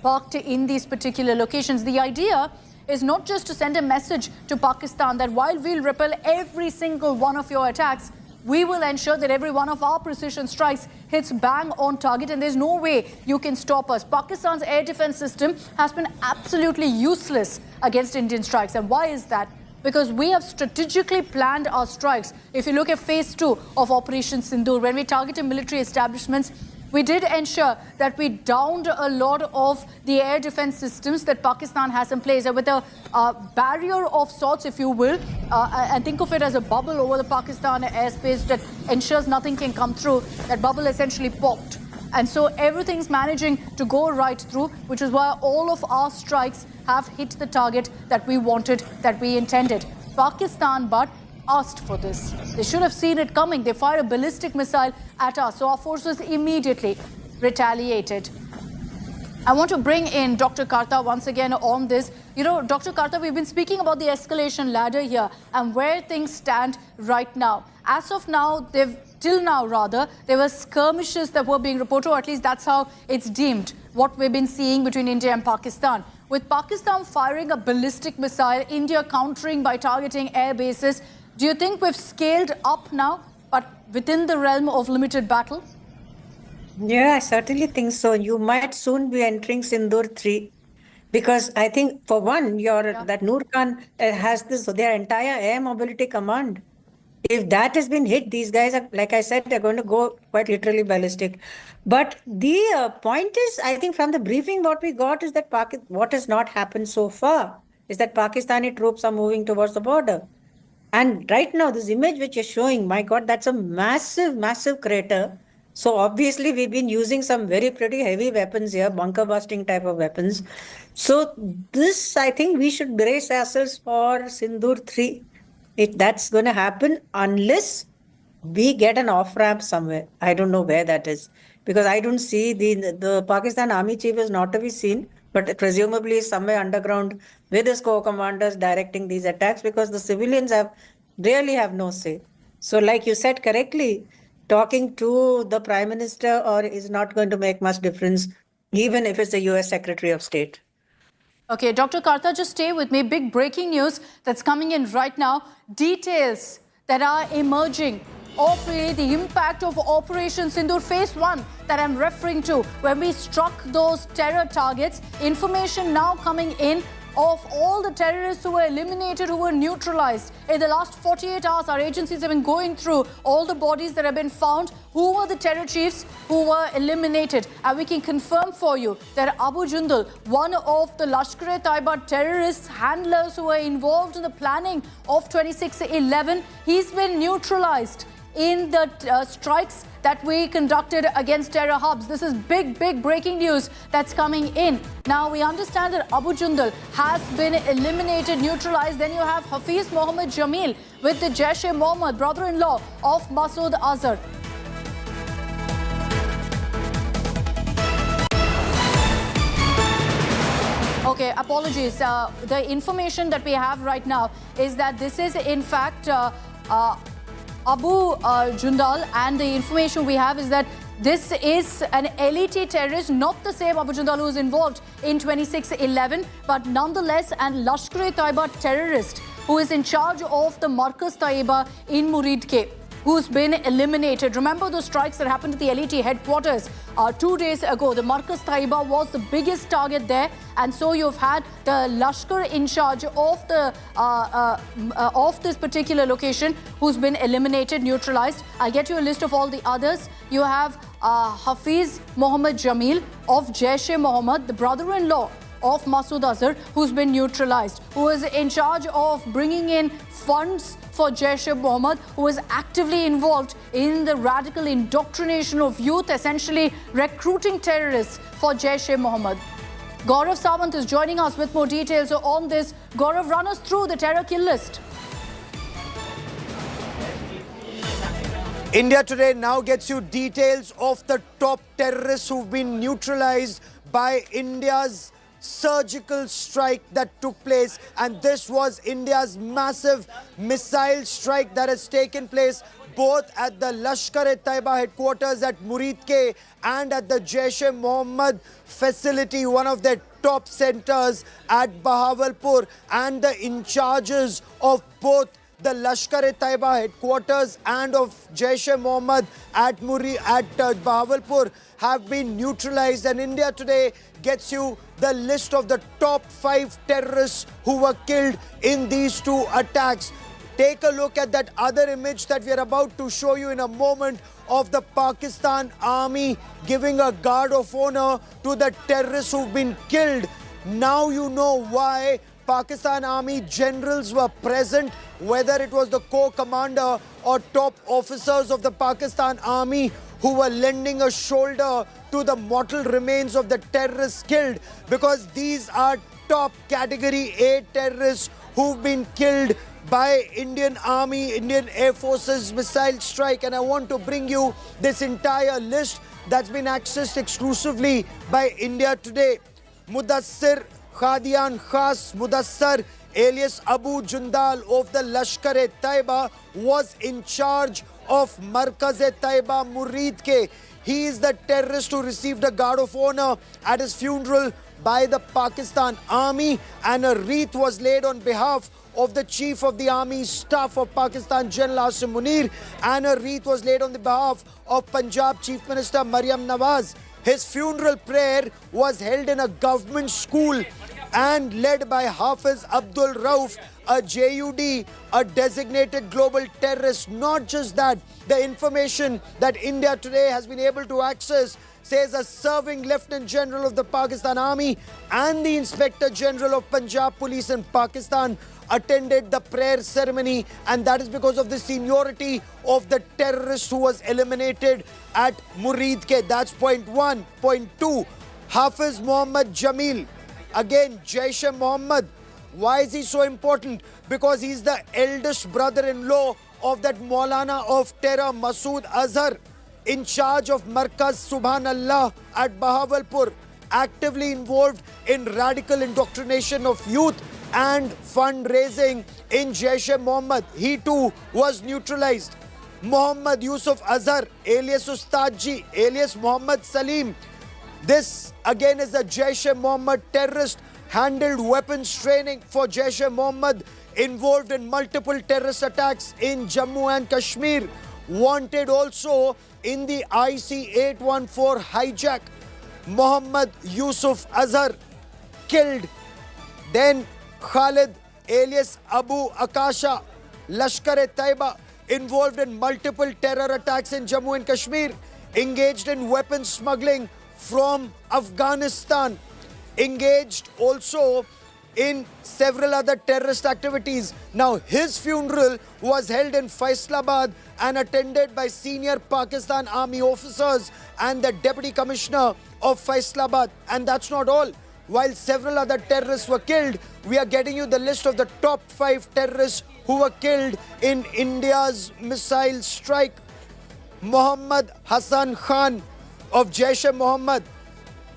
parked in these particular locations. The idea is not just to send a message to Pakistan that while we'll repel every single one of your attacks, we will ensure that every one of our precision strikes hits bang on target, and there's no way you can stop us. Pakistan's air defense system has been absolutely useless against Indian strikes. And why is that? Because we have strategically planned our strikes. If you look at phase 2 of Operation Sindur, when we targeted military establishments, we did ensure that we downed a lot of the air defense systems that Pakistan has in place with a barrier of sorts, if you will, and think of it as a bubble over the Pakistan airspace that ensures nothing can come through. That bubble essentially popped. And so everything's managing to go right through, which is why all of our strikes have hit the target that we wanted, that we intended. Pakistan, but asked for this. They should have seen it coming. They fired a ballistic missile at us. So our forces immediately retaliated. I want to bring in Dr. Karta once again on this. Dr. Karta, we've been speaking about the escalation ladder here and where things stand right now. As of now, till now, there were skirmishes that were being reported, or at least that's how it's deemed, what we've been seeing between India and Pakistan. With Pakistan firing a ballistic missile, India countering by targeting air bases, do you think we've scaled up now, but within the realm of limited battle? Yeah, I certainly think so. You might soon be entering Sindur 3. Because I think, for one, that Nur Khan has their entire air mobility command. If that has been hit, these guys are, like I said, they're going to go quite literally ballistic. But the point is, I think from the briefing, what we got is that what has not happened so far is that Pakistani troops are moving towards the border. And right now, this image which you're showing, my God, that's a massive crater. So obviously, we've been using some pretty heavy weapons here, bunker busting type of weapons. So this, I think we should brace ourselves for Sindur 3. That's going to happen unless we get an off-ramp somewhere. I don't know where that is. Because I don't see the Pakistan Army Chief is not to be seen, but presumably somewhere underground with his co-commanders directing these attacks, because the civilians really have no say. So like you said correctly, talking to the Prime Minister is not going to make much difference, even if it's the US Secretary of State. Okay, Dr. Karta, just stay with me. Big breaking news that's coming in right now. Details that are emerging of really the impact of Operation Sindur Phase 1 that I'm referring to, when we struck those terror targets. Information now coming in of all the terrorists who were eliminated, who were neutralized. In the last 48 hours, our agencies have been going through all the bodies that have been found, who were the terror chiefs who were eliminated. And we can confirm for you that Abu Jundal, one of the Lashkar-e-Taiba terrorists, handlers who were involved in the planning of 26/11, he's been neutralized in the strikes that we conducted against terror hubs. This is big breaking news that's coming in. Now, we understand that Abu Jundal has been eliminated, neutralized. Then you have Hafiz Mohammed Jamil with the Jaish-e-Mohammed, brother-in-law of Masood Azhar. Okay, apologies. The information that we have right now is that this is in fact Abu Jundal, and the information we have is that this is an LET terrorist, not the same Abu Jundal who was involved in 26/11, but nonetheless an Lashkar-e-Taiba terrorist who is in charge of the Markaz Taiba in Muridke, who's been eliminated. Remember those strikes that happened at the LET headquarters 2 days ago? The Markaz Taiba was the biggest target there, and so you've had the Lashkar in charge of this particular location who's been eliminated, neutralized. I'll get you a list of all the others. You have Hafiz Mohammed Jamil of Jaish-e-Mohammed, the brother-in-law of Masood Azhar, who's been neutralized, who is in charge of bringing in funds for Jaish-e-Mohammed, who is actively involved in the radical indoctrination of youth, essentially recruiting terrorists for Jaish-e-Mohammed. Gaurav Sawant is joining us with more details on this. Gaurav, run us through the terror kill list. India Today now gets you details of the top terrorists who've been neutralized by India's surgical strike that took place, and this was India's massive missile strike that has taken place both at the Lashkar-e-Taiba headquarters at Muridke and at the Jaish-e-Mohammed facility, one of their top centers at Bahawalpur, and the in charges of both the Lashkar-e-Taiba headquarters and of Jaish-e-Mohammed at Bahawalpur have been neutralized. And India Today gets you the list of the top 5 terrorists who were killed in these 2 attacks. Take a look at that other image that we are about to show you in a moment of the Pakistan army giving a guard of honor to the terrorists who've been killed. Now you know why Pakistan army generals were present, whether it was the corps commander or top officers of the Pakistan army who were lending a shoulder to the mortal remains of the terrorists killed, because these are top category A terrorists who've been killed by Indian Army, Indian Air Force's missile strike. And I want to bring you this entire list that's been accessed exclusively by India Today. Mudassir Khadian Khas Mudassar, alias Abu Jundal of the Lashkar-e-Taiba, was in charge of Markaz-e-Taiba Muridke. He is the terrorist who received a guard of honor at his funeral by the Pakistan Army, and a wreath was laid on behalf of the Chief of the Army Staff of Pakistan, General Asim Munir, and a wreath was laid on the behalf of Punjab Chief Minister Maryam Nawaz. His funeral prayer was held in a government school and led by Hafiz Abdul Rauf, a JUD, a designated global terrorist. Not just that, the information that India Today has been able to access says a serving Lieutenant General of the Pakistan Army and the Inspector General of Punjab Police in Pakistan attended the prayer ceremony, and that is because of the seniority of the terrorist who was eliminated at Muridke. That's point 1. Point 2, Hafiz Mohammed Jamil, again Jaish-e-Mohammed. Why is he so important? Because he's the eldest brother-in-law of that Maulana of terror Masood Azhar, in charge of Markaz Subhanallah at Bahawalpur, actively involved in radical indoctrination of youth and fundraising in Jaish-e-Mohammed. He too was neutralized. Muhammad Yusuf Azhar, alias Ustadji, alias Muhammad Salim. This again is a Jaish-e-Mohammed terrorist, handled weapons training for Jaish-e-Mohammed, involved in multiple terrorist attacks in Jammu and Kashmir, wanted also in the IC-814 hijack. Muhammad Yusuf Azhar killed Then Khalid alias Abu Akasha, Lashkar-e-Taiba, involved in multiple terror attacks in Jammu and Kashmir, engaged in weapons smuggling from Afghanistan, engaged also in several other terrorist activities. Now, his funeral was held in Faisalabad and attended by senior Pakistan Army officers and the Deputy Commissioner of Faisalabad. And that's not all. While several other terrorists were killed, we are getting you the list of the top 5 terrorists who were killed in India's missile strike. Muhammad Hassan Khan of Jaish-e-Mohammed,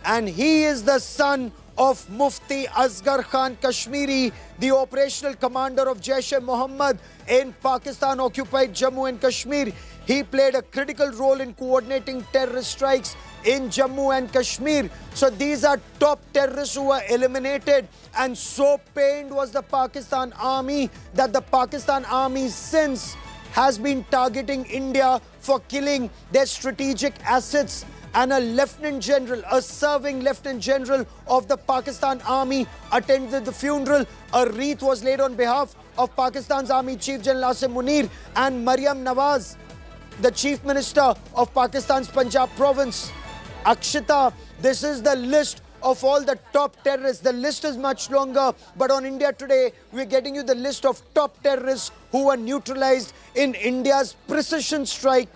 and he is the son of Mufti Asghar Khan Kashmiri, the operational commander of Jaish-e-Mohammed in Pakistan-occupied Jammu and Kashmir. He played a critical role in coordinating terrorist strikes in Jammu and Kashmir. So these are top terrorists who were eliminated, and so pained was the Pakistan Army that the Pakistan Army since has been targeting India for killing their strategic assets. And a lieutenant general, a serving lieutenant general of the Pakistan Army attended the funeral. A wreath was laid on behalf of Pakistan's Army Chief General Asim Munir and Maryam Nawaz, the Chief Minister of Pakistan's Punjab province. Akshita, this is the list of all the top terrorists. The list is much longer, but on India Today, we're getting you the list of top terrorists who were neutralized in India's precision strike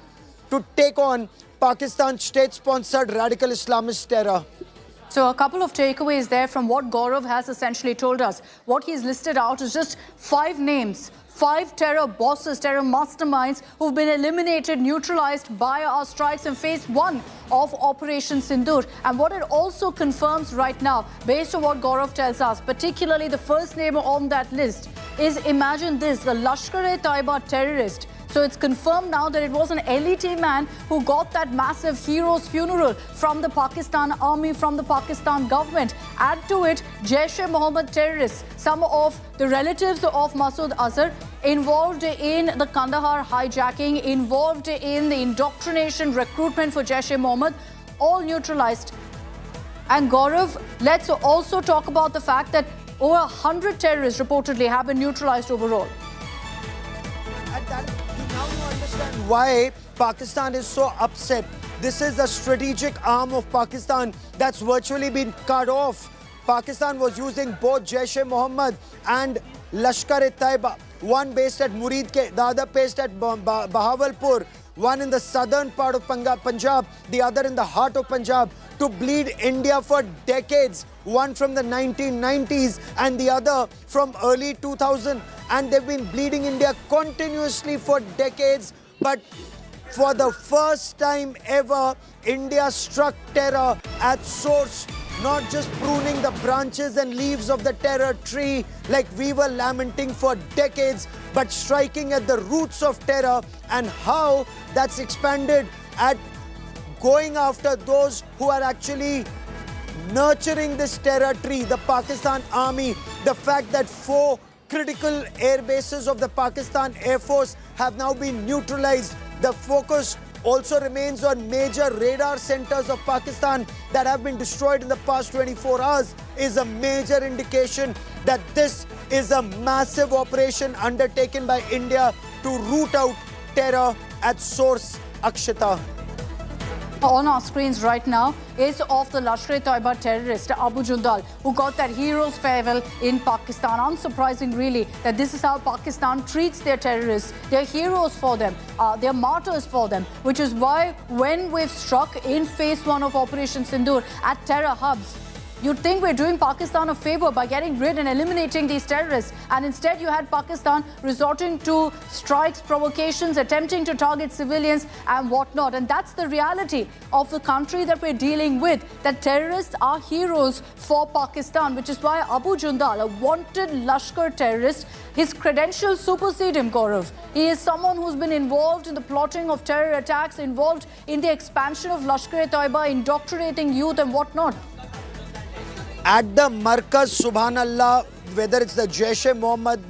to take on Pakistan's state-sponsored radical Islamist terror. So a couple of takeaways there from what Gaurav has essentially told us. What he's listed out is just 5 names, 5 terror bosses, terror masterminds who've been eliminated, neutralized by our strikes in phase 1 of Operation Sindur. And what it also confirms right now, based on what Gaurav tells us, particularly the first name on that list is, imagine this, the Lashkar-e-Taiba terrorist. So it's confirmed now that it was an LET man who got that massive hero's funeral from the Pakistan Army, from the Pakistan government. Add to it, Jaish-e-Mohammed terrorists, some of the relatives of Masood Azhar involved in the Kandahar hijacking, involved in the indoctrination, recruitment for Jaish-e-Mohammed, all neutralized. And Gaurav, let's also talk about the fact that over 100 terrorists reportedly have been neutralized overall. And that, now you understand why Pakistan is so upset. This is the strategic arm of Pakistan that's virtually been cut off. Pakistan was using both Jaish-e-Mohammed and Lashkar-e-Taiba, one based at Muridke, the other based at Bahawalpur, one in the southern part of Punjab, the other in the heart of Punjab, to bleed India for decades, one from the 1990s and the other from early 2000. And they've been bleeding India continuously for decades. But for the first time ever, India struck terror at source, not just pruning the branches and leaves of the terror tree like we were lamenting for decades, but striking at the roots of terror, and how that's expanded at going after those who are actually nurturing this terror tree, the Pakistan Army. The fact that 4 critical air bases of the Pakistan Air Force have now been neutralized. The focus also remains on major radar centers of Pakistan that have been destroyed in the past 24 hours, is a major indication that this is a massive operation undertaken by India to root out terror at source. Akshita. On our screens right now is of the Lashkar-e-Taiba terrorist Abu Jundal, who got that hero's farewell in Pakistan. Unsurprising, really, that this is how Pakistan treats their terrorists. They're heroes for them, they're martyrs for them, which is why when we've struck in phase 1 of Operation Sindur at terror hubs, you'd think we're doing Pakistan a favor by getting rid and eliminating these terrorists. And instead you had Pakistan resorting to strikes, provocations, attempting to target civilians and whatnot. And that's the reality of the country that we're dealing with, that terrorists are heroes for Pakistan, which is why Abu Jundal, a wanted Lashkar terrorist, his credentials supersede him, Gaurav. He is someone who's been involved in the plotting of terror attacks, involved in the expansion of Lashkar-e-Taiba, indoctrinating youth and whatnot. At the Markaz, Subhanallah, whether it's the Jaish-e-Mohammed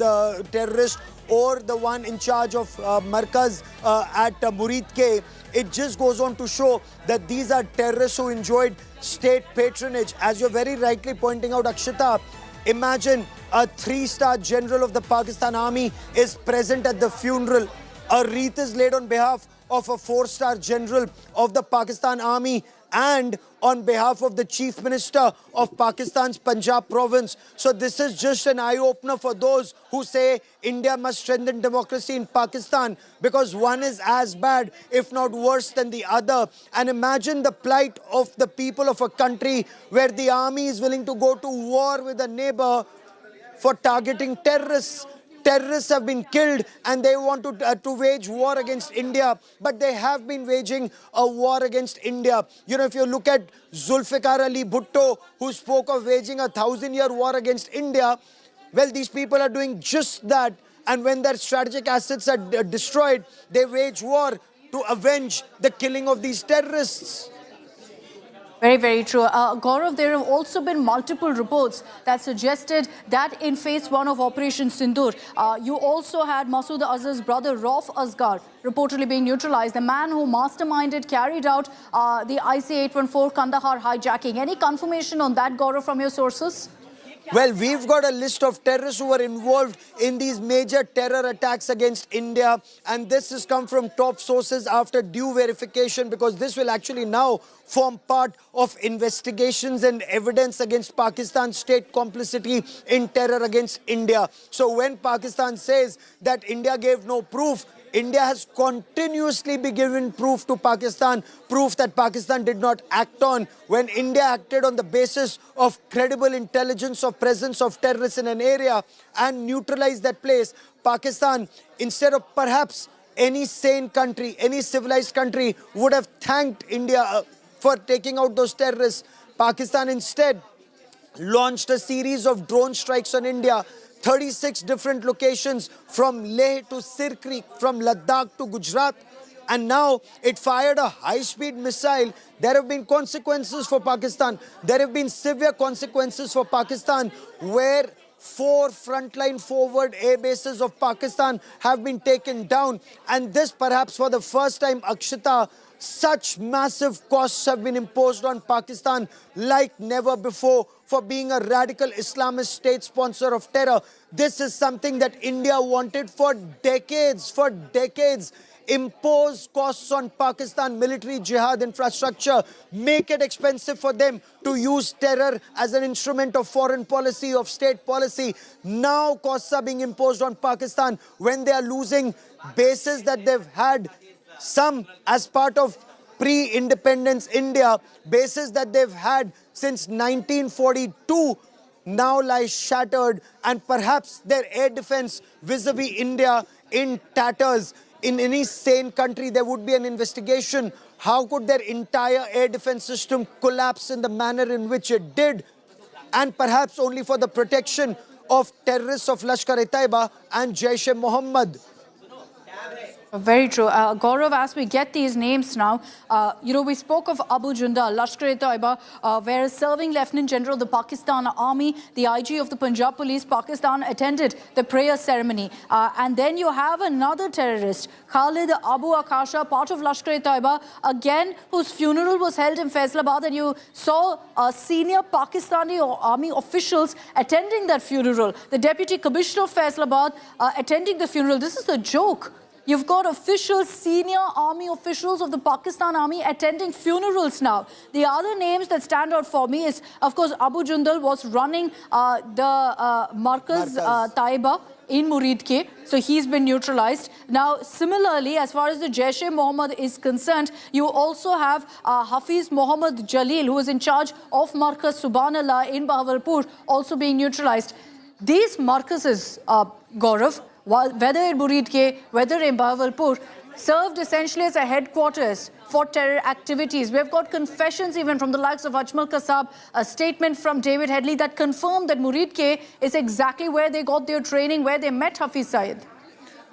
terrorist or the one in charge of Markaz at Muridke, it just goes on to show that these are terrorists who enjoyed state patronage. As you're very rightly pointing out, Akshita, Imagine a 3-star general of the Pakistan Army is present at the funeral. A wreath is laid on behalf of a 4-star general of the Pakistan Army and on behalf of the Chief Minister of Pakistan's Punjab province. So this is just an eye-opener for those who say India must strengthen democracy in Pakistan, because one is as bad, if not worse than the other. And imagine the plight of the people of a country where the army is willing to go to war with a neighbor for targeting terrorists. Terrorists have been killed and they want to wage war against India, but they have been waging a war against India. You know, if you look at Zulfikar Ali Bhutto, who spoke of waging a 1,000-year war against India, well, these people are doing just that. And when their strategic assets are destroyed, they wage war to avenge the killing of these terrorists. Very, very true. Gaurav, there have also been multiple reports that suggested that in phase 1 of Operation Sindur, you also had Masood Azhar's brother, Rauf Asghar, reportedly being neutralized, the man who masterminded, carried out the IC-814 Kandahar hijacking. Any confirmation on that, Gaurav, from your sources? Well, we've got a list of terrorists who were involved in these major terror attacks against India, and this has come from top sources after due verification, because this will actually now form part of investigations and evidence against Pakistan's state complicity in terror against India. So when Pakistan says that India gave no proof, India has continuously been given proof to Pakistan, proof that Pakistan did not act on. When India acted on the basis of credible intelligence of presence of terrorists in an area and neutralized that place, Pakistan, instead of perhaps any sane country, any civilized country, would have thanked India for taking out those terrorists. Pakistan instead launched a series of drone strikes on India, 36 different locations from Leh to Sir Creek, from Ladakh to Gujarat. And now it fired a high-speed missile. There have been consequences for Pakistan. There have been severe consequences for Pakistan, where 4 frontline forward air bases of Pakistan have been taken down. And this perhaps for the first time, Akshita, such massive costs have been imposed on Pakistan like never before for being a radical Islamist state sponsor of terror. This is something that India wanted for decades, Impose costs on Pakistan military jihad infrastructure, make it expensive for them to use terror as an instrument of foreign policy, of state policy. Now costs are being imposed on Pakistan when they are losing bases that they've had, some as part of pre-independence India, bases that they've had since 1942 now lie shattered, and perhaps their air defense vis-a-vis India in tatters. In any sane country, there would be an investigation. How could their entire air defense system collapse in the manner in which it did? And perhaps only for the protection of terrorists of Lashkar-e-Taiba and Jaish-e-Mohammed. Very true. Gaurav, as we get these names now, we spoke of Abu Jundal, Lashkar-e-Taiba, where a serving Lieutenant General of the Pakistan Army, the IG of the Punjab Police, Pakistan, attended the prayer ceremony. And then you have another terrorist, Khalid Abu Akasha, part of Lashkar-e-Taiba, again, whose funeral was held in Faisalabad, and you saw senior Pakistani army officials attending that funeral. The Deputy Commissioner of Faisalabad attending the funeral. This is a joke. You've got officials, senior army officials of the Pakistan Army attending funerals now. The other names that stand out for me is, of course, Abu Jundal was running the Markaz Taiba in Muridke, so he's been neutralized. Now, similarly, as far as the Jaish-e-Mohammed is concerned, you also have Hafiz Mohammed Jalil, who is in charge of Markaz Subhanallah in Bahawalpur, also being neutralized. These Markazes, Gaurav, whether in Muridke, whether in Bahawalpur, served essentially as a headquarters for terror activities. We've got confessions even from the likes of Ajmal Kasab, a statement from David Headley that confirmed that Muridke is exactly where they got their training, where they met Hafiz Saeed.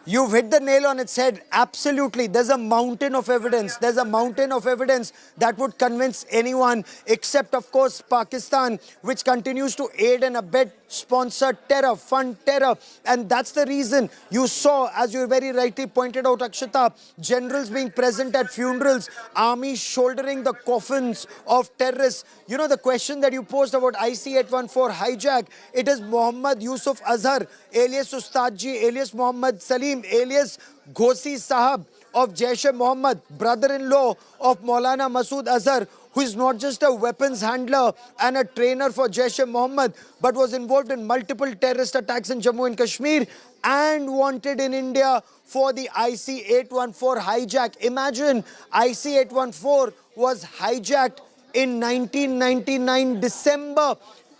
You've hit the nail on its head. Absolutely. There's a mountain of evidence. There's a mountain of evidence that would convince anyone except, of course, Pakistan, which continues to aid and abet, sponsor terror, fund terror. And that's the reason you saw, as you very rightly pointed out, Akshata, generals being present at funerals, army shouldering the coffins of terrorists. You know, the question that you posed about IC-814 hijack, it is Muhammad Yusuf Azhar, alias Ustadji, alias Muhammad Salim, alias Ghosi Sahab of Jaish-e-Mohammed, brother-in-law of Maulana Masood Azhar, who is not just a weapons handler and a trainer for Jaish-e-Mohammed, but was involved in multiple terrorist attacks in Jammu and Kashmir and wanted in India for the IC-814 hijack. Imagine, IC-814 was hijacked in 1999 December,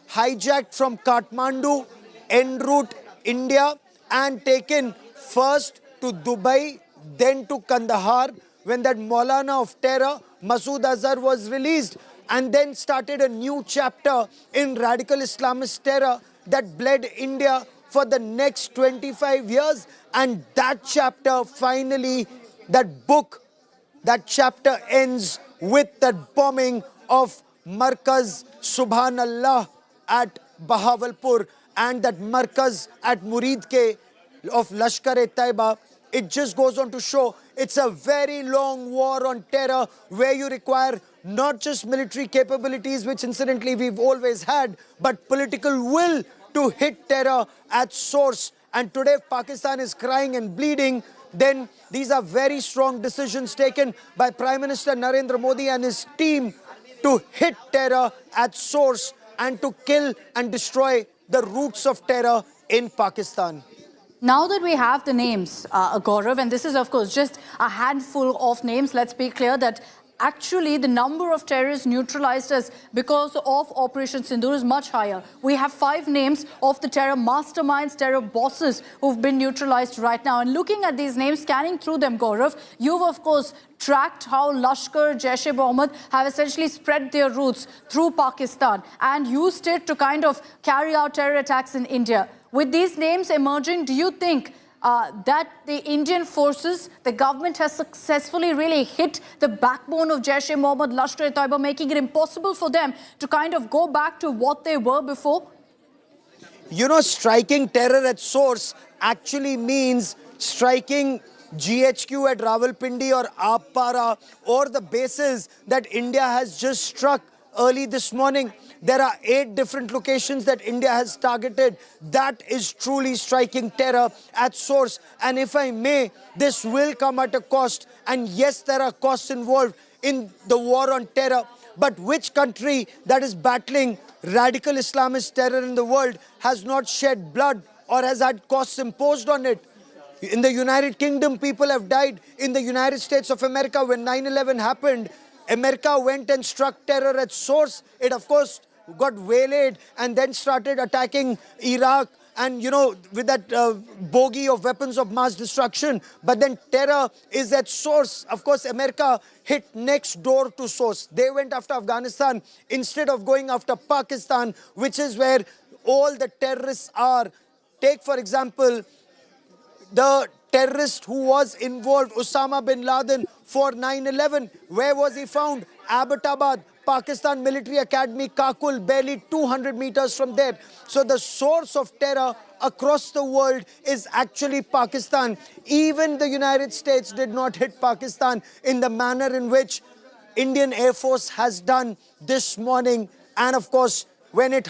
hijacked from Kathmandu, en route India, and taken first to Dubai, then to Kandahar, when that Maulana of terror, Masood Azhar, was released, and then started a new chapter in radical Islamist terror that bled India for the next 25 years. And that chapter finally, that book, that chapter ends with that bombing of Markaz Subhanallah at Bahawalpur and that Markaz at Muridke of Lashkar-e-Taiba. It just goes on to show it's a very long war on terror where you require not just military capabilities, which incidentally we've always had, but political will to hit terror at source. And today Pakistan is crying and bleeding. Then these are very strong decisions taken by Prime Minister Narendra Modi and his team to hit terror at source and to kill and destroy the roots of terror in Pakistan. Now that we have the names, Gaurav, and this is, of course, just a handful of names, let's be clear that actually the number of terrorists neutralized as because of Operation Sindur is much higher. We have 5 names of the terror masterminds, terror bosses who've been neutralized right now. And looking at these names, scanning through them, Gaurav, you've, of course, tracked how Lashkar, Jaish-e-Mohammed have essentially spread their roots through Pakistan and used it to kind of carry out terror attacks in India. With these names emerging, do you think that the Indian forces, the government has successfully really hit the backbone of Jaish-e-Mohammed, Lashkar-e-Taiba, making it impossible for them to kind of go back to what they were before? You know, striking terror at source actually means striking GHQ at Rawalpindi or Appara or the bases that India has just struck early this morning. There are 8 different locations that India has targeted. That is truly striking terror at source. And if I may, this will come at a cost. And yes, there are costs involved in the war on terror. But which country that is battling radical Islamist terror in the world has not shed blood or has had costs imposed on it? In the United Kingdom, people have died. In the United States of America, when 9/11 happened, America went and struck terror at source. It, of course, got waylaid and then started attacking Iraq and, you know, with that bogey of weapons of mass destruction. But then terror is at source. Of course, America hit next door to source. They went after Afghanistan instead of going after Pakistan, which is where all the terrorists are. Take, for example, the terrorist who was involved, Osama bin Laden, for 9/11. Where was he found? Abbottabad, Pakistan Military Academy, Kakul, barely 200 meters from there. So the source of terror across the world is actually Pakistan. Even the United States did not hit Pakistan in the manner in which Indian Air Force has done this morning. And of course, when it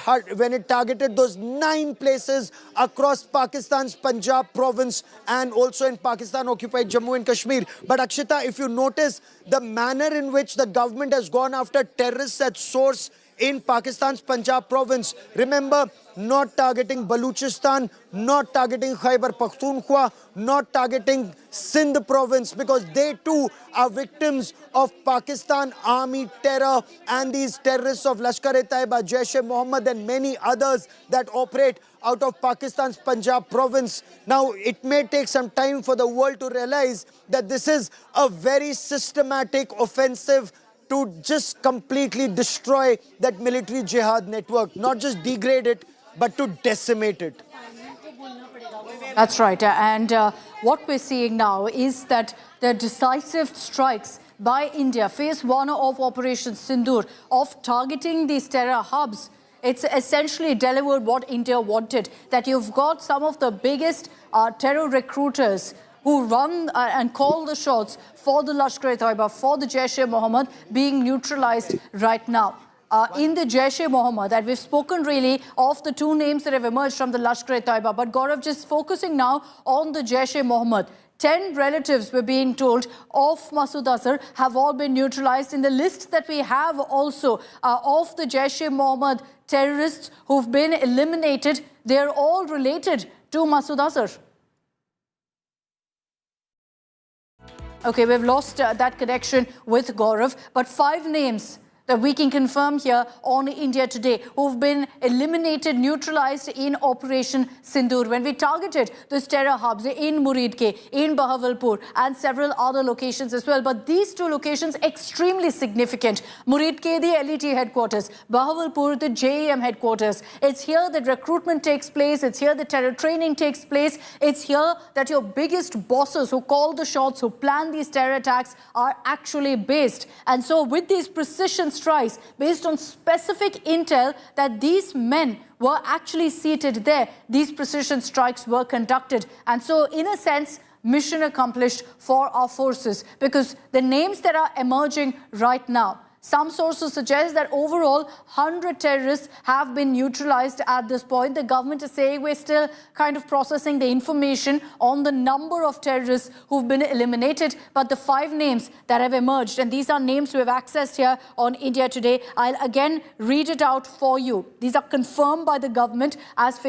targeted those 9 places across Pakistan's Punjab province and also in Pakistan-occupied Jammu and Kashmir. But Akshita, if you notice the manner in which the government has gone after terrorists at source in Pakistan's Punjab province, remember, not targeting Baluchistan, not targeting Khyber Pakhtunkhwa, not targeting Sindh province, because they too are victims of Pakistan army terror and these terrorists of Lashkar-e-Taiba, Jaish-e-Mohammed and many others that operate out of Pakistan's Punjab province. Now, it may take some time for the world to realize that this is a very systematic offensive to just completely destroy that military jihad network, not just degrade it, but to decimate it. That's right. And what we're seeing now is that the decisive strikes by India, phase one of Operation Sindur, of targeting these terror hubs, it's essentially delivered what India wanted, that you've got some of the biggest terror recruiters who run and call the shots for the Lashkar-e-Taiba, for the Jaish-e-Mohammed, being neutralized right now. In the Jaish-e-Mohammed, that we've spoken really of the two names that have emerged from the Lashkar-e-Taiba, but Gaurav, just focusing now on the Jaish-e-Mohammed. 10 relatives, we're being told, of Masood Azhar have all been neutralized. In the list that we have also of the Jaish-e-Mohammed terrorists who've been eliminated, they're all related to Masood Azhar. Okay, we've lost that connection with Gaurav, but 5 names that we can confirm here on India Today who've been eliminated, neutralized in Operation Sindur. When we targeted those terror hubs in Muridke, in Bahawalpur and several other locations as well. But these 2 locations extremely significant. Muridke, the LET headquarters. Bahawalpur, the JEM headquarters. It's here that recruitment takes place. It's here that terror training takes place. It's here that your biggest bosses who call the shots, who plan these terror attacks are actually based. And so with these precision strikes based on specific intel that these men were actually seated there, these precision strikes were conducted. And so in a sense, mission accomplished for our forces, because the names that are emerging right now, some sources suggest that overall 100 terrorists have been neutralized at this point. The government is saying we're still kind of processing the information on the number of terrorists who've been eliminated. But the 5 names that have emerged, and these are names we have accessed here on India Today, I'll again read it out for you. These are confirmed by the government as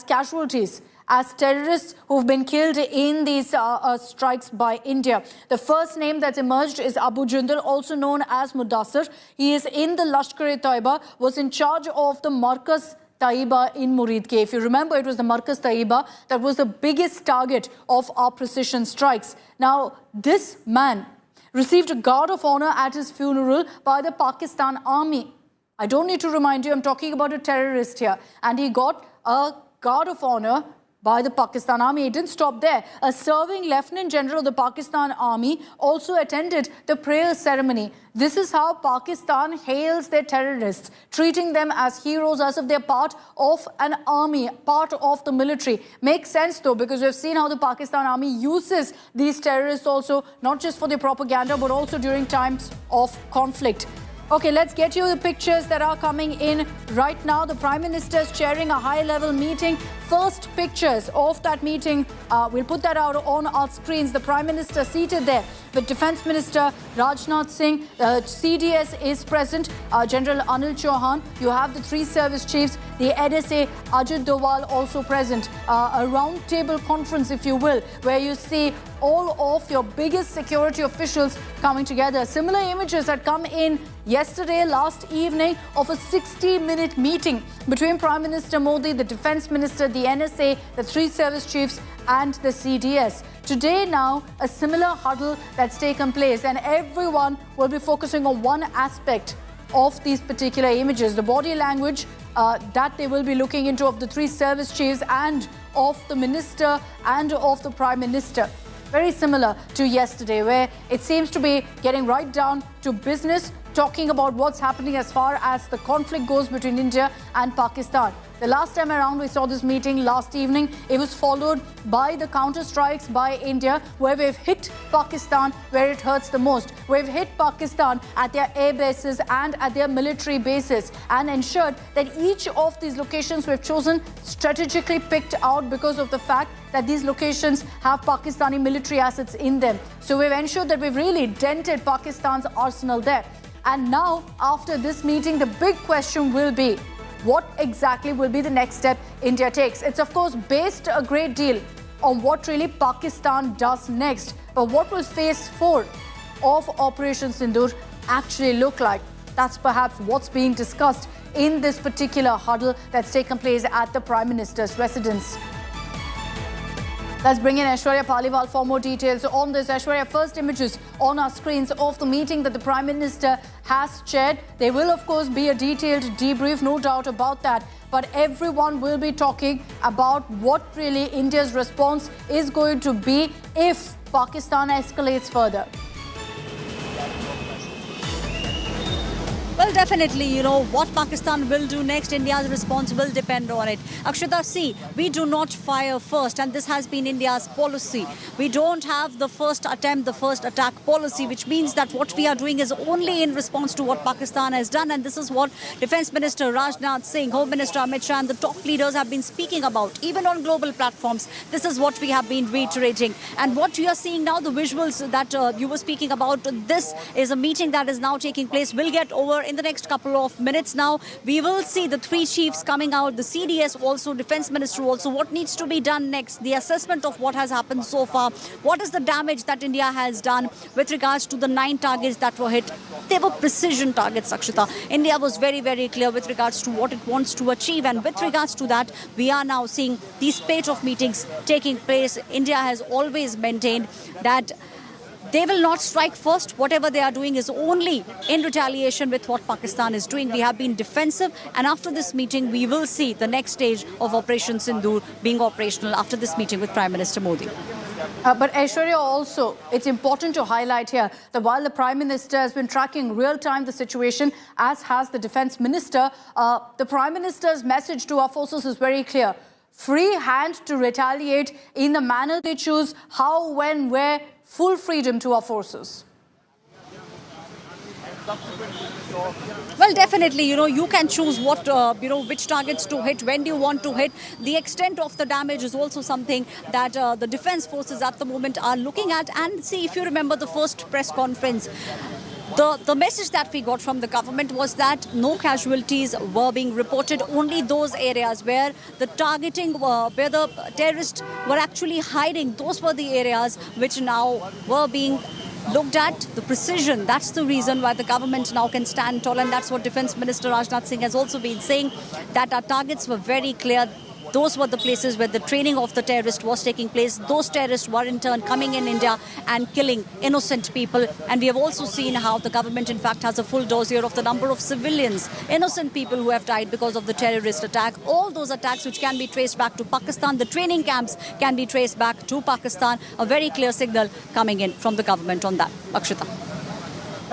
casualties, as terrorists who've been killed in these strikes by India. The first name that's emerged is Abu Jindal, also known as Mudassir. He is in the Lashkar-e-Taiba, was in charge of the Markaz Taiba in Muridke. If you remember, it was the Markaz Taiba that was the biggest target of our precision strikes. Now, this man received a guard of honor at his funeral by the Pakistan Army. I don't need to remind you, I'm talking about a terrorist here. And he got a guard of honor by the Pakistan Army. It didn't stop there. A serving Lieutenant General of the Pakistan Army also attended the prayer ceremony. This is how Pakistan hails their terrorists, treating them as heroes, as if they're part of an army, part of the military. Makes sense though, because we've seen how the Pakistan Army uses these terrorists also, not just for their propaganda, but also during times of conflict. Okay, let's get you the pictures that are coming in right now. The Prime Minister is chairing a high-level meeting. First pictures of that meeting, we'll put that out on our screens. The Prime Minister seated there with Defence Minister Rajnath Singh. CDS is present, General Anil Chauhan. You have the 3 service chiefs, the NSA, Ajit Doval also present. A round-table conference, if you will, where you see all of your biggest security officials coming together. Similar images had come in yesterday, last evening, of a 60-minute meeting between Prime Minister Modi, the Defence Minister, the NSA, the 3 service chiefs and the CDS. Today now, a similar huddle that's taken place, and everyone will be focusing on one aspect of these particular images, the body language that they will be looking into of the 3 service chiefs and of the minister and of the Prime Minister. Very similar to yesterday, where it seems to be getting right down to business, talking about what's happening as far as the conflict goes between India and Pakistan. The last time around we saw this meeting last evening, it was followed by the counter-strikes by India, where we've hit Pakistan where it hurts the most. We've hit Pakistan at their air bases and at their military bases, and ensured that each of these locations we've chosen strategically picked out because of the fact that these locations have Pakistani military assets in them. So we've ensured that we've really dented Pakistan's arsenal there. And now, after this meeting, the big question will be, what exactly will be the next step India takes? It's of course based a great deal on what really Pakistan does next. But what will phase 4 of Operation Sindur actually look like? That's perhaps what's being discussed in this particular huddle that's taken place at the Prime Minister's residence. Let's bring in Aishwarya Paliwal for more details on this. Aishwarya, first images on our screens of the meeting that the Prime Minister has chaired. There will, of course, be a detailed debrief, no doubt about that. But everyone will be talking about what really India's response is going to be if Pakistan escalates further. Well, definitely, you know, what Pakistan will do next, India's response will depend on it. Akshita, see, we do not fire first, and this has been India's policy. We don't have the first attempt, the first attack policy, which means that what we are doing is only in response to what Pakistan has done. And this is what Defence Minister Rajnath Singh, Home Minister Amit Shah, and the top leaders have been speaking about, even on global platforms. This is what we have been reiterating. And what you are seeing now, the visuals that you were speaking about, this is a meeting that is now taking place, will get over in the next couple of minutes. Now we will see the three chiefs coming out, the CDS also, Defence Minister also, what needs to be done next, the assessment of what has happened so far, what is the damage that India has done with regards to the 9 targets that were hit. They were precision targets, Akshita. India was very, very clear with regards to what it wants to achieve, and with regards to that, we are now seeing these spate of meetings taking place. India has always maintained that they will not strike first. Whatever they are doing is only in retaliation with what Pakistan is doing. We have been defensive, and after this meeting, we will see the next stage of Operation Sindur being operational after this meeting with Prime Minister Modi. But Aishwarya, also, it's important to highlight here that while the Prime Minister has been tracking real-time the situation, as has the Defence Minister, the Prime Minister's message to our forces is very clear. Free hand to retaliate in the manner they choose, how, when, where, full freedom to our forces. Well, definitely, you know, you can choose what, which targets to hit, when do you want to hit. The extent of the damage is also something that the defence forces at the moment are looking at. And see, if you remember the first press conference, the message that we got from the government was that no casualties were being reported, only those areas where the targeting, where the terrorists were actually hiding, those were the areas which now were being looked at. The precision, that's the reason why the government now can stand tall, and that's what Defence Minister Rajnath Singh has also been saying, that our targets were very clear. Those were the places where the training of the terrorists was taking place. Those terrorists were in turn coming in India and killing innocent people. And we have also seen how the government, in fact, has a full dossier of the number of civilians, innocent people who have died because of the terrorist attack. All those attacks which can be traced back to Pakistan, the training camps can be traced back to Pakistan. A very clear signal coming in from the government on that. Akshita.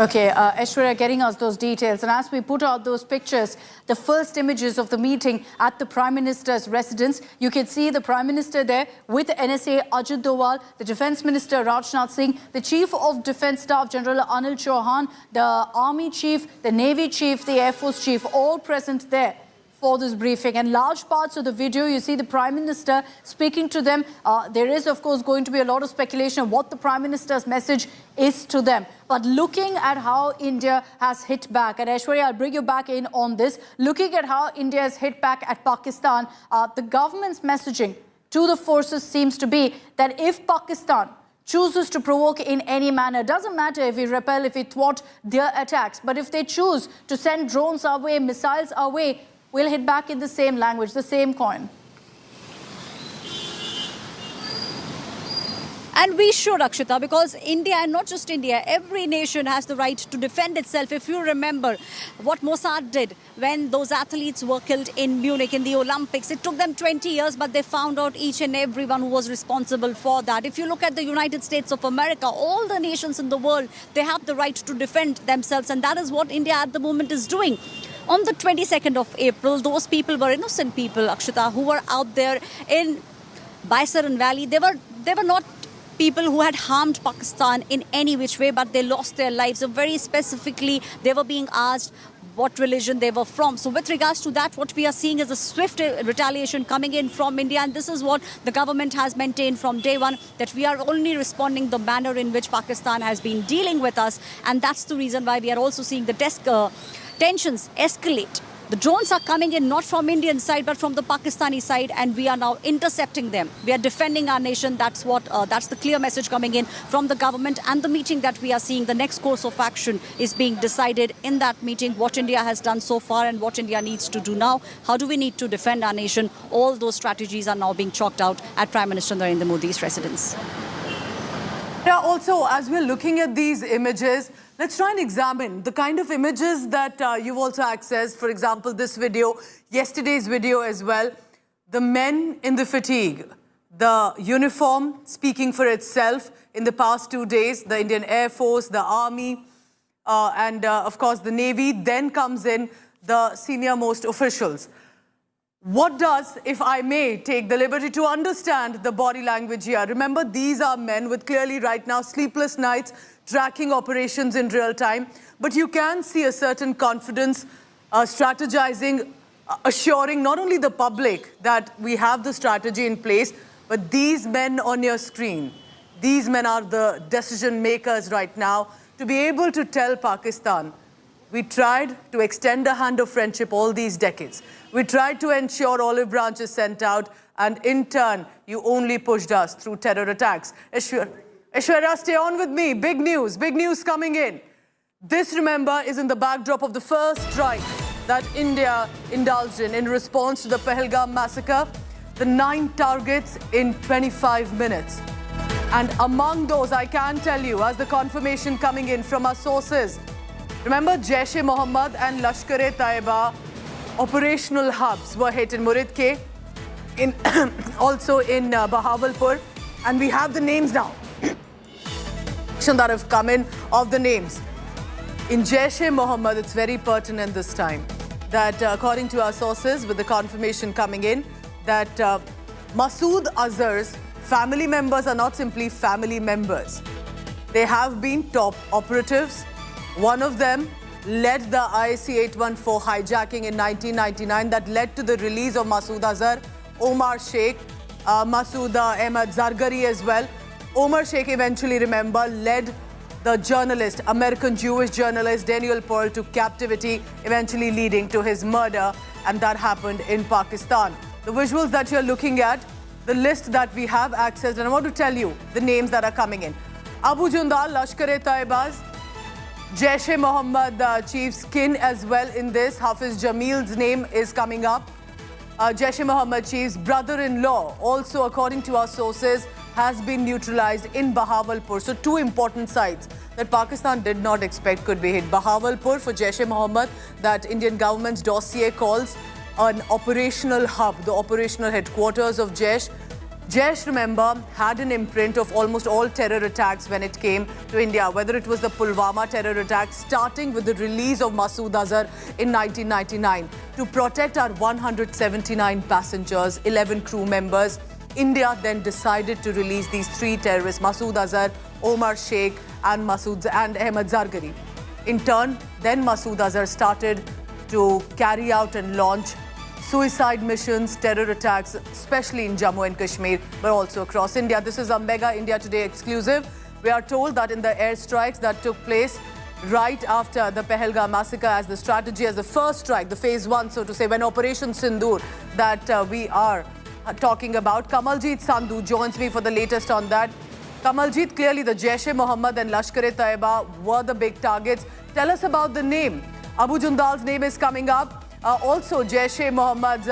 Okay, Aishwarya getting us those details. And as we put out those pictures, the first images of the meeting at the Prime Minister's residence, you can see the Prime Minister there with NSA Ajit Doval, the Defence Minister Rajnath Singh, the Chief of Defence Staff General Anil Chauhan, the Army Chief, the Navy Chief, the Air Force Chief, all present there for this briefing. And large parts of the video, you see the Prime Minister speaking to them. There is, of course, going to be a lot of speculation of what the Prime Minister's message is to them. But looking at how India has hit back, and Aishwarya, I'll bring you back in on this, looking at how India has hit back at Pakistan, the government's messaging to the forces seems to be that if Pakistan chooses to provoke in any manner, doesn't matter if we repel, if we thwart their attacks, but if they choose to send drones our way, missiles our way, we'll hit back in the same language, the same coin. And we should, Akshita, because India, and not just India, every nation has the right to defend itself. If you remember what Mossad did when those athletes were killed in Munich in the Olympics, it took them 20 years, but they found out each and everyone who was responsible for that. If you look at the United States of America, all the nations in the world, they have the right to defend themselves, and that is what India at the moment is doing. On the 22nd of April, those people were innocent people, Akshita, who were out there in Baisaran Valley. They were not people who had harmed Pakistan in any which way, but they lost their lives. So very specifically, they were being asked what religion they were from. So with regards to that, what we are seeing is a swift retaliation coming in from India. And this is what the government has maintained from day one, that we are only responding the manner in which Pakistan has been dealing with us. And that's the reason why we are also seeing the tensions escalate The drones are coming in not from Indian side but from the Pakistani side, and we are now intercepting them. We are defending our nation. That's the clear message coming in from the government. And the meeting that we are seeing, the next course of action is being decided in that meeting. What India has done so far and what India needs to do now. How do we need to defend our nation? All those strategies are now being chalked out at Prime Minister Narendra Modi's residence. Yeah, also, as we're looking at these images, let's try and examine the kind of images that you've also accessed. For example, this video, yesterday's video as well. The men in the fatigue, the uniform speaking for itself in the past 2 days, the Indian Air Force, the Army, and of course the Navy. Then comes in the senior most officials. What does, if I may take the liberty to understand the body language here? Remember, these are men with clearly right now sleepless nights, tracking operations in real time. But you can see a certain confidence, strategizing, assuring not only the public that we have the strategy in place, but these men on your screen, these men are the decision makers right now to be able to tell Pakistan, we tried to extend a hand of friendship all these decades. We tried to ensure olive branches sent out, and in turn, you only pushed us through terror attacks. Aishwarya, stay on with me. Big news coming in. This, remember, is in the backdrop of the first strike that India indulged in response to the Pahalgam massacre. The 9 targets in 25 minutes. And among those, I can tell you, as the confirmation coming in from our sources, remember, Jaish-e-Mohammed and Lashkar-e-Taiba operational hubs were hit in Murid-K, also in Bahawalpur, and we have the names now that have come in of the names. In Jaish-e-Mohammed, it's very pertinent this time that according to our sources, with the confirmation coming in, that Masood Azhar's family members are not simply family members. They have been top operatives. One of them led the IC-814 hijacking in 1999 that led to the release of Masood Azhar, Omar Sheikh, Masood Ahmad Zargari as well. Omar Sheikh eventually, remember, led the journalist, American Jewish journalist Daniel Pearl to captivity, eventually leading to his murder, and that happened in Pakistan. The visuals that you're looking at, the list that we have accessed, and I want to tell you the names that are coming in. Abu Jundal, Lashkar-e-Taiba's Jaish-e-Mohammed chief's kin as well in this. Hafiz Jamil's name is coming up. Jaish-e-Mohammed chief's brother-in-law, also according to our sources, has been neutralized in Bahawalpur. So 2 important sites that Pakistan did not expect could be hit. Bahawalpur for Jaish-e-Mohammed, that Indian government's dossier calls an operational hub, the operational headquarters of Jaish. Jaish, remember, had an imprint of almost all terror attacks when it came to India, whether it was the Pulwama terror attack, starting with the release of Masood Azhar in 1999 to protect our 179 passengers, 11 crew members. India then decided to release these 3 terrorists, Masood Azhar, Omar Sheikh and Ahmad Zargari. In turn, then Masood Azhar started to carry out and launch suicide missions, terror attacks, especially in Jammu and Kashmir, but also across India. This is a Mega India Today exclusive. We are told that in the airstrikes that took place right after the Pahalgam massacre, as the strategy, as the first strike, the phase 1, so to say, when Operation Sindur that we are talking about. Kamaljeet Sandhu joins me for the latest on that. Kamaljeet, clearly the Jaish-e-Mohammed and Lashkar-e-Taiba were the big targets. Tell us about the name. Abu Jundal's name is coming up. Also, Jaish-e-Mohammed's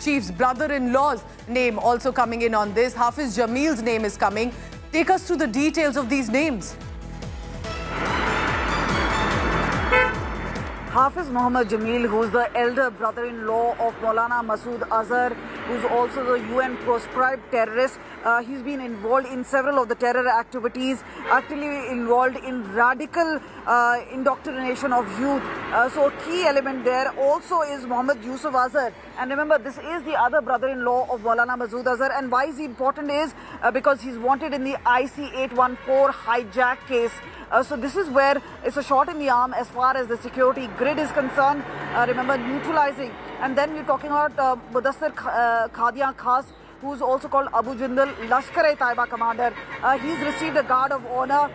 chief's brother-in-law's name also coming in on this. Hafiz Jamil's name is coming. Take us through the details of these names. Hafiz Mohammed Jamil, who's the elder brother-in-law of Maulana Masood Azhar, who's also the UN proscribed terrorist. He's been involved in several of the terror activities, actually involved in radical indoctrination of youth. So a key element there also is Mohammed Yusuf Azhar. And remember, this is the other brother-in-law of Maulana Masood Azhar. And why is he important is because he's wanted in the IC-814 hijack case. So this is where it's a shot in the arm as far as the security grid is concerned. Remember, neutralizing. And then we're talking about Mudassir Khadian Khas, who's also called Abu Jundal, Lashkar-e-Taiba commander. He's received a guard of honor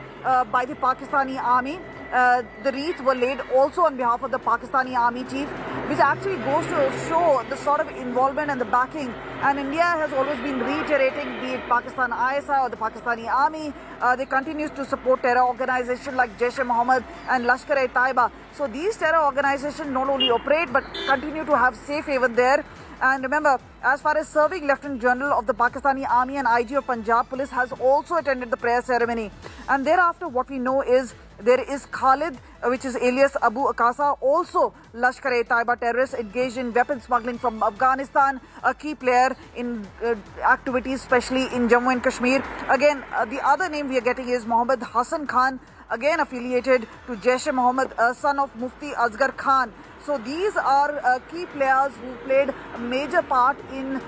by the Pakistani army. The wreaths were laid also on behalf of the Pakistani army chief. which actually goes to show the sort of involvement and the backing. And India has always been reiterating, be it Pakistan ISI or the Pakistani army, they continue to support terror organizations like Jaish-e-Mohammed and Lashkar-e-Taiba. So these terror organizations not only operate but continue to have safe haven there. And remember, as far as serving Lieutenant General of the Pakistani Army and IG of Punjab Police has also attended the prayer ceremony. And thereafter, what we know is there is Khalid, which is alias Abu Akasa, also Lashkar-e-Taiba terrorists engaged in weapon smuggling from Afghanistan, a key player in activities, especially in Jammu and Kashmir. Again, the other name we are getting is Mohammed Hassan Khan, again affiliated to Jaish-e-Mohammed, son of Mufti Asghar Khan. So these are key players who played a major part in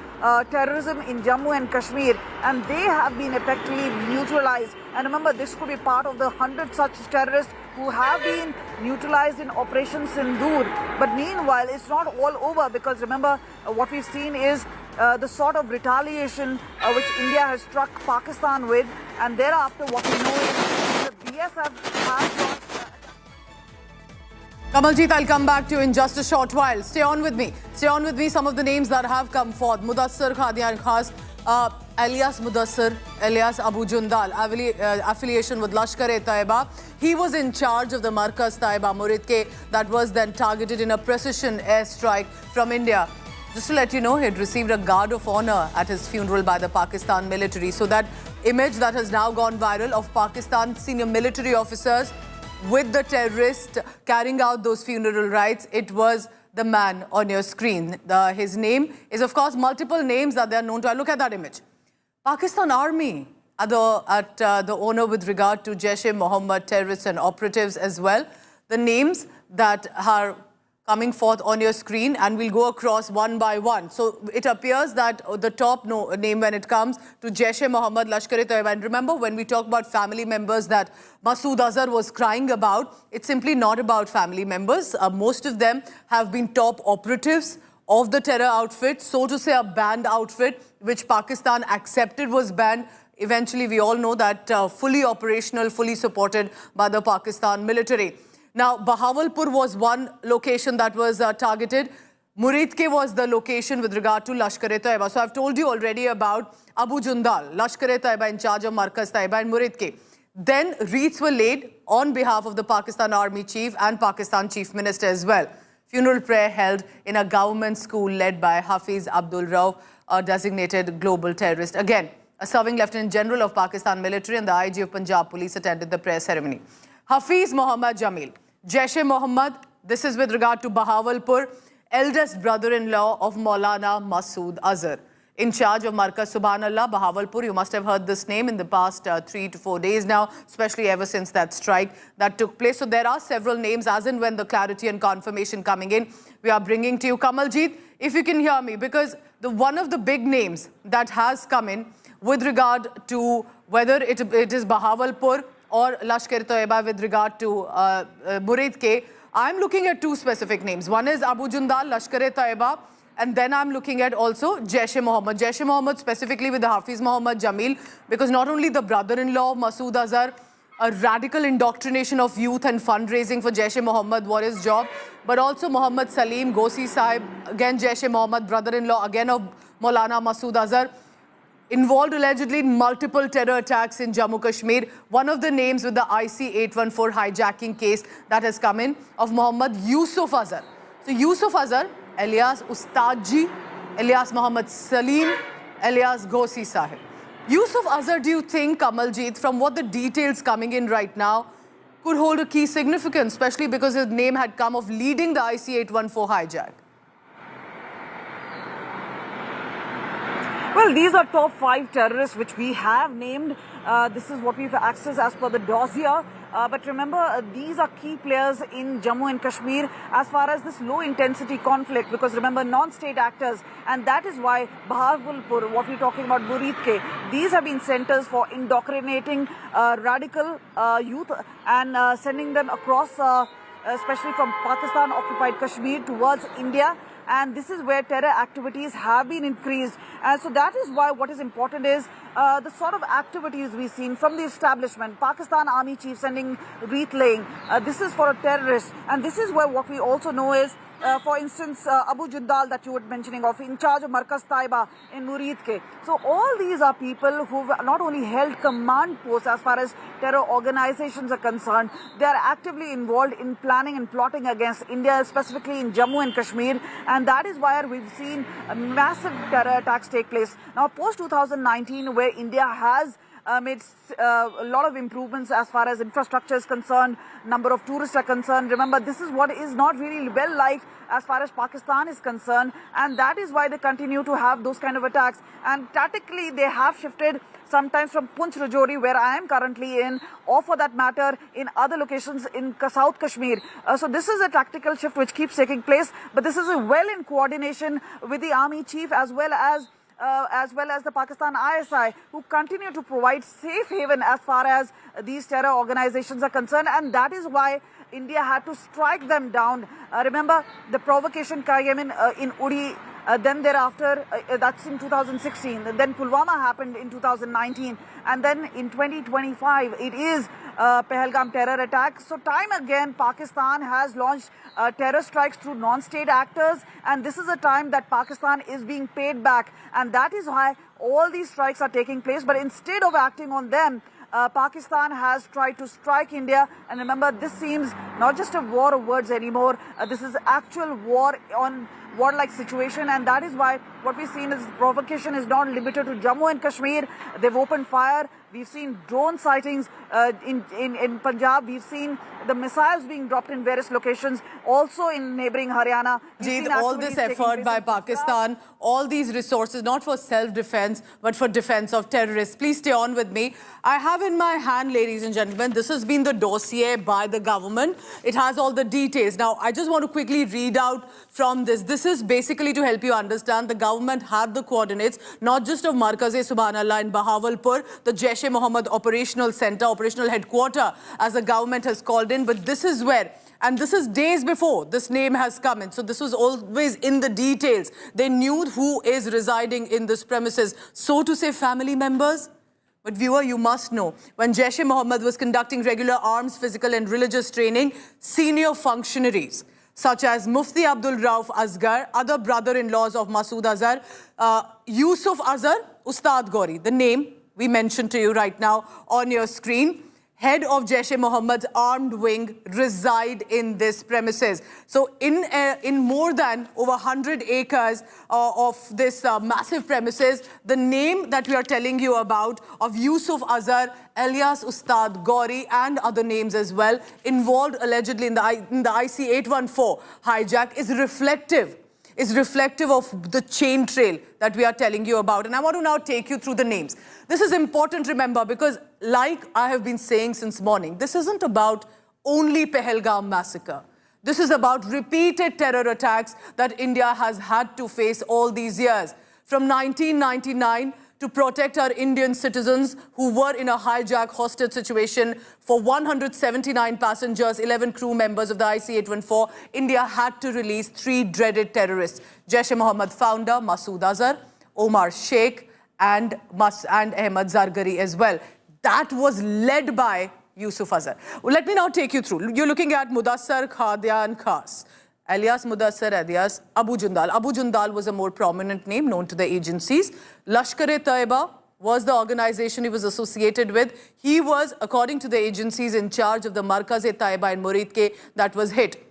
terrorism in Jammu and Kashmir, and they have been effectively neutralized. And remember, this could be part of the 100 such terrorists who have been neutralized in Operation Sindoor. But meanwhile, it's not all over, because remember, what we've seen is the sort of retaliation which India has struck Pakistan with, and thereafter what we know is the BSF has got... Kamaljeet, I'll come back to you in just a short while. Stay on with me. Stay on with me. Some of the names that have come forth. Mudassar Khadian Khas, alias Mudassar, alias Abu Jundal, affiliation with Lashkar-e-Taiba. He was in charge of the Markaz Taiba Muridke that was then targeted in a precision airstrike from India. Just to let you know, he had received a guard of honor at his funeral by the Pakistan military. So that image that has now gone viral of Pakistan senior military officers with the terrorist carrying out those funeral rites, it was the man on your screen. His name is, of course, multiple names that they are known to. Look at that image. Pakistan Army at the honor with regard to Jaish-e-Mohammed terrorists and operatives as well. The names that are coming forth on your screen, and we'll go across one by one. So it appears that the top name when it comes to Jaish-e-Mohammed, Lashkar-e-Taiba. And remember, when we talk about family members that Masood Azhar was crying about, it's simply not about family members. Most of them have been top operatives of the terror outfit, so to say a banned outfit, which Pakistan accepted was banned. Eventually, we all know that fully operational, fully supported by the Pakistan military. Now, Bahawalpur was one location that was targeted. Muridke was the location with regard to Lashkar-e-Taiba. So I've told you already about Abu Jundal, Lashkar-e-Taiba in charge of Markaz Taiba and Muridke. Then wreaths were laid on behalf of the Pakistan Army Chief and Pakistan Chief Minister as well. Funeral prayer held in a government school led by Hafiz Abdul Rauf, a designated global terrorist. Again, a serving Lieutenant General of Pakistan military and the IG of Punjab Police attended the prayer ceremony. Hafiz Mohammad Jamil, Jaish-e-Mohammed, this is with regard to Bahawalpur, eldest brother-in-law of Maulana Masood Azhar. In charge of Markaz Subhanallah, Bahawalpur, you must have heard this name in the past 3 to 4 days now, especially ever since that strike that took place. So there are several names as and when the clarity and confirmation coming in, we are bringing to you. Kamaljeet, if you can hear me, because one of the big names that has come in with regard to whether it is Bahawalpur or Lashkar-e-Taiba with regard to Muridke, I'm looking at two specific names. One is Abu Jundal, Lashkar-e-Taiba, and then I'm looking at also Jaish-e-Mohammed. Jaish-e-Mohammed specifically with the Hafiz Mohammad Jamil, because not only the brother-in-law of Masood Azhar, a radical indoctrination of youth and fundraising for Jaish-e-Mohammed was his job, but also Muhammad Salim Ghosi Sahib, again Jaish-e-Mohammed, brother-in-law again of Maulana Masood Azhar, involved allegedly in multiple terror attacks in Jammu Kashmir. One of the names with the IC-814 hijacking case that has come in of Muhammad Yusuf Azhar. So Yusuf Azhar, alias Ustadji, alias Muhammad Salim, alias Ghosi Sahib. Yusuf Azhar, do you think, Kamaljeet, from what the details coming in right now, could hold a key significance, especially because his name had come of leading the IC-814 hijack? Well, these are top 5 terrorists which we have named. This is what we've accessed as per the dossier. But remember, these are key players in Jammu and Kashmir as far as this low-intensity conflict, because remember, non-state actors, and that is why Bahawalpur, what we're talking about, Muridke, these have been centers for indoctrinating radical youth and sending them across, especially from Pakistan-occupied Kashmir towards India. And this is where terror activities have been increased. And so that is why what is important is the sort of activities we've seen from the establishment, Pakistan Army Chief sending wreath laying. This is for a terrorist. And this is where what we also know is For instance, Abu Jindal that you were mentioning of, in charge of Markaz Taiba in Murid ke. So all these are people who've not only held command posts as far as terror organizations are concerned, they are actively involved in planning and plotting against India, specifically in Jammu and Kashmir, and that is why we've seen massive terror attacks take place. Now, post 2019, where India has made a lot of improvements as far as infrastructure is concerned, number of tourists are concerned. Remember, this is what is not really well liked as far as Pakistan is concerned, and that is why they continue to have those kind of attacks. And tactically, they have shifted sometimes from Punch Rajouri, where I am currently in, or for that matter, in other locations in South Kashmir. So this is a tactical shift which keeps taking place, but this is well in coordination with the army chief as well as the Pakistan ISI, who continue to provide safe haven as far as these terror organizations are concerned, and that is why India had to strike them down. Remember, the provocation came in Uri, then thereafter, that's in 2016, then Pulwama happened in 2019, and then in 2025, it is Pahalgam terror attack. So time again, Pakistan has launched terror strikes through non-state actors, and this is a time that Pakistan is being paid back, and that is why all these strikes are taking place. But instead of acting on them, Pakistan has tried to strike India, and remember, this seems not just a war of words anymore. This is actual war on war-like situation, and that is why what we've seen is provocation is not limited to Jammu and Kashmir. They've opened fire. We've seen drone sightings in Punjab. We've seen the missiles being dropped in various locations, also in neighboring Haryana. All this effort by Pakistan, all these resources, not for self-defense, but for defense of terrorists. Please stay on with me. I have in my hand, ladies and gentlemen, this has been the dossier by the government. It has all the details. Now, I just want to quickly read out from this. This is basically to help you understand the government had the coordinates, not just of Markaz-e-Subhanallah in Bahawalpur, the Jaish-e-Mohammed operational center, operational headquarter, as the government has called in, but this is where, and this is days before this name has come in. So this was always in the details. They knew who is residing in this premises. So to say, family members. But viewer, you must know, when Jaish-e-Mohammed was conducting regular arms, physical and religious training, senior functionaries such as Mufti Abdul Rauf Asgar, other brother-in-laws of Masood Azhar, Yusuf Azhar, Ustad Gauri, the name we mentioned to you right now on your screen, head of Jaish-e-Mohammed's armed wing, reside in this premises. So in more than over 100 acres of this massive premises, the name that we are telling you about of Yusuf Azhar, alias Ustad Gauri, and other names as well, involved allegedly in the IC-814 hijack is reflective of the chain trail that we are telling you about. And I want to now take you through the names. This is important, remember, because like I have been saying since morning, this isn't about only Pahalgam massacre. This is about repeated terror attacks that India has had to face all these years. From 1999, to protect our Indian citizens who were in a hijack hostage situation for 179 passengers, 11 crew members of the IC-814, India had to release 3 dreaded terrorists. Jaish-e-Mohammed founder Masood Azhar, Omar Sheikh, and Ahmad Zargari as well. That was led by Yusuf Azhar. Well, let me now take you through. You're looking at Mudassar Khadian Khas, alias Mudassar, alias Abu Jindal. Abu Jindal was a more prominent name known to the agencies. Lashkar-e-Taiba was the organization he was associated with. He was, according to the agencies, in charge of the Markaz-e-Taiba in Murid that was hit.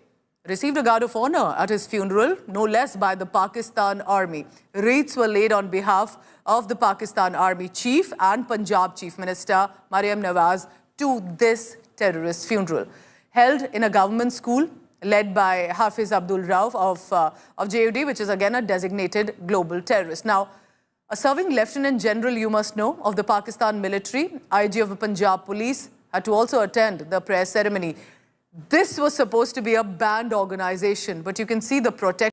Received a guard of honor at his funeral, no less by the Pakistan Army. Wreaths were laid on behalf of the Pakistan Army Chief and Punjab Chief Minister Maryam Nawaz to this terrorist funeral. Held in a government school led by Hafiz Abdul Rauf of JUD, which is again a designated global terrorist. Now, a serving Lieutenant General, you must know, of the Pakistan military, IG of the Punjab Police, had to also attend the prayer ceremony. This was supposed to be a banned organization, but you can see the protection,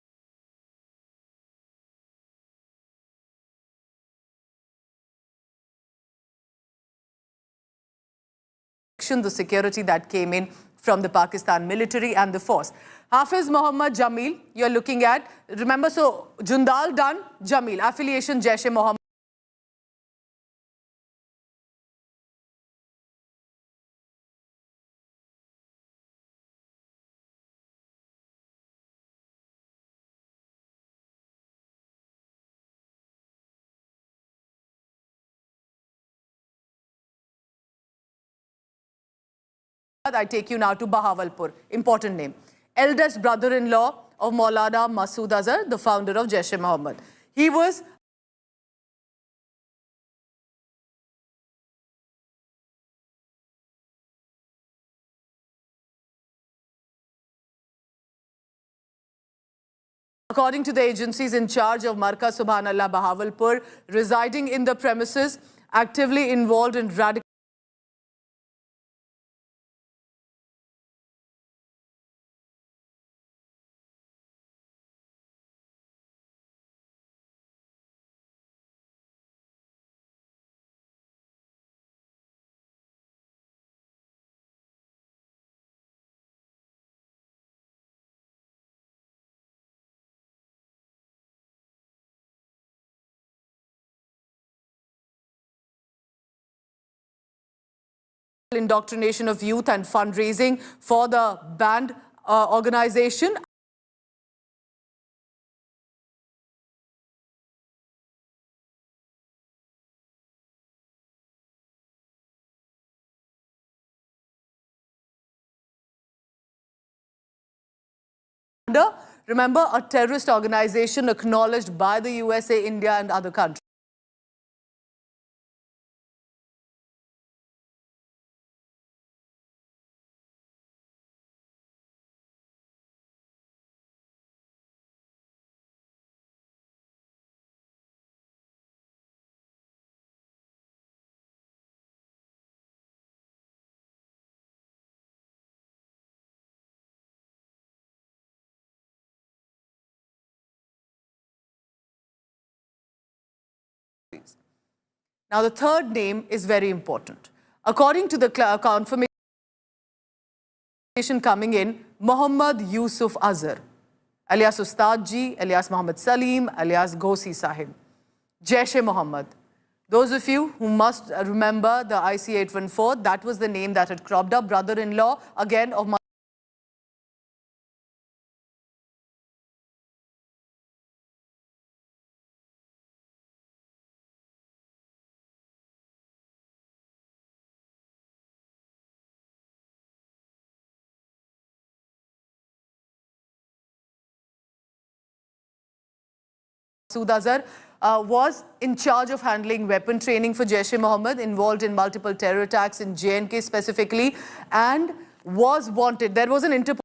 the security that came in from the Pakistan military and the force. Hafiz Mohammed Jamil, you're looking at, remember, so Jundal done, Jamil, affiliation Jaish-e-Mohammed. I take you now to Bahawalpur. Important name. Eldest brother-in-law of Maulana Masood Azhar, the founder of Jaish-e-Mohammed. He was according to the agencies in charge of Markaz Subhanallah Bahawalpur, residing in the premises, actively involved in radical indoctrination of youth and fundraising for the banned organization. Remember, a terrorist organization acknowledged by the USA, India and other countries. Now, the third name is very important. According to the confirmation coming in, Muhammad Yusuf Azhar, alias Ustad Ji, alias Muhammad Salim, alias Ghosi Sahib, Jaish-e-Mohammed. Those of you who must remember the IC-814, that was the name that had cropped up, brother-in-law, again, of Masood Azhar was in charge of handling weapon training for Jaish-e-Mohammed, involved in multiple terror attacks in J&K specifically, and was wanted. There was an Interpol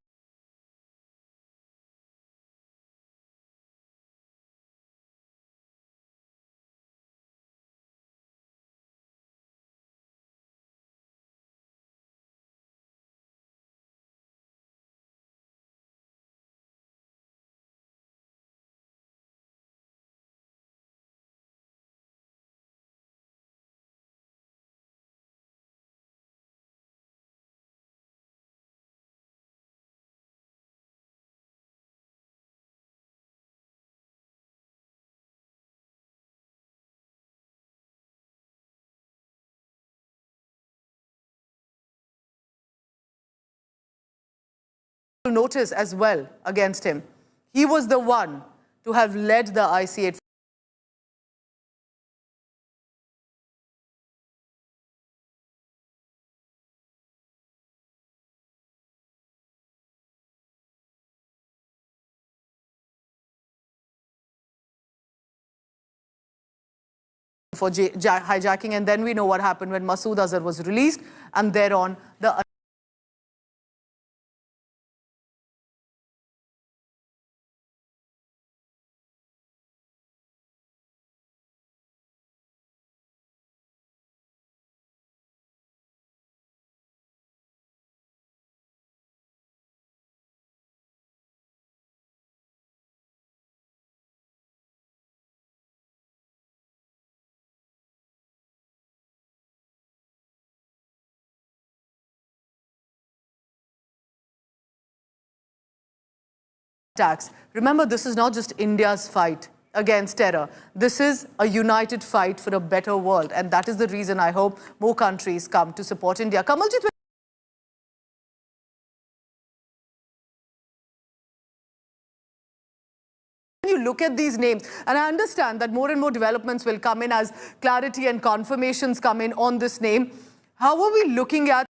notice as well against him. He was the one to have led the IC-8 for hijacking, and then we know what happened when Masood Azhar was released, and thereon the attacks. Remember, this is not just India's fight against terror. This is a united fight for a better world, and that is the reason I hope more countries come to support India. Kamaljit, when you look at these names, and I understand that more and more developments will come in as clarity and confirmations come in on this name, how are we looking at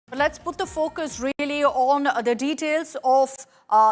But let's put the focus really on the details of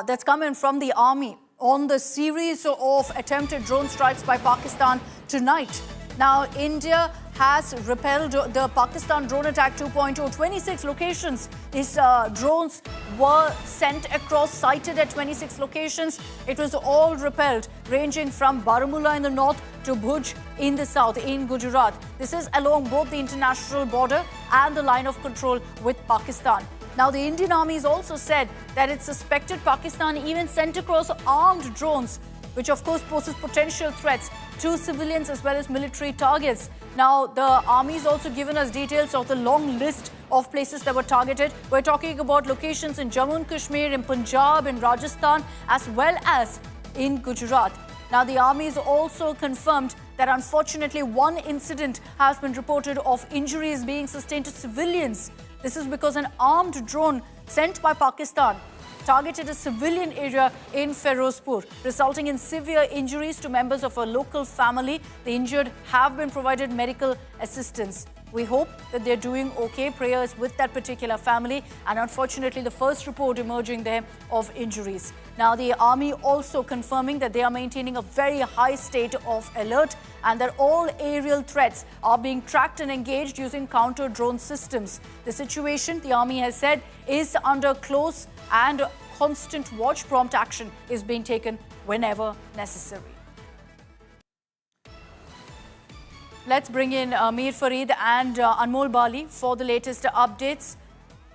that's coming from the army on the series of attempted drone strikes by Pakistan tonight. Now, India has repelled the Pakistan drone attack 2.0. 26 locations. These drones were sent across, sighted at 26 locations. It was all repelled, ranging from Baramulla in the north to Bhuj in the south, in Gujarat. This is along both the international border and the line of control with Pakistan. Now, the Indian Army has also said that it suspected Pakistan even sent across armed drones, which of course poses potential threats to civilians as well as military targets. Now, the army has also given us details of the long list of places that were targeted. We're talking about locations in Jammu and Kashmir, in Punjab, in Rajasthan, as well as in Gujarat. Now, the army has also confirmed that unfortunately one incident has been reported of injuries being sustained to civilians. This is because an armed drone sent by Pakistan targeted a civilian area in Ferozpur, resulting in severe injuries to members of a local family. The injured have been provided medical assistance. We hope that they're doing okay. Prayers with that particular family. And unfortunately, the first report emerging there of injuries. Now, the army also confirming that they are maintaining a very high state of alert and that all aerial threats are being tracked and engaged using counter-drone systems. The situation, the army has said, is under close and constant watch. Prompt action is being taken whenever necessary. Let's bring in Mir Farid and Anmol Bali for the latest updates.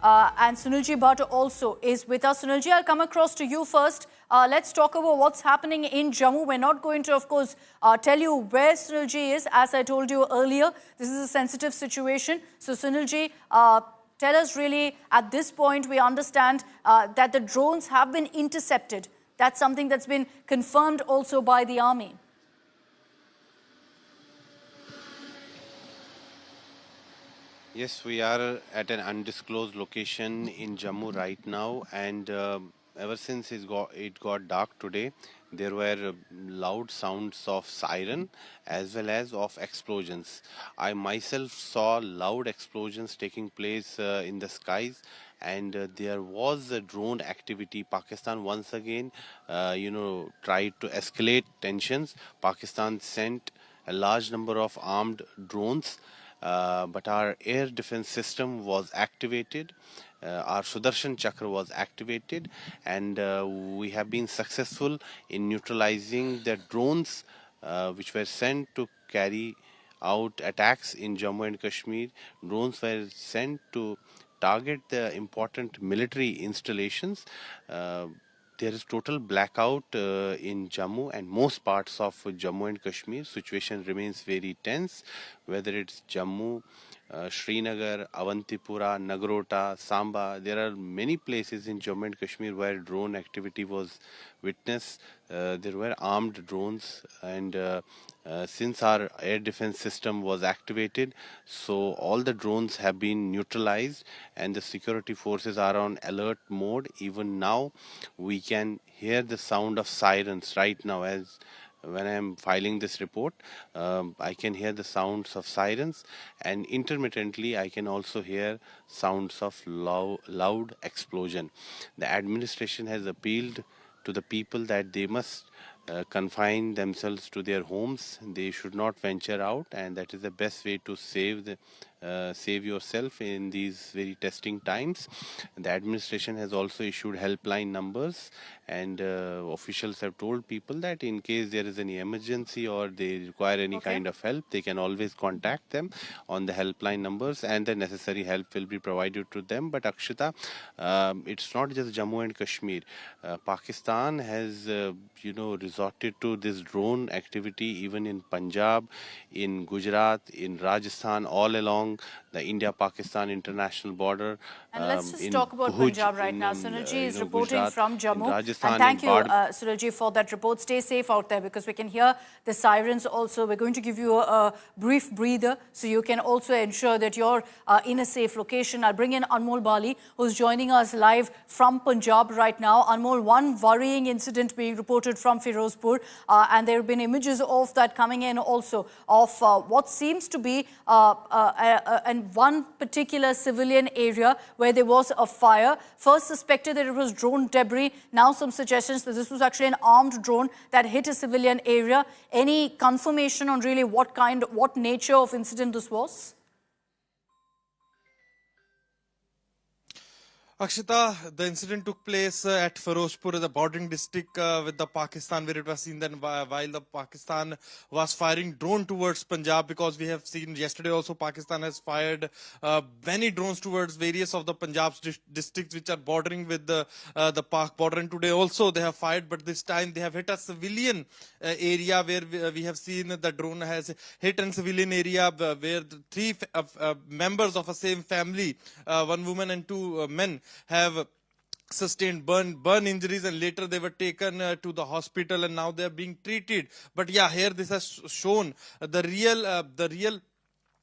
And Sunilji Bhatt also is with us. Sunilji, I'll come across to you first. Let's talk about what's happening in Jammu. We're not going to, of course, tell you where Sunilji is. As I told you earlier, this is a sensitive situation. So, Sunilji, tell us really, at this point, we understand that the drones have been intercepted. That's something that's been confirmed also by the army. Yes, we are at an undisclosed location in Jammu right now, and ever since it got dark today, there were loud sounds of siren as well as of explosions. I myself saw loud explosions taking place in the skies, and there was a drone activity. Pakistan once again, tried to escalate tensions. Pakistan sent a large number of armed drones. But our air defense system was activated, our Sudarshan Chakra was activated, and we have been successful in neutralizing the drones which were sent to carry out attacks in Jammu and Kashmir. Drones were sent to target the important military installations. There is total blackout in Jammu and most parts of Jammu and Kashmir. Situation remains very tense, whether it's Jammu, Srinagar, Avantipura, Nagrota, Samba. There are many places in Jammu and Kashmir where drone activity was witnessed. There were armed drones, and since our air defense system was activated, so all the drones have been neutralized and the security forces are on alert mode. Even now, we can hear the sound of sirens right now. As when I am filing this report, I can hear the sounds of sirens, and intermittently I can also hear sounds of loud explosion. The administration has appealed to the people that they must confine themselves to their homes. They should not venture out, and that is the best way to save yourself in these very testing times. The administration has also issued helpline numbers, and officials have told people that in case there is any emergency or they require any kind of help, they can always contact them on the helpline numbers, and the necessary help will be provided to them. But Akshita, it's not just Jammu and Kashmir. Pakistan has resorted to this drone activity even in Punjab, in Gujarat, in Rajasthan, all along the India-Pakistan international border. And let's just talk about Bhuj, Punjab right now. Sunilji is reporting Gujarat, from Jammu. Rajasthan, And thank you, Sunilji, for that report. Stay safe out there because we can hear the sirens also. We're going to give you a brief breather so you can also ensure that you're in a safe location. I'll bring in Anmol Bali, who's joining us live from Punjab right now. Anmol, one worrying incident being reported from Firozpur, and there have been images of that coming in also of what seems to be and one particular civilian area where there was a fire. First suspected that it was drone debris. Now some suggestions that this was actually an armed drone that hit a civilian area. Any confirmation on really what nature of incident this was? Akshita, the incident took place at Firozpur, the bordering district with the Pakistan, where it was seen that while the Pakistan was firing drone towards Punjab, because we have seen yesterday also Pakistan has fired many drones towards various of the Punjab districts which are bordering with the Pak border, and today also they have fired, but this time they have hit a civilian area where we have seen the drone has hit a civilian area where the three members of a same family, one woman and two men, have sustained burn injuries, and later they were taken to the hospital and now they are being treated. But yeah, here this has shown the real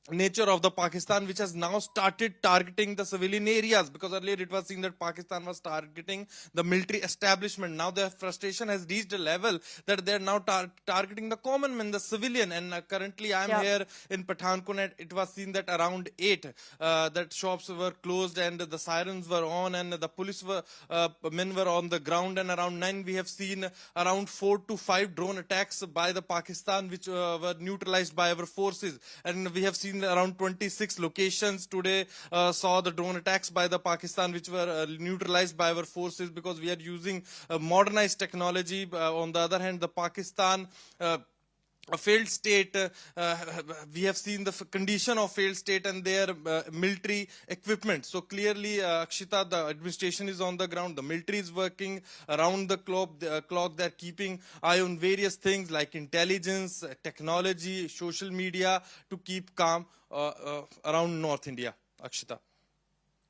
nature of the Pakistan, which has now started targeting the civilian areas, because earlier it was seen that Pakistan was targeting the military establishment. Now their frustration has reached a level that they are now targeting the common man, the civilian. And currently I am here in Pathankot. It was seen that around 8 that shops were closed and the sirens were on and the police men were on the ground, and around 9 we have seen around 4 to 5 drone attacks by the Pakistan which were neutralized by our forces, and we have seen around 26 locations today saw the drone attacks by the Pakistan which were neutralized by our forces, because we are using modernized technology. On the other hand, the Pakistan a failed state, we have seen the condition of failed state and their military equipment. So clearly, Akshita, the administration is on the ground, the military is working around the clock. They're keeping eye on various things like intelligence, technology, social media to keep calm around North India. Akshita.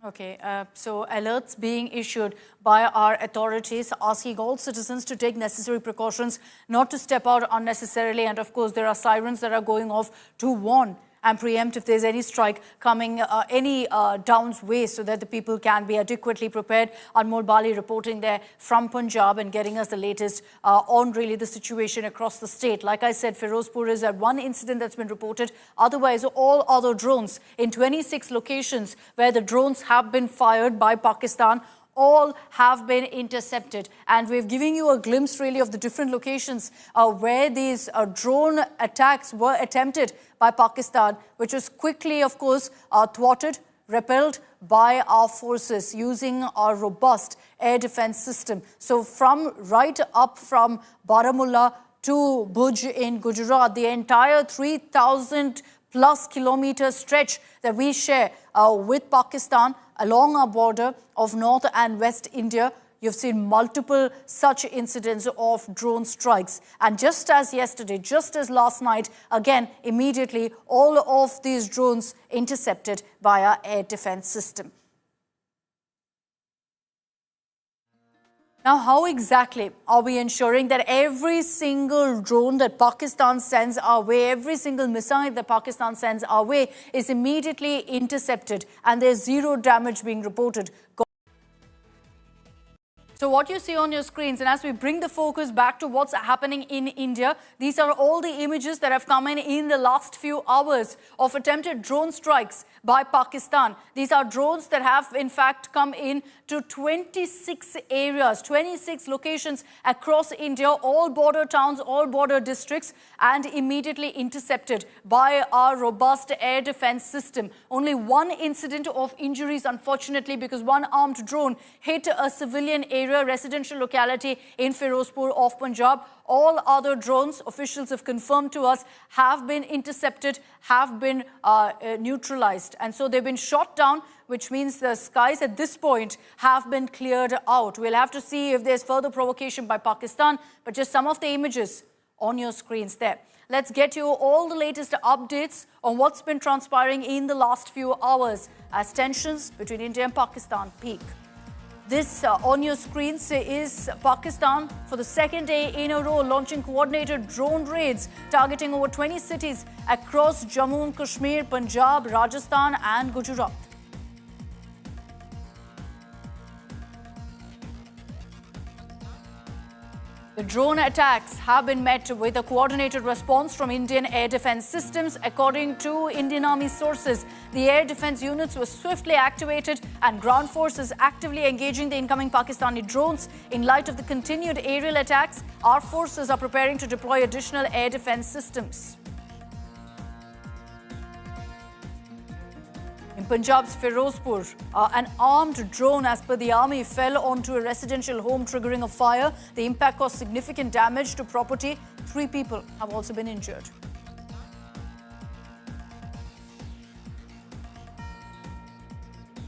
Okay, so alerts being issued by our authorities asking all citizens to take necessary precautions, not to step out unnecessarily, and of course there are sirens that are going off to warn and preempt if there's any strike coming any Downs way, so that the people can be adequately prepared. Anmol Bali reporting there from Punjab and getting us the latest on really the situation across the state. Like I said, Firozpur is one incident that's been reported. Otherwise, all other drones in 26 locations where the drones have been fired by Pakistan, all have been intercepted. And we've given you a glimpse really of the different locations where these drone attacks were attempted by Pakistan, which was quickly, of course, thwarted, repelled by our forces using our robust air defense system. So right up from Baramulla to Bhuj in Gujarat, the entire 3,000 plus kilometer stretch that we share with Pakistan along our border of North and West India, you've seen multiple such incidents of drone strikes. And just as yesterday, just as last night, again, immediately, all of these drones intercepted by our air defense system. Now, how exactly are we ensuring that every single drone that Pakistan sends our way, every single missile that Pakistan sends our way is immediately intercepted and there's zero damage being reported? So what you see on your screens, and as we bring the focus back to what's happening in India, these are all the images that have come in the last few hours of attempted drone strikes by Pakistan. These are drones that have in fact come in to 26 areas, 26 locations across India, all border towns, all border districts, and immediately intercepted by our robust air defense system. Only one incident of injuries, unfortunately, because one armed drone hit a civilian area, residential locality in Firozpur of Punjab. All other drones, officials have confirmed to us, have been intercepted, have been neutralized. And so they've been shot down, which means the skies at this point have been cleared out. We'll have to see if there's further provocation by Pakistan, but just some of the images on your screens there. Let's get you all the latest updates on what's been transpiring in the last few hours as tensions between India and Pakistan peak. This on your screens is Pakistan for the second day in a row launching coordinated drone raids targeting over 20 cities across Jammu and Kashmir, Punjab, Rajasthan and Gujarat. The drone attacks have been met with a coordinated response from Indian air defense systems. According to Indian Army sources, the air defense units were swiftly activated and ground forces actively engaging the incoming Pakistani drones. In light of the continued aerial attacks, our forces are preparing to deploy additional air defense systems. In Punjab's Firozpur, an armed drone, as per the army, fell onto a residential home, triggering a fire. The impact caused significant damage to property. 3 people have also been injured.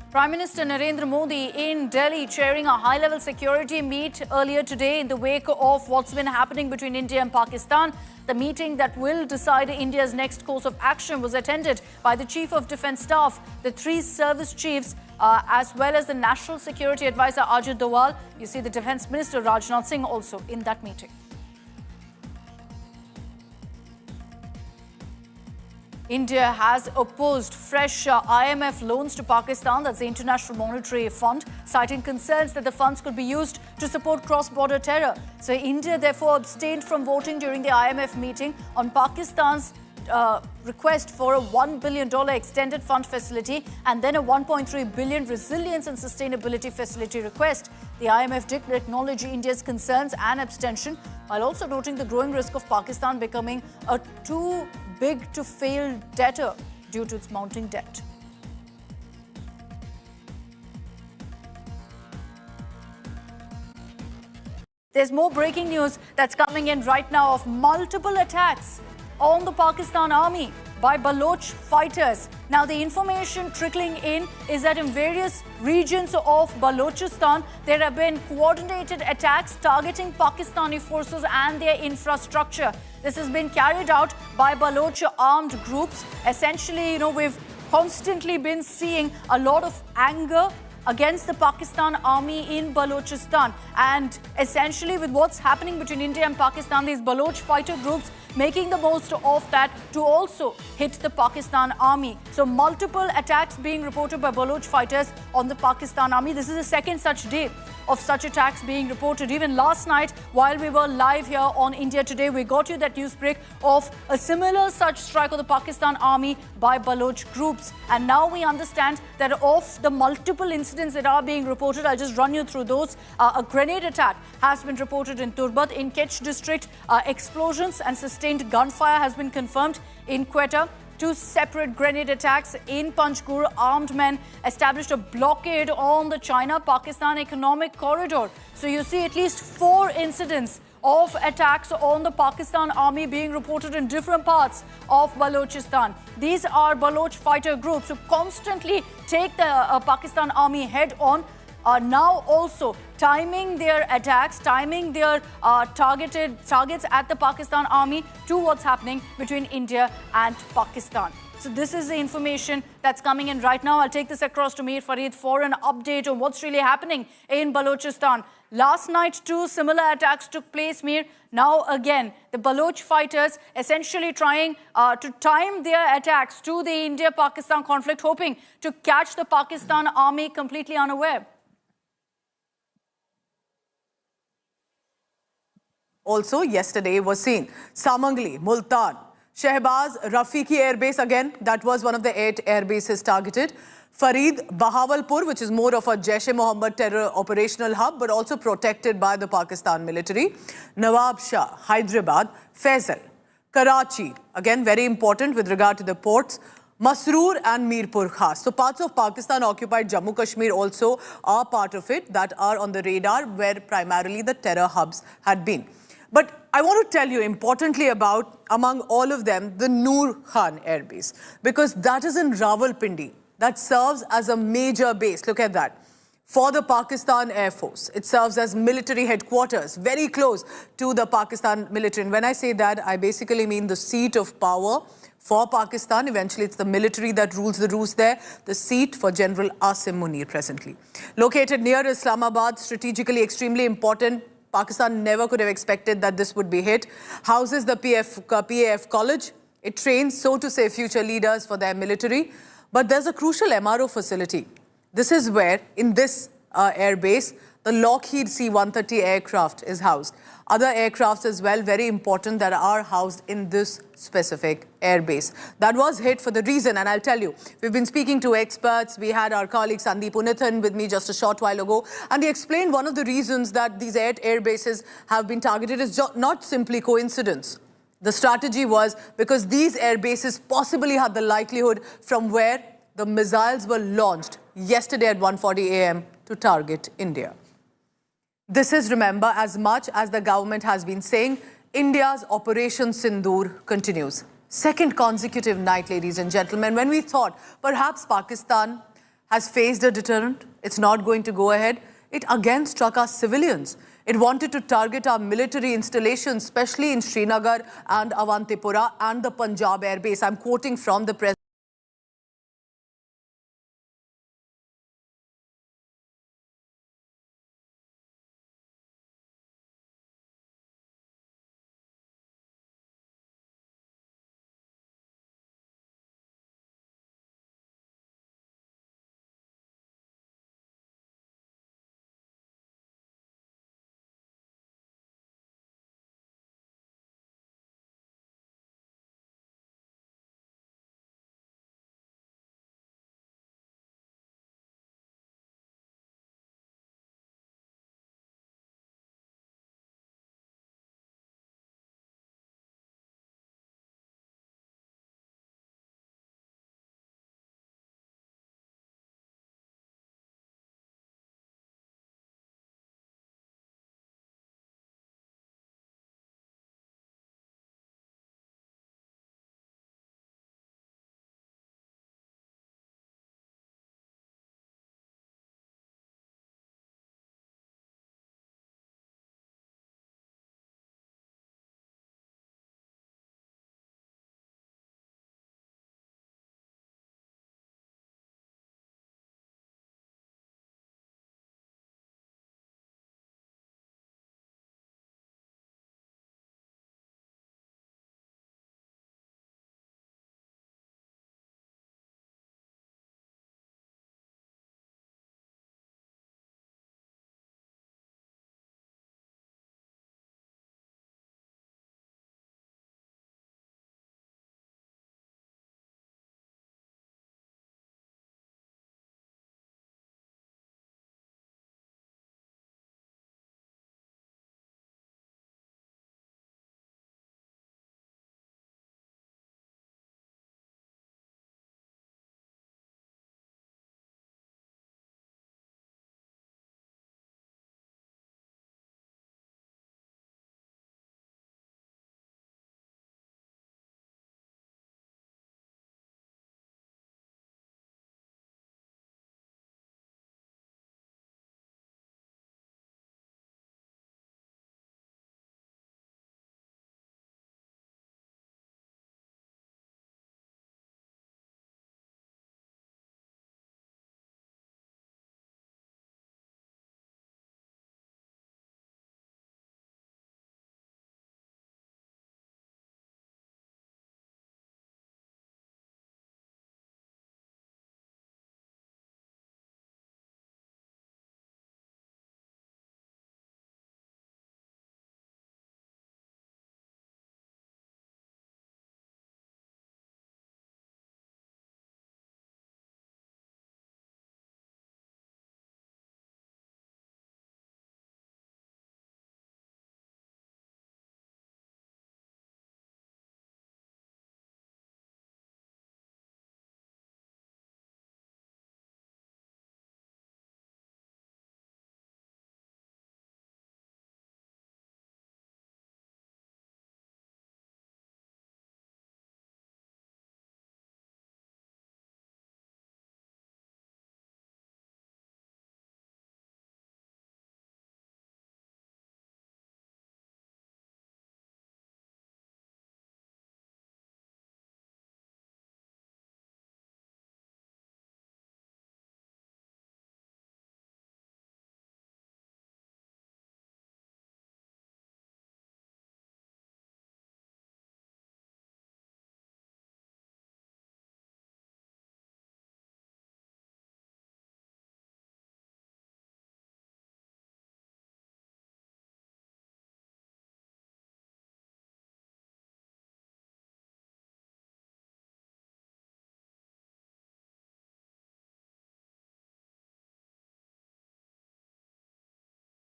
Prime Minister Narendra Modi in Delhi chairing a high-level security meet earlier today in the wake of what's been happening between India and Pakistan. The meeting that will decide India's next course of action was attended by the Chief of Defence Staff, the 3 service chiefs, as well as the National Security Advisor Ajit Doval. You see the Defence Minister Rajnath Singh also in that meeting. India has opposed fresh IMF loans to Pakistan, that's the International Monetary Fund, citing concerns that the funds could be used to support cross-border terror. So India therefore abstained from voting during the IMF meeting on Pakistan's request for a $1 billion extended fund facility and then a $1.3 billion resilience and sustainability facility request. The IMF did acknowledge India's concerns and abstention, while also noting the growing risk of Pakistan becoming a too big to fail debtor due to its mounting debt. There's more breaking news that's coming in right now of multiple attacks on the Pakistan army by Baloch fighters. Now, the information trickling in is that in various regions of Balochistan, there have been coordinated attacks targeting Pakistani forces and their infrastructure. This has been carried out by Baloch armed groups. Essentially, we've constantly been seeing a lot of anger against the Pakistan army in Balochistan. And essentially, with what's happening between India and Pakistan, these Baloch fighter groups making the most of that to also hit the Pakistan army. So multiple attacks being reported by Baloch fighters on the Pakistan army. This is the second such day of such attacks being reported. Even last night, while we were live here on India Today, we got you that news break of a similar such strike of the Pakistan army by Baloch groups. And now we understand that of the multiple incidents that are being reported, I'll just run you through those. A grenade attack has been reported in Turbat in Kech district. Explosions and sustained gunfire has been confirmed in Quetta. 2 separate grenade attacks in Panchgur. Armed men established a blockade on the China-Pakistan economic corridor. So you see at least 4 incidents of attacks on the Pakistan army being reported in different parts of Balochistan. These are Baloch fighter groups who constantly take the Pakistan army head on, are now also timing their attacks, timing their targets at the Pakistan army to what's happening between India and Pakistan. So this is the information that's coming in right now. I'll take this across to Mir Farid for an update on what's really happening in Balochistan. Last night, 2 similar attacks took place, Mir. Now again, the Baloch fighters essentially trying to time their attacks to the India-Pakistan conflict, hoping to catch the Pakistan army completely unaware. Also yesterday was seen Samangli, Multan, Shehbaz, Rafiki Airbase again. That was one of the 8 air bases targeted. Farid, Bahawalpur, which is more of a Jaish-e-Mohammed terror operational hub, but also protected by the Pakistan military. Nawab Shah, Hyderabad, Faisal, Karachi, again very important with regard to the ports. Masroor and Mirpur Khas. So parts of Pakistan occupied Jammu Kashmir also are part of it that are on the radar where primarily the terror hubs had been. But I want to tell you importantly about, among all of them, the Nur Khan Airbase, because that is in Rawalpindi. That serves as a major base. Look at that. For the Pakistan Air Force. It serves as military headquarters, very close to the Pakistan military. And when I say that, I basically mean the seat of power for Pakistan. Eventually, it's the military that rules the roost there. The seat for General Asim Munir presently. Located near Islamabad, strategically extremely important. Pakistan never could have expected that this would be hit. Houses the PAF College. It trains, so to say, future leaders for their military. But there's a crucial MRO facility. This is where, in this air base, the Lockheed C-130 aircraft is housed. Other aircrafts as well, very important, that are housed in this specific airbase. That was hit for the reason, and I'll tell you, we've been speaking to experts. We had our colleague Sandeep Unithan with me just a short while ago, and he explained one of the reasons that these air bases have been targeted is not simply coincidence. The strategy was because these air bases possibly had the likelihood from where the missiles were launched yesterday at 1:40 a.m. to target India. This is, remember, as much as the government has been saying, India's Operation Sindoor continues. Second consecutive night, ladies and gentlemen, when we thought perhaps Pakistan has faced a deterrent, it's not going to go ahead, it again struck our civilians. It wanted to target our military installations, especially in Srinagar and Avantipura and the Punjab Air Base. I'm quoting from the president.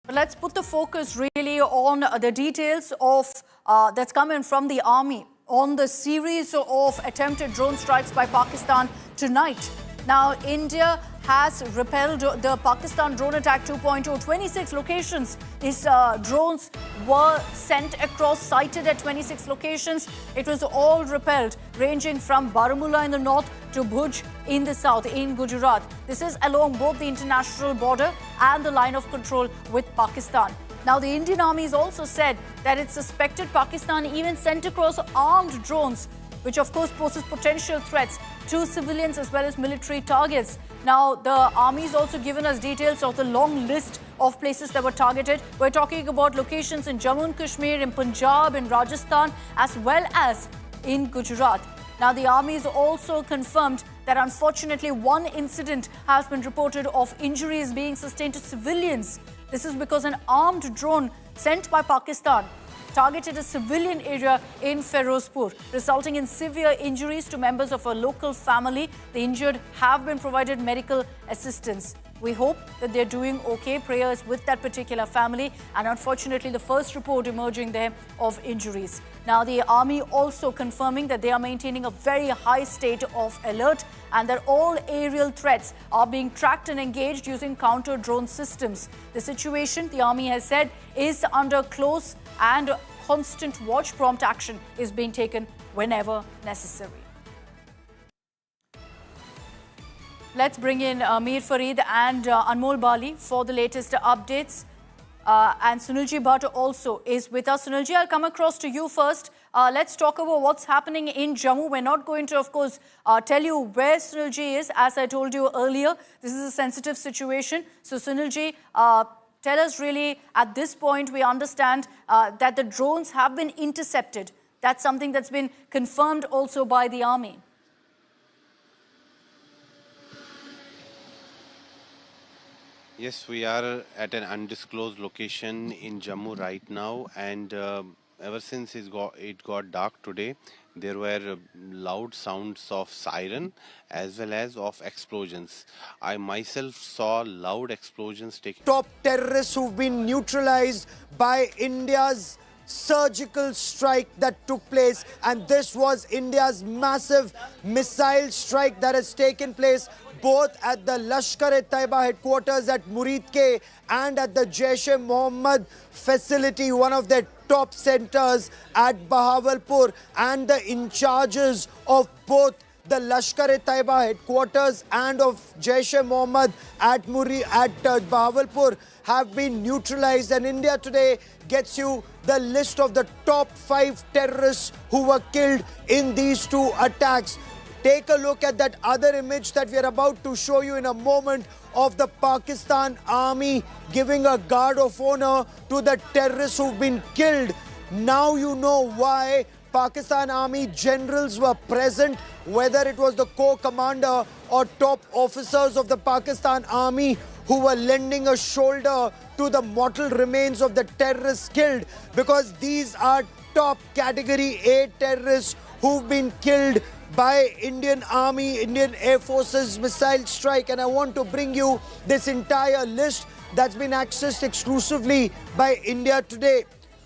But let's put the focus really on the details of that's coming from the army on the series of attempted drone strikes by Pakistan tonight. Now, India has repelled the Pakistan drone attack 2.0. 26 locations. These drones were sent across, sighted at 26 locations. It was all repelled, ranging from Baramulla in the north to Bhuj in the south, in Gujarat. This is along both the international border and the line of control with Pakistan. Now, the Indian Army has also said that it suspected Pakistan even sent across armed drones, which of course poses potential threats to civilians as well as military targets. Now, the army has also given us details of the long list of places that were targeted. We're talking about locations in Jammu and Kashmir, in Punjab, in Rajasthan, as well as in Gujarat. Now, the army has also confirmed that unfortunately one incident has been reported of injuries being sustained to civilians. This is because an armed drone sent by Pakistan targeted a civilian area in Ferozpur, resulting in severe injuries to members of a local family. The injured have been provided medical assistance. We hope that they're doing okay. Prayers with that particular family. And unfortunately, the first report emerging there of injuries. Now, the army also confirming that they are maintaining a very high state of alert and that all aerial threats are being tracked and engaged using counter-drone systems. The situation, the army has said, is under close and constant watch. Prompt action is being taken whenever necessary. Let's bring in Mir Farid and Anmol Bali for the latest updates. And Sunilji Bhatt also is with us. Sunilji, I'll come across to you first. Let's talk about what's happening in Jammu. We're not going to, of course, tell you where Sunilji is. As I told you earlier, this is a sensitive situation. So, Sunilji, tell us really, at this point, we understand that the drones have been intercepted. That's something that's been confirmed also by the army. Yes, we are at an undisclosed location in Jammu right now, and ever since it got dark today, there were loud sounds of siren as well as of explosions. I myself saw loud explosions taking. Top terrorists who've been neutralized by India's surgical strike that took place, and this was India's massive missile strike that has taken place both at the Lashkar-e-Taiba headquarters at Muridke and at the Jaish-e-Mohammed facility, one of their top centers at Bahawalpur, and the in-charges of both the Lashkar-e-Taiba headquarters and of Jaish-e-Mohammed at Bahawalpur have been neutralized. And India today gets you the list of the top 5 terrorists who were killed in these 2 attacks. Take a look at that other image that we are about to show you in a moment of the Pakistan army giving a guard of honor to the terrorists who've been killed. Now you know why Pakistan army generals were present, whether it was the corps commander or top officers of the Pakistan army who were lending a shoulder to the mortal remains of the terrorists killed, because these are top category A terrorists who've been killed by Indian Army, Indian Air Force's missile strike. And I want to bring you this entire list that's been accessed exclusively by India today.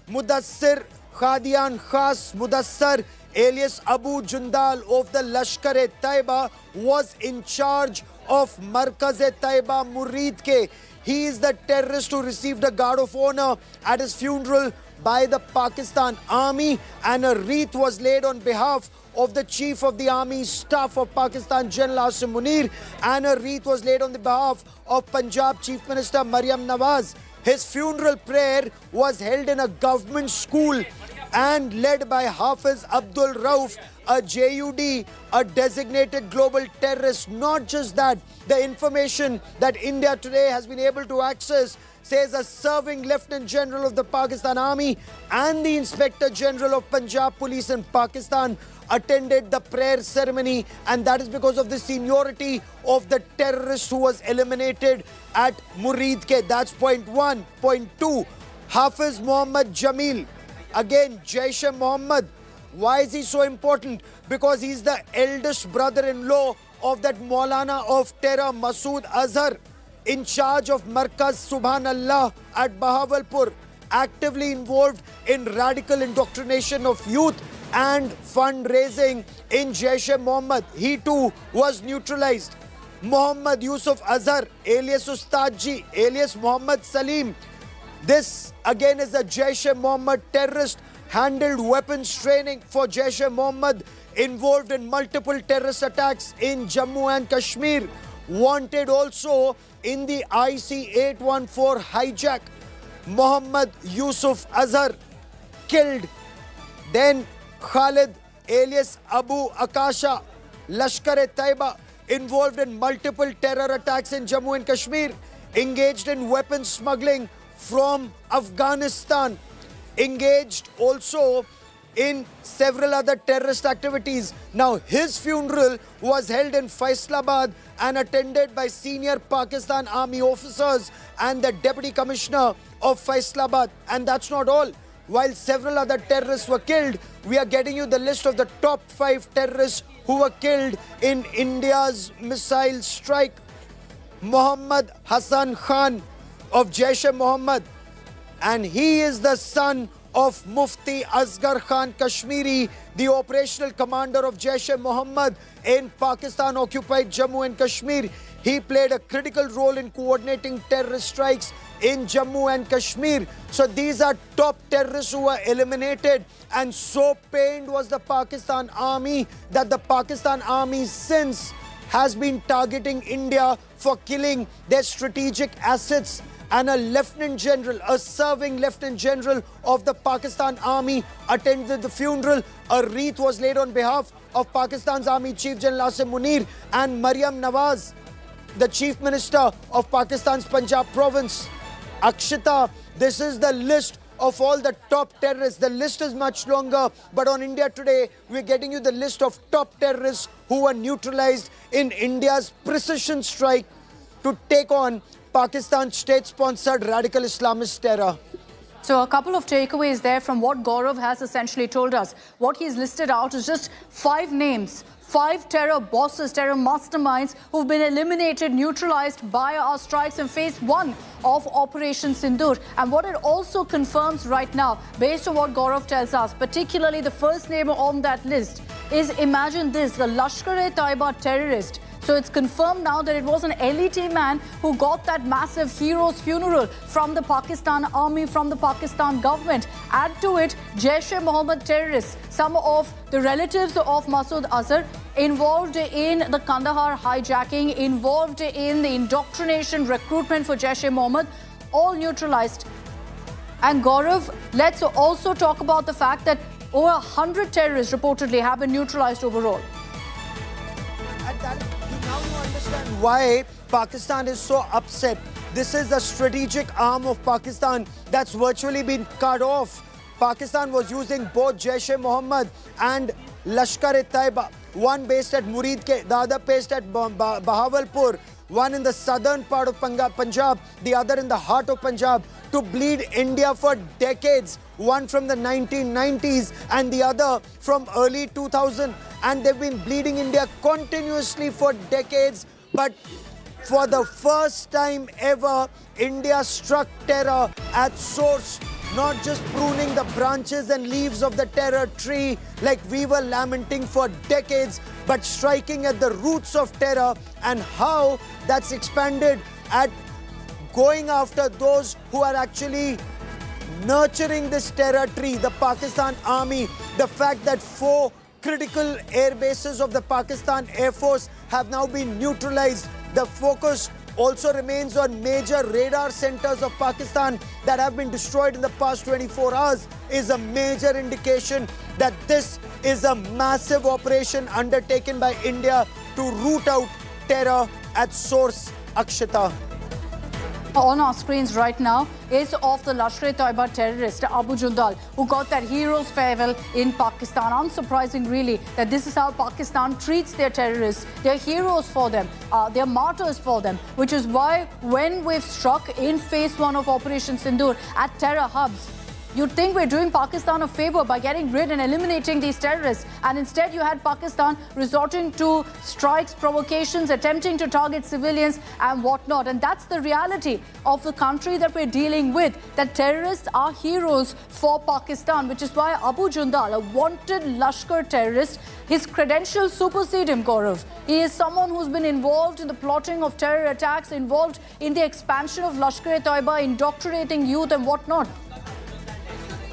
Mudassir Khadian Khas Mudassar, alias Abu Jundal of the Lashkar-e-Taiba, was in charge of Markaz-e-Taiba Muridke. He is the terrorist who received a guard of honor at his funeral by the Pakistan army, and a wreath was laid on behalf of the Chief of the Army Staff of Pakistan, General Asim Munir, and a wreath was laid on the behalf of Punjab Chief Minister Maryam Nawaz. His funeral prayer was held in a government school and led by Hafiz Abdul Rauf, a JUD, a designated global terrorist. Not just that, the information that India today has been able to access says a serving Lieutenant General of the Pakistan Army and the Inspector General of Punjab Police in Pakistan attended the prayer ceremony, and that is because of the seniority of the terrorist who was eliminated at Muridke. That's point 1. Point 2, Hafiz Muhammad Jamil, again Jaish-e-Mohammed. Why is he so important? Because he's the eldest brother-in-law of that Maulana of terror, Masood Azhar. in charge of Markaz Subhanallah at Bahawalpur, actively involved in radical indoctrination of youth and fundraising in Jaish-e-Mohammed. He too was neutralized. Muhammad Yusuf Azhar, alias Ustadji, alias Muhammad Salim. This again is a Jaish-e-Mohammed terrorist, handled weapons training for Jaish-e-Mohammed, involved in multiple terrorist attacks in Jammu and Kashmir, wanted also in the IC-814 hijack. Muhammad Yusuf Azhar killed. Then Khalid alias Abu Akasha, Lashkar-e-Taiba, involved in multiple terror attacks in Jammu and Kashmir, engaged in weapons smuggling from Afghanistan, engaged also in several other terrorist activities. Now his funeral was held in Faisalabad and attended by senior Pakistan Army officers and the Deputy Commissioner of Faisalabad. And that's not all. While several other terrorists were killed, we are getting you the list of the top 5 terrorists who were killed in India's missile strike. Muhammad Hassan Khan of Jaish-e-Mohammed, and he is the son of Mufti Asghar Khan Kashmiri, the operational commander of Jaish-e-Mohammed in Pakistan-occupied Jammu and Kashmir. He played a critical role in coordinating terrorist strikes in Jammu and Kashmir. So these are top terrorists who were eliminated, and so pained was the Pakistan Army that the Pakistan Army since has been targeting India for killing their strategic assets. And a lieutenant general, a serving lieutenant general of the Pakistan Army attended the funeral. A wreath was laid on behalf of Pakistan's Army Chief General Asim Munir and Maryam Nawaz, the Chief Minister of Pakistan's Punjab province. Akshita, this is the list of all the top terrorists. The list is much longer, but on India Today, we're getting you the list of top terrorists who were neutralized in India's precision strike to take on Pakistan's state-sponsored radical Islamist terror. So a couple of takeaways there from what Gaurav has essentially told us. What he's listed out is just 5 names, 5 terror bosses, terror masterminds who've been eliminated, neutralized by our strikes in phase 1 of Operation Sindur. And what it also confirms right now, based on what Gaurav tells us, particularly the first name on that list is, imagine this, the Lashkar-e-Taiba terrorist. So it's confirmed now that it was an LET man who got that massive hero's funeral from the Pakistan Army, from the Pakistan government. Add to it, Jaish-e-Mohammed terrorists, some of the relatives of Masood Azhar, involved in the Kandahar hijacking, involved in the indoctrination, recruitment for Jaish-e-Mohammed, all neutralized. And Gaurav, let's also talk about the fact that over 100 terrorists reportedly have been neutralized overall. And that, now you understand why Pakistan is so upset. This is a strategic arm of Pakistan that's virtually been cut off. Pakistan was using both Jaish-e-Mohammed and Lashkar-e-Taiba, one based at Muridke, the other based at Bahawalpur, one in the southern part of Punjab, the other in the heart of Punjab, to bleed India for decades, one from the 1990s and the other from early 2000. And they've been bleeding India continuously for decades. But for the first time ever, India struck terror at source, not just pruning the branches and leaves of the terror tree like we were lamenting for decades, but striking at the roots of terror, and how that's expanded at going after those who are actually nurturing this terror tree, the Pakistan Army. The fact that 4 critical air bases of the Pakistan Air Force have now been neutralized. The focus also remains on major radar centers of Pakistan that have been destroyed in the past 24 hours, is a major indication that this is a massive operation undertaken by India to root out terror at source. Akshita. On our screens right now is of the Lashkar-e-Taiba terrorist Abu Jundal, who got that hero's farewell in Pakistan. Unsurprising, really, that this is how Pakistan treats their terrorists. They're heroes for them. They're martyrs for them, which is why when we've struck in phase 1 of Operation Sindur at terror hubs, You'd think we're doing Pakistan a favor by getting rid and eliminating these terrorists. And instead, you had Pakistan resorting to strikes, provocations, attempting to target civilians and whatnot. And that's the reality of the country that we're dealing with, that terrorists are heroes for Pakistan, which is why Abu Jundal, a wanted Lashkar terrorist, his credentials supersede him, Gaurav. He is someone who's been involved in the plotting of terror attacks, involved in the expansion of Lashkar-e-Taiba, indoctrinating youth and whatnot.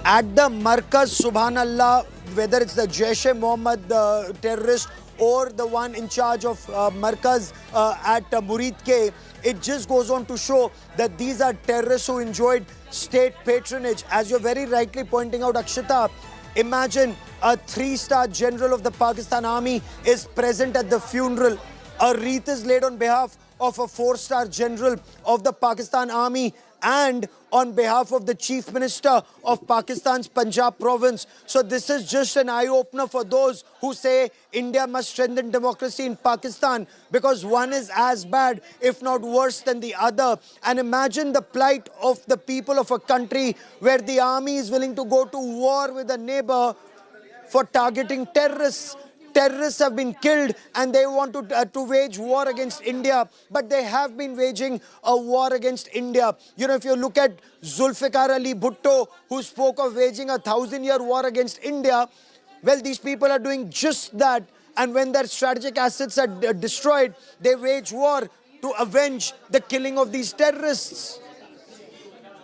At the Markaz, subhanallah, whether it's the Jaish-e-Mohammed terrorist or the one in charge of Markaz at Murid K, it just goes on to show that these are terrorists who enjoyed state patronage. As you're very rightly pointing out, Akshita, imagine a 3-star general of the Pakistan Army is present at the funeral. A wreath is laid on behalf of a 4-star general of the Pakistan Army and on behalf of the Chief Minister of Pakistan's Punjab province. So this is just an eye-opener for those who say India must strengthen democracy in Pakistan, because one is as bad, if not worse than the other. And imagine the plight of the people of a country where the army is willing to go to war with a neighbor for targeting terrorists. Terrorists have been killed and they want to wage war against India, but they have been waging a war against India. You know, if you look at Zulfikar Ali Bhutto, who spoke of waging a 1,000-year war against India, well, these people are doing just that. And when their strategic assets are destroyed, they wage war to avenge the killing of these terrorists.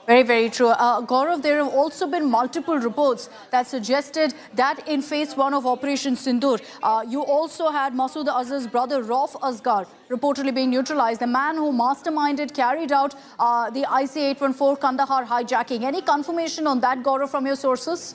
Very, very true. Gaurav, there have also been multiple reports that suggested that in phase 1 of Operation Sindur, you also had Masood Azhar's brother, Rauf Asghar, reportedly being neutralized, the man who masterminded, carried out the IC-814 Kandahar hijacking. Any confirmation on that, Gaurav, from your sources?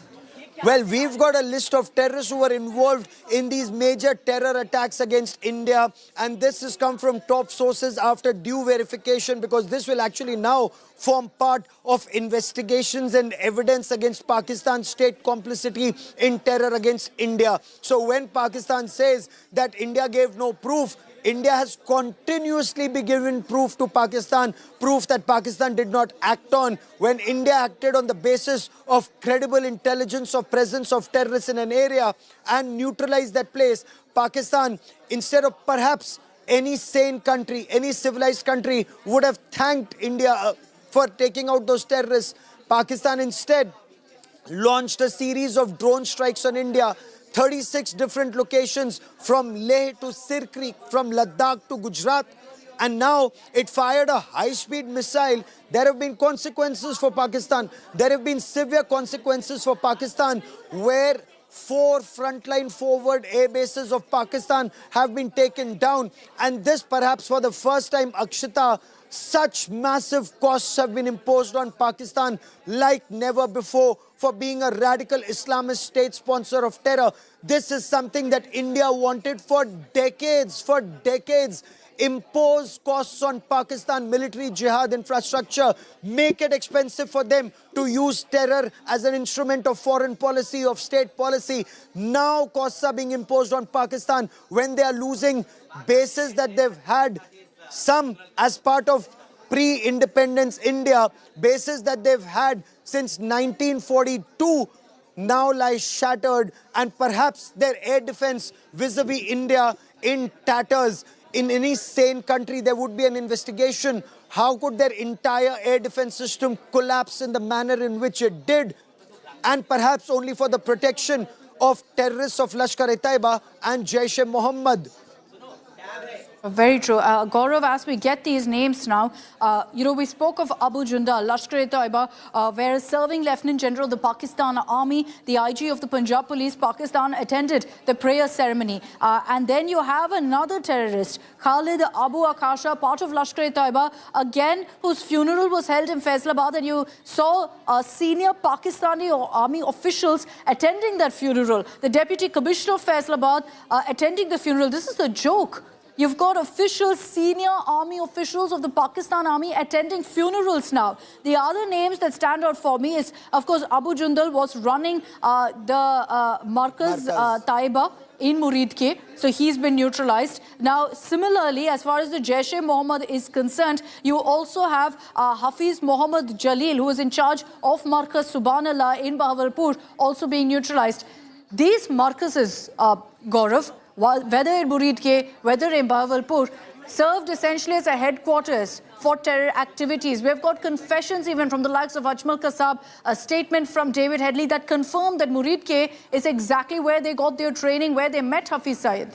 Well, we've got a list of terrorists who were involved in these major terror attacks against India. And this has come from top sources after due verification, because this will actually now form part of investigations and evidence against Pakistan's state complicity in terror against India. So when Pakistan says that India gave no proof, India has continuously been given proof to Pakistan, proof that Pakistan did not act on. When India acted on the basis of credible intelligence of presence of terrorists in an area and neutralized that place, Pakistan, instead of perhaps any sane country, any civilized country, would have thanked India for taking out those terrorists. Pakistan instead launched a series of drone strikes on India, 36 different locations from Leh to Sir Creek, from Ladakh to Gujarat. And now it fired a high-speed missile. There have been consequences for Pakistan. There have been severe consequences for Pakistan, where 4 frontline forward air bases of Pakistan have been taken down. And this perhaps for the first time, Akshita, such massive costs have been imposed on Pakistan like never before for being a radical Islamist state sponsor of terror. This is something that India wanted for decades, Impose costs on Pakistan military jihad infrastructure, make it expensive for them to use terror as an instrument of foreign policy, of state policy. Now costs are being imposed on Pakistan when they are losing bases that they've had, some as part of pre-independence India, bases that they've had since 1942 now lie shattered, and perhaps their air defense vis-a-vis India in tatters. In any sane country, there would be an investigation. How could their entire air defense system collapse in the manner in which it did? And perhaps only for the protection of terrorists of Lashkar-e-Taiba and Jaish-e-Mohammed. Very true. Gaurav, as we get these names now, we spoke of Abu Jundal, Lashkar-e-Taiba, where a serving Lieutenant General of the Pakistan Army, the IG of the Punjab Police, Pakistan, attended the prayer ceremony. And then you have another terrorist, Khalid Abu Akasha, part of Lashkar-e-Taiba, again, whose funeral was held in Faisalabad, and you saw senior Pakistani army officials attending that funeral. The Deputy Commissioner of Faisalabad attending the funeral. This is a joke. You've got officials, senior army officials of the Pakistan Army attending funerals now. The other names that stand out for me is, of course, Abu Jundal was running the Markaz Taiba. in Muridke. So he's been neutralized. Now, similarly, as far as the Jaish-e-Mohammed is concerned, you also have Hafiz Mohammed Jalil, who is in charge of Markaz Subhanallah in Bahawalpur, also being neutralized. These Markazes, Gaurav, whether in Muridke, whether in Bahawalpur, served essentially as a headquarters for terror activities. We've got confessions even from the likes of Ajmal Kasab, a statement from David Headley that confirmed that Muridke is exactly where they got their training, where they met Hafiz Saeed.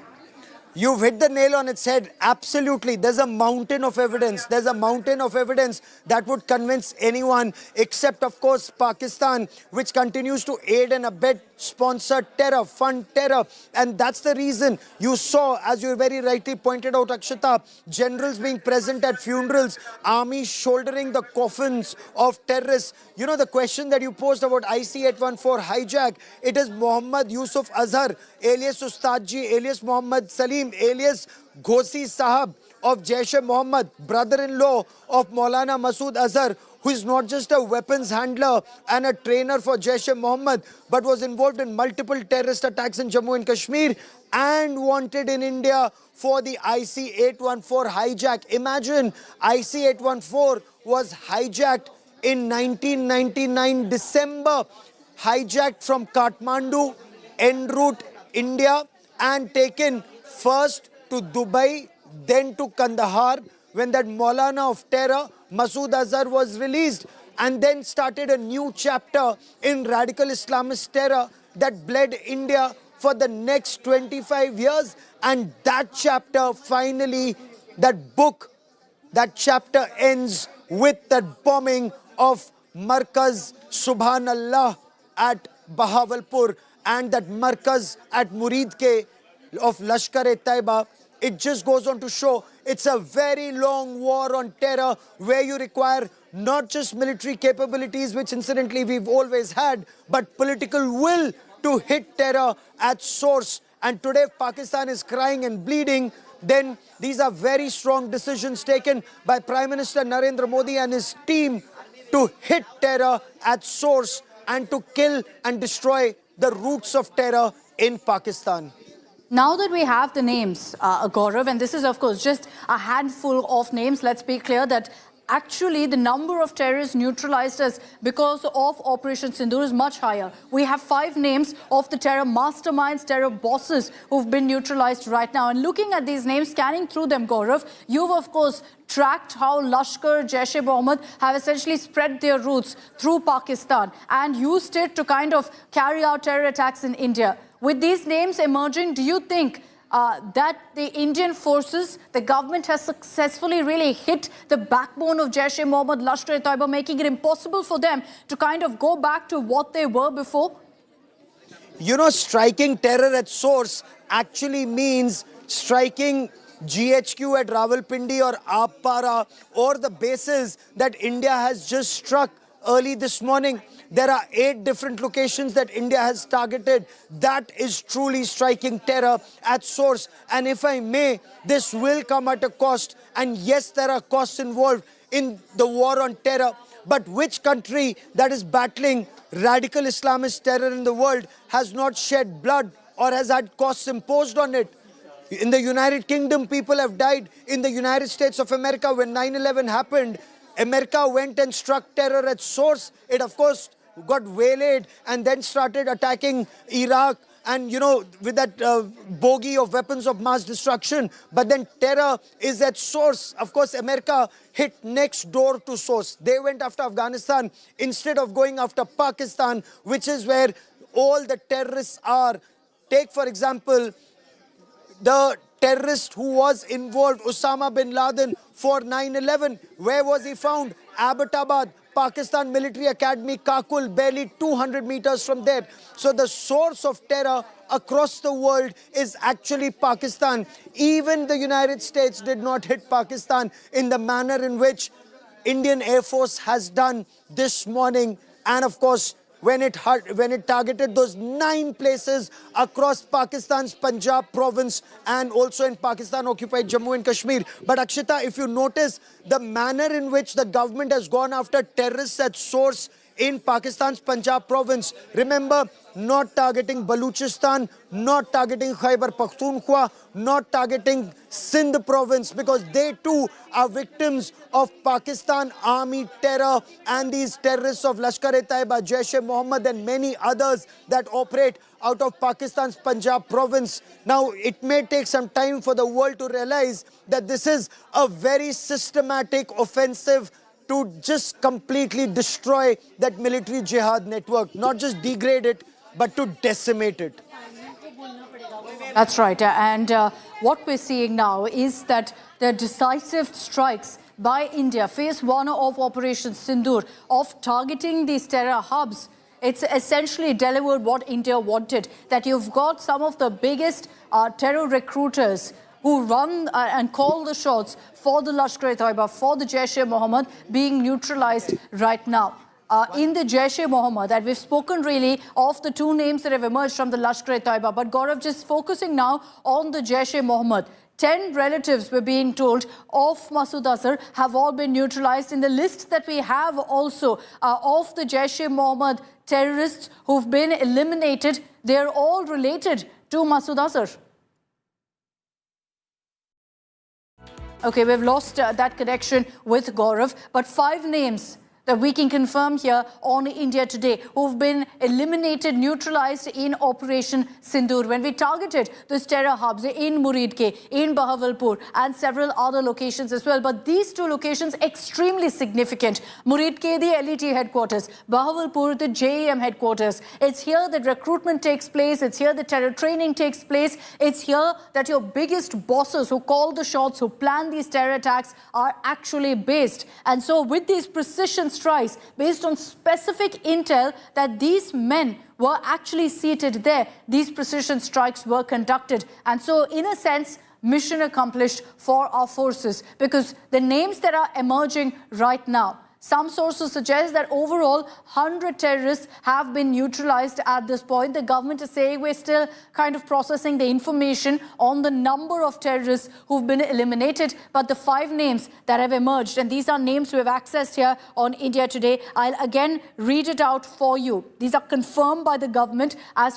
You've hit the nail on its head. Absolutely. There's a mountain of evidence. There's a mountain of evidence that would convince anyone except, of course, Pakistan, which continues to aid and abet, sponsor terror, fund terror. And that's the reason you saw, as you very rightly pointed out, Akshita, generals being present at funerals, army shouldering the coffins of terrorists. You know, the question that you posed about IC-814 hijack, it is Muhammad Yusuf Azhar, alias Ustadji, alias Muhammad Salim, alias Ghosi Sahab of Jaish-e-Mohammed, brother-in-law of Maulana Masood Azhar, who is not just a weapons handler and a trainer for Jaish-e-Mohammed, but was involved in multiple terrorist attacks in Jammu and Kashmir and wanted in India for the IC-814 hijack. Imagine, IC-814 was hijacked in 1999 December, hijacked from Kathmandu, en route India, and taken first to Dubai, then to Kandahar, when that Maulana of terror, Masood Azhar, was released, and then started a new chapter in radical Islamist terror that bled India for the next 25 years. And that chapter finally, that book, that chapter ends with that bombing of Markaz Subhanallah at Bahawalpur and that Markaz at Muridke of Lashkar-e-Taiba. It just goes on to show it's a very long war on terror where you require not just military capabilities, which incidentally we've always had, but political will to hit terror at source. And today Pakistan is crying and bleeding. Then these are very strong decisions taken by Prime Minister Narendra Modi and his team to hit terror at source and to kill and destroy the roots of terror in Pakistan. Now that we have the names, Gaurav, and this is, of course, just a handful of names, let's be clear that actually the number of terrorists neutralized as because of Operation Sindur is much higher. We have 5 names of the terror masterminds, terror bosses who've been neutralized right now. And looking at these names, scanning through them, Gaurav, you've, of course, tracked how Lashkar, Jaish-e-Mohammed have essentially spread their roots through Pakistan and used it to kind of carry out terror attacks in India. With these names emerging, do you think that the Indian forces, the government has successfully really hit the backbone of Jaish-e-Mohammed, Lashkar-e-Taiba, making it impossible for them to kind of go back to what they were before? You know, striking terror at source actually means striking GHQ at Rawalpindi or Appara or the bases that India has just struck early this morning. There are 8 different locations that India has targeted. That is truly striking terror at source. And if I may, this will come at a cost. And yes, there are costs involved in the war on terror. But which country that is battling radical Islamist terror in the world has not shed blood or has had costs imposed on it? In the United Kingdom, people have died. In the United States of America, when 9/11 happened, America went and struck terror at source. It, of course, got waylaid and then started attacking Iraq and, you know, with that bogey of weapons of mass destruction. But then terror is at source. Of course, America hit next door to source. They went after Afghanistan instead of going after Pakistan, which is where all the terrorists are. Take, for example, the terrorist who was involved, Osama bin Laden, for 9/11. Where was he found? Abbottabad, Pakistan Military Academy, Kakul, barely 200 meters from there. So the source of terror across the world is actually Pakistan. Even the United States did not hit Pakistan in the manner in which Indian Air Force has done this morning. And of course, when it targeted those 9 places across Pakistan's Punjab province and also in Pakistan-occupied Jammu and Kashmir. But Akshita, if you notice, the manner in which the government has gone after terrorists at source in Pakistan's Punjab province. Remember, not targeting Baluchistan, not targeting Khyber Pakhtunkhwa, not targeting Sindh province, because they too are victims of Pakistan army terror and these terrorists of Lashkar-e-Taiba, Jaish-e-Mohammed and many others that operate out of Pakistan's Punjab province. Now, it may take some time for the world to realize that this is a very systematic offensive to just completely destroy that military jihad network, not just degrade it, but to decimate it. That's right. And what we're seeing now is that the decisive strikes by India, phase one of Operation Sindur, of targeting these terror hubs, it's essentially delivered what India wanted, that you've got some of the biggest terror recruiters who run and call the shots for the Lashkar-e-Taiba, for the Jaish-e-Mohammed, being neutralized right now. In the Jaish-e-Mohammed, that we've spoken really of the two names that have emerged from the Lashkar-e-Taiba, but Gaurav, just focusing now on the Jaish-e-Mohammed. 10 relatives, we're being told, of Masood Azhar have all been neutralized. In the list that we have also of the Jaish-e-Mohammed terrorists who've been eliminated, they're all related to Masood Azhar. Okay, we've lost that connection with Gaurav, but 5 names that we can confirm here on India Today who've been eliminated, neutralized in Operation Sindur. When we targeted those terror hubs in Muridke, in Bahawalpur and several other locations as well. But these two locations extremely significant. Muridke, the LET headquarters. Bahawalpur, the JEM headquarters. It's here that recruitment takes place. It's here that terror training takes place. It's here that your biggest bosses who call the shots, who plan these terror attacks are actually based. And so with these precision strikes based on specific intel that these men were actually seated there, these precision strikes were conducted. And so in a sense, mission accomplished for our forces, because the names that are emerging right now, some sources suggest that overall 100 terrorists have been neutralized at this point. The government is saying we're still kind of processing the information on the number of terrorists who've been eliminated. But the 5 names that have emerged, and these are names we have accessed here on India Today, I'll again read it out for you. These are confirmed by the government as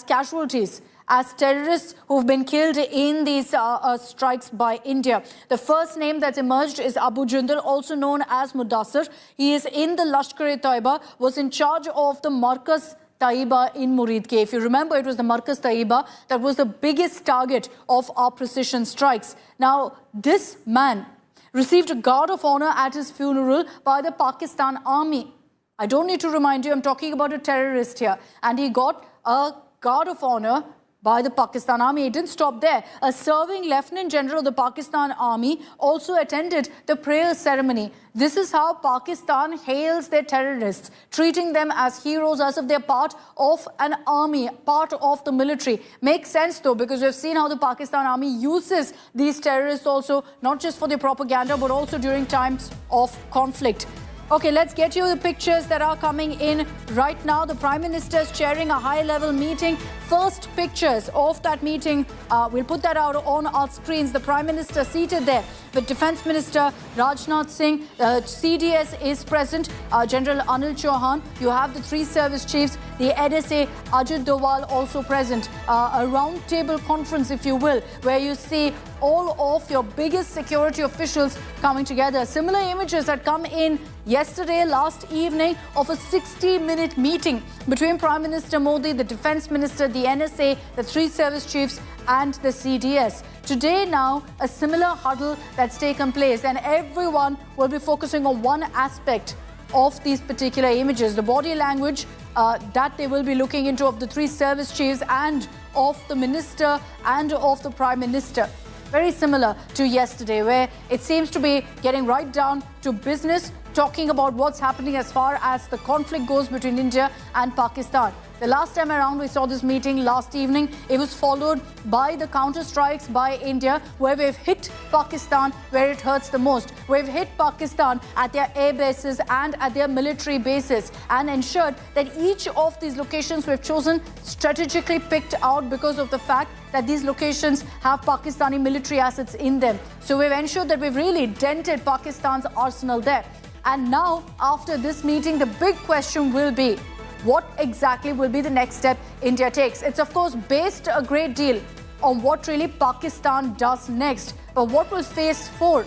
casualties, as terrorists who've been killed in these strikes by India. The first name that's emerged is Abu Jundal, also known as Mudassir. He is in the Lashkar-e-Taiba, was in charge of the Markaz Taiba in Muridke. If you remember, it was the Markaz Taiba that was the biggest target of our precision strikes. Now, this man received a guard of honor at his funeral by the Pakistan army. I don't need to remind you, I'm talking about a terrorist here. And he got a guard of honor by the Pakistan army. It didn't stop there. A serving Lieutenant General of the Pakistan army also attended the prayer ceremony. This is how Pakistan hails their terrorists, treating them as heroes, as if they're part of an army, part of the military. Makes sense though, because we've seen how the Pakistan army uses these terrorists also, not just for their propaganda, but also during times of conflict. Okay, let's get you the pictures that are coming in right now. The Prime Minister is chairing a high-level meeting. First pictures of that meeting, we'll put that out on our screens. The Prime Minister seated there with Defence Minister Rajnath Singh. CDS is present, General Anil Chauhan. You have the 3 service chiefs, the NSA, Ajit Doval also present. A round-table conference, if you will, where you see all of your biggest security officials coming together. Similar images had come in yesterday, last evening, of a 60-minute meeting between Prime Minister Modi, the Defence Minister, the NSA, the 3 service chiefs and the CDS. Today now, a similar huddle that's taken place, and everyone will be focusing on one aspect of these particular images, the body language that they will be looking into of the 3 service chiefs and of the minister and of the Prime Minister. Very similar to yesterday, where it seems to be getting right down to business, talking about what's happening as far as the conflict goes between India and Pakistan. The last time around we saw this meeting last evening, it was followed by the counter-strikes by India, where we've hit Pakistan where it hurts the most. We've hit Pakistan at their air bases and at their military bases, and ensured that each of these locations we've chosen strategically picked out because of the fact that these locations have Pakistani military assets in them. So we've ensured that we've really dented Pakistan's arsenal there. And now, after this meeting, the big question will be, what exactly will be the next step India takes? It's of course based a great deal on what really Pakistan does next. But what will phase 4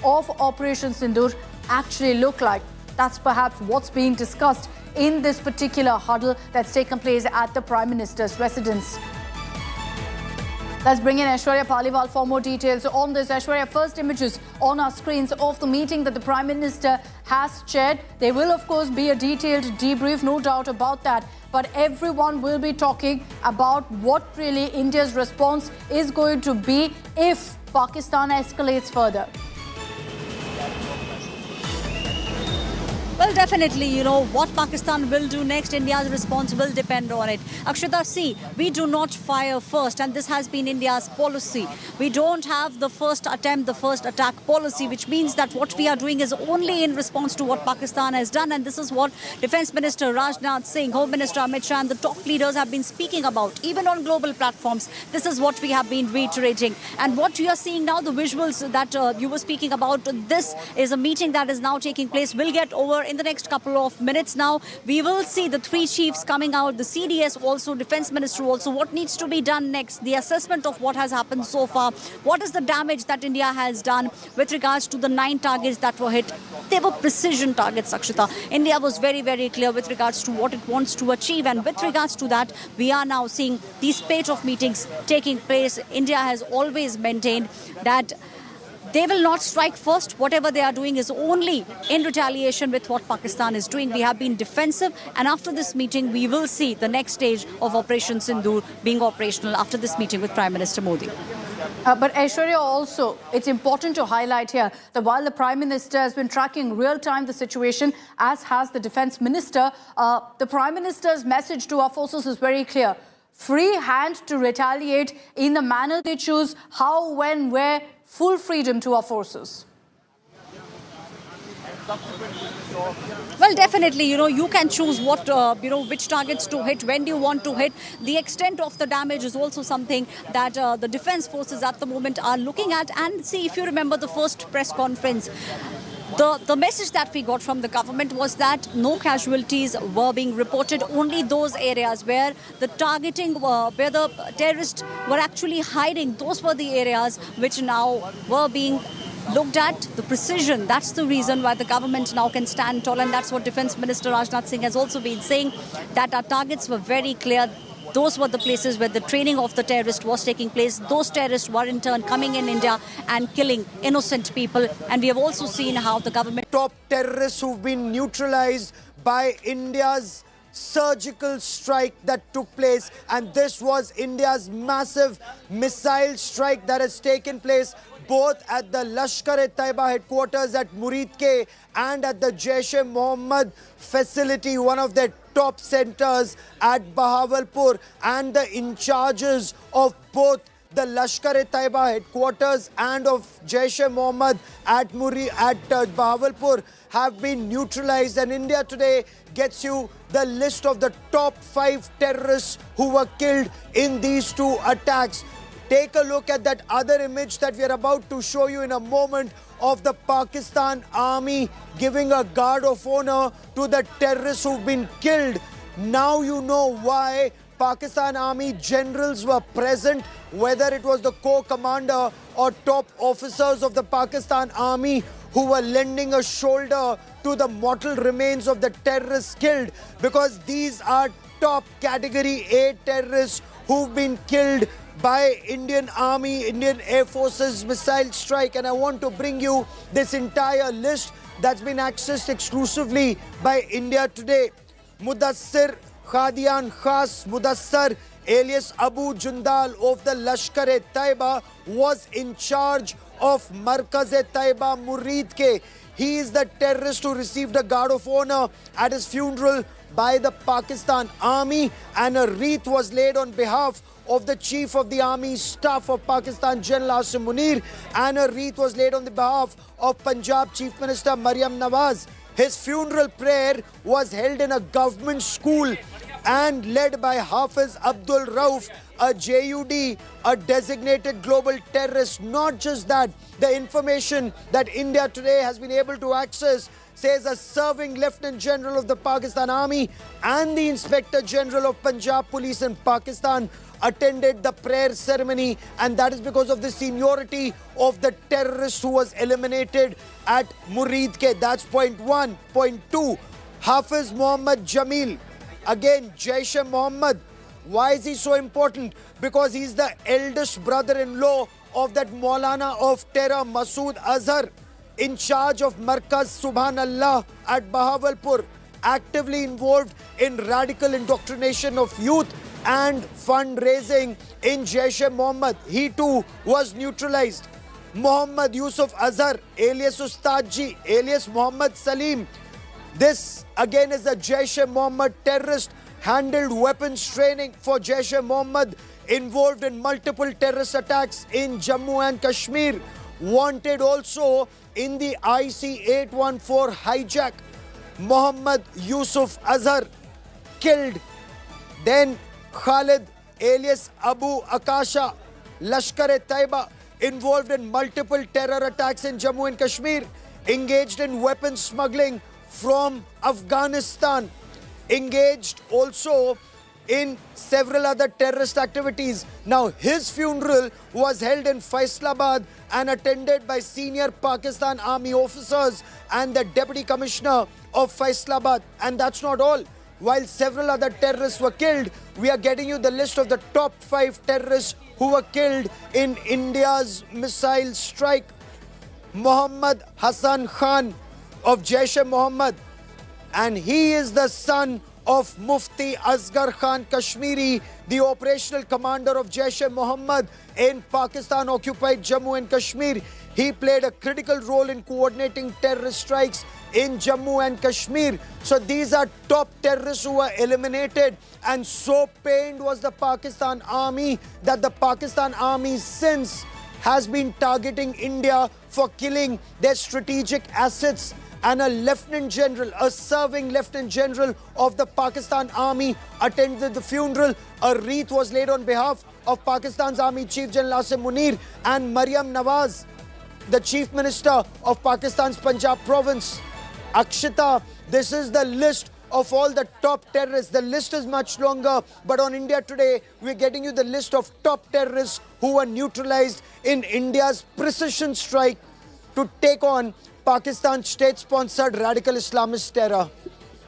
of Operation Sindur actually look like? That's perhaps what's being discussed in this particular huddle that's taken place at the Prime Minister's residence. Let's bring in Aishwarya Paliwal for more details on this. Aishwarya, first images on our screens of the meeting that the Prime Minister has chaired. There will, of course, be a detailed debrief, no doubt about that. But everyone will be talking about what really India's response is going to be if Pakistan escalates further. Well, definitely, you know, what Pakistan will do next, India's response will depend on it. Akshita, see, we do not fire first, and this has been India's policy. We don't have the first attempt, the first attack policy, which means that what we are doing is only in response to what Pakistan has done. And this is what Defence Minister Rajnath Singh, Home Minister Amit Shah, and the top leaders have been speaking about, even on global platforms. This is what we have been reiterating. And what you are seeing now, the visuals that you were speaking about, this is a meeting that is now taking place, will get over in the next couple of minutes. Now we will see the 3 chiefs coming out, the CDS also, Defence Minister also, what needs to be done next, the assessment of what has happened so far, what is the damage that India has done with regards to the 9 targets that were hit. They were precision targets, Akshita. India was very, very clear with regards to what it wants to achieve, and with regards to that, we are now seeing these spate of meetings taking place. India has always maintained that they will not strike first. Whatever they are doing is only in retaliation with what Pakistan is doing. We have been defensive, and after this meeting, we will see the next stage of Operation Sindur being operational after this meeting with Prime Minister Modi. But Aishwarya, also, it's important to highlight here that while the Prime Minister has been tracking real-time the situation, as has the Defence Minister, the Prime Minister's message to our forces is very clear. Free hand to retaliate in the manner they choose, how, when, where, full freedom to our forces. Well, definitely, you know, you can choose what, which targets to hit, when do you want to hit. The extent of the damage is also something that the defence forces at the moment are looking at. And see, if you remember the first press conference, the message that we got from the government was that no casualties were being reported, only those areas where the targeting, where the terrorists were actually hiding, those were the areas which now were being looked at. The precision, that's the reason why the government now can stand tall, and that's what Defence Minister Rajnath Singh has also been saying, that our targets were very clear. Those were the places where the training of the terrorist was taking place. Those terrorists were in turn coming in India and killing innocent people. And we have also seen how the government... Top terrorists who've been neutralized by India's surgical strike that took place. And this was India's massive missile strike that has taken place both at the Lashkar-e-Taiba headquarters at Muridke and at the Jaish-e-Mohammed facility, one of their top centers at Bahawalpur, and the in-charges of both the Lashkar-e-Taiba headquarters and of Jaish-e-Mohammed at Bahawalpur have been neutralized. And India today gets you the list of the top 5 terrorists who were killed in these 2 attacks. Take a look at that other image that we are about to show you in a moment of the Pakistan army giving a guard of honor to the terrorists who've been killed. Now you know why Pakistan army generals were present, whether it was the corps commander or top officers of the Pakistan army who were lending a shoulder to the mortal remains of the terrorists killed, because these are top category A terrorists who've been killed by Indian Army, Indian Air Force's missile strike. And I want to bring you this entire list that's been accessed exclusively by India today. Mudassir Khadian Khas Mudassar, alias Abu Jundal of the Lashkar-e-Taiba, was in charge of Markaz-e-Taiba Muridke. He is the terrorist who received a guard of honor at his funeral by the Pakistan Army, and a wreath was laid on behalf of the Chief of the Army Staff of Pakistan, General Asim Munir, and a wreath was laid on the behalf of Punjab Chief Minister Maryam Nawaz. His funeral prayer was held in a government school and led by Hafiz Abdul Rauf, a JUD, a designated global terrorist. Not just that, the information that India today has been able to access says a serving Lieutenant General of the Pakistan Army and the Inspector General of Punjab Police in Pakistan attended the prayer ceremony, and that is because of the seniority of the terrorist who was eliminated at Muridke. That's point one. Point two, Hafiz Muhammad Jamil, again Jaish-e-Mohammed. Why is he so important? Because he's the eldest brother-in-law of that Maulana of terror, Masood Azhar, in charge of Markaz Subhanallah at Bahawalpur, actively involved in radical indoctrination of youth and fundraising in Jaish-e-Mohammed. He too was neutralized. Muhammad Yusuf Azhar, alias Ustadji, alias Muhammad Salim. This again is a Jaish-e-Mohammed terrorist, handled weapons training for Jaish-e-Mohammed, involved in multiple terrorist attacks in Jammu and Kashmir, wanted also in the IC-814 hijack. Muhammad Yusuf Azhar killed. Then Khalid alias Abu Akasha, Lashkar-e-Taiba, involved in multiple terror attacks in Jammu and Kashmir, engaged in weapons smuggling from Afghanistan, engaged also in several other terrorist activities. Now his funeral was held in Faisalabad and attended by senior Pakistan Army officers and the Deputy Commissioner of Faisalabad. And that's not all. While several other terrorists were killed, we are getting you the list of the top 5 terrorists who were killed in India's missile strike. Muhammad Hassan Khan of Jaish-e-Mohammed, and he is the son of Mufti Asghar Khan Kashmiri, the operational commander of Jaish-e-Mohammed in Pakistan-occupied Jammu and Kashmir. He played a critical role in coordinating terrorist strikes in Jammu and Kashmir. So these are top terrorists who were eliminated, and so pained was the Pakistan Army that the Pakistan Army since has been targeting India for killing their strategic assets. And a Lieutenant General, a serving Lieutenant General of the Pakistan Army attended the funeral. A wreath was laid on behalf of Pakistan's Army Chief General Asim Munir and Maryam Nawaz, the Chief Minister of Pakistan's Punjab province. Akshita, this is the list of all the top terrorists. The list is much longer, but on India Today, we're getting you the list of top terrorists who were neutralized in India's precision strike to take on Pakistan's state-sponsored radical Islamist terror.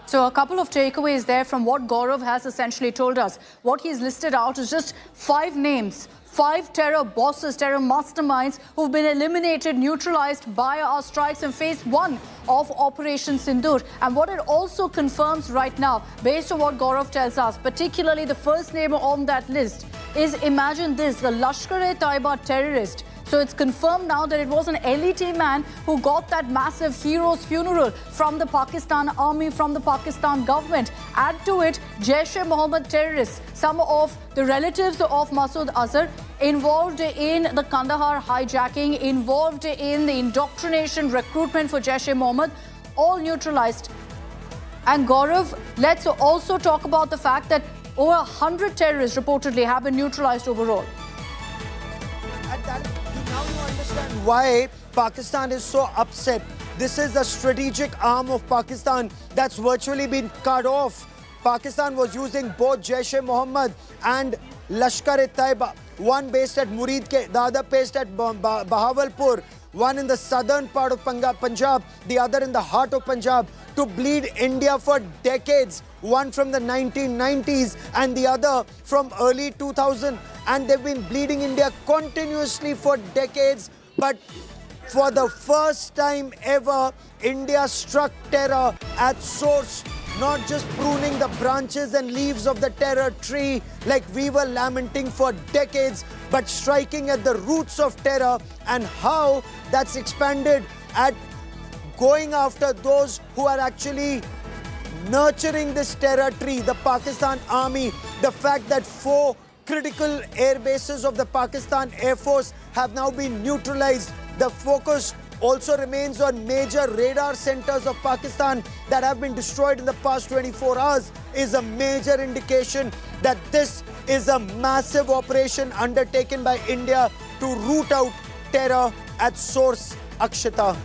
So a couple of takeaways there from what Gaurav has essentially told us. What he's listed out is just 5 names, 5 terror bosses, terror masterminds who've been eliminated, neutralized by our strikes in phase 1 of Operation Sindur. And what it also confirms right now, based on what Gaurav tells us, particularly the first name on that list is, imagine this, the Lashkar-e-Taiba terrorist. So it's confirmed now that it was an LET man who got that massive hero's funeral from the Pakistan Army, from the Pakistan government. Add to it, Jaish-e-Mohammed terrorists, some of the relatives of Masood Azhar, involved in the Kandahar hijacking, involved in the indoctrination, recruitment for Jaish-e-Mohammed, all neutralized. And Gaurav, let's also talk about the fact that over 100 terrorists reportedly have been neutralized overall. And that, now you understand why Pakistan is so upset. This is a strategic arm of Pakistan that's virtually been cut off. Pakistan was using both Jaish-e-Mohammed and Lashkar-e-Taiba, one based at Muridke, the other based at Bahawalpur, one in the southern part of Punjab, the other in the heart of Punjab, to bleed India for decades, one from the 1990s and the other from early 2000. And they've been bleeding India continuously for decades. But for the first time ever, India struck terror at source, not just pruning the branches and leaves of the terror tree like we were lamenting for decades, but striking at the roots of terror, and how that's expanded at going after those who are actually nurturing this terror tree, the Pakistan Army. The fact that 4 critical air bases of the Pakistan Air Force have now been neutralized. The focus also remains on major radar centers of Pakistan that have been destroyed in the past 24 hours, is a major indication that this is a massive operation undertaken by India to root out terror at source. Akshita.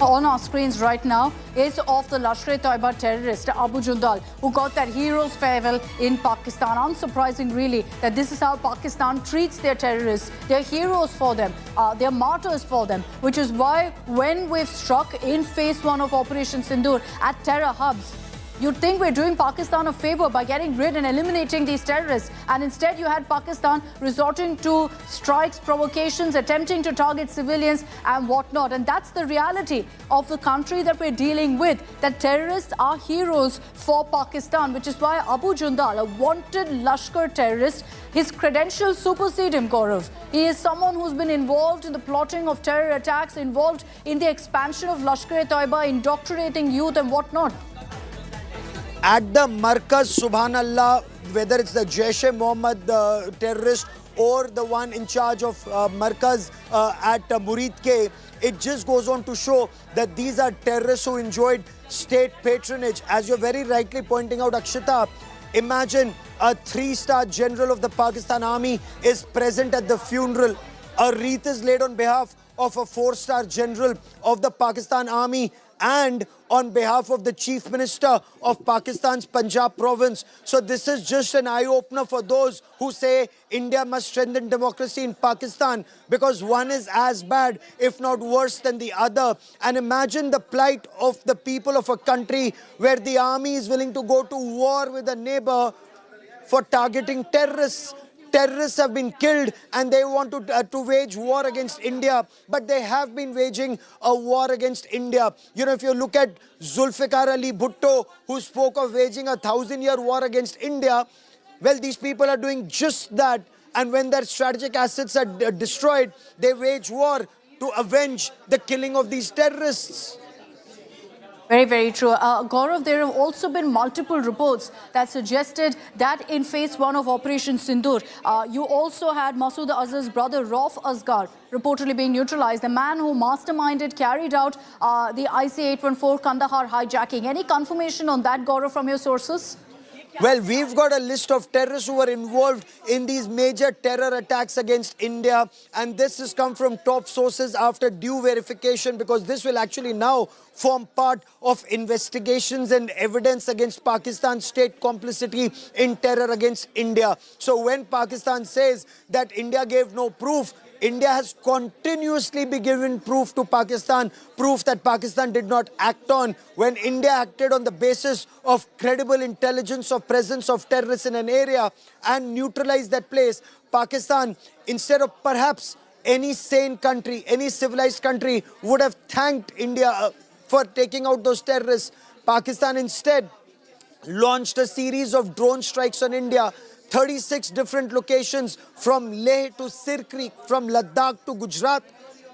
on our screens right now is of the Lashkar-e-Taiba terrorist Abu Jundal, who got that hero's farewell in Pakistan. Unsurprising, really, that this is how Pakistan treats their terrorists. They're heroes for them. They're martyrs for them, which is why when we've struck in phase 1 of Operation Sindur at terror hubs, you'd think we're doing Pakistan a favor by getting rid and eliminating these terrorists. And instead you had Pakistan resorting to strikes, provocations, attempting to target civilians and whatnot. And that's the reality of the country that we're dealing with, that terrorists are heroes for Pakistan, which is why Abu Jundal, a wanted Lashkar terrorist, his credentials supersede him, Gaurav. He is someone who's been involved in the plotting of terror attacks, involved in the expansion of Lashkar-e-Taiba, indoctrinating youth and whatnot. At the Markaz, Subhanallah, whether it's the Jaish-e-Mohammed terrorist or the one in charge of Markaz at Muridke, it just goes on to show that these are terrorists who enjoyed state patronage. As you're very rightly pointing out, Akshita, imagine a 3-star general of the Pakistan Army is present at the funeral. A wreath is laid on behalf of a 4-star general of the Pakistan Army and on behalf of the Chief Minister of Pakistan's Punjab province. So this is just an eye-opener for those who say India must strengthen democracy in Pakistan, because one is as bad, if not worse than the other. And imagine the plight of the people of a country where the army is willing to go to war with a neighbor for targeting terrorists. Terrorists have been killed and they want to wage war against India, but they have been waging a war against India. You know, if you look at Zulfikar Ali Bhutto, who spoke of waging a 1,000-year war against India, well, these people are doing just that. And when their strategic assets are destroyed, they wage war to avenge the killing of these terrorists. Very, very true. Gaurav, there have also been multiple reports that suggested that in phase 1 of Operation Sindur, you also had Masood Azhar's brother, Rauf Asghar, reportedly being neutralized, the man who masterminded, carried out the IC-814 Kandahar hijacking. Any confirmation on that, Gaurav, from your sources? Well, we've got a list of terrorists who were involved in these major terror attacks against India. And this has come from top sources after due verification, because this will actually now form part of investigations and evidence against Pakistan's state complicity in terror against India. So when Pakistan says that India gave no proof, India has continuously been given proof to Pakistan, proof that Pakistan did not act on. When India acted on the basis of credible intelligence of presence of terrorists in an area and neutralized that place, Pakistan, instead of perhaps any sane country, any civilized country, would have thanked India for taking out those terrorists. Pakistan instead launched a series of drone strikes on India. 36 different locations from Leh to Sir Creek, from Ladakh to Gujarat.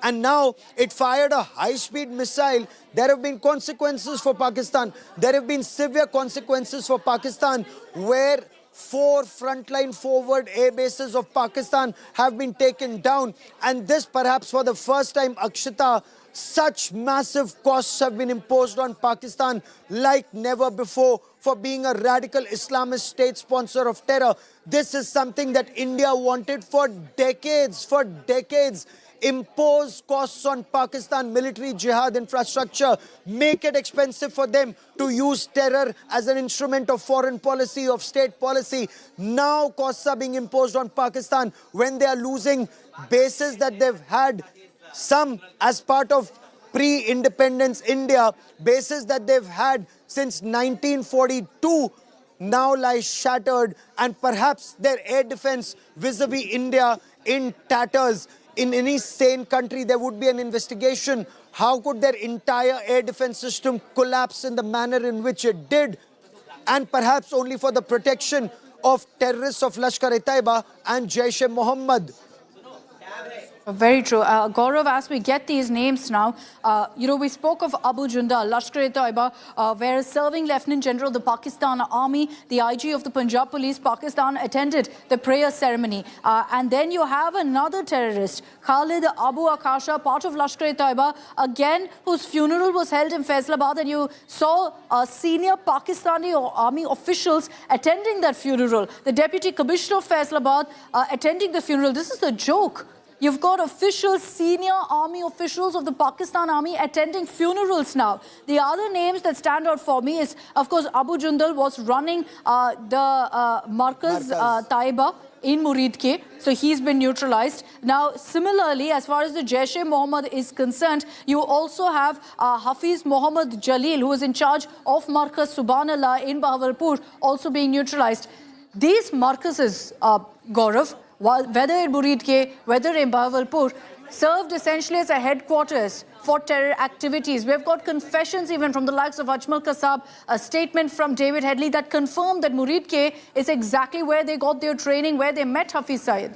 And now it fired a high-speed missile. There have been consequences for Pakistan. There have been severe consequences for Pakistan, where 4 frontline forward air bases of Pakistan have been taken down. And this perhaps for the first time, Akshita, such massive costs have been imposed on Pakistan like never before for being a radical Islamist state sponsor of terror. This is something that India wanted for decades, Impose costs on Pakistan military jihad infrastructure, make it expensive for them to use terror as an instrument of foreign policy, of state policy. Now costs are being imposed on Pakistan when they are losing bases that they've had, some as part of pre-independence India, bases that they've had since 1942 now lie shattered, and perhaps their air defense vis-a-vis India in tatters. In any sane country, there would be an investigation. How could their entire air defense system collapse in the manner in which it did? And perhaps only for the protection of terrorists of Lashkar-e-Taiba and Jaish-e-Mohammed. Very true. Gaurav, as we get these names now, we spoke of Abu Jundal, Lashkar-e-Taiba, where a serving Lieutenant General of the Pakistan Army, the IG of the Punjab Police, Pakistan, attended the prayer ceremony. And then you have another terrorist, Khalid Abu Akasha, part of Lashkar-e-Taiba, again, whose funeral was held in Faisalabad, and you saw senior Pakistani army officials attending that funeral. The Deputy Commissioner of Faisalabad attending the funeral. This is a joke. You've got officials, senior army officials of the Pakistan army attending funerals now. The other names that stand out for me is, of course, Abu Jundal was running the Markaz Taiba in Muridke, so he's been neutralized. Now, similarly, as far as the Jaish-e-Mohammed is concerned, you also have Hafiz Mohammed Jalil, who is in charge of Markaz Subhanallah in Bahawalpur, also being neutralized. These Markazes, Gaurav, whether in Muridke, whether in Bahawalpur, served essentially as a headquarters for terror activities. We've got confessions even from the likes of Ajmal Kasab, a statement from David Headley that confirmed that Muridke is exactly where they got their training, where they met Hafiz Saeed.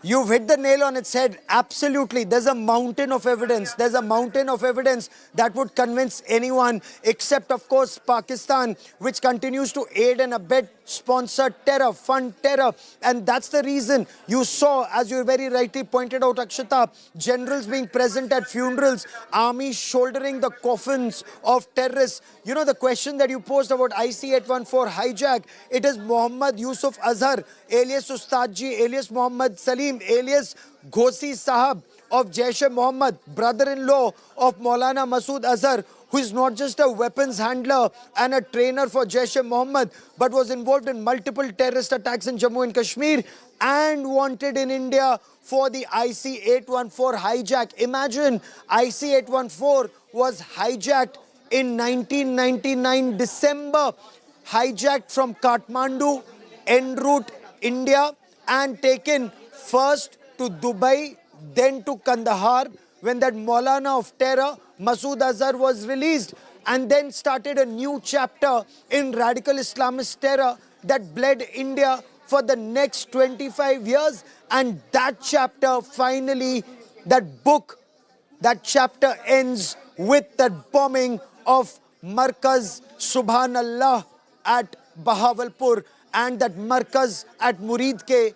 You've hit the nail on its head. Absolutely. There's a mountain of evidence. There's a mountain of evidence that would convince anyone except, of course, Pakistan, which continues to aid and abet, sponsor terror, fund terror. And that's the reason you saw, as you very rightly pointed out, Akshata, generals being present at funerals, army shouldering the coffins of terrorists. You know, the question that you posed about IC-814 hijack, it is Muhammad Yusuf Azhar, alias Ustadji, alias Muhammad Salim, alias Ghosi Sahab of Jaish-e-Mohammed, brother-in-law of Maulana Masood Azhar, who is not just a weapons handler and a trainer for Jaish-e-Mohammed, but was involved in multiple terrorist attacks in Jammu and Kashmir and wanted in India for the IC-814 hijack. Imagine, IC-814 was hijacked in 1999 December, hijacked from Kathmandu, en route India, and taken first to Dubai, then to Kandahar, when that Maulana of terror, Masood Azhar, was released, and then started a new chapter in radical Islamist terror that bled India for the next 25 years. And that chapter finally, that book, that chapter ends with that bombing of Markaz Subhanallah at Bahawalpur and that Markaz at Muridke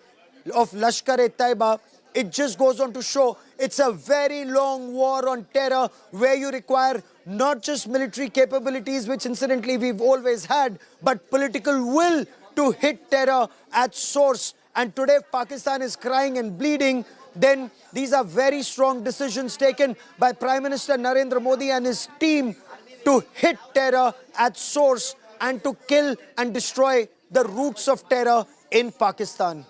of Lashkar-e-Taiba. It just goes on to show it's a very long war on terror where you require not just military capabilities, which incidentally we've always had, but political will to hit terror at source. And today Pakistan is crying and bleeding. Then these are very strong decisions taken by Prime Minister Narendra Modi and his team to hit terror at source and to kill and destroy the roots of terror in Pakistan.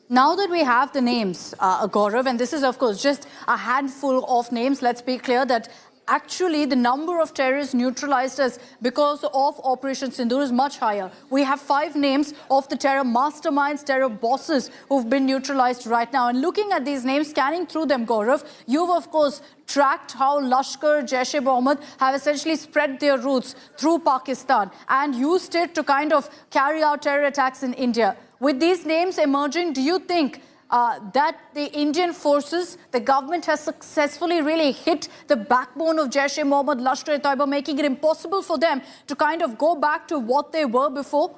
Now that we have the names, Gaurav, and this is, of course, just a handful of names, let's be clear that actually the number of terrorists neutralized as because of Operation Sindur is much higher. We have 5 names of the terror masterminds, terror bosses who've been neutralized right now. And looking at these names, scanning through them, Gaurav, you've, of course, tracked how Lashkar, Jaish-e-Mohammed have essentially spread their roots through Pakistan and used it to kind of carry out terror attacks in India. With these names emerging, do you think that the Indian forces, the government has successfully really hit the backbone of Jaish-e-Mohammed, Lashkar-e-Taiba, making it impossible for them to kind of go back to what they were before?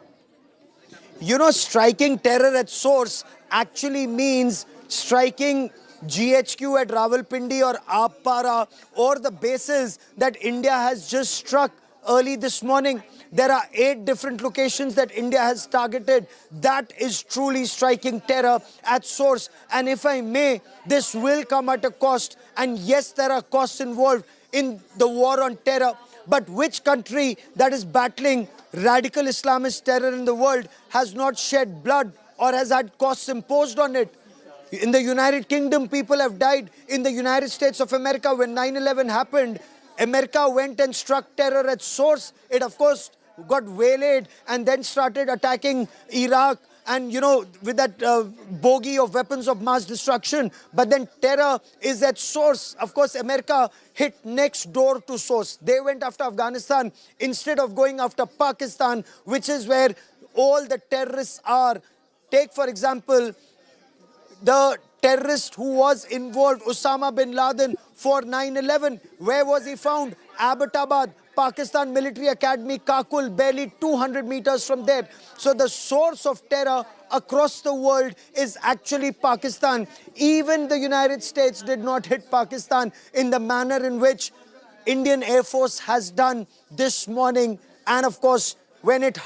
You know, striking terror at source actually means striking GHQ at Rawalpindi or Appara or the bases that India has just struck early this morning. There are 8 different locations that India has targeted. That is truly striking terror at source. And if I may, this will come at a cost. And yes, there are costs involved in the war on terror. But which country that is battling radical Islamist terror in the world has not shed blood or has had costs imposed on it? In the United Kingdom, people have died. In the United States of America, when 9/11 happened, America went and struck terror at source. It, of course, got waylaid and then started attacking Iraq and, you know, with that bogey of weapons of mass destruction. But then terror is at source. Of course, America hit next door to source. They went after Afghanistan instead of going after Pakistan, which is where all the terrorists are. Take, for example, the terrorist who was involved, Osama bin Laden, for 9/11. Where was he found? Abbottabad, Pakistan Military Academy, Kakul, barely 200 meters from there. So the source of terror across the world is actually Pakistan. Even the United States did not hit Pakistan in the manner in which Indian Air Force has done this morning. And of course, when it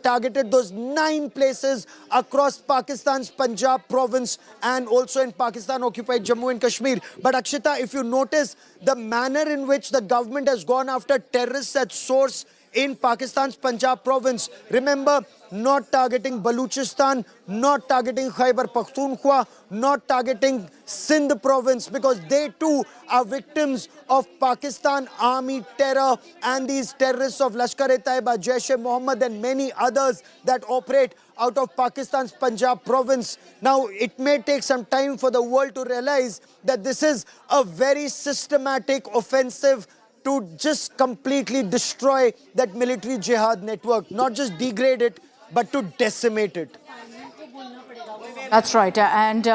targeted those 9 places across Pakistan's Punjab province and also in Pakistan-occupied Jammu and Kashmir. But Akshita, if you notice the manner in which the government has gone after terrorists at source in Pakistan's Punjab province, remember, not targeting Baluchistan, not targeting Khyber Pakhtunkhwa, not targeting Sindh province, because they too are victims of Pakistan army terror and these terrorists of Lashkar-e-Taiba, Jaish-e-Mohammed and many others that operate out of Pakistan's Punjab province. Now, it may take some time for the world to realize that this is a very systematic offensive to just completely destroy that military jihad network, not just degrade it, but to decimate it. That's right. And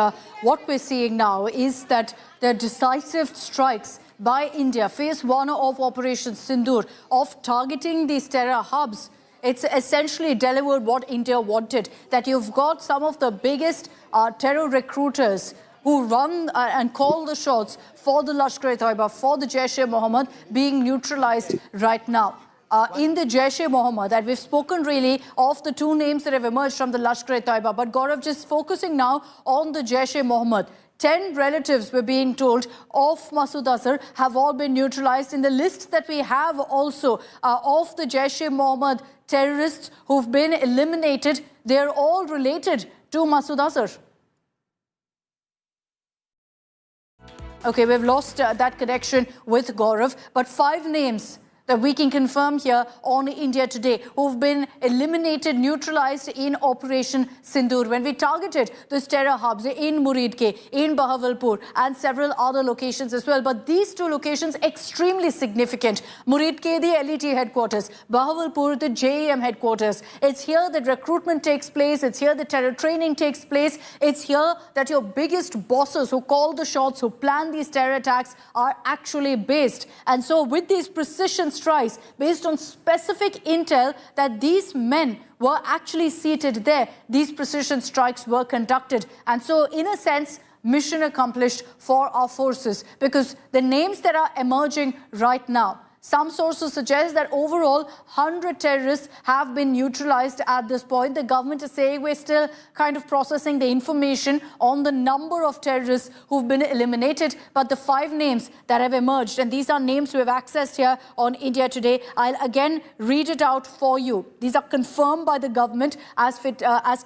what we're seeing now is that the decisive strikes by India, phase 1 of Operation Sindur, of targeting these terror hubs, it's essentially delivered what India wanted, that you've got some of the biggest terror recruiters who run and call the shots for the Lashkar-e-Taiba, for the Jaish-e-Mohammed, being neutralized right now. In the Jaish-e-Mohammed, that we've spoken really of the 2 names that have emerged from the Lashkar-e-Taiba, but Gaurav, just focusing now on the Jaish-e-Mohammed. 10 relatives, we're being told, of Masood Azhar have all been neutralized. In the list that we have also of the Jaish-e-Mohammed terrorists who've been eliminated, they're all related to Masood Azhar. Okay, we've lost that connection with Gaurav, but 5 names that we can confirm here on India Today who've been eliminated, neutralized in Operation Sindur. When we targeted those terror hubs in Muridke, in Bahawalpur and several other locations as well. But these 2 locations extremely significant. Muridke, the LET headquarters. Bahawalpur, the JEM headquarters. It's here that recruitment takes place. It's here that terror training takes place. It's here that your biggest bosses who call the shots, who plan these terror attacks are actually based. And so with these precision strikes based on specific intel that these men were actually seated there, these precision strikes were conducted. And so in a sense, mission accomplished for our forces, because the names that are emerging right now, some sources suggest that overall 100 terrorists have been neutralized at this point. The government is saying we're still kind of processing the information on the number of terrorists who've been eliminated. But the 5 names that have emerged, and these are names we have accessed here on India Today, I'll again read it out for you. These are confirmed by the government as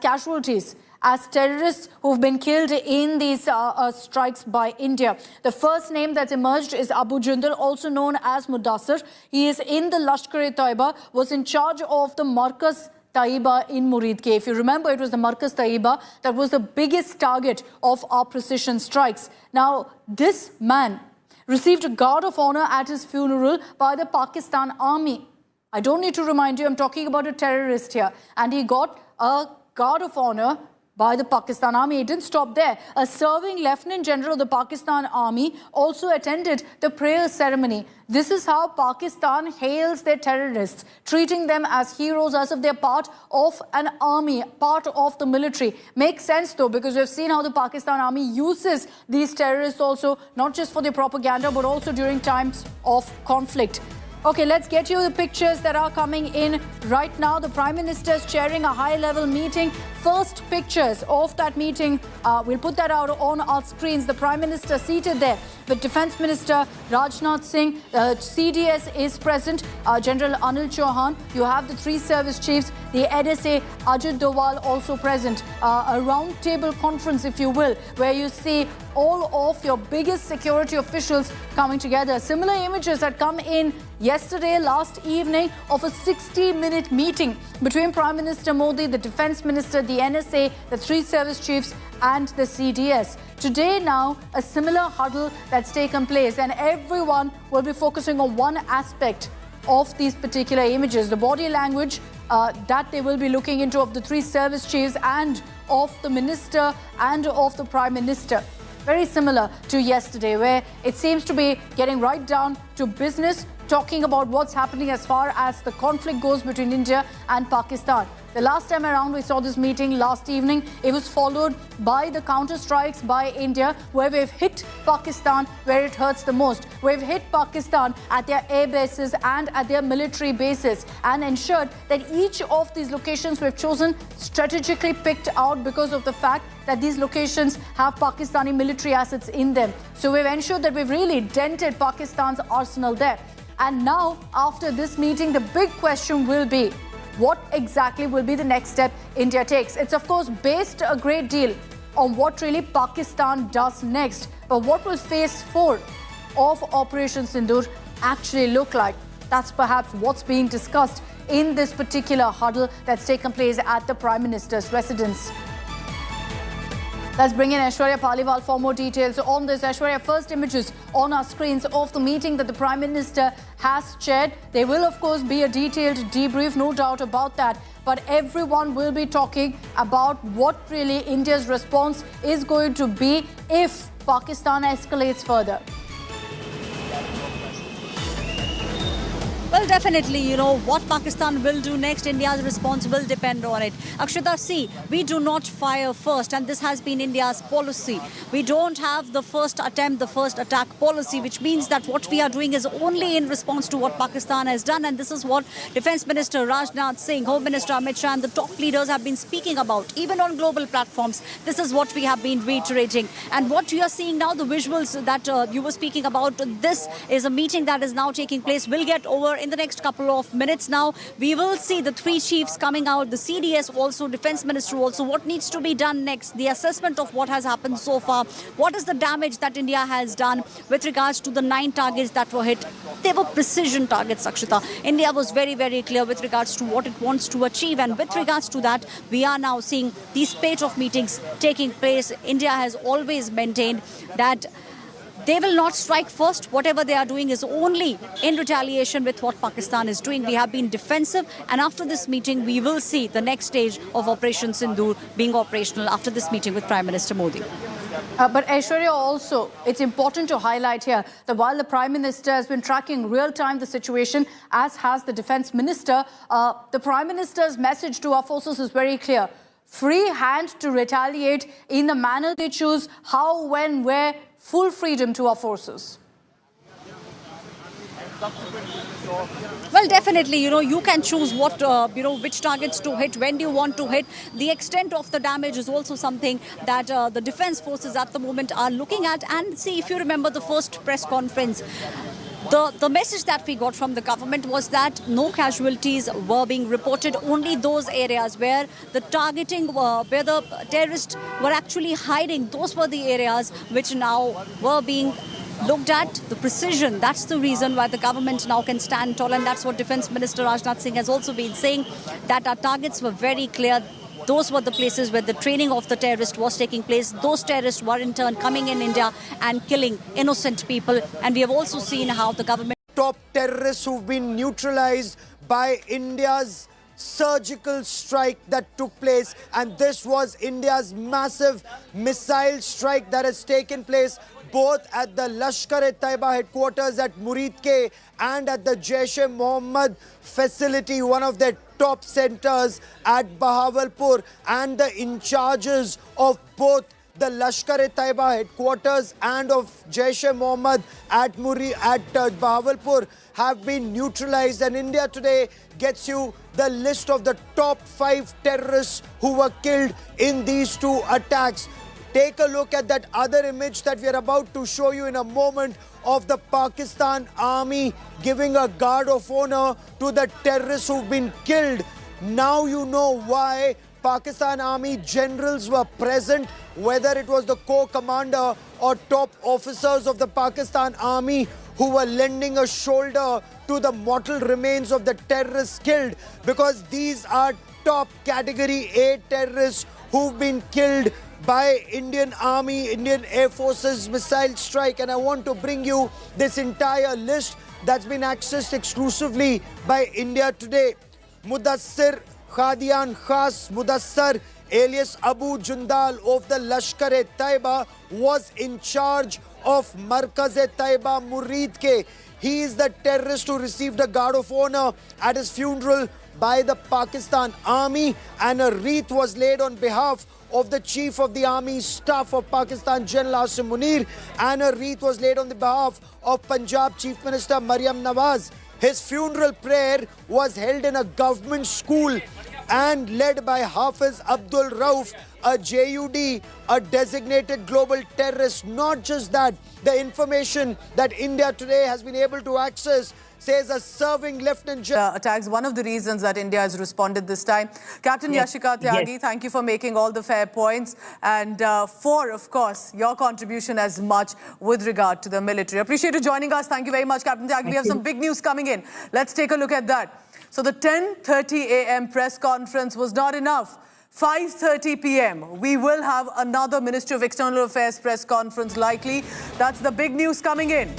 casualties, as terrorists who've been killed in these strikes by India. The first name that's emerged is Abu Jundal, also known as Mudassir. He is in the Lashkar-e-Taiba, was in charge of the Markaz Taiba in Muridke. If you remember, it was the Markaz Taiba that was the biggest target of our precision strikes. Now, this man received a guard of honor at his funeral by the Pakistan army. I don't need to remind you, I'm talking about a terrorist here. And he got a guard of honor by the Pakistan army. It didn't stop there. A serving Lieutenant General of the Pakistan army also attended the prayer ceremony. This is how Pakistan hails their terrorists, treating them as heroes, as if they're part of an army, part of the military. Makes sense though, because we've seen how the Pakistan army uses these terrorists also, not just for their propaganda, but also during times of conflict. Okay, let's get you the pictures that are coming in right now. The Prime Minister is chairing a high-level meeting. First pictures of that meeting, we'll put that out on our screens. The Prime Minister seated there with Defence Minister Rajnath Singh. CDS is present, General Anil Chauhan. You have the 3 service chiefs, the NSA, Ajit Doval also present. A round-table conference, if you will, where you see all of your biggest security officials coming together. Similar images had come in yesterday, last evening, of a 60-minute meeting between Prime Minister Modi, the Defence Minister, the NSA, the 3 service chiefs and the CDS. Today now, a similar huddle that's taken place, and everyone will be focusing on one aspect of these particular images, the body language that they will be looking into of the 3 service chiefs and of the minister and of the Prime Minister. Very similar to yesterday, where it seems to be getting right down to business, talking about what's happening as far as the conflict goes between India and Pakistan. The last time around we saw this meeting last evening. It was followed by the counter-strikes by India, where we've hit Pakistan where it hurts the most. We've hit Pakistan at their air bases and at their military bases and ensured that each of these locations we've chosen strategically picked out because of the fact that these locations have Pakistani military assets in them. So we've ensured that we've really dented Pakistan's arsenal there. And now, after this meeting, the big question will be, what exactly will be the next step India takes? It's of course based a great deal on what really Pakistan does next. But what will phase 4 of Operation Sindur actually look like? That's perhaps what's being discussed in this particular huddle that's taken place at the Prime Minister's residence. Let's bring in Aishwarya Paliwal for more details on this. Aishwarya, first images on our screens of the meeting that the Prime Minister has chaired. There will, of course, be a detailed debrief, no doubt about that. But everyone will be talking about what really India's response is going to be if Pakistan escalates further. Well, definitely, you know, what Pakistan will do next, India's response will depend on it. Akshita, see, we do not fire first, and this has been India's policy. We don't have the first attempt, the first attack policy, which means that what we are doing is only in response to what Pakistan has done. And this is what Defence Minister Rajnath Singh, Home Minister Amit Shah and the top leaders have been speaking about. Even on global platforms, this is what we have been reiterating. And what you are seeing now, the visuals that you were speaking about, this is a meeting that is now taking place, will get over in the next couple of minutes. Now we will see the 3 chiefs coming out, the CDS also, Defence Minister also, what needs to be done next, the assessment of what has happened so far, what is the damage that India has done with regards to the 9 targets that were hit. They were precision targets, Akshita. India was very, very clear with regards to what it wants to achieve, and with regards to that, we are now seeing these spate of meetings taking place. India has always maintained that they will not strike first. Whatever they are doing is only in retaliation with what Pakistan is doing. We have been defensive, and after this meeting, we will see the next stage of Operation Sindur being operational after this meeting with Prime Minister Modi. But Aishwarya, also, it's important to highlight here that while the Prime Minister has been tracking real-time the situation, as has the Defence Minister, the Prime Minister's message to our forces is very clear. Free hand to retaliate in the manner they choose, how, when, where, full freedom to our forces. Well, definitely, you know, you can choose what, which targets to hit, when do you want to hit. The extent of the damage is also something that the defence forces at the moment are looking at. And see, if you remember the first press conference, the message that we got from the government was that no casualties were being reported, only those areas where the targeting, where the terrorists were actually hiding, those were the areas which now were being looked at. The precision, that's the reason why the government now can stand tall, and that's what Defence Minister Rajnath Singh has also been saying, that our targets were very clear. Those were the places where the training of the terrorist was taking place. Those terrorists were in turn coming in India and killing innocent people. And we have also seen how the government... Top terrorists who've been neutralized by India's surgical strike that took place. And this was India's massive missile strike that has taken place both at the Lashkar-e-Taiba headquarters at Muridke and at the Jaish-e-Mohammed facility, one of their top centers at Bahawalpur, and the in-charges of both the Lashkar-e-Taiba headquarters and of Jaish-e-Mohammed at Bahawalpur have been neutralized. And India today gets you the list of the top 5 terrorists who were killed in these 2 attacks. Take a look at that other image that we are about to show you in a moment of the Pakistan army giving a guard of honor to the terrorists who've been killed. Now you know why Pakistan army generals were present, whether it was the corps commander or top officers of the Pakistan army who were lending a shoulder to the mortal remains of the terrorists killed, because these are top category A terrorists who've been killed by Indian Army, Indian Air Force's missile strike. And I want to bring you this entire list that's been accessed exclusively by India Today. Mudassir Khadian Khas Mudassar, alias Abu Jundal of the Lashkar-e-Taiba, was in charge of Markaz-e-Taiba Muridke. He is the terrorist who received a guard of honor at his funeral by the Pakistan Army, and a wreath was laid on behalf of the Chief of the Army Staff of Pakistan, General Asim Munir, and a wreath was laid on the behalf of Punjab Chief Minister Maryam Nawaz. His funeral prayer was held in a government school and led by Hafiz Abdul Rauf, a JUD, a designated global terrorist. Not just that, the information that India today has been able to access says a serving Lieutenant General attacks. One of the reasons that India has responded this time. Captain Yashika Tyagi, thank you for making all the fair points and for, of course, your contribution as much with regard to the military. Appreciate you joining us. Thank you very much, Captain Tyagi. We have some big news coming in. Let's take a look at that. So the 10:30 a.m. press conference was not enough. 5:30 p.m. we will have another Ministry of External Affairs press conference likely. That's the big news coming in.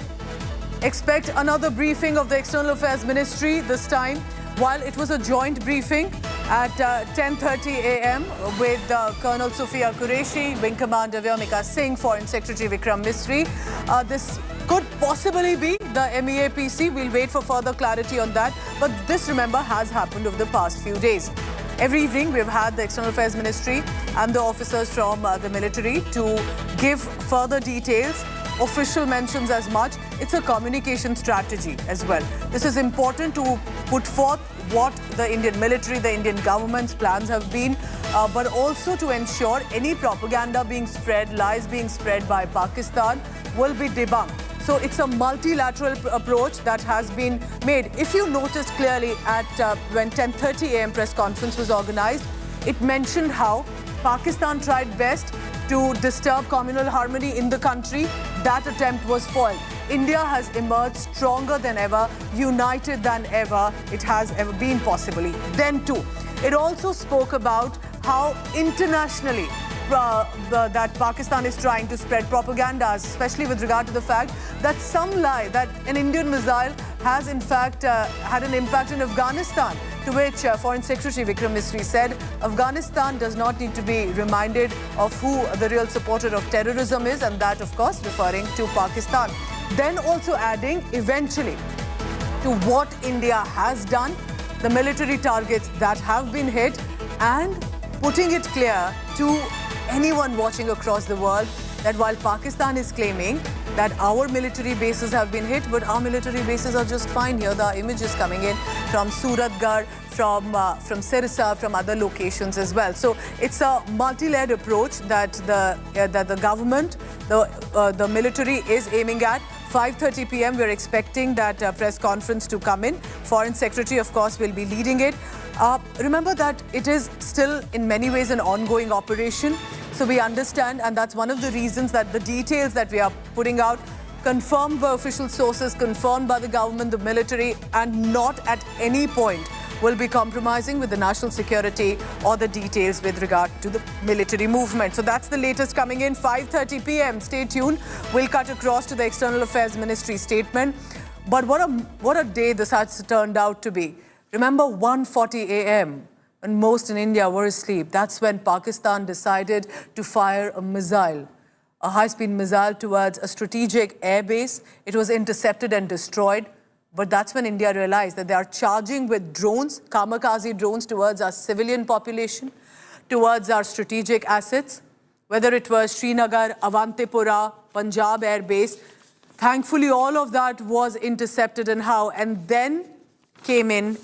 Expect another briefing of the External Affairs Ministry this time, while it was a joint briefing at 10:30 a.m. with Colonel Sufia Qureshi, Wing Commander Vyomika Singh, Foreign Secretary Vikram Misri. This could possibly be the MEAPC. We'll wait for further clarity on that. But this, remember, has happened over the past few days. Every evening, we've had the External Affairs Ministry and the officers from the military to give further details, official mentions as much. It's a communication strategy as well. This is important to put forth what the Indian military, the Indian government's plans have been, but also to ensure any propaganda being spread, lies being spread by Pakistan will be debunked. So it's a multilateral approach that has been made. If you noticed clearly at when 10:30 a.m. press conference was organized, it mentioned how Pakistan tried best to disturb communal harmony in the country. That attempt was foiled. India has emerged stronger than ever, united than ever it has ever been possibly. Then too, it also spoke about how internationally that Pakistan is trying to spread propaganda, especially with regard to the fact that some lie that an Indian missile has in fact had an impact in Afghanistan, to which Foreign Secretary Vikram Misri said Afghanistan does not need to be reminded of who the real supporter of terrorism is, and that, of course, referring to Pakistan. Then also adding eventually to what India has done, the military targets that have been hit, and putting it clear to anyone watching across the world that while Pakistan is claiming that our military bases have been hit, but our military bases are just fine. Here there are images coming in from Suratgarh, from Sirsa, from other locations as well. So it's a multi-layered approach that the government, the military is aiming at. 5:30 p.m. we're expecting that press conference to come in. Foreign Secretary, of course, will be leading it. Remember that it is still in many ways an ongoing operation. So we understand, and that's one of the reasons that the details that we are putting out confirmed by official sources, confirmed by the government, the military, and not at any point will be compromising with the national security or the details with regard to the military movement. So that's the latest coming in. 5:30 p.m. Stay tuned. We'll cut across to the External Affairs Ministry statement. But what a day this has turned out to be. Remember 1:40 a.m. when most in India were asleep. That's when Pakistan decided to fire a missile, a high-speed missile towards a strategic airbase. It was intercepted and destroyed. But that's when India realized that they are charging with drones, kamikaze drones, towards our civilian population, towards our strategic assets, whether it was Srinagar, Avantipura, Punjab Airbase. Thankfully, all of that was intercepted and then came in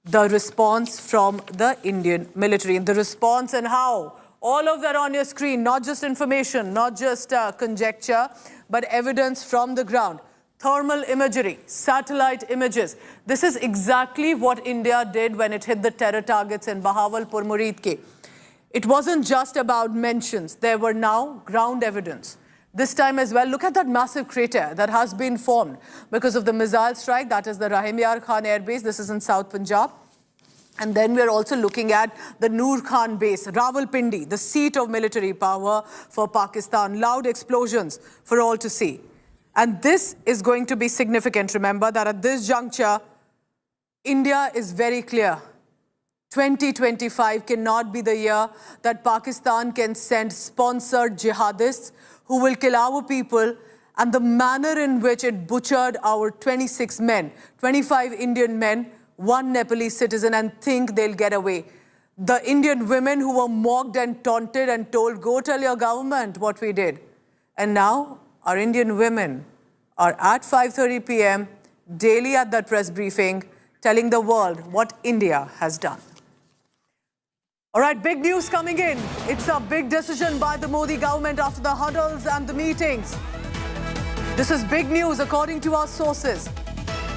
the response from the Indian military. And the response and how, all of that on your screen, not just information, not just conjecture, but evidence from the ground. Thermal imagery, satellite images. This is exactly what India did when it hit the terror targets in Bahawalpur, Muridke. It wasn't just about mentions. There were now ground evidence. This time as well, look at that massive crater that has been formed because of the missile strike. That is the Nur Khan Airbase. This is in South Punjab. And then we're also looking at the Nur Khan base, Rawalpindi, the seat of military power for Pakistan. Loud explosions for all to see. And this is going to be significant. Remember that at this juncture, India is very clear. 2025 cannot be the year that Pakistan can send sponsored jihadists who will kill our people and the manner in which it butchered our 26 men, 25 Indian men, 1 Nepalese citizen, and think they'll get away. The Indian women who were mocked and taunted and told, go tell your government what we did. And now our Indian women are at 5:30 p.m. daily at that press briefing, telling the world what India has done. All right, big news coming in. It's a big decision by the Modi government after the huddles and the meetings. This is big news according to our sources.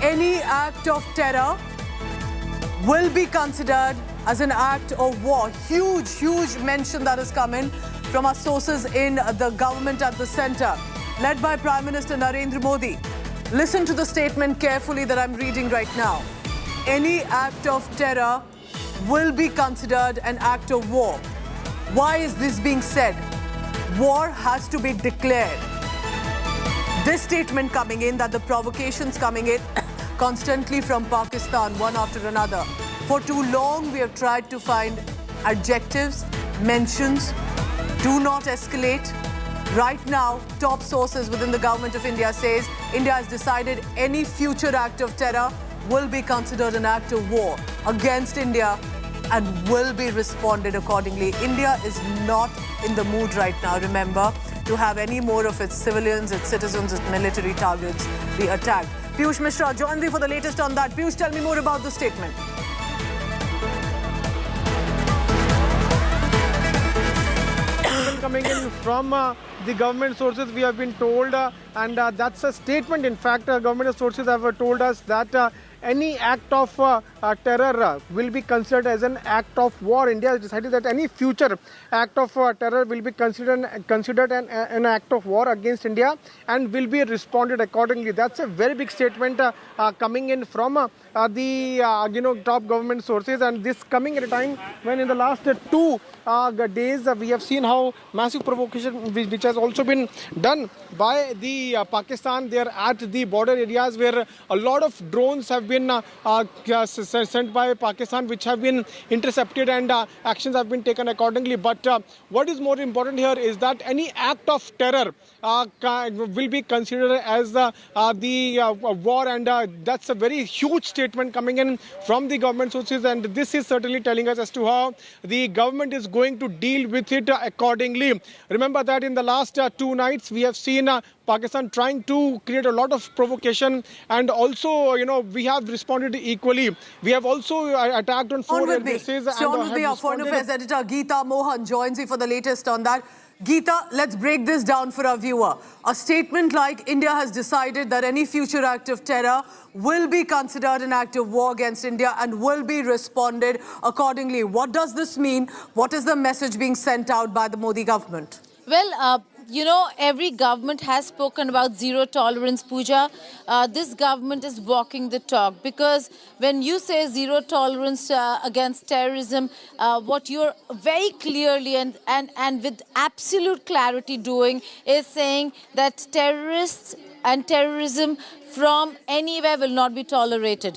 Any act of terror will be considered as an act of war. Huge mention that has come in from our sources in the government at the center, led by Prime Minister Narendra Modi. Listen to the statement carefully that I'm reading right now. Any act of terror will be considered an act of war. Why is this being said? War has to be declared. This statement coming in, that the provocations coming in constantly from Pakistan, one after another. For too long, we have tried to find adjectives, mentions, do not escalate. Right now, top sources within the government of India says India has decided any future act of terror will be considered an act of war against India and will be responded accordingly. India is not in the mood right now, remember, to have any more of its civilians, its citizens, its military targets be attacked. Piyush Mishra joins me for the latest on that. Piyush, tell me more about the statement. Coming in from the government sources, we have been told, and that's a statement. In fact, government sources have told us that any act of terror will be considered as an act of war. India has decided that any future act of terror will be considered an act of war against India and will be responded accordingly. That's a very big statement coming in from the top government sources, and this coming at a time when in the last 2 days we have seen how massive provocation which has also been done by the Pakistan there at the border areas, where a lot of drones have been sent by Pakistan, which have been intercepted, and actions have been taken accordingly. But what is more important here is that any act of terror will be considered as the war, and that's a very huge statement coming in from the government sources, and this is certainly telling us as to how the government is going to deal with it accordingly. Remember that in the last 2 nights we have seen Pakistan trying to create a lot of provocation, and also, we have responded equally. We have also attacked on 4 airbases. Sean with me, our foreign affairs editor Geeta Mohan joins me for the latest on that. Geeta, let's break this down for our viewer. A statement like India has decided that any future act of terror will be considered an act of war against India and will be responded accordingly. What does this mean? What is the message being sent out by the Modi government? Well, every government has spoken about zero tolerance, Pooja. This government is walking the talk, because when you say zero tolerance against terrorism, what you're very clearly and with absolute clarity doing is saying that terrorists and terrorism from anywhere will not be tolerated.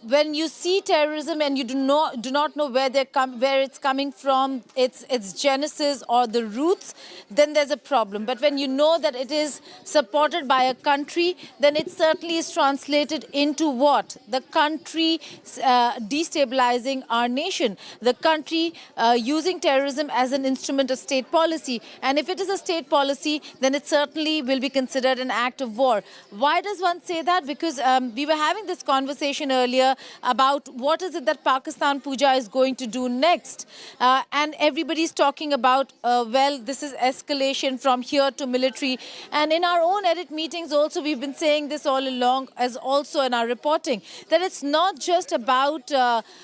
When you see terrorism and you do not know where it's coming from, its genesis or the roots, then there's a problem. But when you know that it is supported by a country, then it certainly is translated into what? The country destabilizing our nation, the country using terrorism as an instrument of state policy. And if it is a state policy, then it certainly will be considered an act of war. Why does one say that? Because we were having this conversation earlier about what is it that Pakistan, Pooja, is going to do next. And everybody's talking about, this is escalation from here to military. And in our own edit meetings also, we've been saying this all along, as also in our reporting, that it's not just about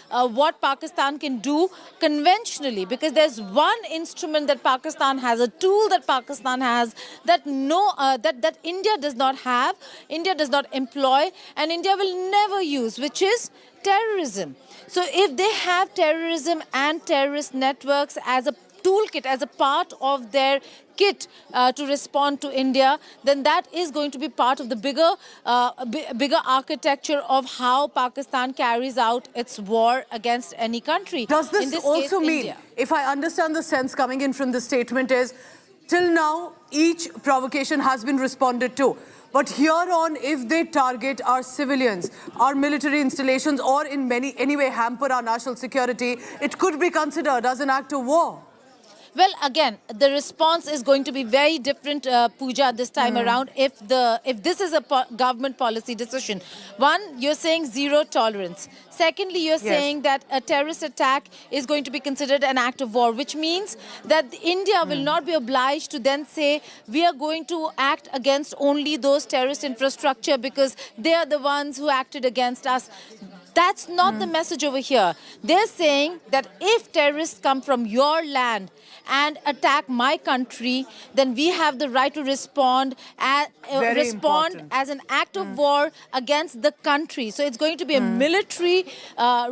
what Pakistan can do conventionally, because there's one instrument that Pakistan has, a tool that Pakistan has that that India does not have, India does not employ, and India will never use, which is terrorism. So if they have terrorism and terrorist networks as a toolkit, as a part of their kit to respond to India, then that is going to be part of the bigger architecture of how Pakistan carries out its war against any country. Does this also mean, if I understand the sense coming in from the statement, is till now, each provocation has been responded to. But here on, if they target our civilians, our military installations, or in any way hamper our national security, it could be considered as an act of war. Well, again, the response is going to be very different, Pooja, this time around. If this is a government policy decision, one, you're saying zero tolerance. Secondly, you're saying that a terrorist attack is going to be considered an act of war, which means that India will not be obliged to then say we are going to act against only those terrorist infrastructure because they are the ones who acted against us. That's not the message over here. They're saying that if terrorists come from your land and attack my country, then we have the right to respond as an act of war against the country. So it's going to be a military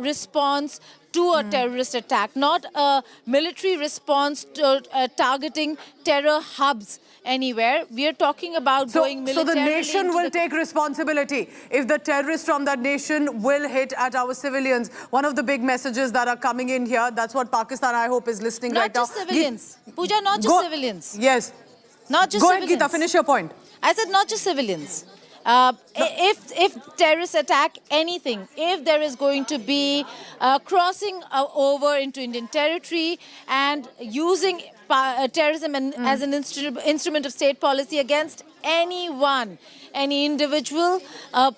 response to a terrorist attack, not a military response to targeting terror hubs anywhere. We are talking about going militarily. So the nation will take responsibility if the terrorists from that nation will hit at our civilians. One of the big messages that are coming in here, that's what Pakistan, I hope, is listening right now. Not just civilians. Pooja, not just civilians. Yes. Not just Go civilians. ahead, Geeta, finish your point. I said not just civilians. If terrorists attack anything, if there is going to be crossing over into Indian territory and using terrorism as an instrument of state policy against anyone, any individual,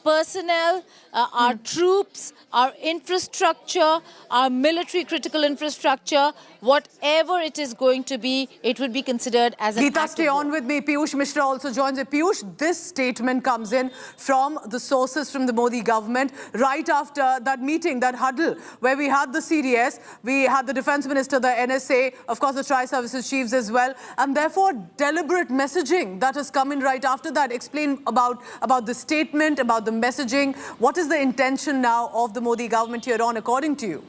personnel, our troops, our infrastructure, our military critical infrastructure, whatever it is going to be, it would be considered as an act of war. Geeta, stay on with me. Piyush Mishra also joins me. Piyush, this statement comes in from the sources from the Modi government right after that meeting, that huddle, where we had the CDS, we had the Defence Minister, the NSA, of course the Tri-Services Chiefs as well, and therefore deliberate messaging that has come in right after that. Explain about the statement, about the messaging. What is the intention now of the Modi government here on, according to you?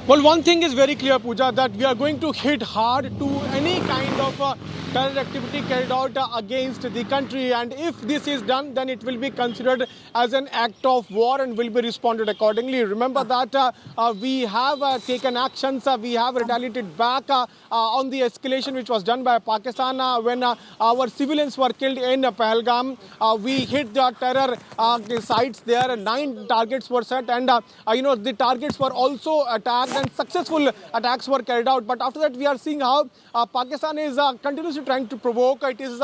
Well, one thing is very clear, Pooja, that we are going to hit hard to any kind of terror activity carried out against the country. And if this is done, then it will be considered as an act of war and will be responded accordingly. Remember that we have taken actions, we have retaliated back on the escalation which was done by Pakistan when our civilians were killed in Pahalgam. We hit the terror sites there, 9 targets were set, and the targets were also attacked and successful attacks were carried out. But after that, we are seeing how Pakistan is continuously trying to provoke. It is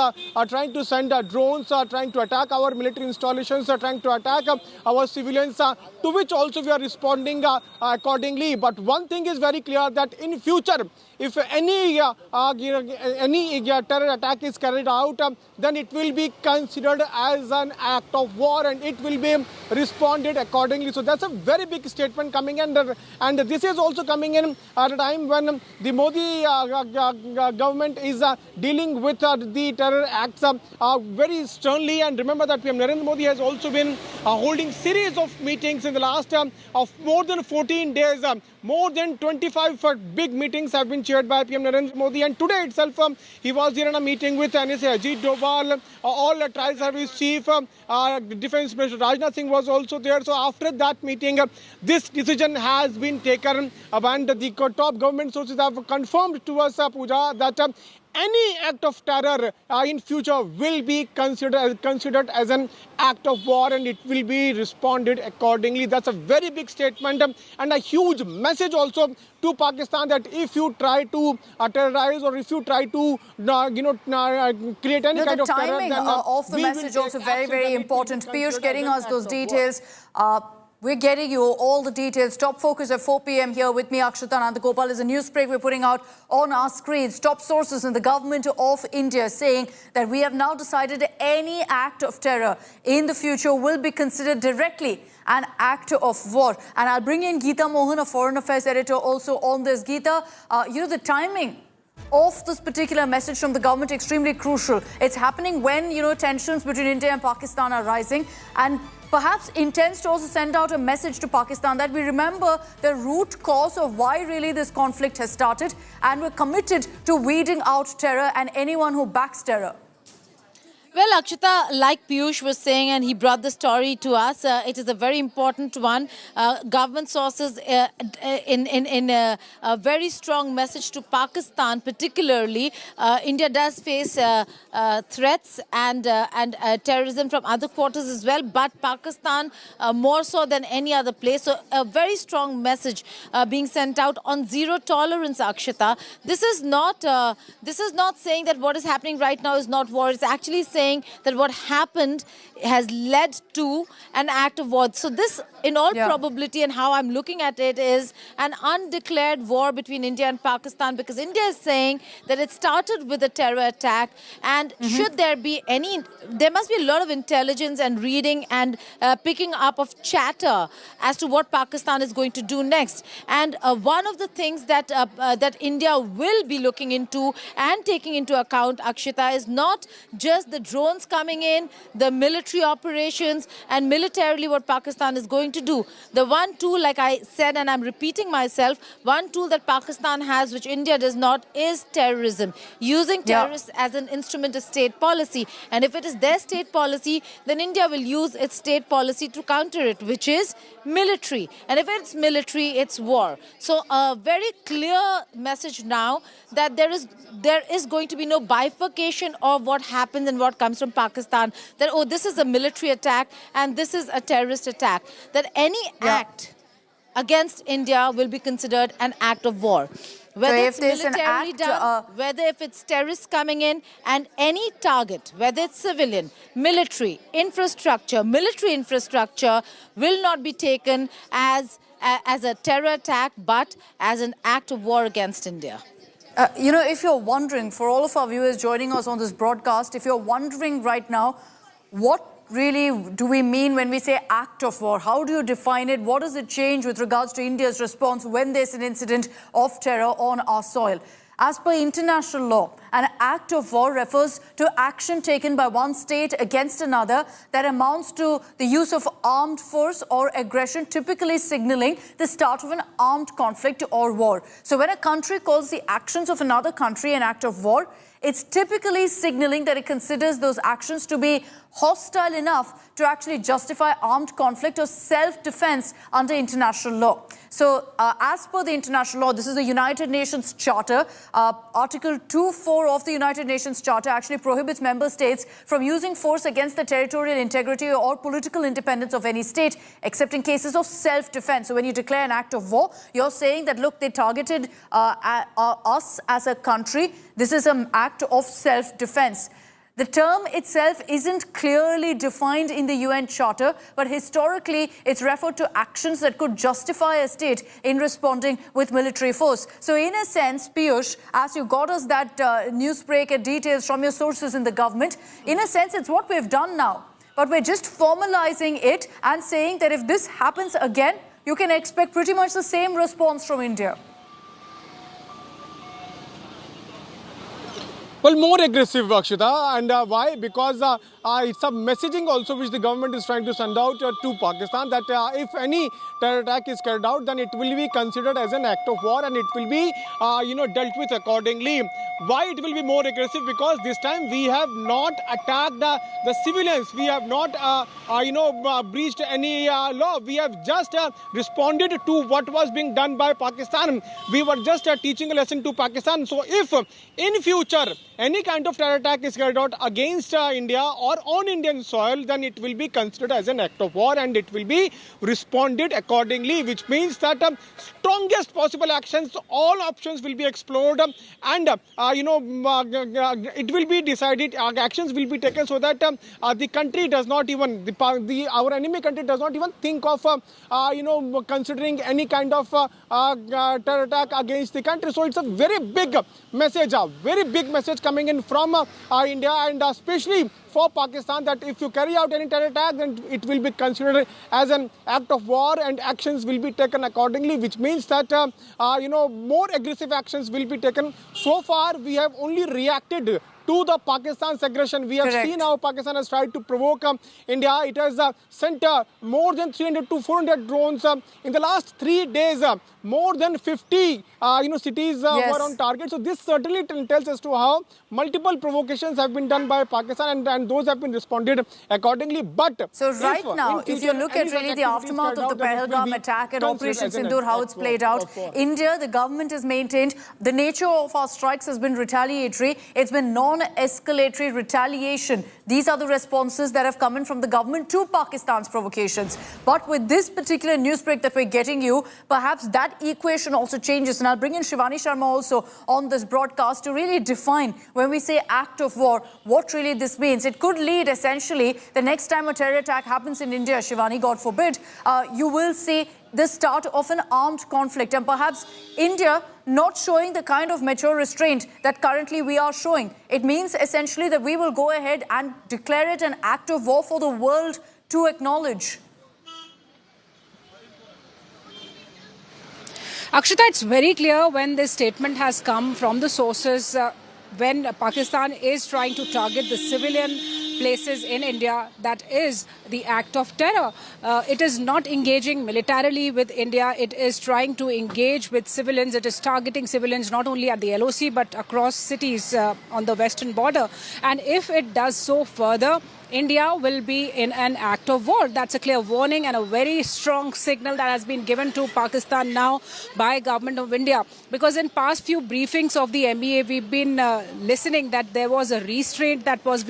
trying to send drones, trying to attack our military installations, trying to attack our civilians, to which also we are responding accordingly. But one thing is very clear, that in future, if any terror attack is carried out, then it will be considered as an act of war and it will be responded accordingly. So that's a very big statement coming in, and this is also coming in at a time when the Modi government is dealing with the terror acts very sternly. And remember that PM Narendra Modi has also been holding series of meetings in the last of more than 14 days. More than 25 big meetings have been chaired by PM Narendra Modi, and today itself he was here in a meeting with NSA Ajit Doval, all Tri-Service Chief, Defence Minister Rajnath Singh was also there. So after that meeting, this decision has been taken, and the top government sources have confirmed to us, Pooja, that any act of terror in future will be considered as an act of war and it will be responded accordingly. That's a very big statement and a huge message also to Pakistan, that if you try to terrorize or if you try to create any kind of terror, the timing of the message also very, very important. Piyush getting us those details. We're getting you all the details. Top focus at 4 p.m. here with me, Akshata Nandagopal, is a news break we're putting out on our screens. Top sources in the government of India saying that we have now decided any act of terror in the future will be considered directly an act of war. And I'll bring in Geeta Mohan, a foreign affairs editor, also on this. Geeta, the timing of this particular message from the government extremely crucial. It's happening when, tensions between India and Pakistan are rising, and perhaps intends to also send out a message to Pakistan that we remember the root cause of why really this conflict has started, and we're committed to weeding out terror and anyone who backs terror. Well, Akshita, like Piyush was saying, and he brought the story to us, it is a very important one. Government sources in a very strong message to Pakistan, particularly. India does face threats and terrorism from other quarters as well, but Pakistan more so than any other place. So a very strong message being sent out on zero tolerance, Akshita. This is not saying that what is happening right now is not war. It's actually saying that what happened has led to an act of war. So this, in all probability, and how I'm looking at it, is an undeclared war between India and Pakistan, because India is saying that it started with a terror attack, and should there be any, there must be a lot of intelligence and reading and picking up of chatter as to what Pakistan is going to do next. And one of the things that that India will be looking into and taking into account, Akshita, is not just the drones coming in, the military operations, and militarily what Pakistan is going to do. The one tool, like I said, and I'm repeating myself, one tool that Pakistan has, which India does not, is terrorism. Using terrorists as an instrument of state policy. And if it is their state policy, then India will use its state policy to counter it, which is military. And if it's military, it's war. So a very clear message now that there is going to be no bifurcation of what happens and what comes from Pakistan. That, oh, this is a military attack and this is a terrorist attack. That any act against India will be considered an act of war. Whether it's militarily done, whether if it's terrorists coming in, and any target, whether it's civilian, military, infrastructure, military infrastructure, will not be taken as a terror attack, but as an act of war against India. You know, if you're wondering, for all of our viewers joining us on this broadcast, if you're wondering right now, what really do we mean when we say act of war? How do you define it? What does it change with regards to India's response when there's an incident of terror on our soil? As per international law, an act of war refers to action taken by one state against another that amounts to the use of armed force or aggression, typically signaling the start of an armed conflict or war. So when a country calls the actions of another country an act of war, it's typically signaling that it considers those actions to be hostile enough to actually justify armed conflict or self-defense under international law. So as per the international law, this is the United Nations Charter. Article 2.4 of the United Nations Charter actually prohibits member states from using force against the territorial integrity or political independence of any state, except in cases of self-defense. So when you declare an act of war, you're saying that, look, they targeted us as a country. This is an act of self-defense. The term itself isn't clearly defined in the UN Charter, but historically it's referred to actions that could justify a state in responding with military force. So in a sense, Piyush, as you got us that newsbreak details from your sources in the government, in a sense it's what we've done now. But we're just formalizing it and saying that if this happens again, you can expect pretty much the same response from India. Well, more aggressive, Akshita. And why? Because it's a messaging also which the government is trying to send out to Pakistan that if any terror attack is carried out, then it will be considered as an act of war and it will be, dealt with accordingly. Why it will be more aggressive? Because this time we have not attacked the civilians. We have not, breached any law. We have just responded to what was being done by Pakistan. We were just teaching a lesson to Pakistan. So if in future any kind of terror attack is carried out against India or on Indian soil, then it will be considered as an act of war and it will be responded accordingly, which means that strongest possible actions, all options will be explored and it will be decided, actions will be taken so that the country does not even, our enemy country does not even think of, considering any kind of terror attack against the country. So it's a very big message, coming in from India and especially for Pakistan, that if you carry out any terror attack, then it will be considered as an act of war and actions will be taken accordingly, which means that, more aggressive actions will be taken. So far, we have only reacted to to the Pakistan's aggression. We have seen how Pakistan has tried to provoke India. It has sent more than 300 to 400 drones in the last 3 days. More than 50 cities were on target. So this certainly tells us to how multiple provocations have been done by Pakistan, and those have been responded accordingly. But so right now, if you look at really the aftermath of the Pahalgam attack and Operation Sindur, how it's played out, India, the government has maintained the nature of our strikes has been retaliatory. It's been non-escalatory retaliation. These are the responses that have come in from the government to Pakistan's provocations. But with this particular news break that we're getting you, perhaps that equation also changes. And I'll bring in Shivani Sharma also on this broadcast to really define, when we say act of war, what really this means. It could lead essentially the next time a terror attack happens in India, Shivani, God forbid, you will see the start of an armed conflict, and perhaps India not showing the kind of mature restraint that currently we are showing. It means essentially that we will go ahead and declare it an act of war for the world to acknowledge. Akshita, it's very clear when this statement has come from the sources, when Pakistan is trying to target the civilian places in India, that is the act of terror. It is not engaging militarily with India. It is trying to engage with civilians. It is targeting civilians not only at the LOC but across cities on the western border. And if it does so further, India will be in an act of war. That's a clear warning and a very strong signal that has been given to Pakistan now by government of India. Because in past few briefings of the MEA, we've been listening that there was a restraint that was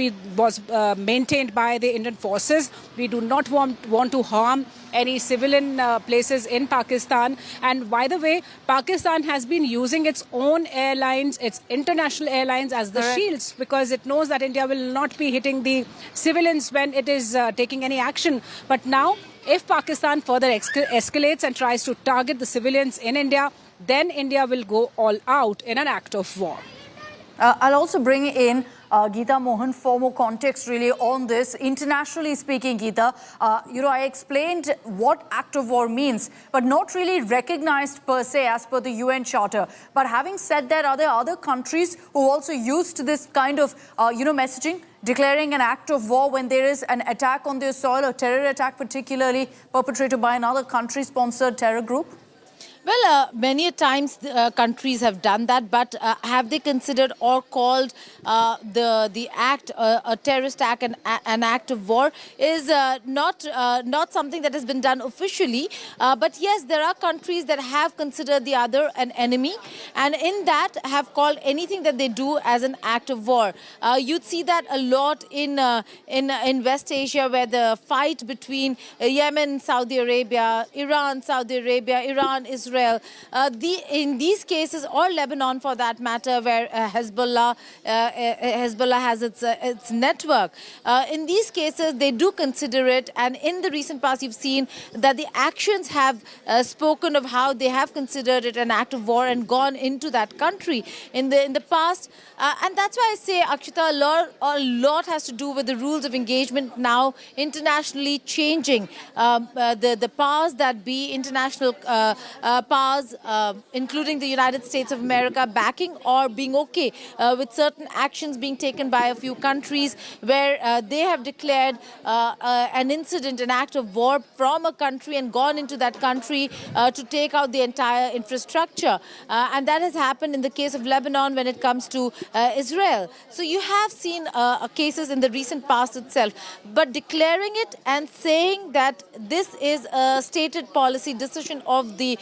maintained by the Indian forces. We do not want to harm any civilian places in Pakistan. And by the way, Pakistan has been using its own airlines, its international airlines as the shields, because it knows that India will not be hitting the civilians when it is taking any action. But now, if Pakistan further escalates and tries to target the civilians in India, then India will go all out in an act of war. I'll also bring in Geeta Mohan for more context really on this. Internationally speaking, Geeta, I explained what act of war means, but not really recognized per se as per the UN Charter. But having said that, are there other countries who also used this kind of, messaging, declaring an act of war when there is an attack on their soil, a terror attack particularly perpetrated by another country-sponsored terror group? Well, many a times countries have done that, but have they considered or called the act a terrorist act an act of war is not something that has been done officially. But yes, there are countries that have considered the other an enemy, and in that have called anything that they do as an act of war. You'd see that a lot in West Asia, where the fight between Yemen, Saudi Arabia, Iran, Israel, in these cases, or Lebanon for that matter, where Hezbollah has its network. In these cases, they do consider it, and in the recent past, you've seen that the actions have spoken of how they have considered it an act of war and gone into that country in the past. And that's why I say, Akshita, a lot has to do with the rules of engagement now internationally changing. The powers that be, international powers, including the United States of America, backing or being okay with certain actions being taken by a few countries where they have declared an incident, an act of war from a country and gone into that country to take out the entire infrastructure. And that has happened in the case of Lebanon when it comes to Israel. So you have seen cases in the recent past itself. But declaring it and saying that this is a stated policy decision of the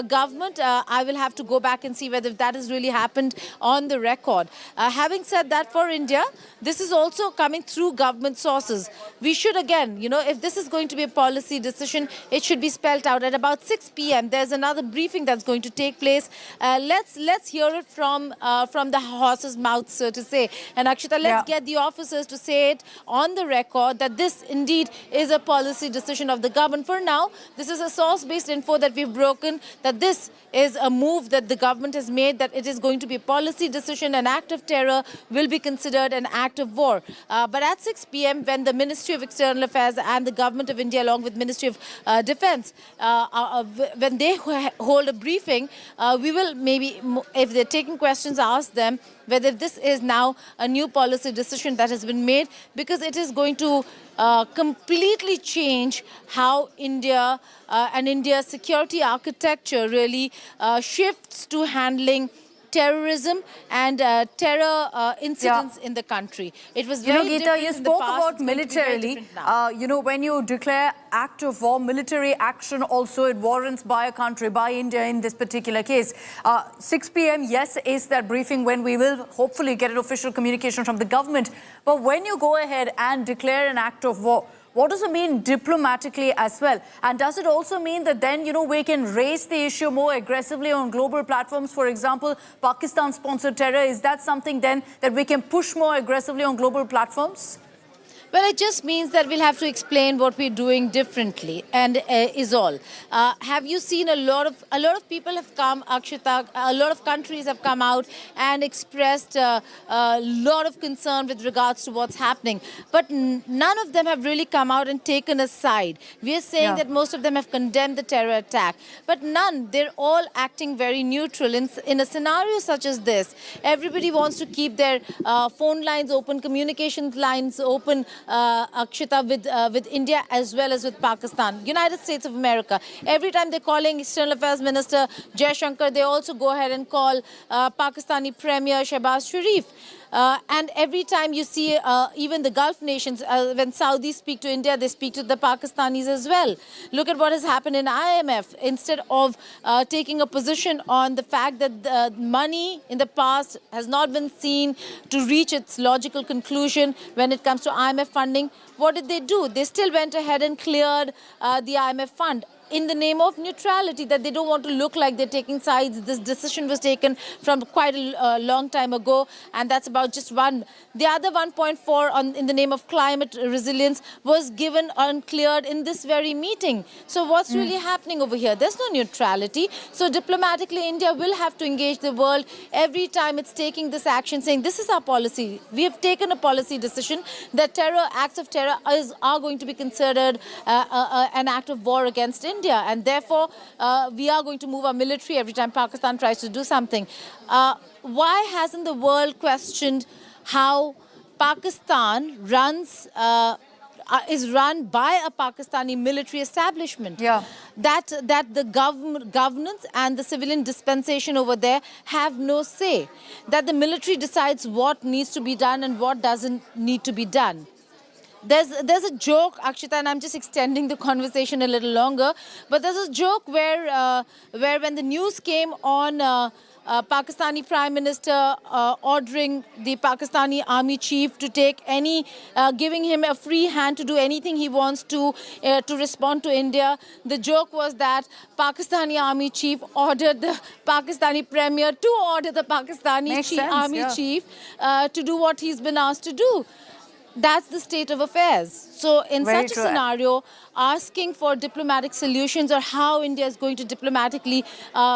government, I will have to go back and see whether that has really happened on the record. Having said that, for India, this is also coming through government sources. We should again, if this is going to be a policy decision, it should be spelled out. At about 6 p.m., there's another briefing that's going to take place. Let's hear it from the horse's mouth, so to say. And Akshita, let's get the officers to say it on the record that this indeed is a policy decision of the government. For now, this is a source-based info that we've broken. that this is a move that the government has made, that it is going to be a policy decision. An act of terror will be considered an act of war. But at 6 p.m., when the Ministry of External Affairs and the Government of India, along with Ministry of Defence, when they hold a briefing, we will maybe, if they're taking questions, ask them whether this is now a new policy decision that has been made, because it is going to completely change how India and India's security architecture really shifts to handling terrorism and terror incidents in the country. It was very Geeta, you spoke about militarily. When you declare act of war, military action also, it warrants by a country, by India in this particular case. 6 p.m., yes, is that briefing when we will hopefully get an official communication from the government. But when you go ahead and declare an act of war, what does it mean diplomatically as well? And does it also mean that then, we can raise the issue more aggressively on global platforms? For example, Pakistan-sponsored terror, is that something then that we can push more aggressively on global platforms? Well, it just means that we'll have to explain what we're doing differently, and is all. Have you seen a lot of people have come, Akshita, a lot of countries have come out and expressed a lot of concern with regards to what's happening. But none of them have really come out and taken a side. We are saying that most of them have condemned the terror attack, but none, they're all acting very neutral. In a scenario such as this, everybody wants to keep their phone lines open, communication lines open, Akshita, with India as well as with Pakistan, United States of America. Every time they're calling External Affairs Minister Jaishankar, they also go ahead and call Pakistani Premier Shehbaz Sharif. And every time you see even the Gulf nations, when Saudis speak to India, they speak to the Pakistanis as well. Look at what has happened in IMF. Instead of taking a position on the fact that the money in the past has not been seen to reach its logical conclusion when it comes to IMF funding, what did they do? They still went ahead and cleared the IMF fund in the name of neutrality, that they don't want to look like they're taking sides. This decision was taken from quite a long time ago, and that's about just one. The other 1.4 in the name of climate resilience was given and cleared in this very meeting. So what's really happening over here? There's no neutrality. So diplomatically, India will have to engage the world every time it's taking this action, saying this is our policy. We have taken a policy decision that acts of terror are going to be considered an act of war against India. And therefore, we are going to move our military every time Pakistan tries to do something. Why hasn't the world questioned how Pakistan is run by a Pakistani military establishment? That the governance and the civilian dispensation over there have no say. That the military decides what needs to be done and what doesn't need to be done. There's a joke, Akshita, and I'm just extending the conversation a little longer, but there's a joke where when the news came on Pakistani Prime Minister ordering the Pakistani Army Chief to take giving him a free hand to do anything he wants to respond to India. The joke was that Pakistani Army Chief ordered the Pakistani Premier to order the Pakistani Army Chief to do what he's been asked to do. That's the state of affairs. So in such a scenario, asking for diplomatic solutions or how India is going to diplomatically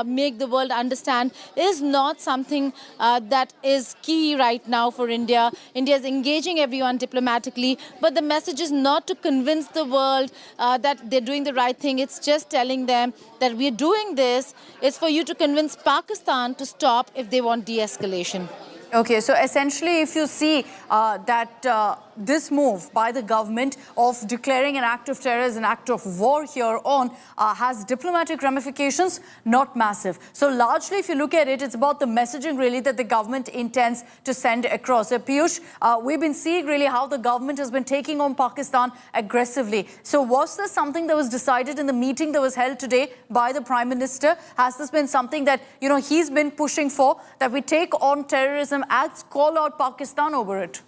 make the world understand is not something that is key right now for India. India is engaging everyone diplomatically, but the message is not to convince the world that they're doing the right thing. It's just telling them that we're doing this. It's for you to convince Pakistan to stop if they want de-escalation. Okay, so essentially if you see that this move by the government of declaring an act of terror as an act of war here on has diplomatic ramifications, not massive. So largely if you look at it, it's about the messaging really that the government intends to send across. So Piyush, we've been seeing really how the government has been taking on Pakistan aggressively. So was this something that was decided in the meeting that was held today by the Prime Minister? Has this been something that, he's been pushing for, that we take on terrorism acts, call out Pakistan over it?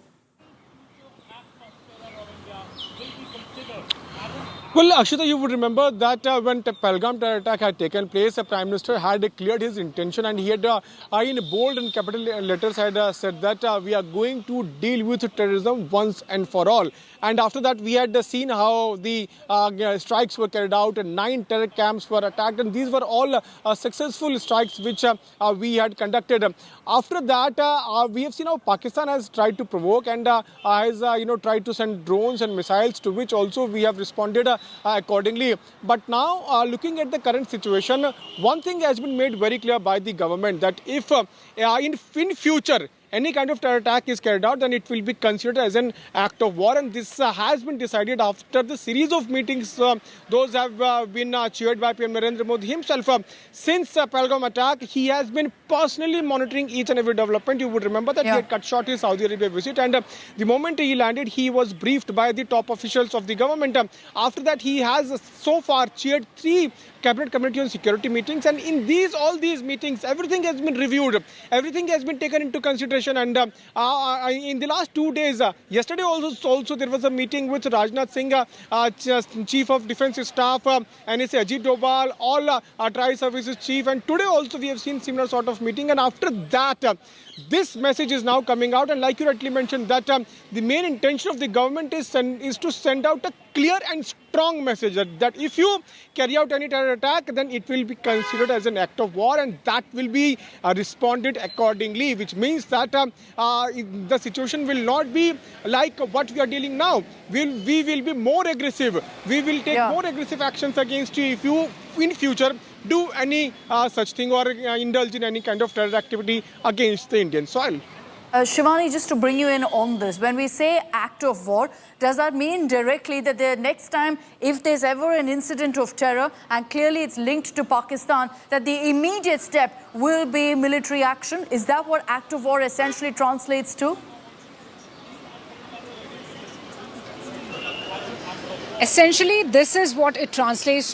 Well, Akshita, you would remember that when the Pahalgam terror attack had taken place, the Prime Minister had declared his intention, and he had, in bold and capital letters, had said that we are going to deal with terrorism once and for all. And after that, we had seen how the strikes were carried out, and 9 terror camps were attacked, and these were all successful strikes which we had conducted. After that, we have seen how Pakistan has tried to provoke and has tried to send drones and missiles, to which also we have responded accordingly. But now, looking at the current situation, one thing has been made very clear by the government, that if in future any kind of terror attack is carried out, then it will be considered as an act of war. And this has been decided after the series of meetings. Those have been chaired by PM Narendra Modi himself. Since the Pahalgam attack, he has been personally monitoring each and every development. You would remember that he had cut short his Saudi Arabia visit, and the moment he landed, he was briefed by the top officials of the government. After that, he has so far chaired 3 Cabinet Committee on Security meetings, and in all these meetings, everything has been reviewed, everything has been taken into consideration. And in the last 2 days, yesterday also there was a meeting with Rajnath Singh, Chief of Defence Staff, NSA Ajit Doval, all Tri-Services Chief, and today also we have seen similar sort of meeting. And after that, this message is now coming out, and like you rightly mentioned, that the main intention of the government is to send out a clear and strong message that if you carry out any terror attack, then it will be considered as an act of war, and that will be responded accordingly, which means that the situation will not be like what we are dealing now. We will be more aggressive. We will take more aggressive actions against you if you in future do any such thing or indulge in any kind of terror activity against the Indian soil. Shivani, just to bring you in on this, when we say act of war, does that mean directly that the next time, if there's ever an incident of terror, and clearly it's linked to Pakistan, that the immediate step will be military action? Is that what act of war essentially translates to? Essentially, this is what it translates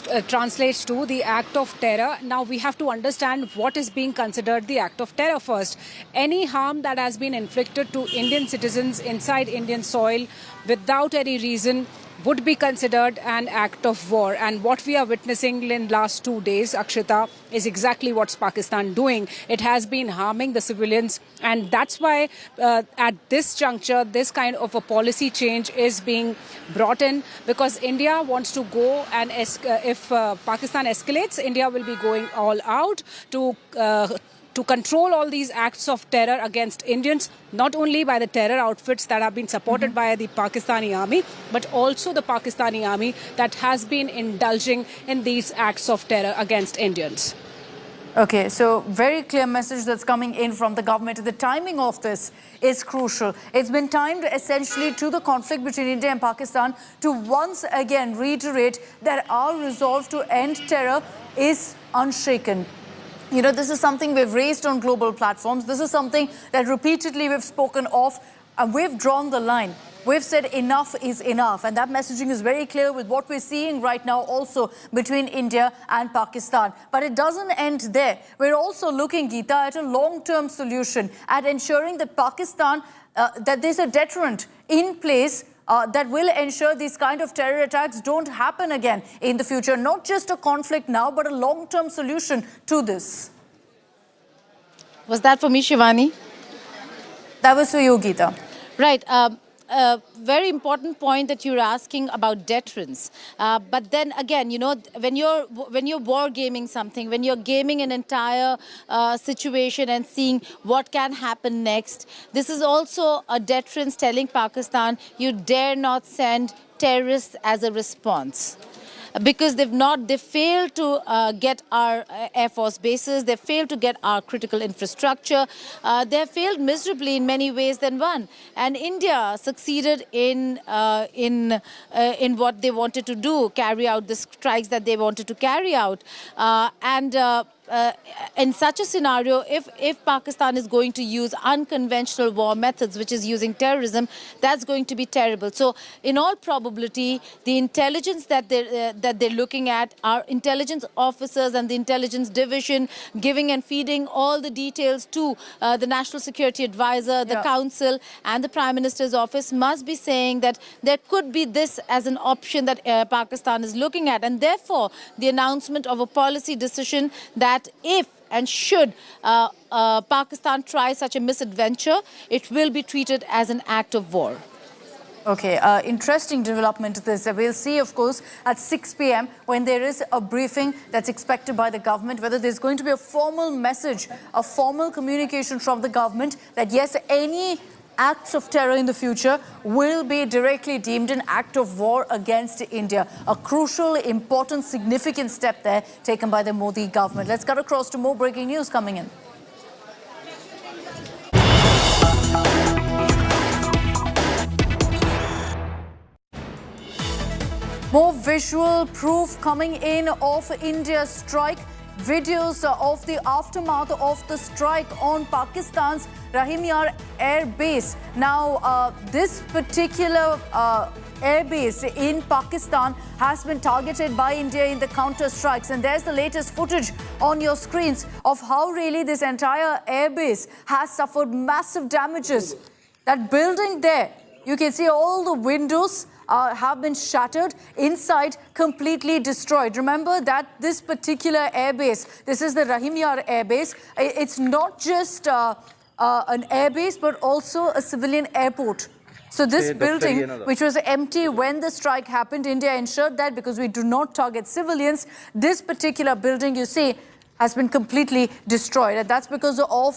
to, the act of terror. Now, we have to understand what is being considered the act of terror first. Any harm that has been inflicted to Indian citizens inside Indian soil without any reason would be considered an act of war. And what we are witnessing in last 2 days, Akshita, is exactly what's Pakistan doing. It has been harming the civilians, and that's why at this juncture, this kind of a policy change is being brought in, because India wants to go, and if Pakistan escalates, India will be going all out to control all these acts of terror against Indians, not only by the terror outfits that have been supported by the Pakistani army, but also the Pakistani army that has been indulging in these acts of terror against Indians. Okay, so very clear message that's coming in from the government. The timing of this is crucial. It's been timed essentially to the conflict between India and Pakistan to once again reiterate that our resolve to end terror is unshaken. You know, this is something we've raised on global platforms. This is something that repeatedly we've spoken of, and we've drawn the line. We've said enough is enough, and that messaging is very clear with what we're seeing right now also between India and Pakistan. But it doesn't end there. We're also looking, Geeta, at a long-term solution, at ensuring that Pakistan, that there's a deterrent in place that will ensure these kind of terror attacks don't happen again in the future. Not just a conflict now, but a long-term solution to this. Was that for me, Shivani? That was for you, Geeta. Right. Very important point that you're asking about deterrence. But then again, you know, when you're war gaming something, when you're gaming an entire situation and seeing what can happen next, this is also a deterrence telling Pakistan, you dare not send terrorists as a response. Because they failed to get our Air Force bases, they failed to get our critical infrastructure, they have failed miserably in many ways than one. And India succeeded in what they wanted to do, carry out the strikes that they wanted to carry out. in such a scenario, if Pakistan is going to use unconventional war methods, which is using terrorism, that's going to be terrible. So, in all probability, the intelligence that they're looking at, our intelligence officers and the intelligence division giving and feeding all the details to the National Security Advisor, the Council, and the Prime Minister's office must be saying that there could be this as an option that Pakistan is looking at, and therefore the announcement of a policy decision that if and should Pakistan try such a misadventure, it will be treated as an act of war. Okay, interesting development this. We'll see, of course, at 6 p.m. when there is a briefing that's expected by the government, whether there's going to be a formal message, a formal communication from the government that yes, any acts of terror in the future will be directly deemed an act of war against India. A crucial, important, significant step there taken by the Modi government. Let's cut across to more breaking news coming in. More visual proof coming in of India's strike. Videos of the aftermath of the strike on Pakistan's Rahim Air Base. Now, this particular air base in Pakistan has been targeted by India in the counter strikes, and there's the latest footage on your screens of how really this entire air base has suffered massive damages. That building there, you can see all the windows have been shattered, inside completely destroyed. Remember that this particular airbase, this is the Rahim Airbase, it's not just an airbase but also a civilian airport. So this building, which was empty when the strike happened, India ensured that because we do not target civilians, this particular building, you see, has been completely destroyed. And that's because of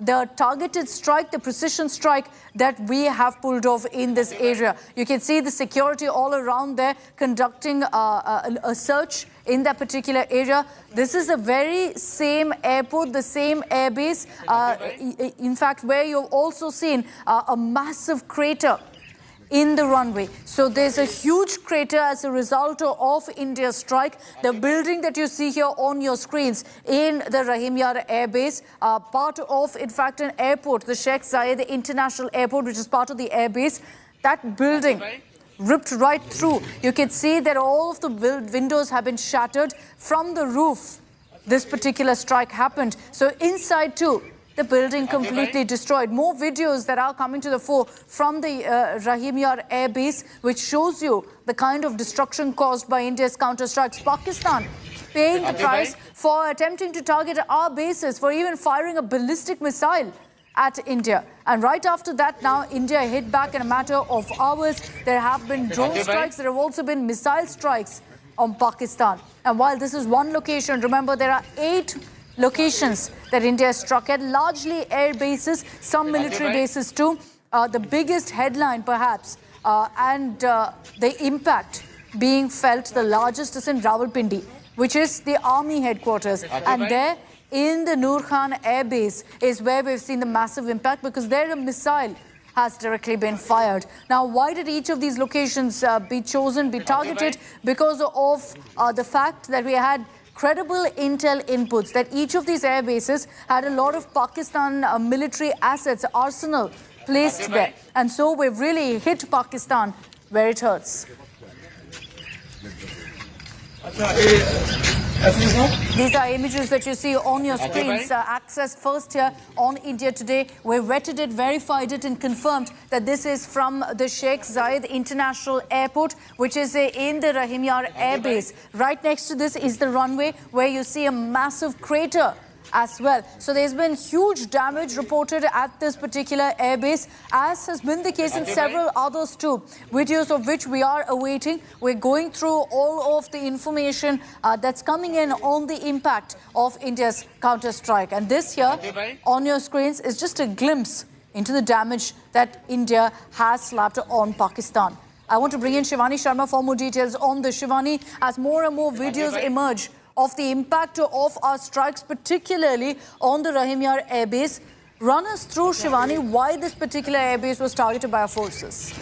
the targeted strike, the precision strike that we have pulled off in this area. You can see the security all around there conducting a search in that particular area. This is the very same airport, the same airbase, in fact, where you've also seen a massive crater in the runway. So there's a huge crater as a result of India's strike. The building that you see here on your screens in the Rahim Air Base, part of, in fact, an airport, the Sheikh Zayed International Airport, which is part of the airbase. That building ripped right through. You can see that all of the windows have been shattered from the roof. This particular strike happened. So inside too, the building completely destroyed. More videos that are coming to the fore from the Rahim Air Base, which shows you the kind of destruction caused by India's counter-strikes. Pakistan paying the price for attempting to target our bases, for even firing a ballistic missile at India. And right after that, now India hit back in a matter of hours. There have been drone strikes. There have also been missile strikes on Pakistan. And while this is one location, remember there are 8 locations that India struck at, largely air bases, some military bases too. The biggest headline perhaps and the impact being felt the largest is in Rawalpindi, which is the army headquarters. And there in the Nur Khan Airbase is where we've seen the massive impact, because there a missile has directly been fired. Now, why did each of these locations be chosen, be targeted? Because of the fact that we had credible intel inputs that each of these air bases had a lot of Pakistan military assets, arsenal placed there. And so we've really hit Pakistan where it hurts. These are images that you see on your screens, accessed first here on India Today. We vetted it, verified it and confirmed that this is from the Sheikh Zayed International Airport, which is in the Rahim Air Base. Right next to this is the runway where you see a massive crater as well. So there's been huge damage reported at this particular airbase, as has been the case in several others too, videos of which we are awaiting. We're going through all of the information that's coming in on the impact of India's counter-strike. And this here on your screens is just a glimpse into the damage that India has slapped on Pakistan. I want to bring in Shivani Sharma for more details on this. Shivani, as more and more videos emerge of the impact of our strikes, particularly on the Rahim Air Base, run us through, Shivani, why this particular airbase was targeted by our forces.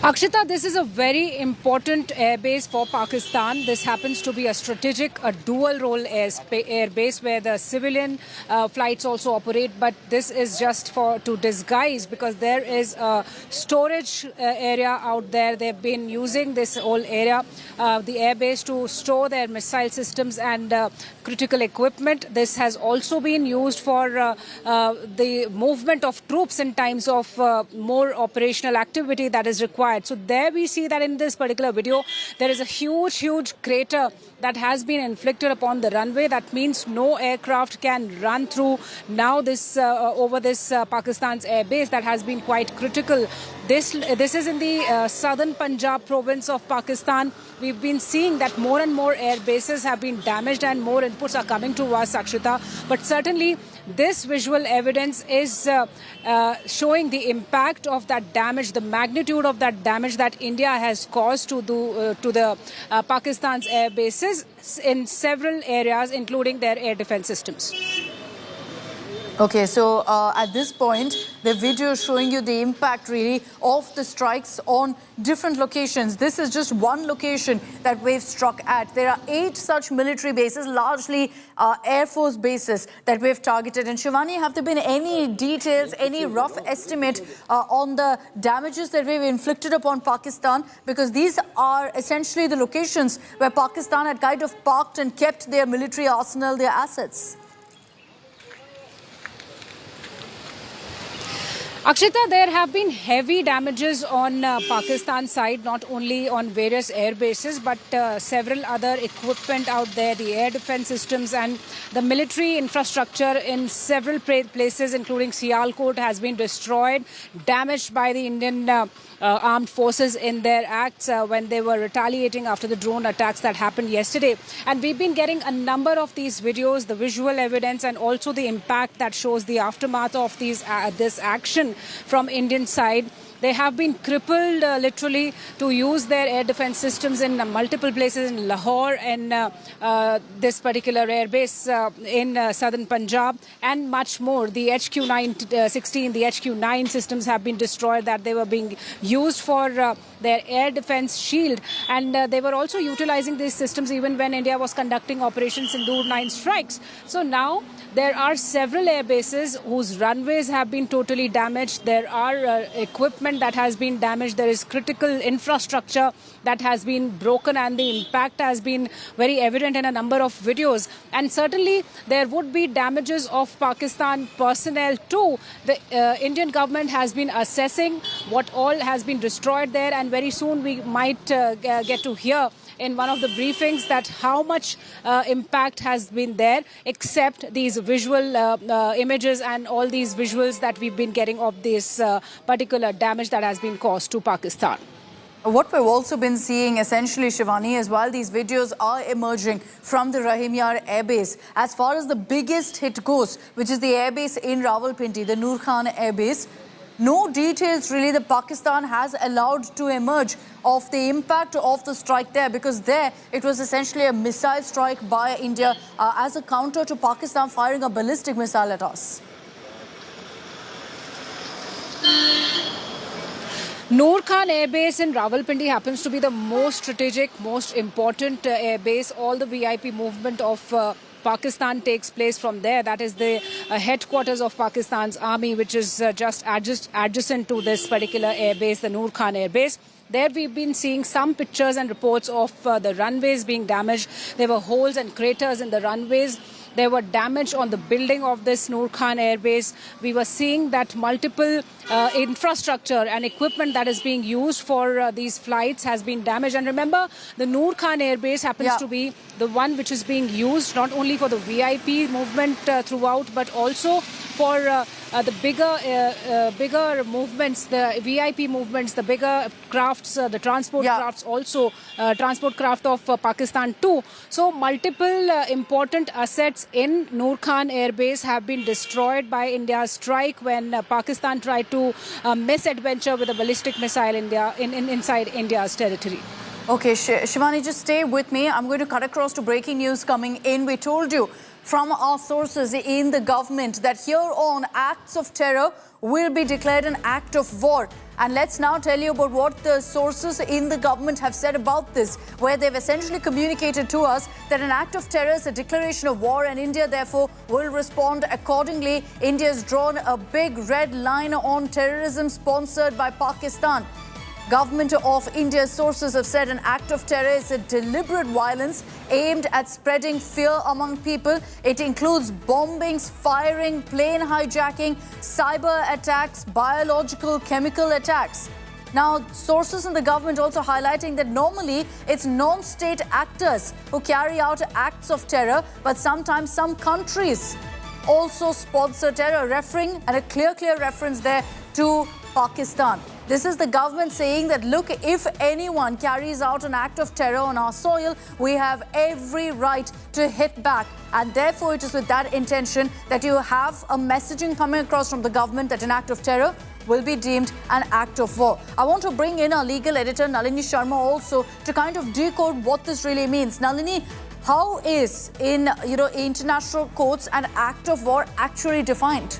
Akshita, this is a very important airbase for Pakistan. This happens to be a strategic, a dual-role airbase where the civilian flights also operate. But this is just to disguise, because there is a storage area out there. They've been using this whole area, the airbase, to store their missile systems and critical equipment. This has also been used for the movement of troops in times of more operational activity that is required. So there we see that in this particular video, there is a huge crater that has been inflicted upon the runway. That means no aircraft can run through now this over this Pakistan's airbase. That has been quite critical. This is in the southern Punjab province of Pakistan. We've been seeing that more and more air bases have been damaged and more inputs are coming to us, Akshita. But certainly this visual evidence is showing the impact of that damage, the magnitude of that damage that India has caused to the Pakistan's air bases in several areas, including their air defense systems. Okay, so at this point, the video is showing you the impact really of the strikes on different locations. This is just one location that we've struck at. There are 8 such military bases, largely Air Force bases that we've targeted. And Shivani, have there been any details, any rough estimate on the damages that we've inflicted upon Pakistan? Because these are essentially the locations where Pakistan had kind of parked and kept their military arsenal, their assets. Akshita, there have been heavy damages on Pakistan's side, not only on various air bases, but several other equipment out there, the air defense systems and the military infrastructure in several places, including Sialkot, has been destroyed, damaged by the Indian armed forces in their acts when they were retaliating after the drone attacks that happened yesterday. And we've been getting a number of these videos, the visual evidence, and also the impact that shows the aftermath of this action from Indian side. They have been crippled literally to use their air defense systems in multiple places in Lahore and this particular airbase in southern Punjab and much more. The HQ-16, the HQ-9 systems have been destroyed, that they were being used for their air defense shield, and they were also utilizing these systems even when India was conducting Operation Sindur 9 strikes. So now there are several air bases whose runways have been totally damaged. There are equipment that has been damaged. There is critical infrastructure that has been broken, and the impact has been very evident in a number of videos. And certainly there would be damages of Pakistan personnel too. The Indian government has been assessing what all has been destroyed there, and very soon we might get to hear in one of the briefings that how much impact has been there, except these visual images and all these visuals that we've been getting of this particular damage that has been caused to Pakistan. What we've also been seeing essentially, Shivani, is while these videos are emerging from the Rahim Yar airbase, as far as the biggest hit goes, which is the airbase in Rawalpindi, the Nur Khan Airbase, no details really that Pakistan has allowed to emerge of the impact of the strike there, because there it was essentially a missile strike by India as a counter to Pakistan firing a ballistic missile at us. Nur Khan Airbase in Rawalpindi happens to be the most strategic, most important airbase. All the VIP movement of Pakistan takes place from there. That is the headquarters of Pakistan's army, which is just adjacent to this particular airbase, the Nur Khan Airbase. There we've been seeing some pictures and reports of the runways being damaged. There were holes and craters in the runways. There were damage on the building of this Nur Khan Airbase. We were seeing that multiple infrastructure and equipment that is being used for these flights has been damaged. And remember, the Nur Khan Airbase happens to be the one which is being used not only for the VIP movement throughout, but also for the bigger movements, the VIP movements, the bigger crafts, the transport crafts also, transport craft of Pakistan too. So multiple important assets in Nur Khan Airbase have been destroyed by India's strike when Pakistan tried to misadventure with a ballistic missile inside India's territory. Okay, Shivani, just stay with me. I'm going to cut across to breaking news coming in. We told you from our sources in the government that here on acts of terror will be declared an act of war. And let's now tell you about what the sources in the government have said about this, where they've essentially communicated to us that an act of terror is a declaration of war and India therefore will respond accordingly. India has drawn a big red line on terrorism sponsored by Pakistan. Government of India's sources have said an act of terror is a deliberate violence aimed at spreading fear among people. It includes bombings, firing, plane hijacking, cyber attacks, biological, chemical attacks. Now, sources in the government also highlighting that normally it's non-state actors who carry out acts of terror, but sometimes some countries also sponsor terror, referring and a clear reference there to Pakistan. This is the government saying that, look, if anyone carries out an act of terror on our soil, we have every right to hit back. And therefore, it is with that intention that you have a messaging coming across from the government that an act of terror will be deemed an act of war. I want to bring in our legal editor, Nalini Sharma, also to kind of decode what this really means. Nalini, how is in international courts an act of war actually defined?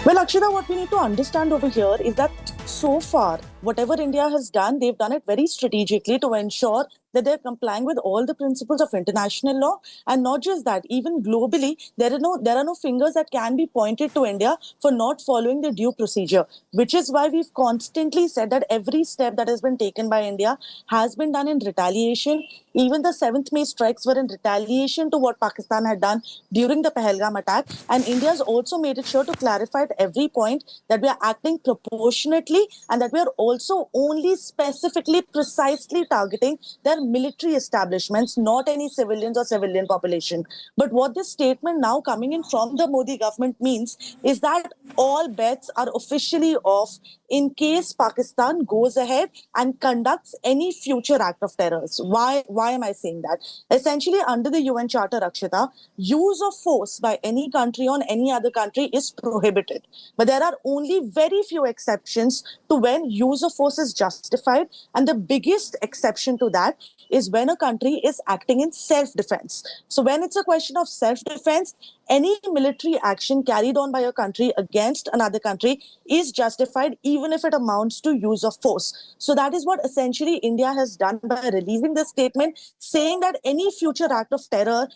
Well, Akshita, what we need to understand over here is that so far, whatever India has done, they've done it very strategically to ensure that they're complying with all the principles of international law. And not just that, even globally, there are no fingers that can be pointed to India for not following the due procedure, which is why we've constantly said that every step that has been taken by India has been done in retaliation. Even the 7th May strikes were in retaliation to what Pakistan had done during the Pahalgam attack. And India has also made it sure to clarify at every point that we are acting proportionately and that we are also only specifically, precisely targeting their military establishments, not any civilians or civilian population. But what this statement now coming in from the Modi government means is that all bets are officially off in case Pakistan goes ahead and conducts any future act of terrors. Why am I saying that? Essentially, under the UN Charter, Akshita, use of force by any country on any other country is prohibited. But there are only very few exceptions to when use of force is justified. And the biggest exception to that is when a country is acting in self-defense. So when it's a question of self-defense, any military action carried on by a country against another country is justified, even if it amounts to use of force. So that is what essentially India has done by releasing this statement, saying that any future act of terror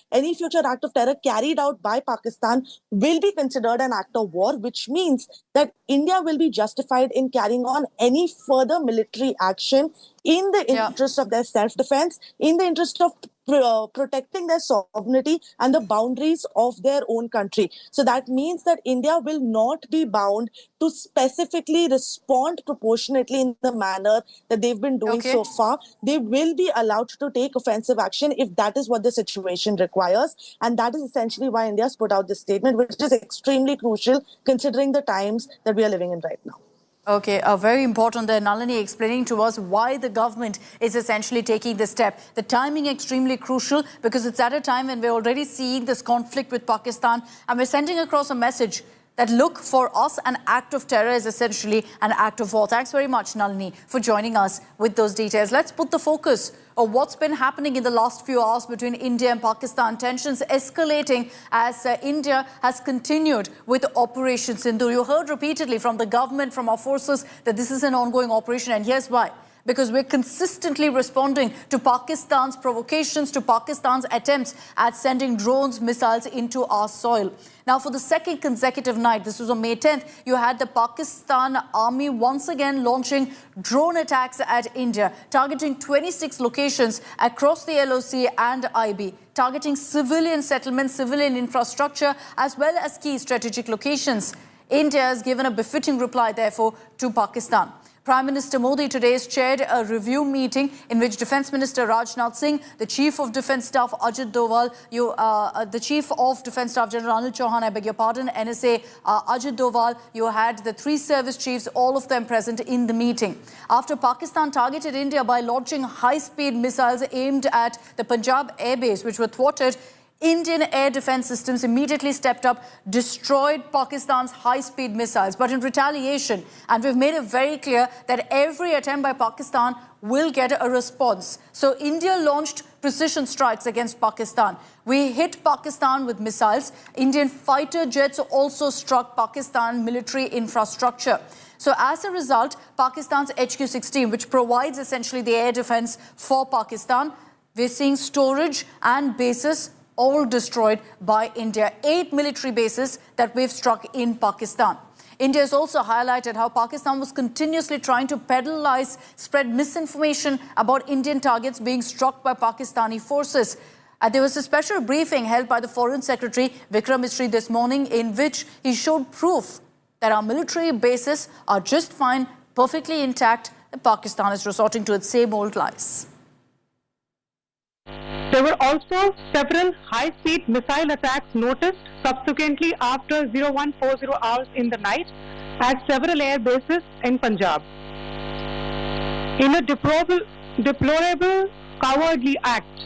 carried out by Pakistan will be considered an act of war, which means that India will be justified in carrying on any further military action in the interest of their self-defense, in the interest of protecting their sovereignty and the boundaries of their own country. So that means that India will not be bound to specifically respond proportionately in the manner that they've been doing so far. They will be allowed to take offensive action if that is what the situation requires. And that is essentially why India has put out this statement, which is extremely crucial considering the times that we are living in right now. Okay, very important there, Nalini, explaining to us why the government is essentially taking this step. The timing extremely crucial because it's at a time when we're already seeing this conflict with Pakistan and we're sending across a message that, look, for us, an act of terror is essentially an act of war. Thanks very much, Nalini, for joining us with those details. Let's put the focus on what's been happening in the last few hours between India and Pakistan. Tensions escalating as India has continued with Operation Sindur. You heard repeatedly from the government, from our forces, that this is an ongoing operation, and here's why. Because we're consistently responding to Pakistan's provocations, to Pakistan's attempts at sending drones, missiles into our soil. Now, for the second consecutive night, this was on May 10th, you had the Pakistan Army once again launching drone attacks at India, targeting 26 locations across the LOC and IB, targeting civilian settlements, civilian infrastructure, as well as key strategic locations. India has given a befitting reply, therefore, to Pakistan. Prime Minister Modi today has chaired a review meeting in which Defence Minister Rajnath Singh, the Chief of Defence Staff Ajit Doval, the Chief of Defence Staff General Anil Chauhan, I beg your pardon, NSA Ajit Doval, you had the 3 service chiefs, all of them present in the meeting. After Pakistan targeted India by launching high-speed missiles aimed at the Punjab airbase, which were thwarted, Indian air defense systems immediately stepped up, destroyed Pakistan's high-speed missiles. But in retaliation, and we've made it very clear that every attempt by Pakistan will get a response. So India launched precision strikes against Pakistan. We hit Pakistan with missiles. Indian fighter jets also struck Pakistan military infrastructure. So as a result, Pakistan's HQ-16, which provides essentially the air defense for Pakistan, we're seeing storage and bases all destroyed by India. 8 military bases that we've struck in Pakistan. India has also highlighted how Pakistan was continuously trying to peddle lies, spread misinformation about Indian targets being struck by Pakistani forces. There was a special briefing held by the Foreign Secretary Vikram Misri this morning in which he showed proof that our military bases are just fine, perfectly intact, and Pakistan is resorting to its same old lies. There were also several high-speed missile attacks noticed subsequently after 0140 hours in the night at several air bases in Punjab. In a deplorable cowardly act,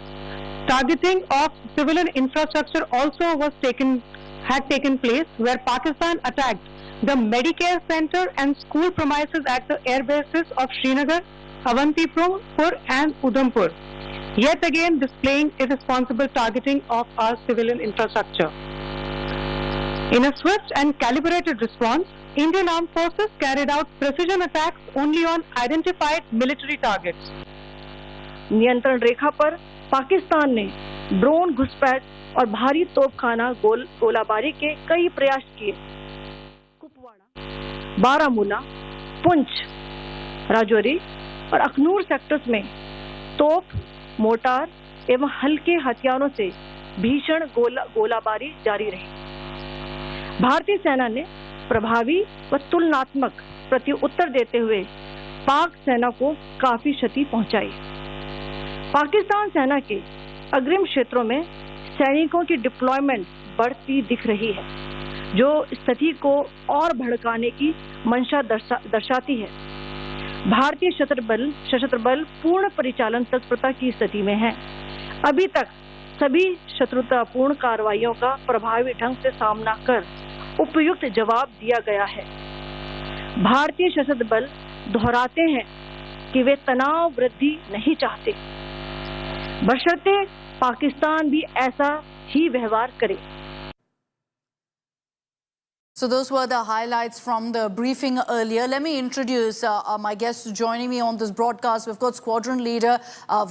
targeting of civilian infrastructure also had taken place, where Pakistan attacked the Medicare Center and school premises at the air bases of Srinagar, Avantipur and Udhampur, yet again displaying irresponsible targeting of our civilian infrastructure. In a swift and calibrated response, Indian Armed Forces carried out precision attacks only on identified military targets. नियंत्रण रेखा पर पाकिस्तान ने drone घुसपैठ और भारी तोपखाना गोलाबारी के कई प्रयास किए। कुपवाड़ा, बारामूला, पुंछ, राजौरी और अखनूर सेक्टर्स में तोप, मोर्टार एवं हल्के हथियारों से भीषण गोलाबारी जारी रही। भारतीय सेना ने प्रभावी व तुलनात्मक प्रत्युत्तर देते हुए पाक सेना को काफी क्षति पहुंचाई। पाकिस्तान सेना के अग्रिम क्षेत्रों में सैनिकों की डिप्लॉयमेंट बढ़ती दिख रही है, जो स्थिति को और भड़काने की मंशा दर्शाती है। भारतीय सशस्त्र बल पूर्ण परिचालन तत्परता की स्थिति में है। अभी तक सभी शत्रुतापूर्ण कार्रवाइयों का प्रभावी ढंग से सामना कर उपयुक्त जवाब दिया गया है। भारतीय सशस्त्र बल दोहराते हैं कि वे तनाव वृद्धि नहीं चाहते, बशर्ते पाकिस्तान भी ऐसा ही व्यवहार करे। So those were the highlights from the briefing earlier. Let me introduce my guests joining me on this broadcast. We've got Squadron Leader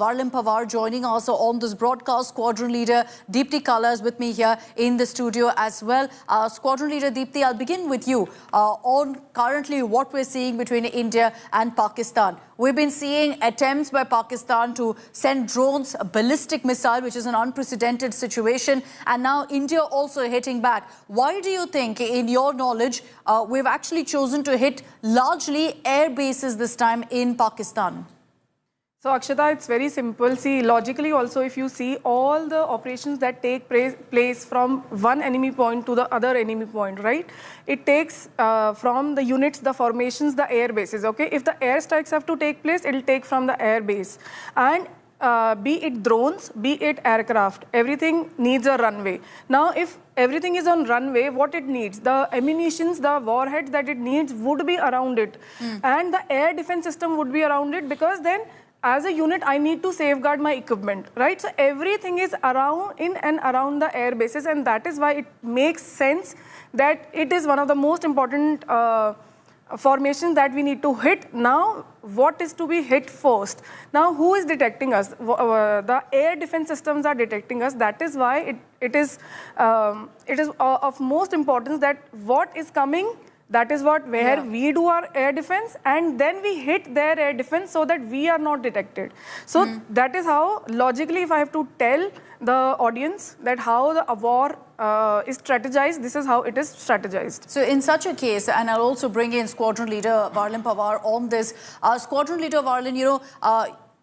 Varlim Pawar joining us on this broadcast. Squadron Leader Deepti Kala is with me here in the studio as well. Squadron Leader Deepti, I'll begin with you on currently what we're seeing between India and Pakistan. We've been seeing attempts by Pakistan to send drones, a ballistic missile, which is an unprecedented situation, and now India also hitting back. Why do you think, in your knowledge, we've actually chosen to hit largely air bases this time in Pakistan? So Akshata, it's very simple. See, logically also, if you see all the operations that take place from one enemy point to the other enemy point, right? It takes from the units, the formations, the air bases, okay? If the airstrikes have to take place, it'll take from the air base. And be it drones, be it aircraft, everything needs a runway. Now, if everything is on runway, what it needs, the ammunitions, the warheads that it needs would be around it. And the air defense system would be around it, because then as a unit, I need to safeguard my equipment, right? So everything is around, in and around the air bases, and that is why it makes sense that it is one of the most important formations that we need to hit. Now, what is to be hit first? Now, who is detecting us? The air defense systems are detecting us. That is why it is of most importance that what is coming, that is where we do our air defense, and then we hit their air defense so that we are not detected. So that is how, logically, if I have to tell the audience that how the war is strategized, this is how it is strategized. So in such a case, and I'll also bring in Squadron Leader Varlim Pawar on this. Squadron Leader Varlim, you know,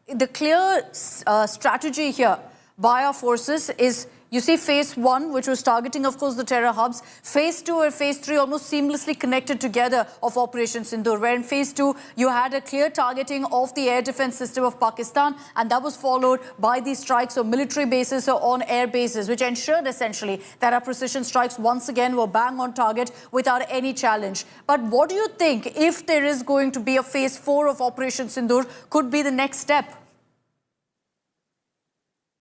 the clear strategy here by our forces is, you see phase 1, which was targeting, of course, the terror hubs. Phase 2 and phase 3 almost seamlessly connected together of Operation Sindur, where in phase 2, you had a clear targeting of the air defense system of Pakistan, and that was followed by these strikes of military bases or on air bases, which ensured essentially that our precision strikes once again were bang on target without any challenge. But what do you think, if there is going to be a phase 4 of Operation Sindur, could be the next step?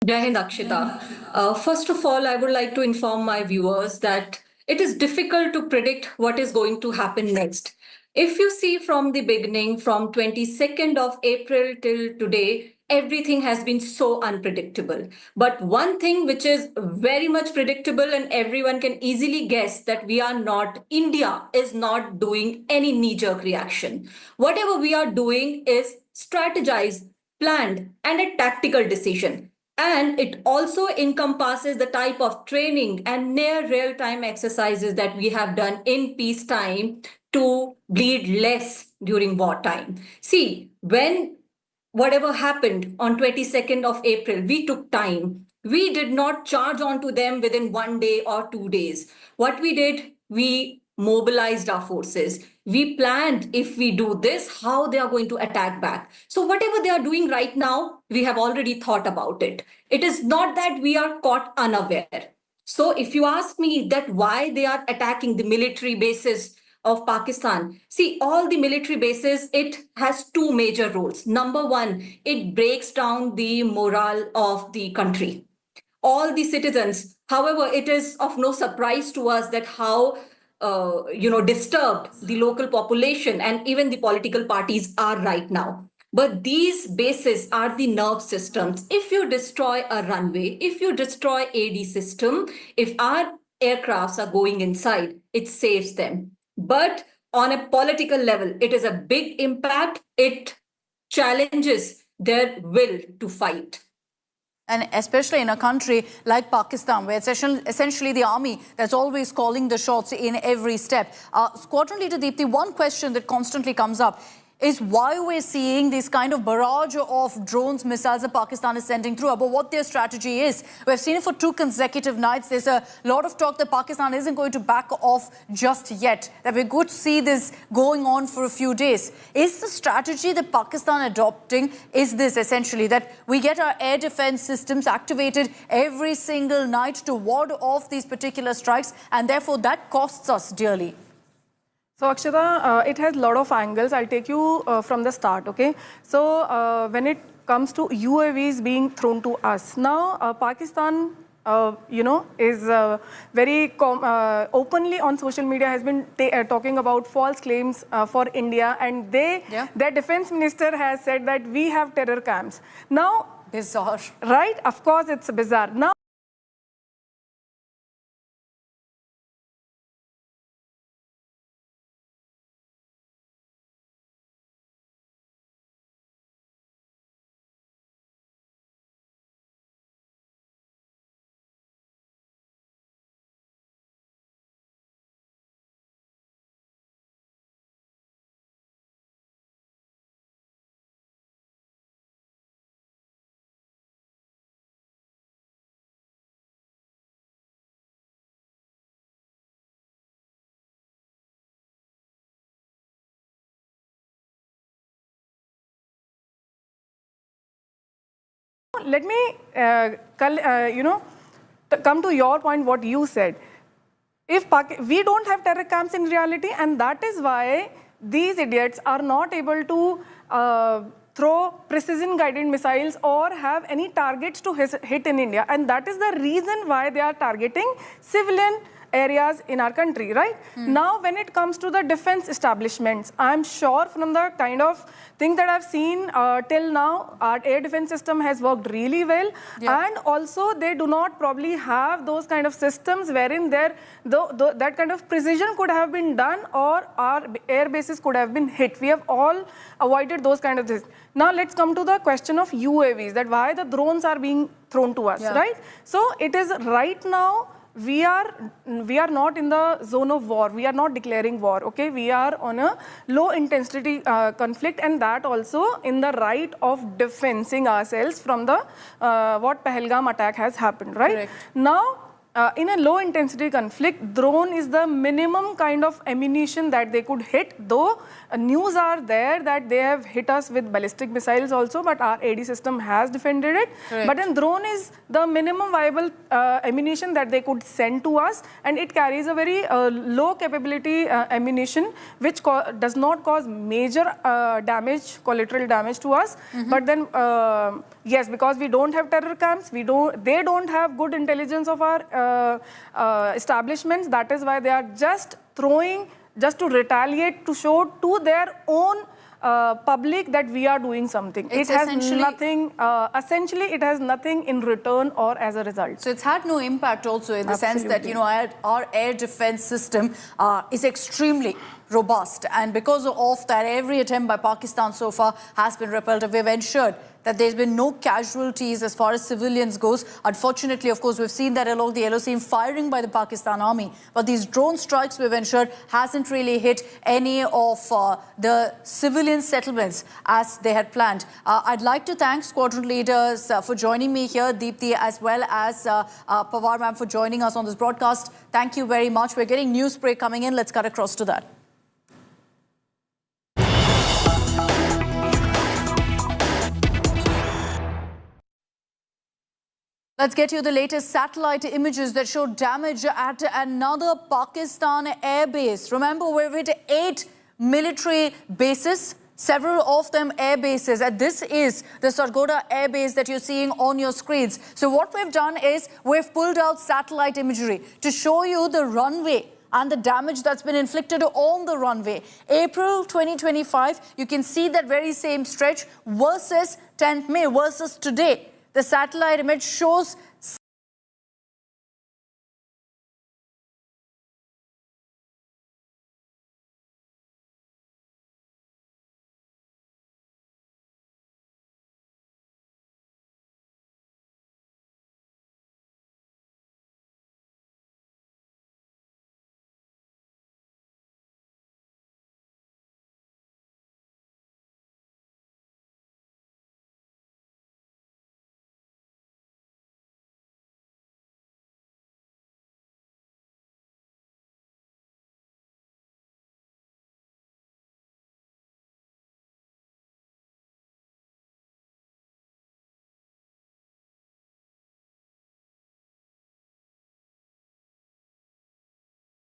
Jai Hind, Akshita. First of all, I would like to inform my viewers that it is difficult to predict what is going to happen next. If you see from the beginning, from 22nd of April till today, everything has been so unpredictable. But one thing which is very much predictable and everyone can easily guess that India is not doing any knee-jerk reaction. Whatever we are doing is strategized, planned, and a tactical decision. And it also encompasses the type of training and near real-time exercises that we have done in peacetime to bleed less during wartime. See, when whatever happened on 22nd of April, we took time. We did not charge onto them within 1 day or 2 days. What we did, we mobilized our forces. We planned if we do this, how they are going to attack back. So whatever they are doing right now, we have already thought about it. It is not that we are caught unaware. So if you ask me that why they are attacking the military bases of Pakistan, see, all the military bases, it has two major roles. Number one, it breaks down the morale of the country. All the citizens, however, it is of no surprise to us that how disturbed the local population and even the political parties are right now. But these bases are the nerve systems. If you destroy a runway, if you destroy AD system, if our aircrafts are going inside, it saves them. But on a political level, it is a big impact. It challenges their will to fight. And especially in a country like Pakistan, where it's essentially the army that's always calling the shots in every step. Squadron Leader Deepthi, one question that constantly comes up is why we're seeing this kind of barrage of drones, missiles that Pakistan is sending through, about what their strategy is. We've seen it for 2 consecutive nights. There's a lot of talk that Pakistan isn't going to back off just yet, that we're going to see this going on for a few days. Is the strategy that Pakistan adopting, is this essentially that we get our air defense systems activated every single night to ward off these particular strikes, and therefore that costs us dearly? So Akshata, it has a lot of angles. I'll take you from the start, okay? So when it comes to UAVs being thrown to us, now Pakistan, is very openly on social media has been talking about false claims for India, and their defense minister has said that we have terror camps. Now, bizarre, right? Of course, it's bizarre. Now, let me, come to your point, what you said. If we don't have terror camps in reality, and that is why these idiots are not able to throw precision-guided missiles or have any targets to hit in India. And that is the reason why they are targeting civilian areas in our country, right? Now, when it comes to the defense establishments, I'm sure from the kind of things that I've seen till now, our air defense system has worked really well. And also, they do not probably have those kind of systems wherein that kind of precision could have been done or our air bases could have been hit. We have all avoided those kind of things. Now, let's come to the question of UAVs, that why the drones are being thrown to us, right? So, it is right now, we are not in the zone of war. We are not declaring war, okay? We are on a low intensity conflict, and that also in the right of defending ourselves from the what Pahalgam attack has happened, right? Correct. Now, in a low intensity conflict, drone is the minimum kind of ammunition that they could hit, though news are there that they have hit us with ballistic missiles also, but our AD system has defended it. Correct. But then drone is the minimum viable ammunition that they could send to us, and it carries a very low capability ammunition, which does not cause major damage, collateral damage to us. But then, yes, because we don't have terror camps, they don't have good intelligence of our establishments. That is why they are just throwing just to retaliate, to show to their own public that we are doing something. It's it has essentially- nothing, essentially it has nothing in return or as a result. So it's had no impact also in the sense that, you know, our air defense system is extremely robust, and because of that, every attempt by Pakistan so far has been repelled. We've ensured that there's been no casualties as far as civilians goes. Unfortunately, of course, we've seen that along the yellow seam firing by the Pakistan army, but these drone strikes we've ensured hasn't really hit any of the civilian settlements as they had planned. I'd like to thank squadron leaders for joining me here, Deepthi, as well as Pawar ma'am for joining us on this broadcast. Thank you very much. We're getting news break coming in. Let's cut across to that. Let's get you the latest satellite images that show damage at another Pakistan airbase. Remember, we've hit 8 military bases, several of them air bases, and this is the Sargodha airbase that you're seeing on your screens. So what we've done is we've pulled out satellite imagery to show you the runway and the damage that's been inflicted on the runway. April 2025, you can see that very same stretch versus 10th May versus today. The satellite image shows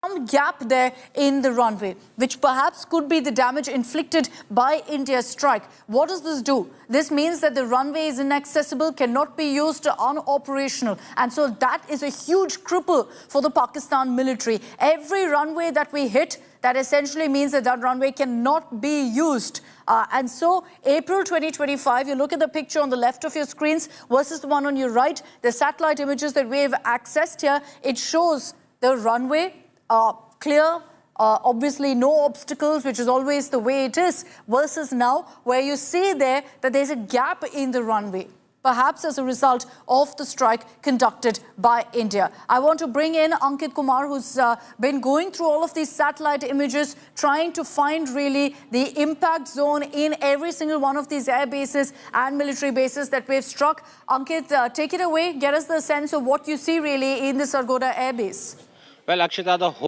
some gap there in the runway, which perhaps could be the damage inflicted by India's strike. What does this do? This means that the runway is inaccessible, cannot be used, unoperational. And so that is a huge cripple for the Pakistan military. Every runway that we hit, that essentially means that that runway cannot be used. And so April 2025, you look at the picture on the left of your screens versus the one on your right, the satellite images that we have accessed here, it shows the runway clear, obviously no obstacles, which is always the way it is, versus now where you see there that there's a gap in the runway, perhaps as a result of the strike conducted by India. I want to bring in Ankit Kumar, who's been going through all of these satellite images, trying to find really the impact zone in every single one of these air bases and military bases that we've struck. Ankit, take it away. Get us the sense of what you see really in the Sargodha Air Base. Well, Akshita, the whole